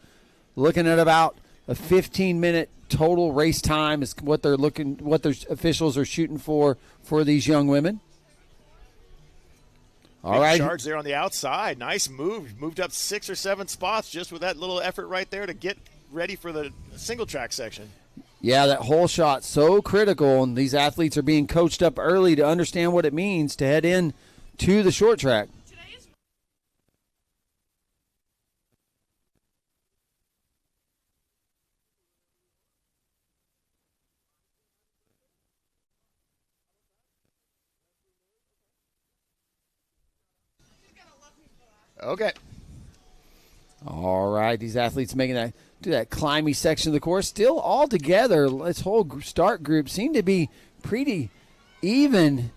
Looking at about a 15-minute total race time is what their officials are shooting for these young women. All right. Charge there on the outside. Nice move. Moved up 6 or 7 spots just with that little effort right there to get ready for the single track section. Yeah, that whole shot so critical, and these athletes are being coached up early to understand what it means to head in to the short track. Okay. All right, these athletes making that climby section of the course. Still all together, this whole start group seemed to be pretty even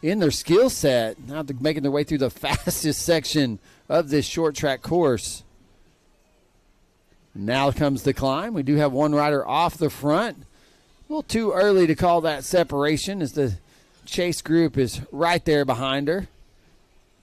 in their skill set. Now they're making their way through the fastest section of this short track course. Now comes the climb. We do have one rider off the front. A little too early to call that separation as the chase group is right there behind her.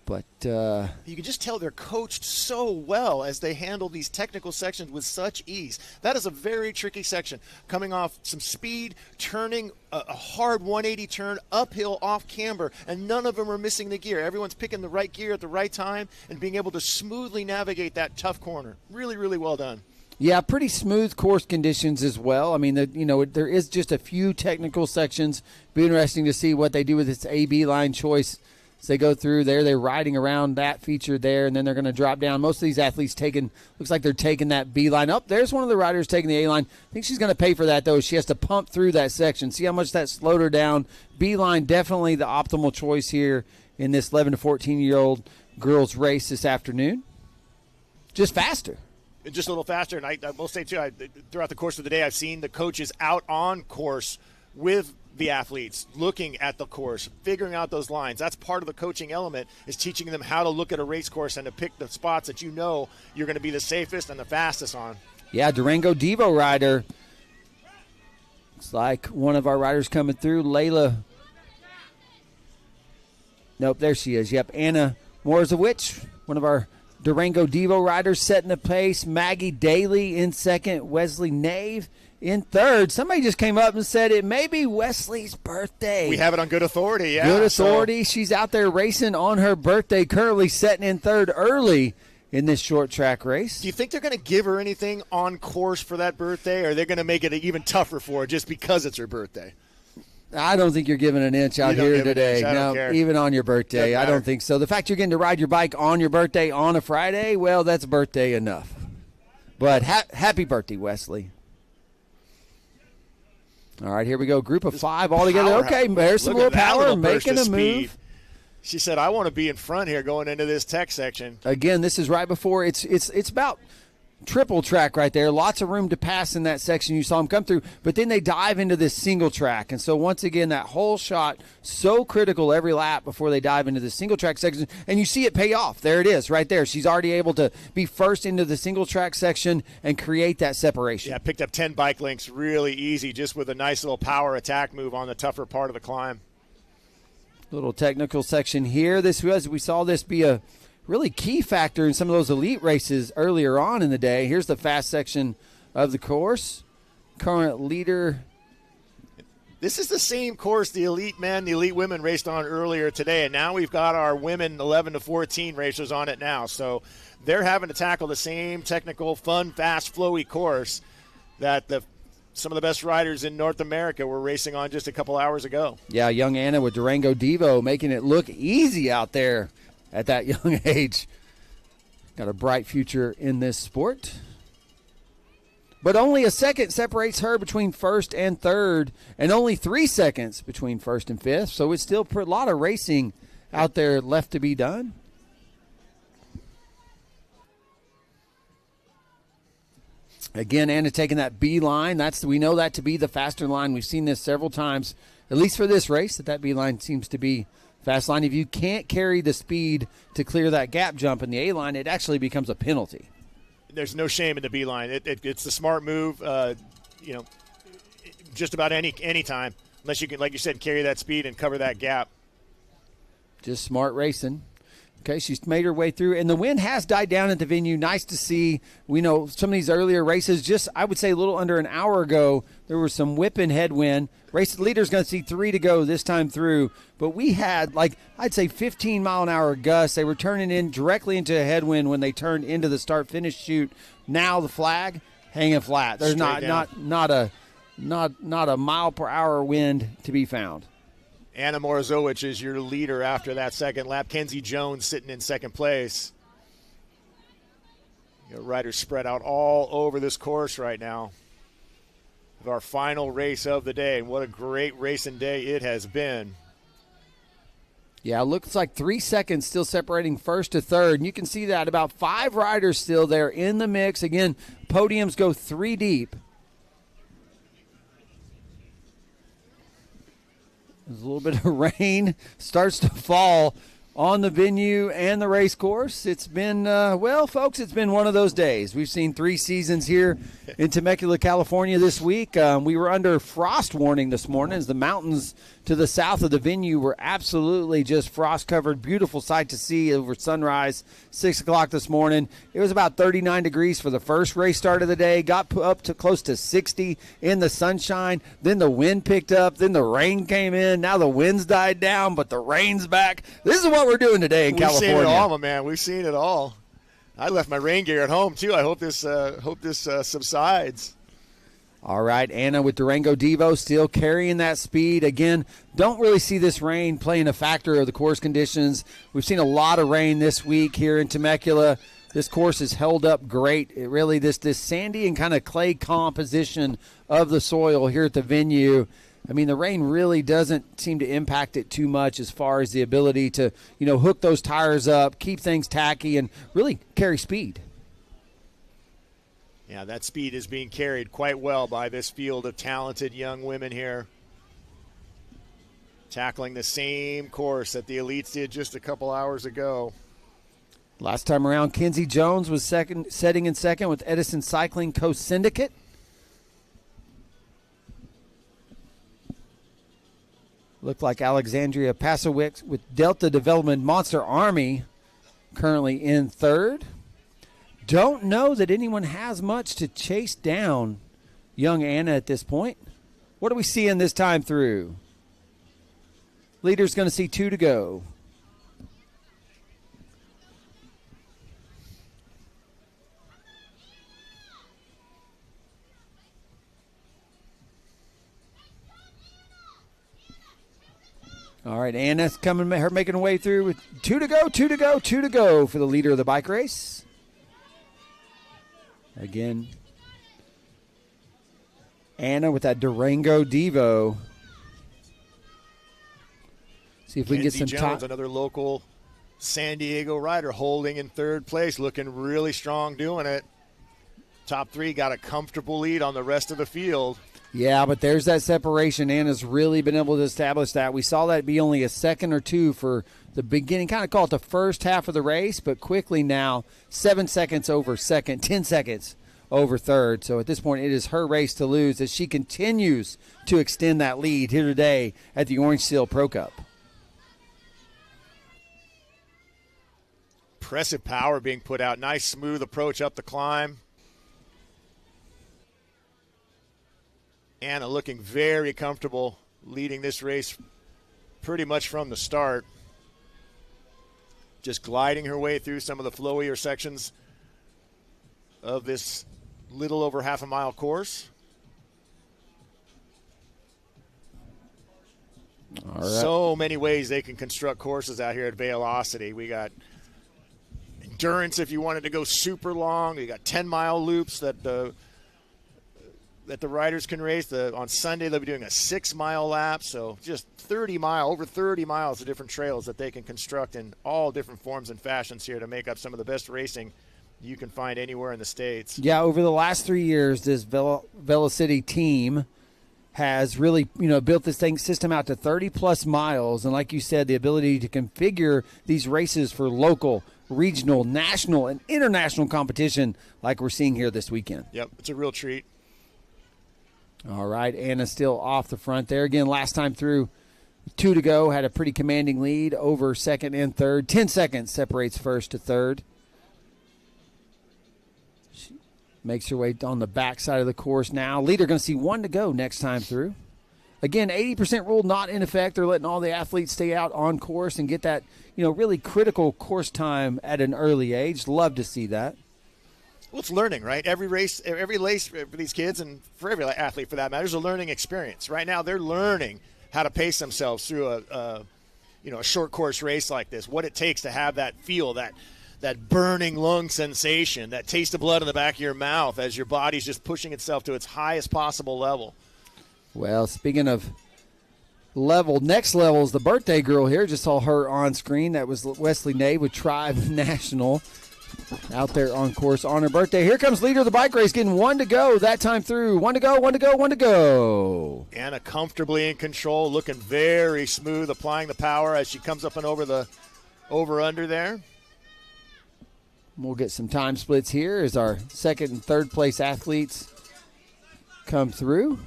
But you can just tell they're coached so well as they handle these technical sections with such ease. That is a very tricky section. Coming off some speed, turning a hard 180 turn, uphill off camber, and none of them are missing the gear. Everyone's picking the right gear at the right time and being able to smoothly navigate that tough corner. Really, really well done. Yeah, pretty smooth course conditions as well. I mean, there is just a few technical sections. Be interesting to see what they do with this A-B line choice. As they go through there, they're riding around that feature there, and then they're going to drop down. Most of these athletes looks like they're taking that B line up. There's one of the riders taking the A line. I think she's going to pay for that, though. She has to pump through that section. See how much that slowed her down. B line, definitely the optimal choice here in this 11 to 14-year-old girls race this afternoon. Just faster. Just a little faster, and I will say, too, throughout the course of the day, I've seen the coaches out on course with the athletes, looking at the course, figuring out those lines. That's part of the coaching element, is teaching them how to look at a race course and to pick the spots that you know you're going to be the safest and the fastest on. Yeah, Durango Devo rider. Looks like one of our riders coming through, Layla. Nope, there she is. Yep, Anna Morzowicz, one of our Durango Devo riders setting the pace. Maggie Daly in second. Wesley Nave in third. Somebody just came up and said it may be Wesley's birthday. We have it on good authority, yeah. Good authority. She's out there racing on her birthday, currently setting in third early in this short track race. Do you think they're going to give her anything on course for that birthday, or are they going to make it even tougher for her just because it's her birthday? I don't think you're giving an inch out here today. No, even on your birthday. I don't think so. The fact you're getting to ride your bike on your birthday on a Friday, well, that's birthday enough. But happy birthday, Wesley. All right, here we go. Group of 5 all together. Okay, there's some more power, making a move. She said, I want to be in front here going into this tech section. Again, this is right before. It's about triple track right there. Lots of room to pass in that section. You saw them come through, but then they dive into this single track. And so once again, that whole shot so critical every lap before they dive into the single track section. And you see it pay off. There it is right there. She's already able to be first into the single track section and create that separation. Yeah, picked up 10 bike lengths really easy just with a nice little power attack move on the tougher part of the climb. Little technical section here. We saw this be a really key factor in some of those elite races earlier on in the day. Here's the fast section of the course. Current leader. This is the same course the elite men, the elite women raced on earlier today, and now we've got our women 11 to 14 racers on it now. So they're having to tackle the same technical, fun, fast, flowy course that some of the best riders in North America were racing on just a couple hours ago. Yeah, young Anna with Durango Devo making it look easy out there at that young age. Got a bright future in this sport. But only a second separates her between first and third, and only 3 seconds between first and fifth. So it's still a lot of racing out there left to be done. Again, Anna taking that B line. We know that to be the faster line. We've seen this several times, at least for this race, that B line seems to be fast line. If you can't carry the speed to clear that gap jump in the A line, it actually becomes a penalty. There's no shame in the B line. It's the smart move. Just about any time, unless you can, like you said, carry that speed and cover that gap. Just smart racing. Okay, she's made her way through, and the wind has died down at the venue. Nice to see. We know some of these earlier races, just I would say a little under an hour ago, there was some whipping headwind. Race leader's going to see 3 to go this time through, but we had, I'd say 15-mile-an-hour gusts. They were turning in directly into a headwind when they turned into the start-finish chute. Now the flag hanging flat. There's not a mile-per-hour wind to be found. Anna Morozowicz is your leader after that second lap. Kenzie Jones sitting in second place. Riders spread out all over this course right now. Our final race of the day, and what a great racing day it has been. Yeah, it looks like 3 seconds still separating first to third, and you can see that about 5 riders still there in the mix. Again, podiums go 3 deep. There's a little bit of rain starts to fall on the venue and the race course. It's been, folks, it's been one of those days. We've seen 3 seasons here in Temecula, California this week. We were under frost warning this morning as the mountains to the south of the venue were absolutely just frost-covered. Beautiful sight to see over sunrise, 6 o'clock this morning. It was about 39 degrees for the first race start of the day. Got up to close to 60 in the sunshine. Then the wind picked up. Then the rain came in. Now the wind's died down, but the rain's back. This is what we're doing today in California. We've seen it all, my man. We've seen it all. I left my rain gear at home, too. I hope this subsides. All right, Anna with Durango Devo still carrying that speed. Again, don't really see this rain playing a factor of the course conditions. We've seen a lot of rain this week here in Temecula. This course has held up great. It really, this sandy and kind of clay composition of the soil here at the venue, I mean, the rain really doesn't seem to impact it too much as far as the ability to, hook those tires up, keep things tacky, and really carry speed. Yeah, that speed is being carried quite well by this field of talented young women here. Tackling the same course that the elites did just a couple hours ago. Last time around, Kenzie Jones was setting in second with Edison Cycling Co-Syndicate. Looked like Alexandria Pasowicz with Delta Development Monster Army currently in third. Don't know that anyone has much to chase down young Anna at this point. What are we seeing this time through? Leader's going to see 2 to go. All right, Anna's coming, her making her way through with 2 to go, 2 to go, 2 to go for the leader of the bike race. Again, Anna with that Durango Devo. See if we can get some Jones, another local San Diego rider, holding in third place, looking really strong doing it. Top 3 got a comfortable lead on the rest of the field. Yeah, but there's that separation. Anna's really been able to establish that. We saw that be only a second or 2 for the beginning, kind of call it the first half of the race, but quickly now 7 seconds over second, 10 seconds over third. So at this point, it is her race to lose as she continues to extend that lead here today at the Orange Seal Pro Cup. Impressive power being put out. Nice, smooth approach up the climb. Anna looking very comfortable leading this race pretty much from the start. Just gliding her way through some of the flowier sections of this little over half a mile course. All right. So many ways they can construct courses out here at Vailocity. We got endurance if you wanted to go super long. You got 10-mile loops that the riders can race. On Sunday they'll be doing a 6-mile lap. So just over 30 miles of different trails that they can construct in all different forms and fashions here to make up some of the best racing you can find anywhere in the States. Yeah, over the last 3 years, this Velocity team has really, built this system out to 30-plus miles. And like you said, the ability to configure these races for local, regional, national, and international competition like we're seeing here this weekend. Yep, it's a real treat. All right, Anna still off the front there. Again, last time through, 2 to go, had a pretty commanding lead over second and third. 10 seconds separates first to third. Makes her way on the backside of the course now. Leader going to see 1 to go next time through. Again, 80% rule not in effect. They're letting all the athletes stay out on course and get that, really critical course time at an early age. Love to see that. Well, it's learning, right? Every race for these kids and for every athlete for that matter is a learning experience. Right now they're learning how to pace themselves through a short course race like this, what it takes to have that feel, that burning lung sensation, that taste of blood in the back of your mouth as your body's just pushing itself to its highest possible level. Well, speaking of next level is the birthday girl here. Just saw her on screen. That was Wesley Nave with Tribe National out there on course on her birthday. Here comes leader of the bike race, getting 1 to go that time through. 1 to go, 1 to go, 1 to go. Anna comfortably in control, looking very smooth, applying the power as she comes up and over the over-under there. We'll get some time splits here as our second and third place athletes come through.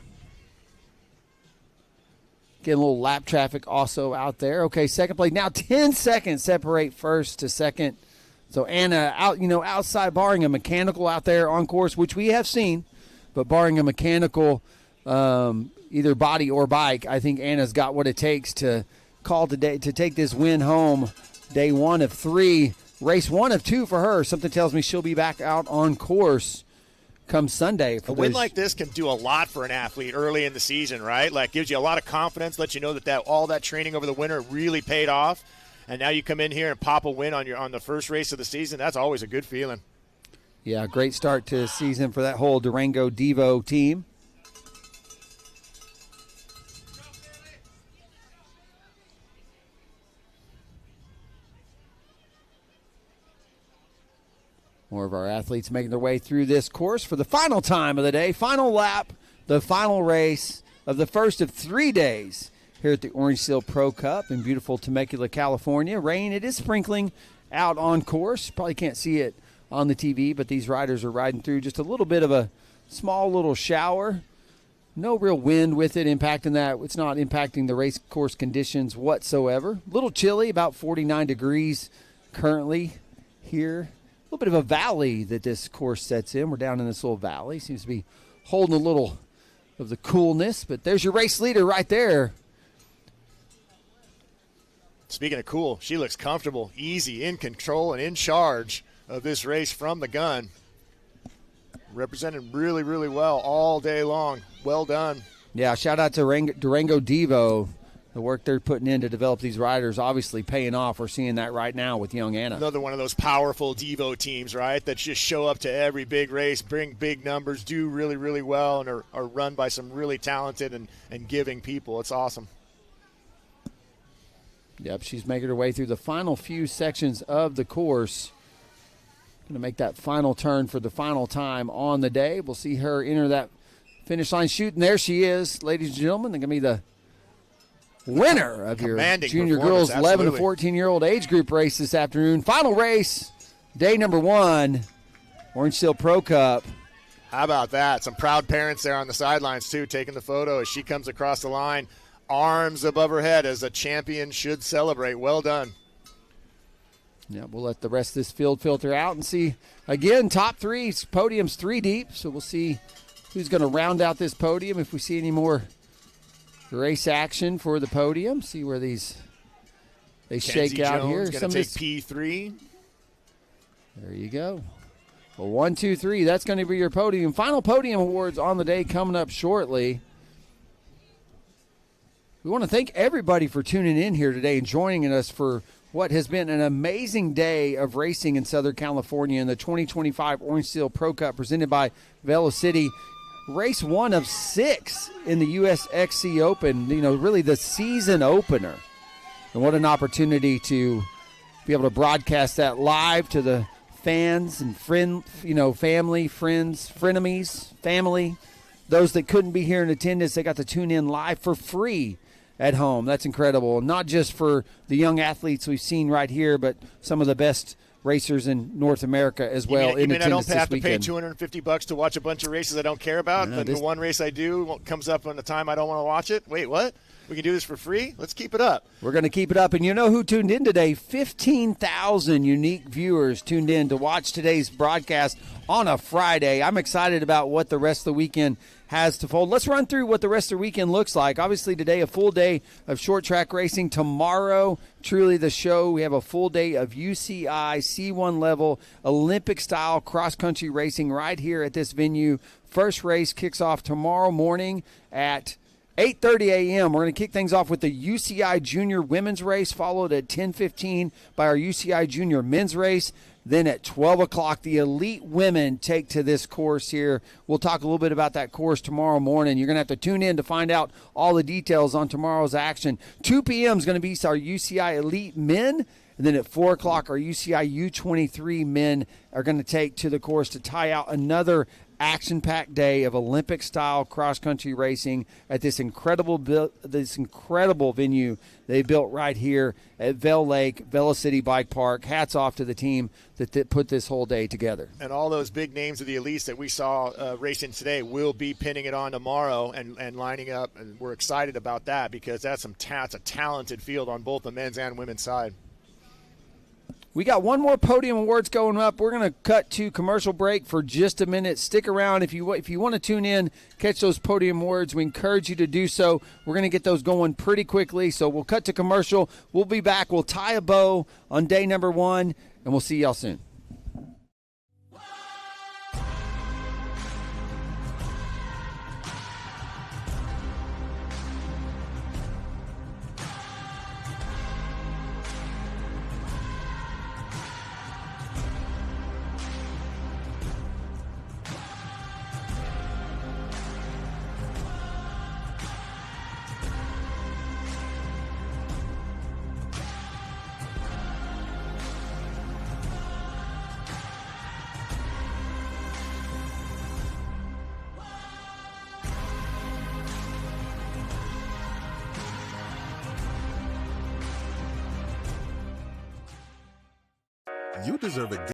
Getting a little lap traffic also out there. Okay, second place. Now 10 seconds separate first to second. So Anna outside, barring a mechanical out there on course, which we have seen, but barring a mechanical either body or bike, I think Anna's got what it takes to call today to take this win home. Day 1 of 3. Race 1 of 2 for her. Something tells me she'll be back out on course come Sunday. A win like this can do a lot for an athlete early in the season, right? Like gives you a lot of confidence, lets you know that all that training over the winter really paid off, and now you come in here and pop a win on the first race of the season. That's always a good feeling. Yeah, great start to the season for that whole Durango Devo team. More of our athletes making their way through this course for the final time of the day. Final lap, the final race of the first of 3 days here at the Orange Seal Pro Cup in beautiful Temecula, California. Rain, it is sprinkling out on course. Probably can't see it on the TV, but these riders are riding through just a little bit of a small little shower. No real wind with it impacting that. It's not impacting the race course conditions whatsoever. A little chilly, about 49 degrees currently here. A little bit of a valley that this course sets in. We're down in this little valley. Seems to be holding a little of the coolness, but there's your race leader right there. Speaking of cool, she looks comfortable, easy, in control, and in charge of this race from the gun. Represented really, really well all day long. Well done. Yeah, shout out to Durango Devo. The work they're putting in to develop these riders obviously paying off. We're seeing that right now with young Anna. Another one of those powerful Devo teams, right, that just show up to every big race, bring big numbers, do really, really well, and are run by some really talented and giving people. It's awesome. Yep, she's making her way through the final few sections of the course. Going to make that final turn for the final time on the day. We'll see her enter that finish line chute, and there she is, ladies and gentlemen. They're going to be the winner of your junior girls 11 to 14-year-old age group race this afternoon. Final race, day number 1, Orange Seal Pro Cup. How about that? Some proud parents there on the sidelines, too, taking the photo as she comes across the line, arms above her head as a champion should celebrate. Well done. Yeah, we'll let the rest of this field filter out and see, again, top 3, podiums 3 deep. So we'll see who's going to round out this podium if we see any more race action for the podium. See where they shake out here. Going to take P3. There you go. Well, 1, 2, 3. That's going to be your podium. Final podium awards on the day coming up shortly. We want to thank everybody for tuning in here today and joining us for what has been an amazing day of racing in Southern California in the 2025 Orange Seal Pro Cup presented by Vail City. Race 1 of 6 in the USXC Open, really the season opener. And what an opportunity to be able to broadcast that live to the fans and family, friends, frenemies, family. Those that couldn't be here in attendance, they got to tune in live for free at home. That's incredible. Not just for the young athletes we've seen right here, but some of the best racers in North America as well. You mean I don't have to pay $250 to watch a bunch of races I don't care about? No, but the one race I do comes up on the time I don't want to watch it? Wait, what? We can do this for free? Let's keep it up. We're going to keep it up. And you know who tuned in today? 15,000 unique viewers tuned in to watch today's broadcast on a Friday. I'm excited about what the rest of the weekend has to fold. Let's run through what the rest of the weekend looks like. Obviously today, a full day of short track racing. Tomorrow, truly the show. We have a full day of UCI C1 level Olympic style cross country racing right here at this venue. First race kicks off tomorrow morning at 8:30 a.m. We're going to kick things off with the UCI Junior Women's Race, followed at 10:15 by our UCI Junior Men's Race. Then at 12 o'clock, the elite women take to this course here. We'll talk a little bit about that course tomorrow morning. You're going to have to tune in to find out all the details on tomorrow's action. 2 p.m. is going to be our UCI Elite Men. And then at 4 o'clock, our UCI U23 men are going to take to the course to tie out another action-packed day of Olympic-style cross-country racing at this incredible venue they built right here at Vail Lake, Vail City Bike Park. Hats off to the team that put this whole day together. And all those big names of the elites that we saw racing today will be pinning it on tomorrow and lining up, and we're excited about that because that's a talented field on both the men's and women's side. We got one more podium awards going up. We're going to cut to commercial break for just a minute. Stick around if you want to tune in, catch those podium awards. We encourage you to do so. We're going to get those going pretty quickly. So we'll cut to commercial. We'll be back. We'll tie a bow on day number 1, and we'll see y'all soon. You deserve a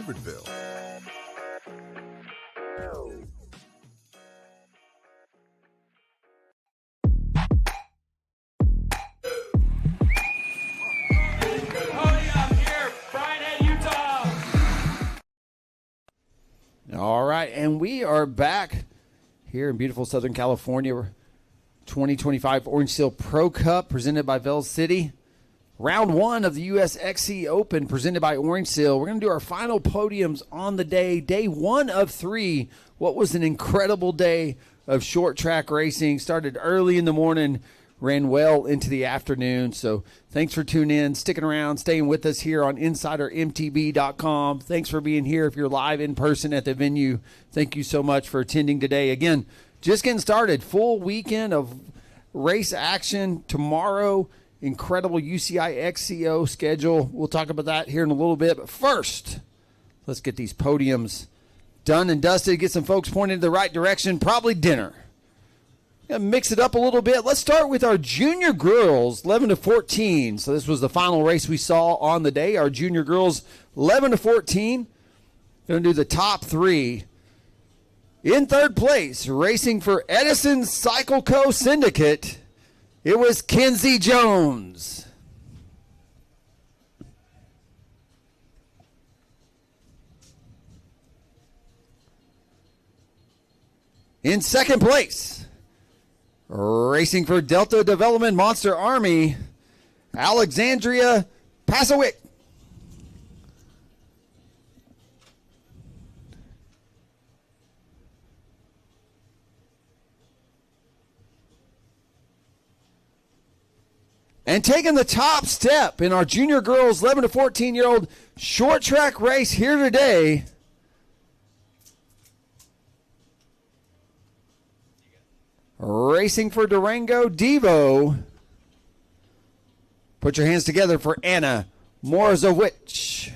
Albertville. All right, and we are back here in beautiful Southern California. 2025 Orange Seal Pro Cup presented by Vail City. Round one of the US XC Open presented by Orange Seal. We're going to do our final podiums on the day. Day 1 of 3. What was an incredible day of short track racing. Started early in the morning, ran well into the afternoon. So thanks for tuning in, sticking around, staying with us here on InsiderMTB.com. Thanks for being here. If you're live in person at the venue, thank you so much for attending today. Again, just getting started. Full weekend of race action tomorrow. Incredible UCI XCO schedule. We'll talk about that here in a little bit. But first, let's get these podiums done and dusted. Get some folks pointed in the right direction. Probably dinner. Gonna mix it up a little bit. Let's start with our junior girls, 11 to 14. So this was the final race we saw on the day. Our junior girls, 11 to 14. Gonna do the top 3. In third place, racing for Edison Cycle Co. Syndicate, it was Kenzie Jones. In second place, racing for Delta Development Monster Army, Alexandria Pasowick. And taking the top step in our junior girls 11 to 14-year-old short track race here today, racing for Durango Devo. Put your hands together for Anna Morzowicz.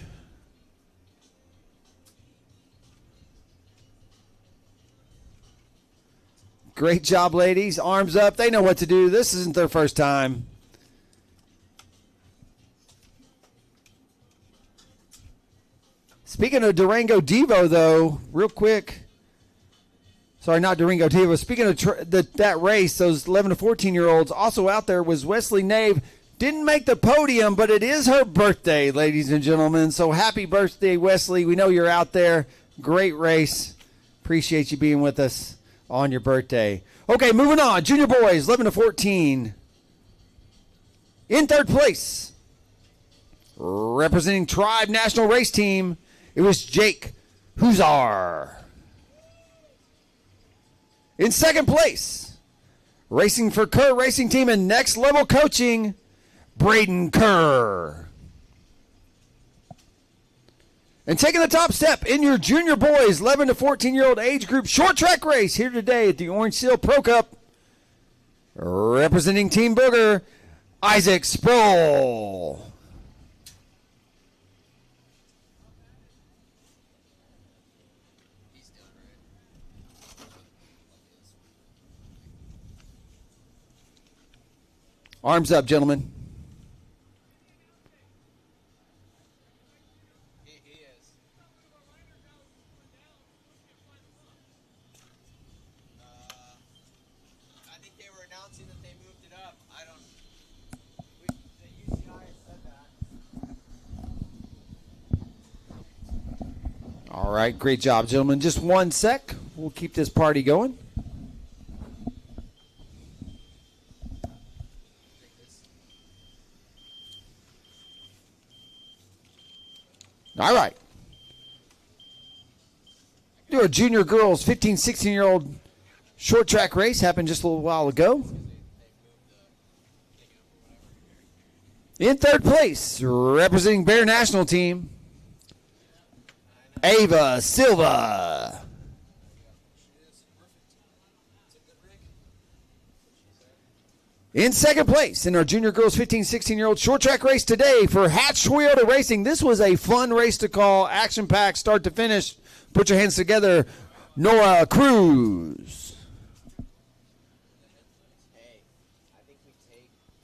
Great job, ladies. Arms up. They know what to do. This isn't their first time. Speaking of Durango Devo, though, real quick. Sorry, not Durango Devo. Speaking of that race, those 11 to 14-year-olds, also out there was Wesley Nave. Didn't make the podium, but it is her birthday, ladies and gentlemen. So happy birthday, Wesley. We know you're out there. Great race. Appreciate you being with us on your birthday. Okay, moving on. Junior boys, 11 to 14. In third place, representing Tribe National Race Team, it was Jake Huzar. In second place, racing for Kerr Racing Team and Next Level Coaching, Braden Kerr. And taking the top step in your junior boys 11 to 14-year-old age group short track race here today at the Orange Seal Pro Cup, representing Team Booger, Isaac Sproul. Arms up, gentlemen. He is. I think they were announcing that they moved it up. I don't. The UCI has said that. All right, great job, gentlemen. Just one sec. We'll keep this party going. All right. Do a junior girls 15, 16-year-old short track race. Happened just a little while ago. In third place, representing Bear National Team, Ava Silva. In second place in our junior girls 15, 16-year-old short track race today for Hatch Toyota Racing. This was a fun race to call, action-packed, start to finish. Put your hands together, Noah Cruz.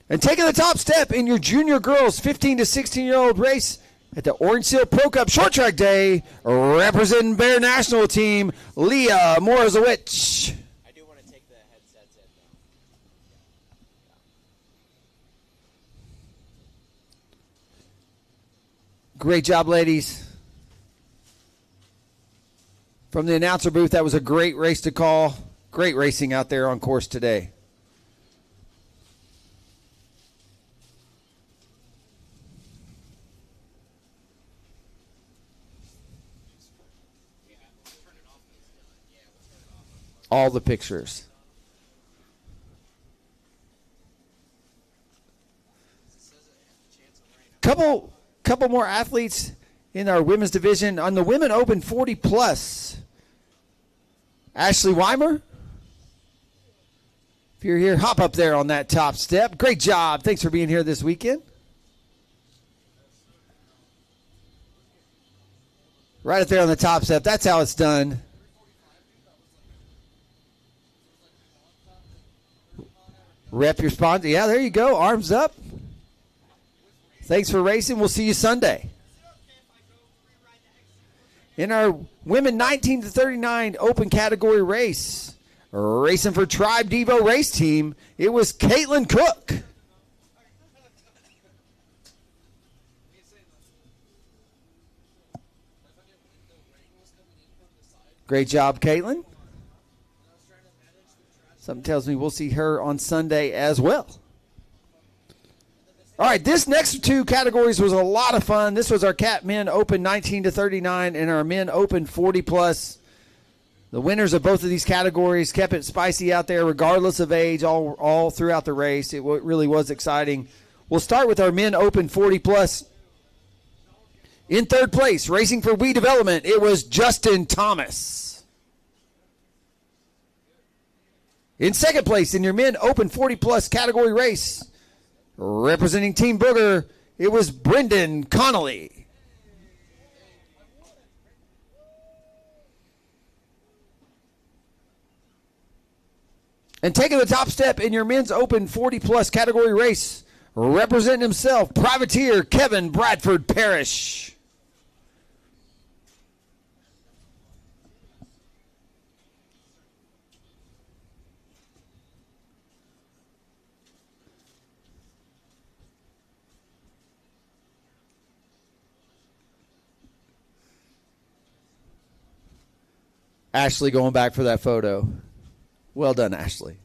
And taking the top step in your junior girls 15 to 16-year-old race at the Orange Seal Pro Cup Short Track Day, representing Bear National Team, Leah Morazowicz. I do want to take the headsets in, though. Great job, ladies. From the announcer booth, that was a great race to call. Great racing out there on course today. All the pictures. Couple more athletes in our women's division. On the Women Open 40 plus, Ashley Weimer. If you're here, hop up there on that top step. Great job. Thanks for being here this weekend. Right up there on the top step. That's how it's done. Rep your sponsor. Yeah, there you go. Arms up. Thanks for racing. We'll see you Sunday. In our women 19 to 39 open category race, racing for Tribe Devo race team, it was Caitlin Cook. Great job, Caitlin. Something tells me we'll see her on Sunday as well. All right, this next two categories was a lot of fun. This was our Cat Men Open 19 to 39 and our Men Open 40 plus. The winners of both of these categories kept it spicy out there regardless of age all throughout the race. It really was exciting. We'll start with our Men Open 40 plus. In third place, racing for We Development, it was Justin Thomas. In second place, in your Men Open 40 plus category race, representing Team Booger, it was Brendan Connolly. And taking the top step in your Men's Open 40 plus category race, representing himself, Privateer Kevin Bradford Parrish. Ashley going back for that photo. Well done, Ashley.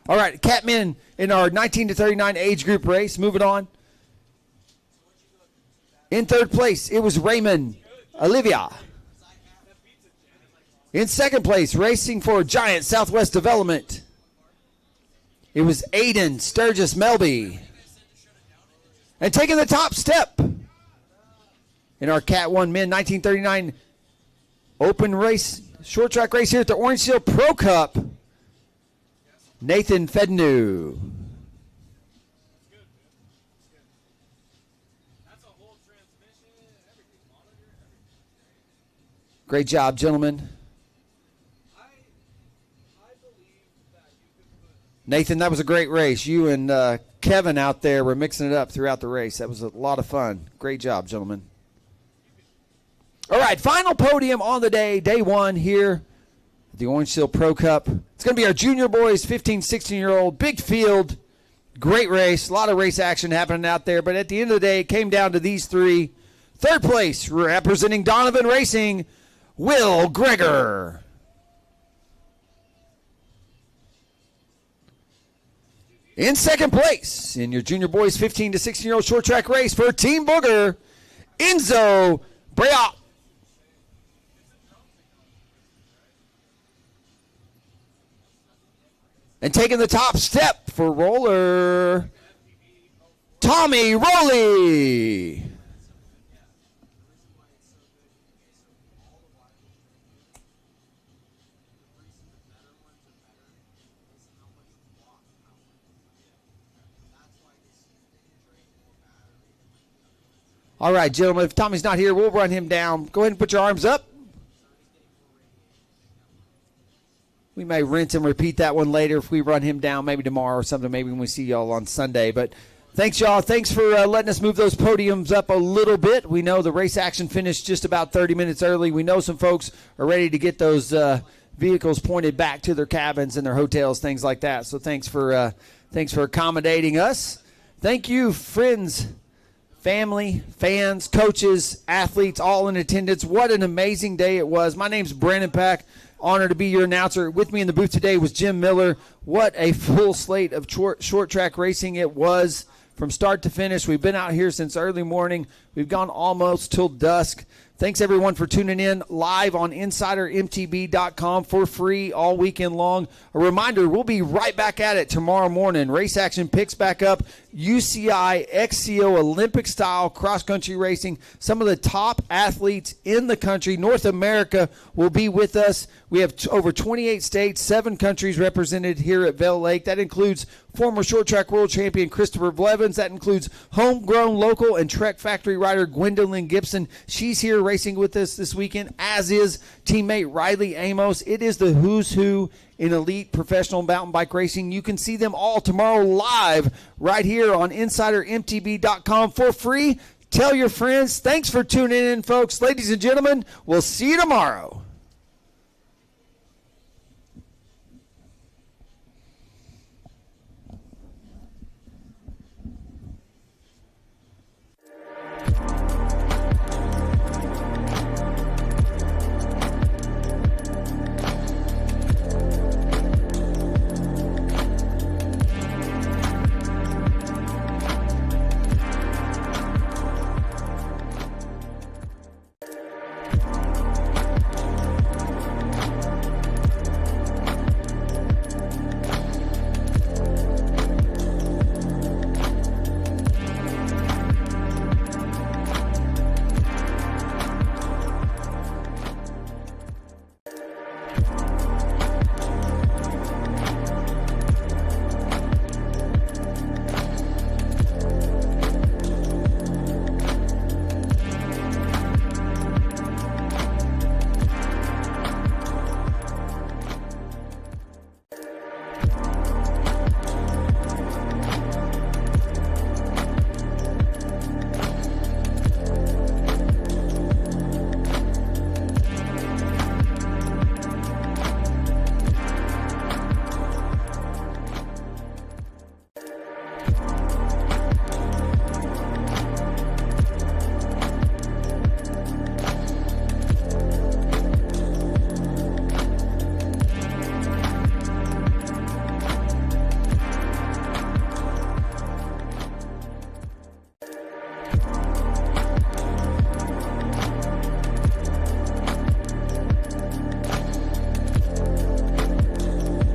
All right, Catmen in our 19 to 39 age group race. Moving on. In third place, it was Raymond Olivia. In second place, racing for Giant Southwest Development, it was Aiden Sturgis Melby. And taking the top step in our Cat 1 Men 1939 open race, short track race here at the Orange Seal Pro Cup, Nathan Fednu. Great job, gentlemen. Nathan, that was a great race. You and Kevin out there were mixing it up throughout the race. That was a lot of fun. Great job, gentlemen. All right, final podium on the day, day one here at the Orange Seal Pro Cup. It's going to be our junior boys, 15, 16-year-old, big field, great race, a lot of race action happening out there. But at the end of the day, it came down to these three. Third place, representing Donovan Racing, Will Greger. In second place, in your junior boys 15 to 16-year-old short track race for Team Booger, Enzo Breot. And taking the top step for roller, Tommy Rowley. All right, gentlemen, if Tommy's not here, we'll run him down. Go ahead and put your arms up. We may rinse and repeat that one later if we run him down, maybe tomorrow or something, maybe when we see y'all on Sunday. But Thanks, y'all. Thanks for letting us move those podiums up a little bit. We know the race action finished just about 30 minutes early. We know some folks are ready to get those vehicles pointed back to their cabins and their hotels, things like that. So thanks for accommodating us. Thank you, friends, family, fans, coaches, athletes, all in attendance. What an amazing day it was. My name's Brandon Pack. Honored to be your announcer. With me in the booth today was Jim Miller. What a full slate of short track racing it was from start to finish. We've been out here since early morning. We've gone almost till dusk. Thanks, everyone, for tuning in live on InsiderMTB.com for free all weekend long. A reminder, we'll be right back at it tomorrow morning. Race action picks back up. UCI XCO Olympic-style cross-country racing. Some of the top athletes in the country, North America, will be with us. We have over 28 states, 7 countries represented here at Vail Lake. That includes former short track world champion Christopher Blevins. That includes homegrown, local, and Trek Factory rider Gwendolyn Gibson. She's here racing with us this weekend, as is teammate Riley Amos. It is the who's who in elite professional mountain bike racing. You can see them all tomorrow live right here on InsiderMTB.com for free. Tell your friends. Thanks for tuning in, folks. Ladies and gentlemen, we'll see you tomorrow.